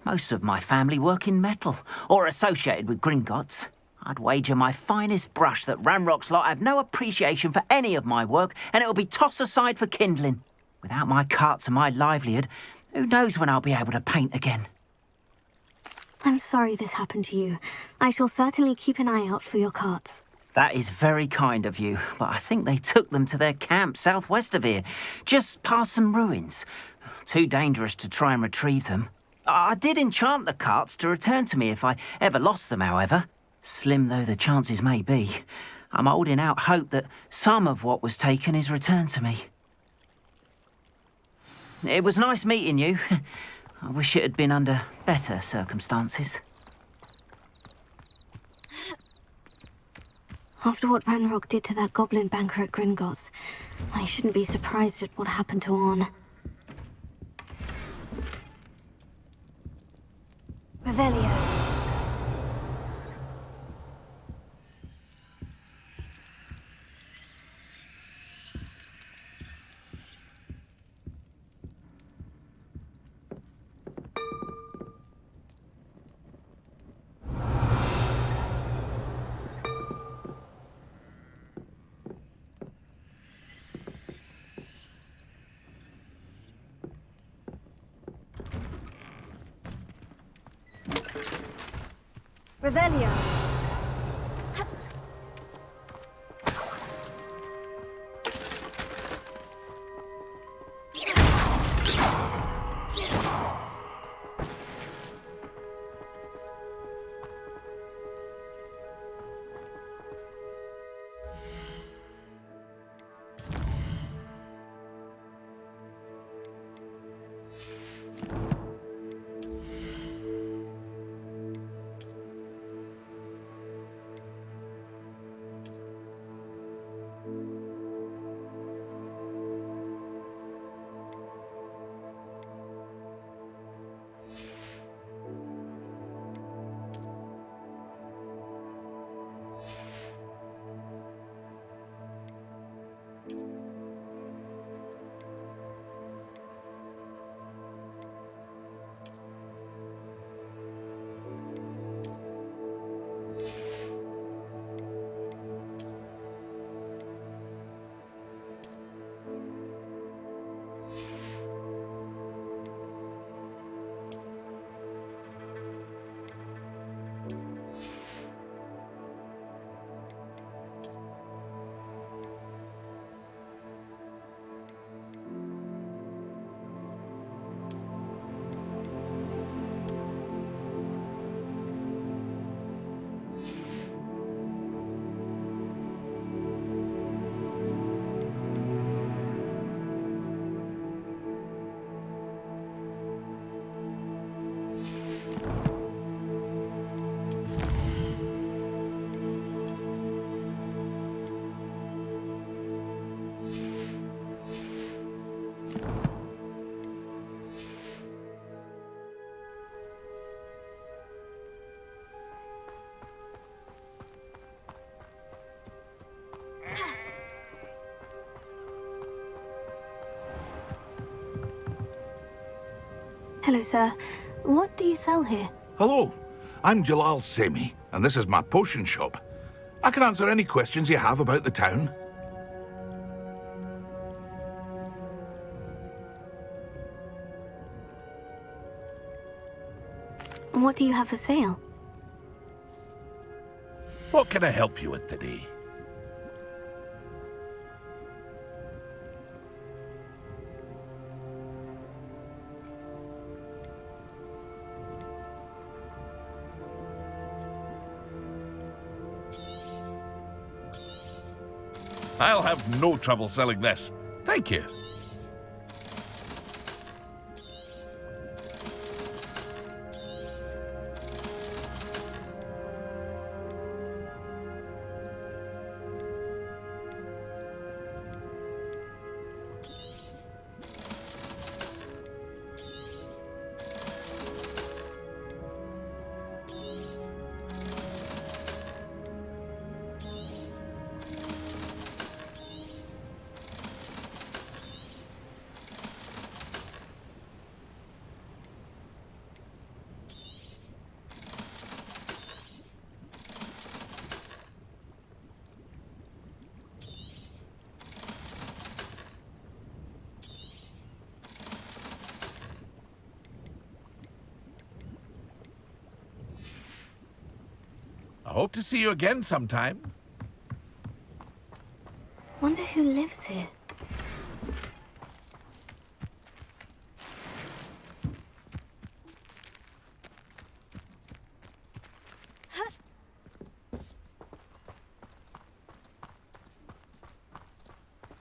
[SPEAKER 5] Most of my family work in metal, or associated with Gringotts. I'd wager my finest brush that Ramrock's lot have no appreciation for any of my work, and it'll be tossed aside for kindling. Without my carts and my livelihood, who knows when I'll be able to paint again?
[SPEAKER 2] I'm sorry this happened to you. I shall certainly keep an eye out for your carts.
[SPEAKER 5] That is very kind of you, but I think they took them to their camp southwest of here, just past some ruins. Too dangerous to try and retrieve them. I did enchant the carts to return to me if I ever lost them, however. Slim though the chances may be, I'm holding out hope that some of what was taken is returned to me. It was nice meeting you. I wish it had been under better circumstances.
[SPEAKER 2] After what Ranrock did to that goblin banker at Gringotts, I shouldn't be surprised at what happened to Orn. Revelio. Revelio. Hello, sir. What do you sell here?
[SPEAKER 18] Hello, I'm Jalal Semi, and this is my potion shop. I can answer any questions you have about the town.
[SPEAKER 2] What do you have for sale?
[SPEAKER 18] What can I help you with today? I'll have no trouble selling this. Thank you. I hope to see you again sometime.
[SPEAKER 2] Wonder who lives here.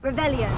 [SPEAKER 2] Revelio.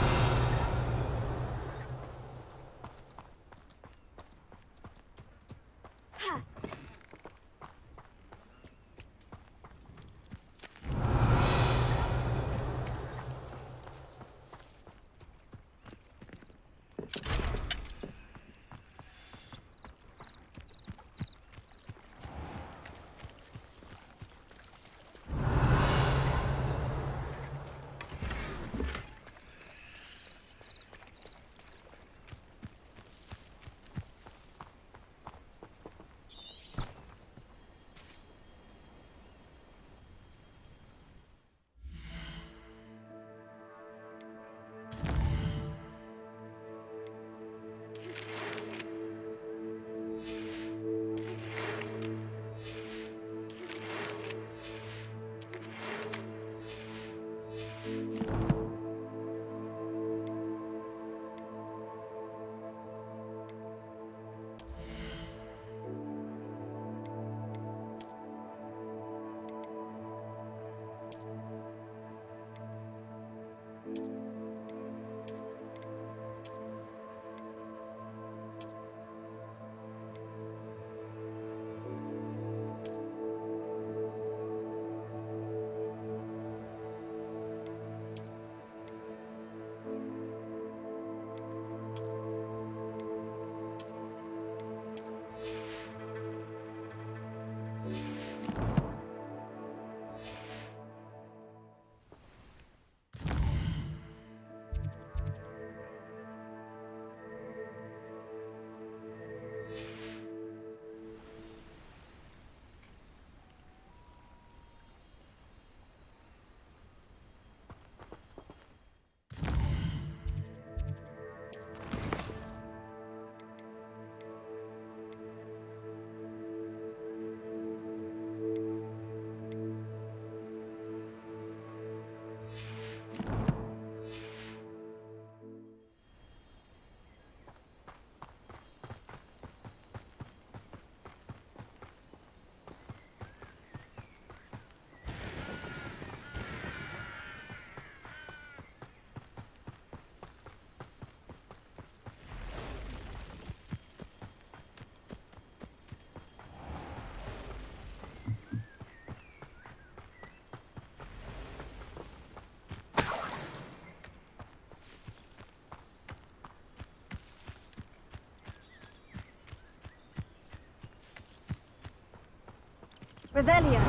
[SPEAKER 2] Revelio.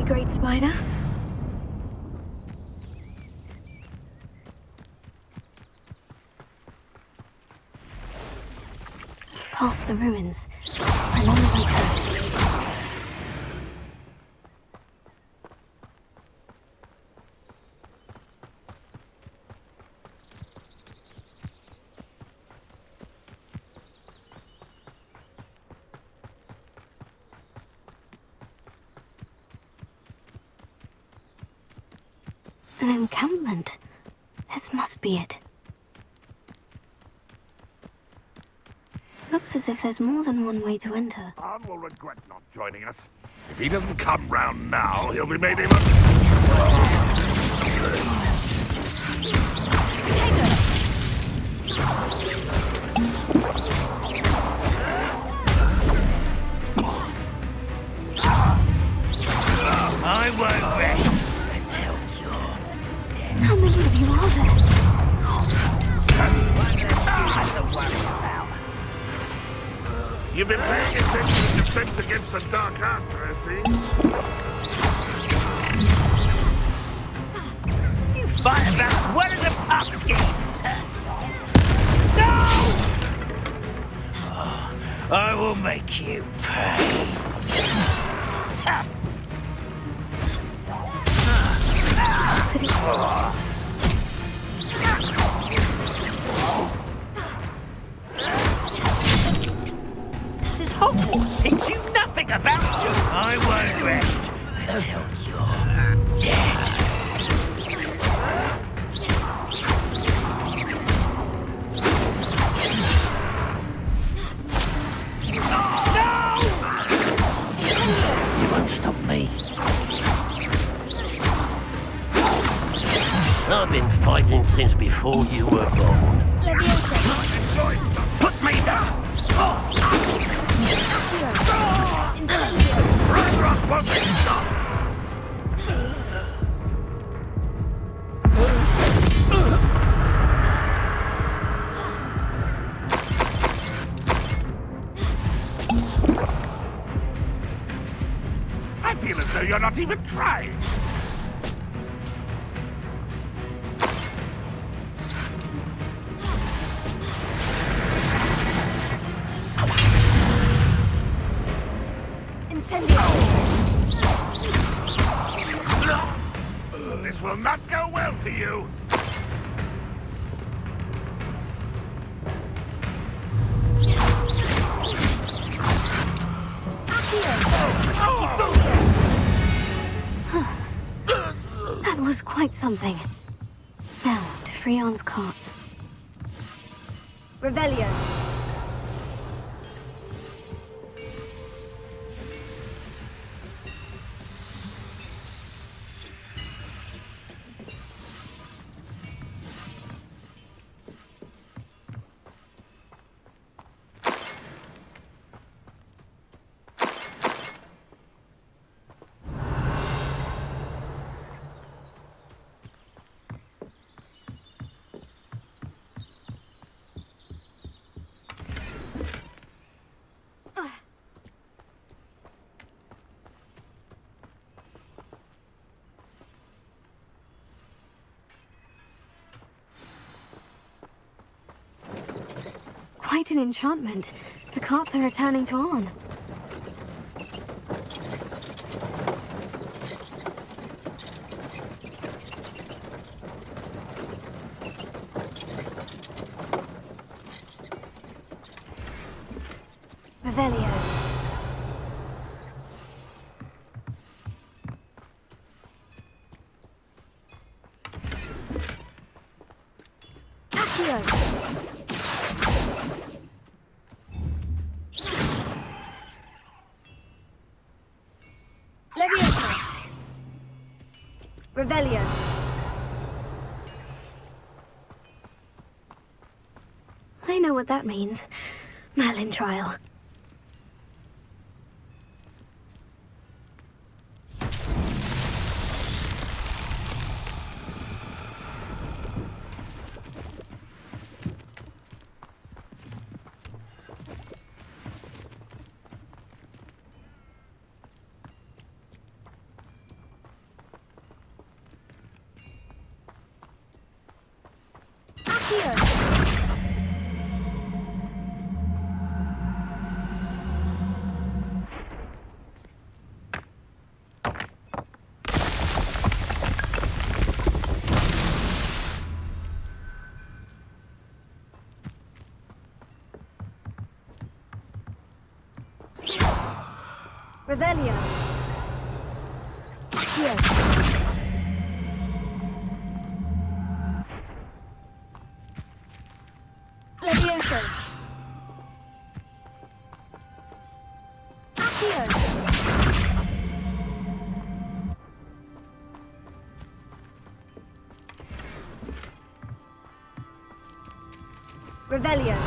[SPEAKER 2] Great spider. Past the ruins, along the way. An encampment. This must be it. Looks as if there's more than one way to enter.
[SPEAKER 18] Khan will regret not joining us. If he doesn't come round now, he'll be made even...
[SPEAKER 3] I won't rest until you're dead.
[SPEAKER 2] How many of you are there?
[SPEAKER 18] You've been paying attention to Defense Against a dark answer, I see.
[SPEAKER 5] You fight about well as a pumpkin! No! Oh, I will make you pay. Does Hogwarts teach you nothing about you? I won't rest until you're dead. No! You won't stop me.
[SPEAKER 16] I've been fighting since before you were born.
[SPEAKER 5] Put me down!
[SPEAKER 18] I feel as though you're not even trying. This will not go well for you.
[SPEAKER 2] That was quite something. Now, to Freon's carts. Revelio. Quite an enchantment. The carts are returning to Arn. Revelio. Accio. Leviosa. Revelio. I know what that means. Merlin trial. Revelio. Here. Levioso. Here. Revelio.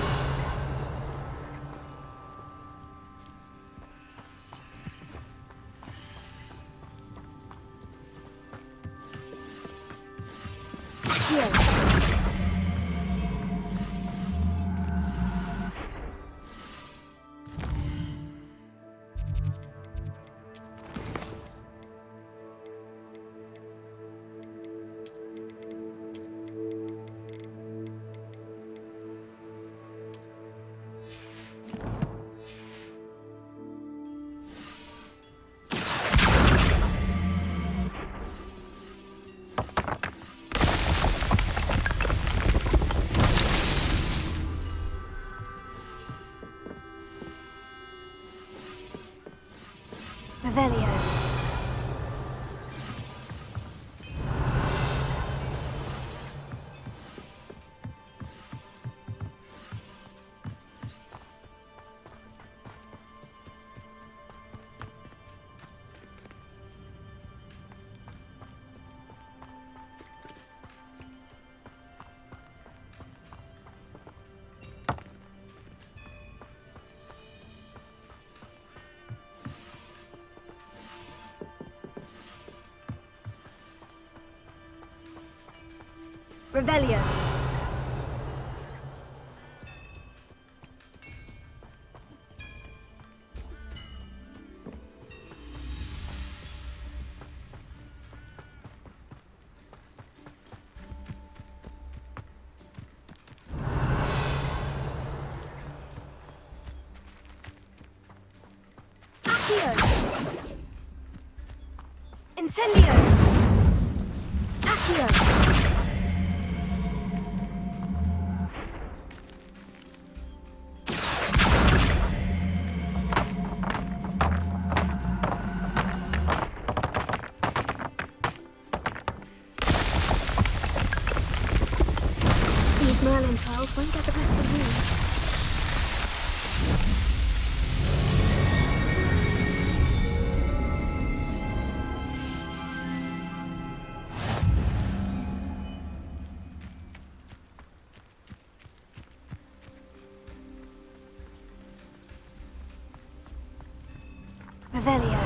[SPEAKER 2] Here. Revelio. Revelio. Accio. Incendio. Accio. These Merlin trials won't get the best of me. Revelio.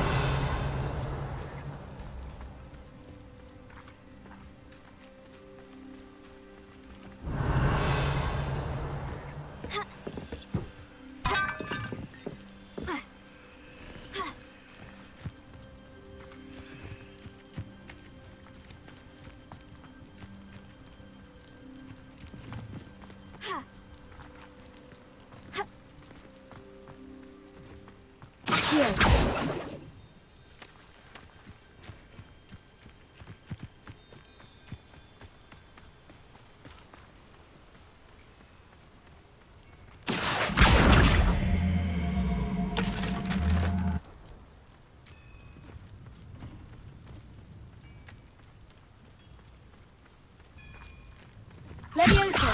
[SPEAKER 2] Leviosa.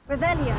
[SPEAKER 2] Revelio.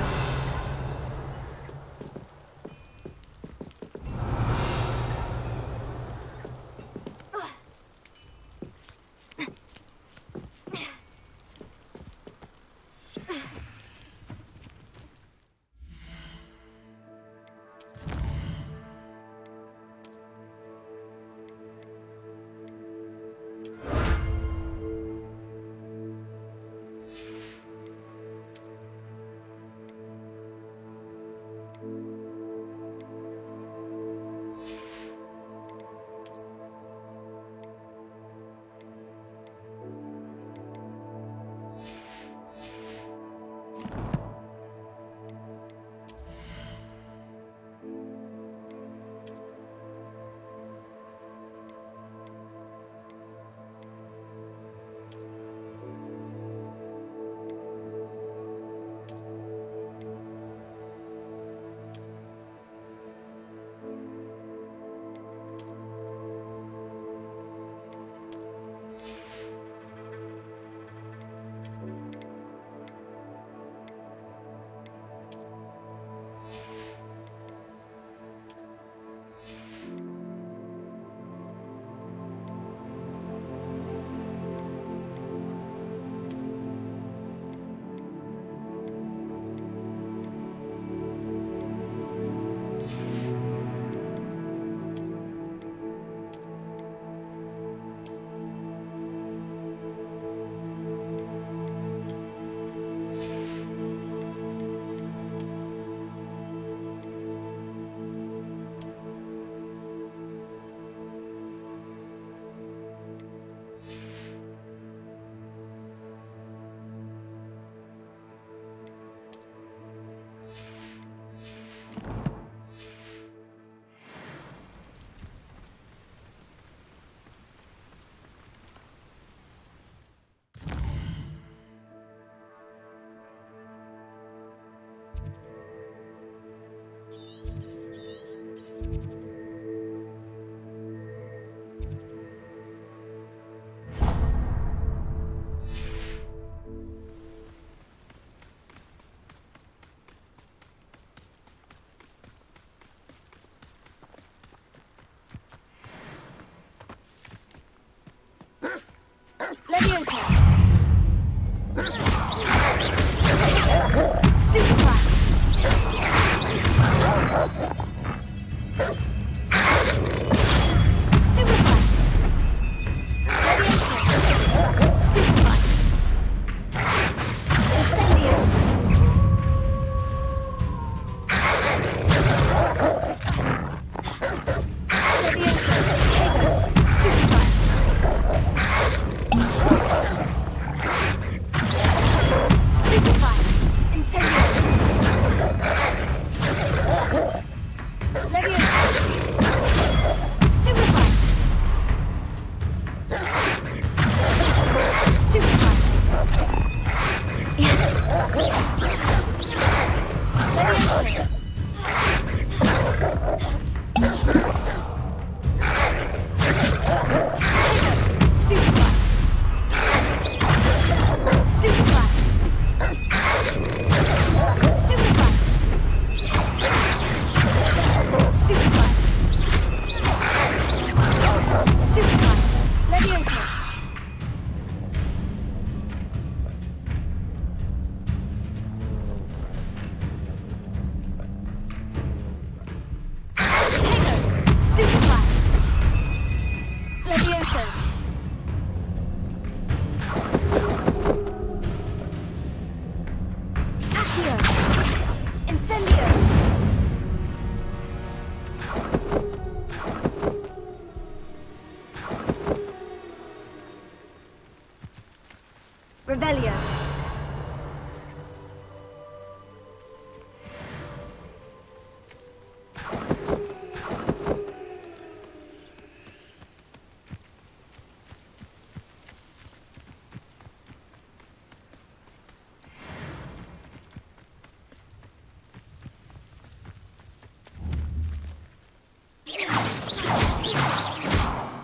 [SPEAKER 2] Revelio.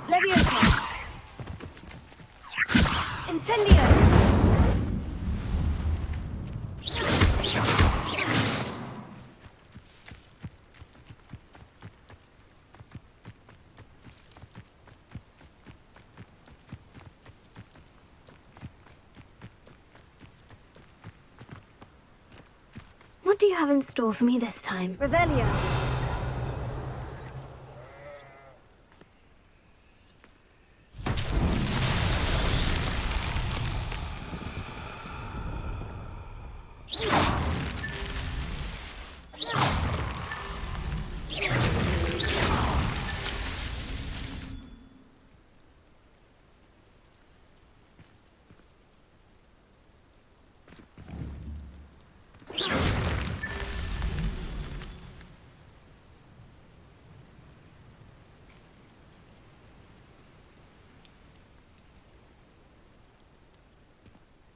[SPEAKER 2] Leviosa. Incendio. What do you have in store for me this time? Revelio.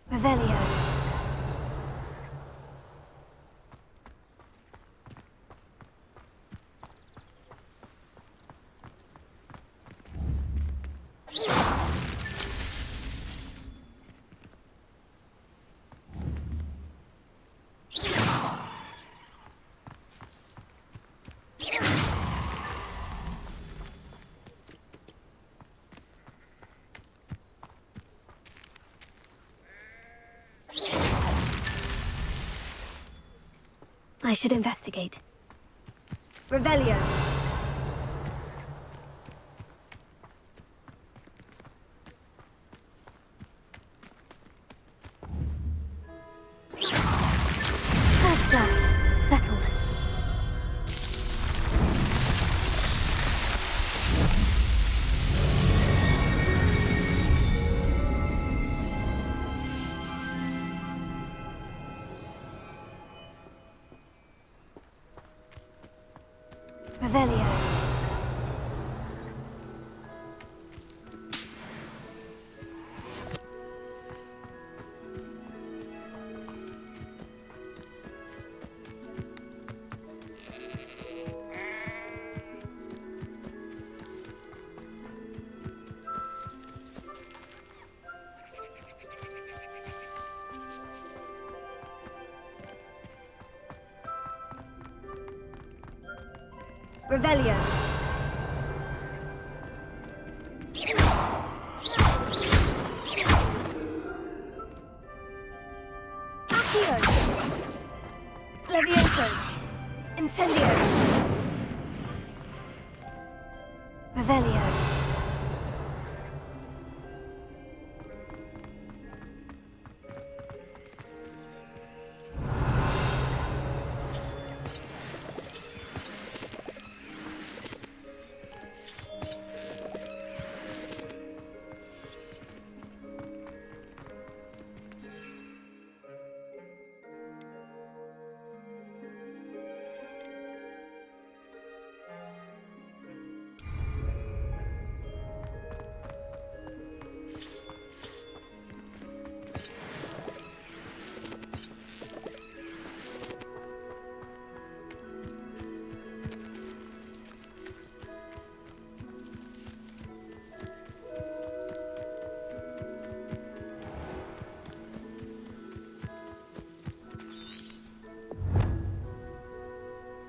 [SPEAKER 2] Revelio. I should investigate. Revelio. That's that. Settled. Revelio. Revelio. Accio. Levioso. Incendio. Revelio.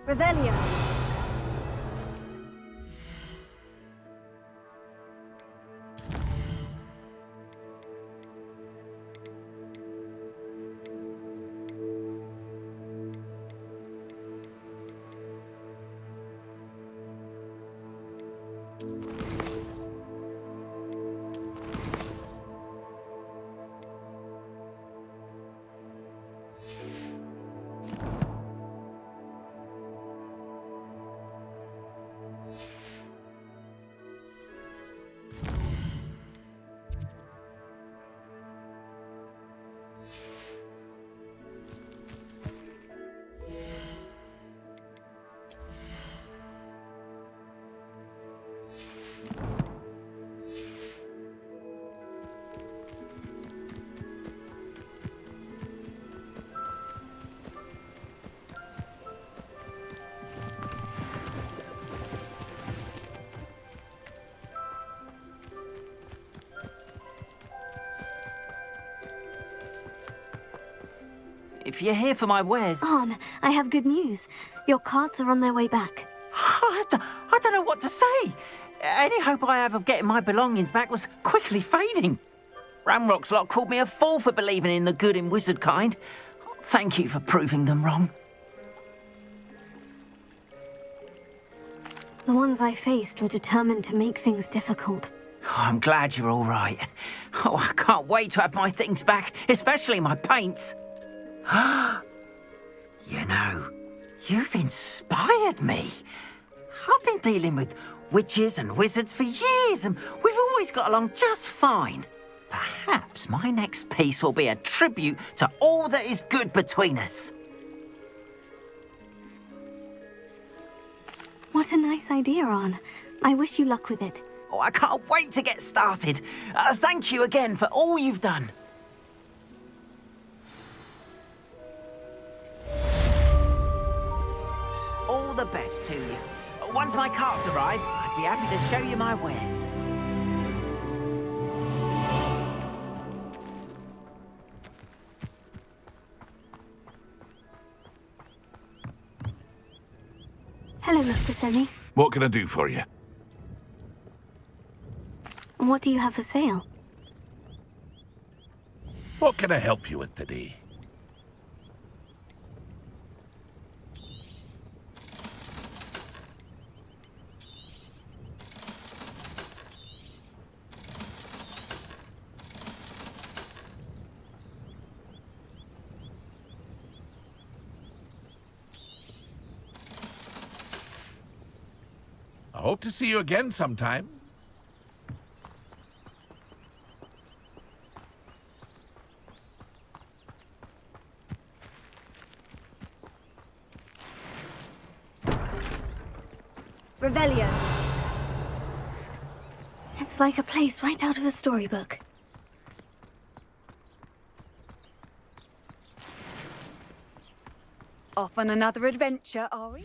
[SPEAKER 2] Revelio.
[SPEAKER 5] if you're here for my wares...
[SPEAKER 2] Arn, I have good news. Your carts are on their way back.
[SPEAKER 5] I don't know what to say. Any hope I have of getting my belongings back was quickly fading. Ramrock's lot called me a fool for believing in the good in wizard kind. Thank you for proving them wrong.
[SPEAKER 2] The ones I faced were determined to make things difficult.
[SPEAKER 5] Oh, I'm glad you're all right. Oh, I can't wait to have my things back, especially my paints. You know, you've inspired me. I've been dealing with witches and wizards for years, and we've always got along just fine. Perhaps my next piece will be a tribute to all that is good between us.
[SPEAKER 2] What a nice idea, Arn. I wish you luck with it.
[SPEAKER 5] Oh, I can't wait to get started. Thank you again for all you've done. All the best to you. Once my carts arrive, I'd be happy to show you my wares.
[SPEAKER 2] Hello, Mr. Semi.
[SPEAKER 18] What can I do for you?
[SPEAKER 2] What do you have for sale?
[SPEAKER 18] What can I help you with today? I hope to see you again sometime.
[SPEAKER 2] Revelio. It's like a place right out of a storybook.
[SPEAKER 14] Off on another adventure, are we?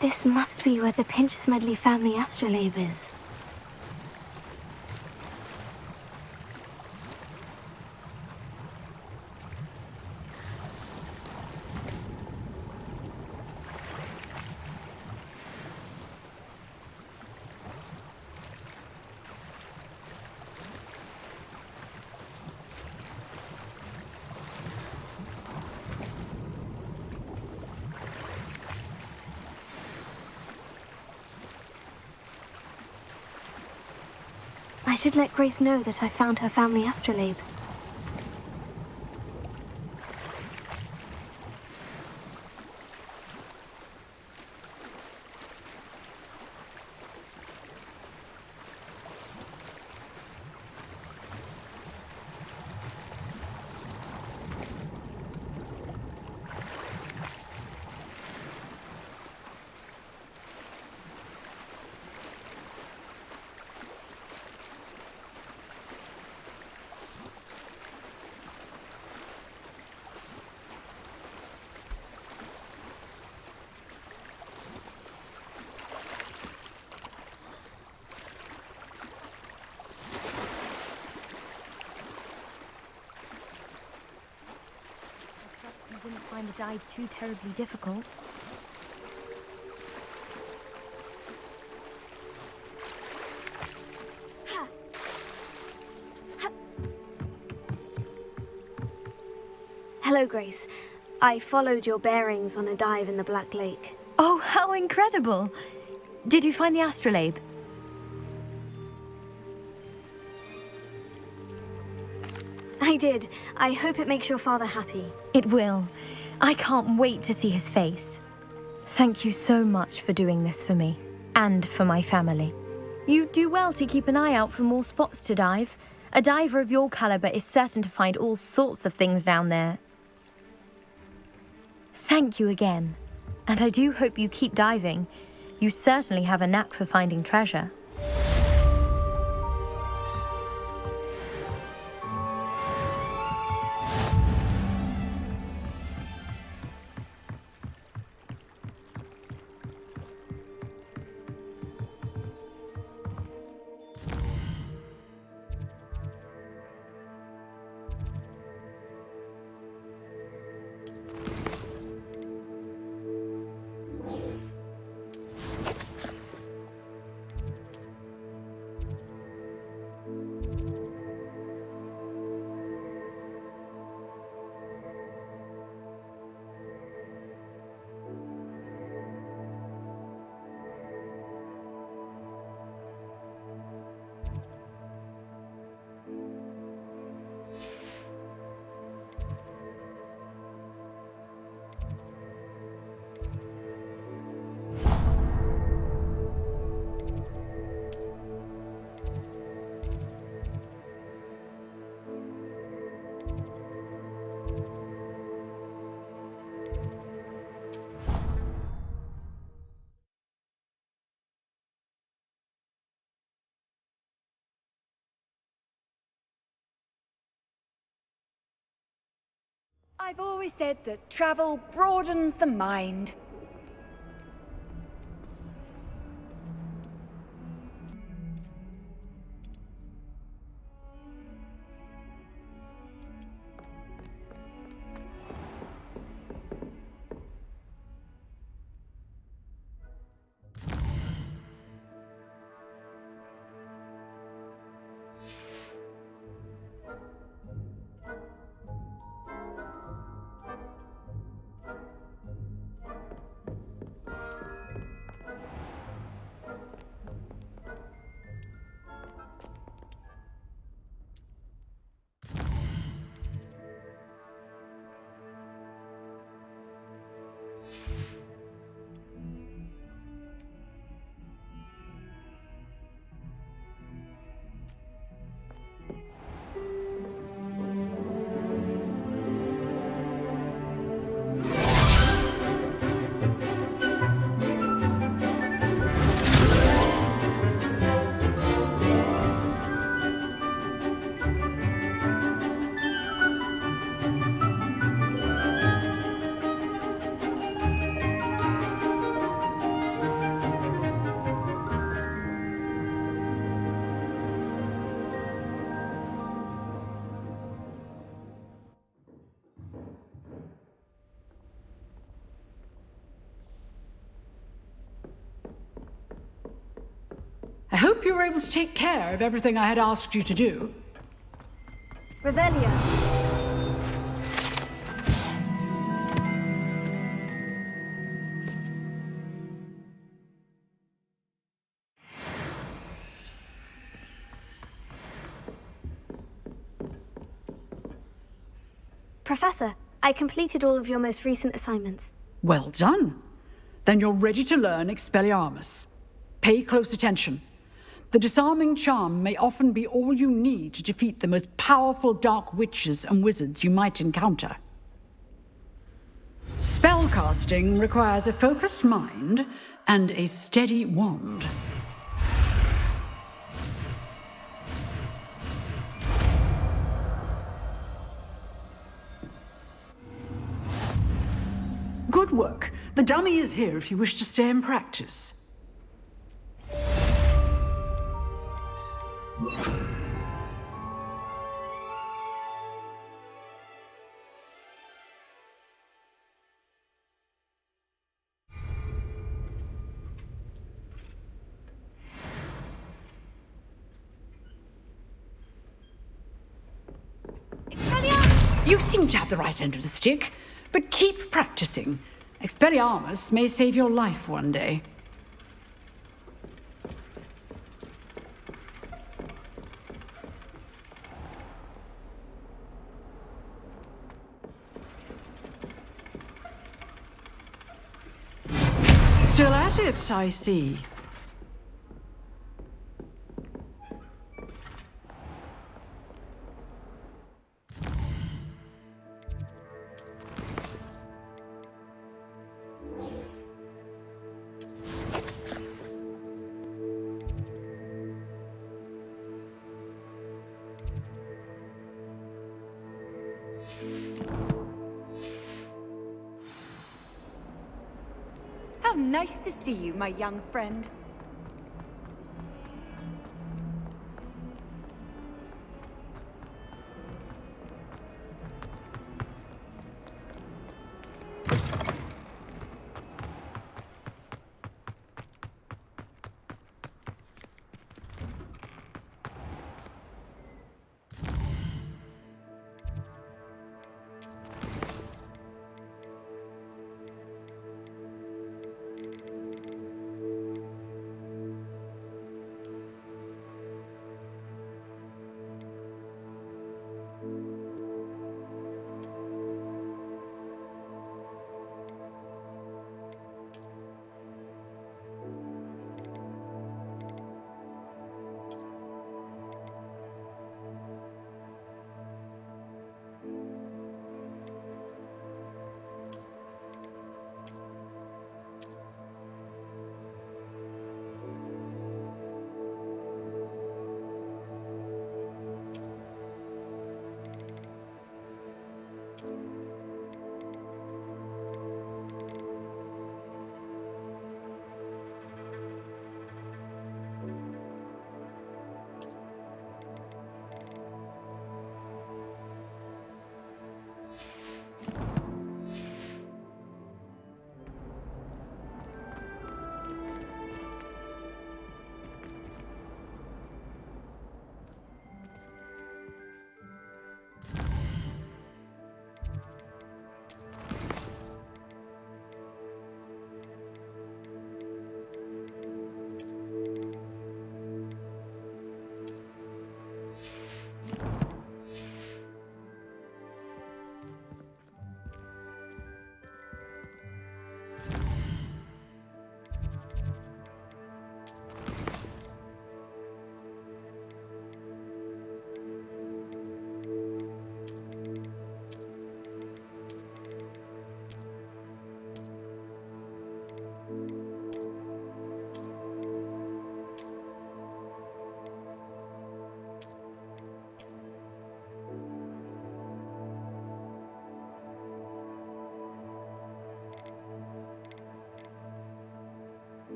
[SPEAKER 2] This must be where the Pinch-Smedley family astrolabe is. I should let Grace know that I found her family astrolabe.
[SPEAKER 17] You didn't find the dive too terribly difficult.
[SPEAKER 2] Hello, Grace. I followed your bearings on a dive in the Black Lake.
[SPEAKER 17] Oh, how incredible! Did you find the astrolabe?
[SPEAKER 2] I did. I hope it makes your father happy.
[SPEAKER 17] It will. I can't wait to see his face. Thank you so much for doing this for me, and for my family. You do well to keep an eye out for more spots to dive. A diver of your caliber is certain to find all sorts of things down there. Thank you again. And I do hope you keep diving. You certainly have a knack for finding treasure.
[SPEAKER 14] I've always said that travel broadens the mind.
[SPEAKER 20] I hope you were able to take care of everything I had asked you to do.
[SPEAKER 2] Revelio. Professor, I completed all of your most recent assignments.
[SPEAKER 20] Well done. Then you're ready to learn Expelliarmus. Pay close attention. The disarming charm may often be all you need to defeat the most powerful dark witches and wizards you might encounter. Spellcasting requires a focused mind and a steady wand. Good work. The dummy is here if you wish to stay and practice. You seem to have the right end of the stick, but keep practicing. Expelliarmus may save your life one day. Still at it, I see.
[SPEAKER 14] How nice to see you, my young friend.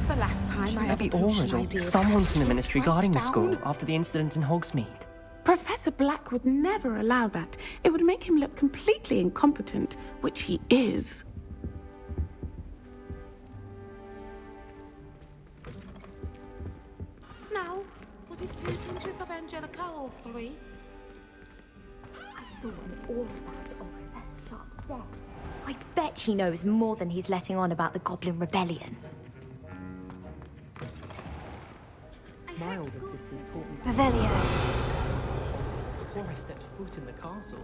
[SPEAKER 11] The last time I
[SPEAKER 7] Maybe Ormond or someone from the Ministry guarding the school after the incident in Hogsmeade.
[SPEAKER 6] Professor Black would never allow that. It would make him look completely incompetent, which he is.
[SPEAKER 9] Now, was it 2 pinches of Angelica or 3?
[SPEAKER 17] I saw all of that on Professor Sharp's desk. I bet he knows more than he's letting on about the Goblin Rebellion.
[SPEAKER 2] Revelio.
[SPEAKER 13] Before I stepped foot in the castle.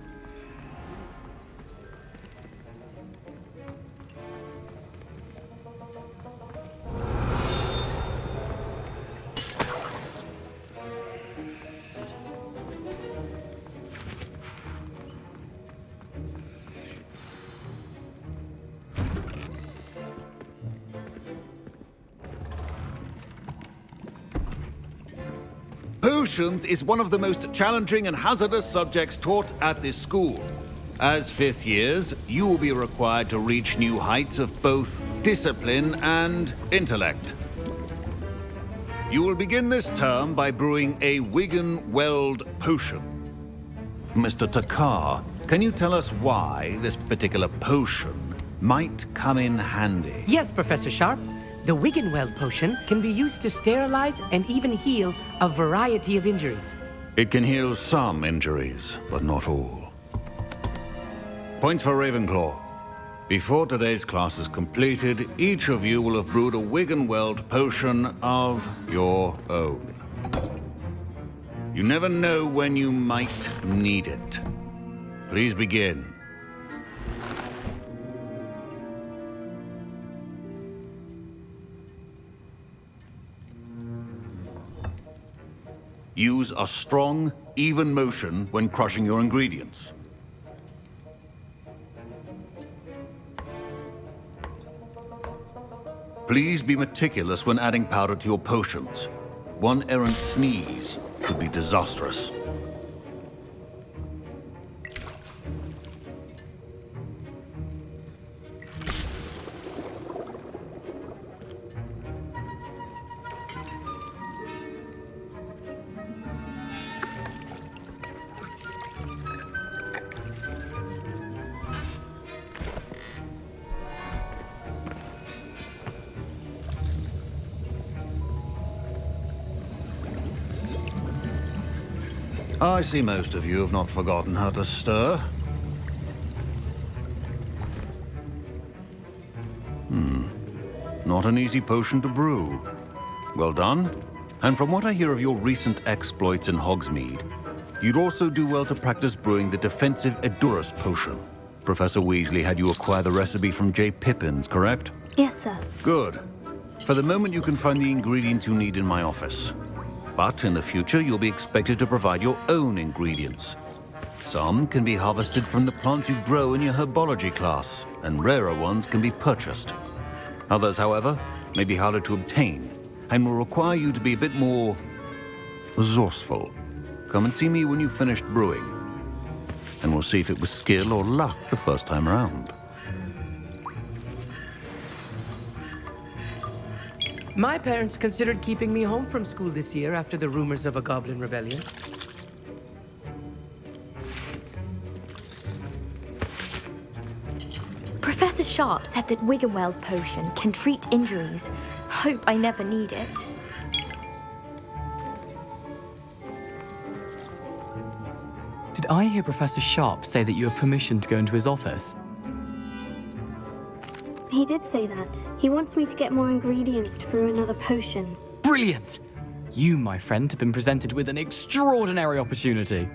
[SPEAKER 21] Potions is one of the most challenging and hazardous subjects taught at this school. As 5th years, you will be required to reach new heights of both discipline and intellect. You will begin this term by brewing a Wiggenweld potion. Mr. Takar, can you tell us why this particular potion might come in handy?
[SPEAKER 15] Yes, Professor Sharp. The Wiggenweld potion can be used to sterilize and even heal a variety of injuries.
[SPEAKER 21] It can heal some injuries, but not all. Points for Ravenclaw. Before today's class is completed, each of you will have brewed a Wiggenweld potion of your own. You never know when you might need it. Please begin. Use a strong, even motion when crushing your ingredients. Please be meticulous when adding powder to your potions. One errant sneeze could be disastrous. I see most of you have not forgotten how to stir. Not an easy potion to brew. Well done. And from what I hear of your recent exploits in Hogsmeade, you'd also do well to practice brewing the defensive Edurus potion. Professor Weasley had you acquire the recipe from J. Pippin's, correct?
[SPEAKER 2] Yes, sir.
[SPEAKER 21] Good. For the moment, you can find the ingredients you need in my office. But in the future, you'll be expected to provide your own ingredients. Some can be harvested from the plants you grow in your herbology class, and rarer ones can be purchased. Others, however, may be harder to obtain, and will require you to be a bit more resourceful. Come and see me when you've finished brewing, and we'll see if it was skill or luck the first time around.
[SPEAKER 15] My parents considered keeping me home from school this year after the rumors of a Goblin Rebellion.
[SPEAKER 17] Professor Sharp said that Wiggenweld potion can treat injuries. Hope I never need it.
[SPEAKER 13] Did I hear Professor Sharp say that you have permission to go into his office?
[SPEAKER 2] He did say that. He wants me to get more ingredients to brew another potion.
[SPEAKER 13] Brilliant! You, my friend, have been presented with an extraordinary opportunity.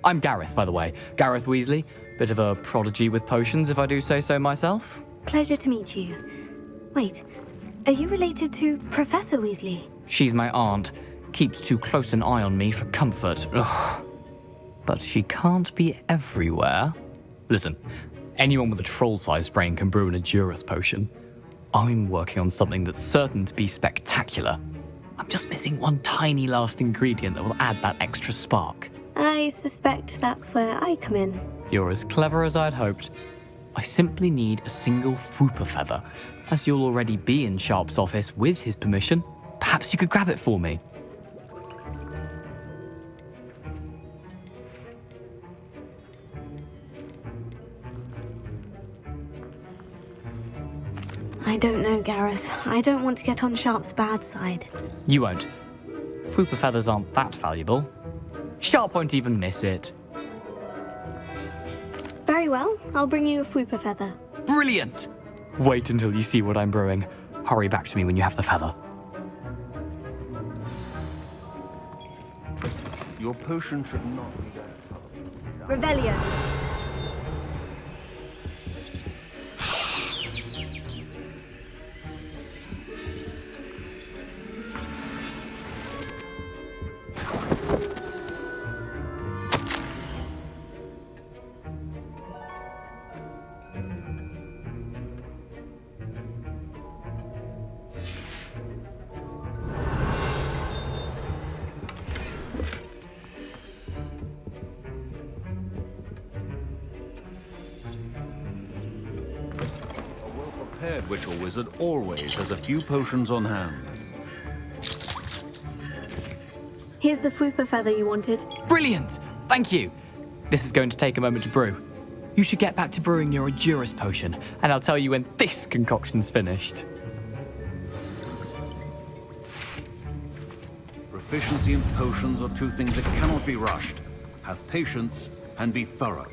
[SPEAKER 13] I'm Gareth, by the way. Gareth Weasley. Bit of a prodigy with potions, if I do say so myself.
[SPEAKER 2] Pleasure to meet you. Wait, are you related to Professor Weasley?
[SPEAKER 13] She's my aunt. Keeps too close an eye on me for comfort. Ugh. But she can't be everywhere. Listen, anyone with a troll-sized brain can brew an Edurus potion. I'm working on something that's certain to be spectacular. I'm just missing one tiny last ingredient that will add that extra spark.
[SPEAKER 2] I suspect that's where I come in.
[SPEAKER 13] You're as clever as I'd hoped. I simply need a single Fwooper feather. As you'll already be in Sharp's office with his permission, perhaps you could grab it for me.
[SPEAKER 2] I don't know, Gareth. I don't want to get on Sharp's bad side.
[SPEAKER 8] You won't. Fwooper feathers aren't that valuable. Sharp won't even miss it.
[SPEAKER 2] Very well. I'll bring you a Fwooper feather.
[SPEAKER 8] Brilliant! Wait until you see what I'm brewing. Hurry back to me when you have the feather.
[SPEAKER 21] Your potion should not be
[SPEAKER 14] Revelio.
[SPEAKER 21] prepared witch or wizard always has a few potions on hand.
[SPEAKER 2] Here's the Fwooper feather you wanted.
[SPEAKER 8] Brilliant! Thank you! This is going to take a moment to brew. You should get back to brewing your Edurus potion, and I'll tell you when this concoction's finished.
[SPEAKER 21] Proficiency in potions are two things that cannot be rushed. Have patience and be thorough.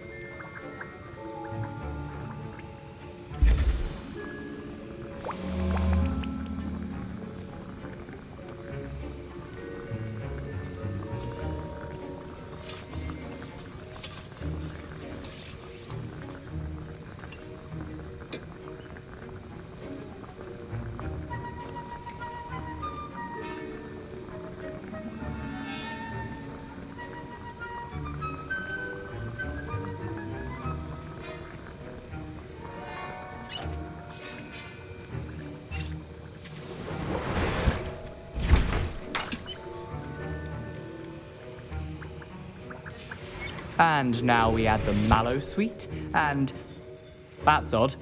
[SPEAKER 8] And now we add the mallow sweet, and... That's odd.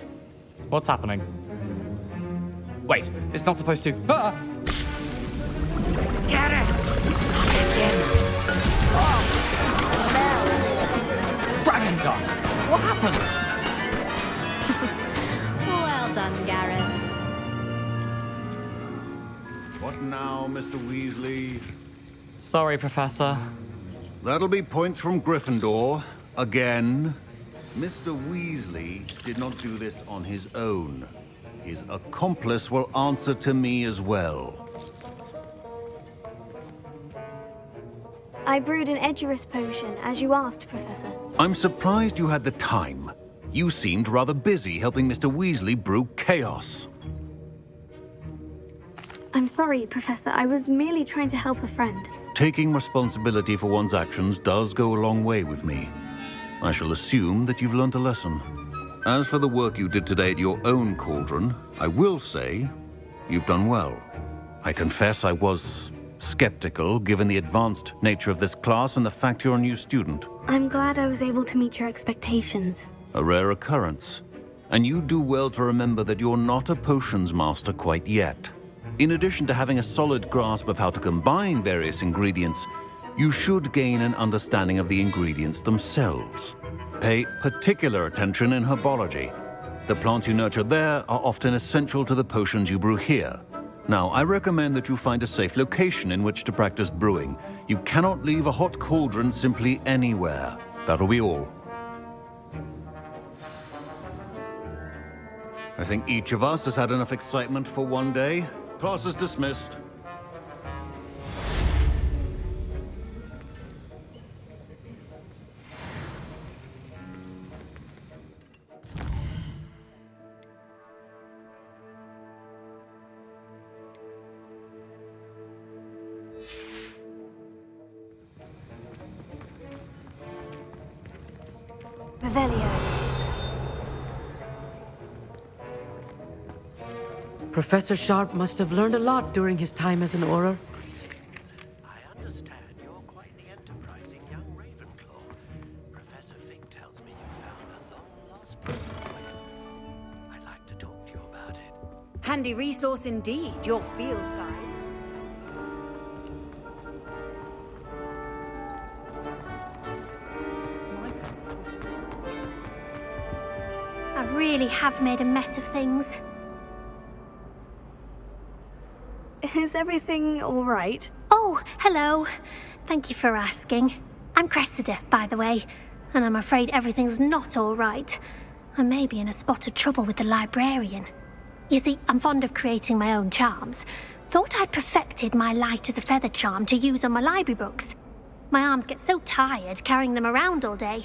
[SPEAKER 8] What's happening? Wait, it's not supposed to... Ah! Get it! Oh! Dragon tongue! What happened?
[SPEAKER 4] Well done, Gareth.
[SPEAKER 21] What now, Mr. Weasley?
[SPEAKER 8] Sorry, Professor.
[SPEAKER 21] That'll be points from Gryffindor. Again. Mr. Weasley did not do this on his own. His accomplice will answer to me as well.
[SPEAKER 2] I brewed an Edurus potion, as you asked, Professor.
[SPEAKER 21] I'm surprised you had the time. You seemed rather busy helping Mr. Weasley brew chaos.
[SPEAKER 2] I'm sorry, Professor. I was merely trying to help a friend.
[SPEAKER 21] Taking responsibility for one's actions does go a long way with me. I shall assume that you've learnt a lesson. As for the work you did today at your own cauldron, I will say you've done well. I confess I was skeptical, given the advanced nature of this class and the fact you're a new student.
[SPEAKER 2] I'm glad I was able to meet your expectations.
[SPEAKER 21] A rare occurrence. And you do well to remember that you're not a potions master quite yet. In addition to having a solid grasp of how to combine various ingredients, you should gain an understanding of the ingredients themselves. Pay particular attention in herbology. The plants you nurture there are often essential to the potions you brew here. Now, I recommend that you find a safe location in which to practice brewing. You cannot leave a hot cauldron simply anywhere. That'll be all. I think each of us has had enough excitement for one day. Class is dismissed.
[SPEAKER 2] Revelio.
[SPEAKER 15] Professor Sharp must have learned a lot during his time as an Auror.
[SPEAKER 19] I understand you're quite the enterprising young Ravenclaw. Professor Fink tells me you found a long-lost book for him. I'd like to talk to you about it.
[SPEAKER 14] Handy resource indeed, your field guide.
[SPEAKER 4] I really have made a mess of things.
[SPEAKER 2] is everything all right?
[SPEAKER 10] Oh, hello. Thank you for asking. I'm Cressida, by the way, and I'm afraid everything's not all right. I may be in a spot of trouble with the librarian. You see, I'm fond of creating my own charms. Thought I'd perfected my light as a feather charm to use on my library books. My arms get so tired carrying them around all day.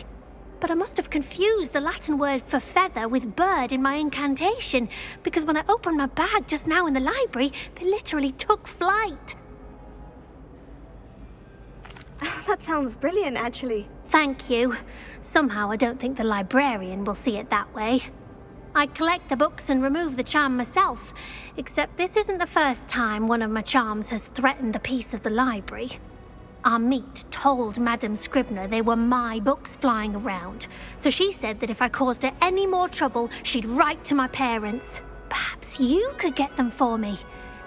[SPEAKER 10] But I must have confused the Latin word for feather with bird in my incantation, because when I opened my bag just now in the library, they literally took flight.
[SPEAKER 2] That sounds brilliant, actually.
[SPEAKER 10] Thank you. Somehow I don't think the librarian will see it that way. I collect the books and remove the charm myself, except this isn't the first time one of my charms has threatened the peace of the library. Our meet told Madame Scribner they were my books flying around, so she said that if I caused her any more trouble, she'd write to my parents. Perhaps you could get them for me.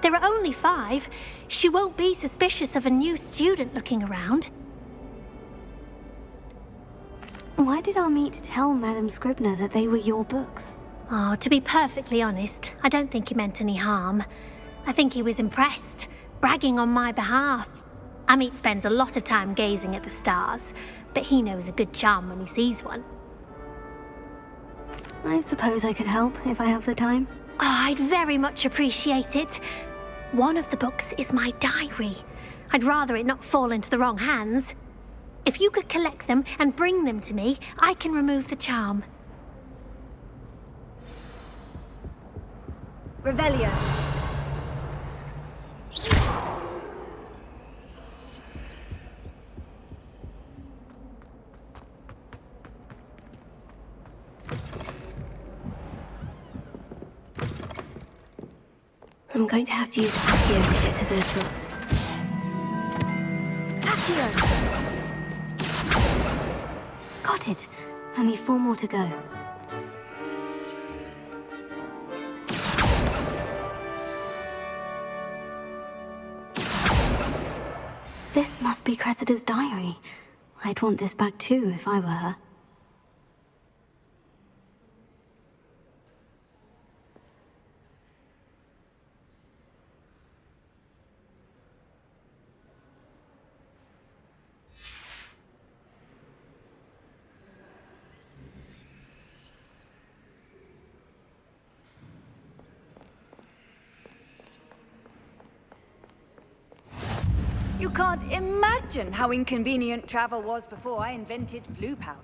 [SPEAKER 10] There are only 5. She won't be suspicious of a new student looking around.
[SPEAKER 2] Why did our meet tell Madame Scribner that they were your books?
[SPEAKER 10] Oh, to be perfectly honest, I don't think he meant any harm. I think he was impressed, bragging on my behalf. Amit spends a lot of time gazing at the stars, but he knows a good charm when he sees one.
[SPEAKER 2] I suppose I could help if I have the time.
[SPEAKER 10] Oh, I'd very much appreciate it. One of the books is my diary. I'd rather it not fall into the wrong hands. If you could collect them and bring them to me, I can remove the charm.
[SPEAKER 2] Revelio. I'm going to have to use Accio to get to those books. Accio! Got it. Only 4 more to go. This must be Cressida's diary. I'd want this back too if I were her.
[SPEAKER 14] You can't imagine how inconvenient travel was before I invented flu powder.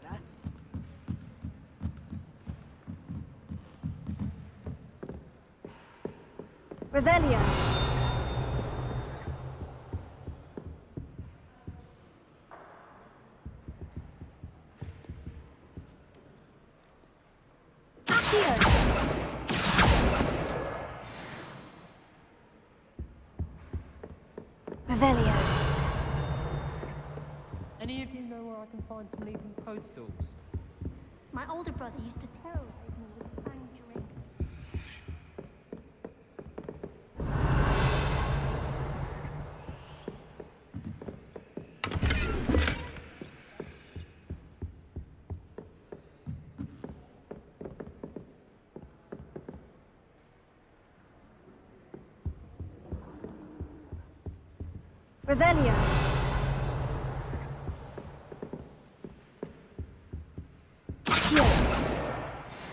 [SPEAKER 2] Revelio. Revelio.
[SPEAKER 7] Any of you know where I can find some leafing toadstools?
[SPEAKER 10] My older brother used to terrorize me with a fang drink.
[SPEAKER 2] Revelio. Here.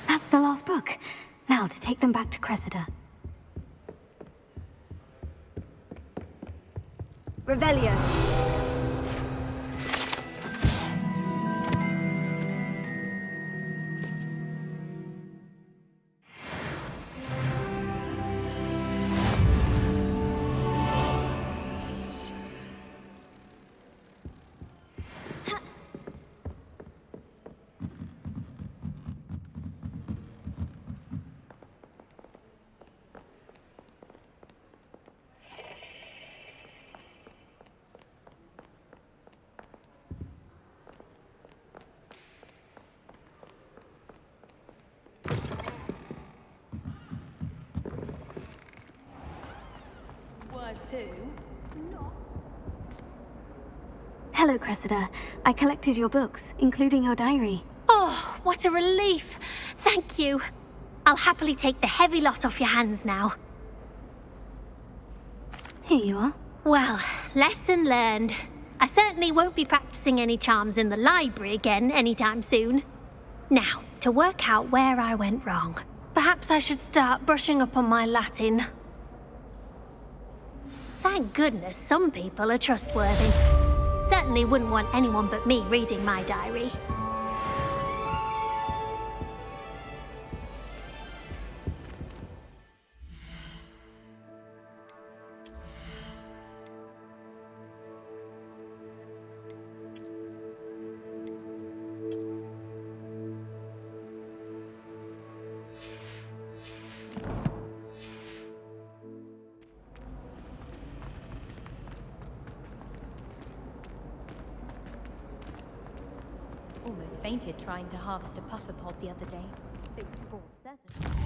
[SPEAKER 2] That's the last book. Now to take them back to Cressida. Revelio. Hello, Cressida. I collected your books, including your diary.
[SPEAKER 10] Oh, what a relief. Thank you. I'll happily take the heavy lot off your hands now.
[SPEAKER 2] Here you are.
[SPEAKER 10] Well, lesson learned. I certainly won't be practicing any charms in the library again anytime soon. Now, to work out where I went wrong. Perhaps I should start brushing up on my Latin. Thank goodness some people are trustworthy. Certainly wouldn't want anyone but me reading my diary.
[SPEAKER 17] Almost fainted trying to harvest a puffer pod the other day. It was 4-7.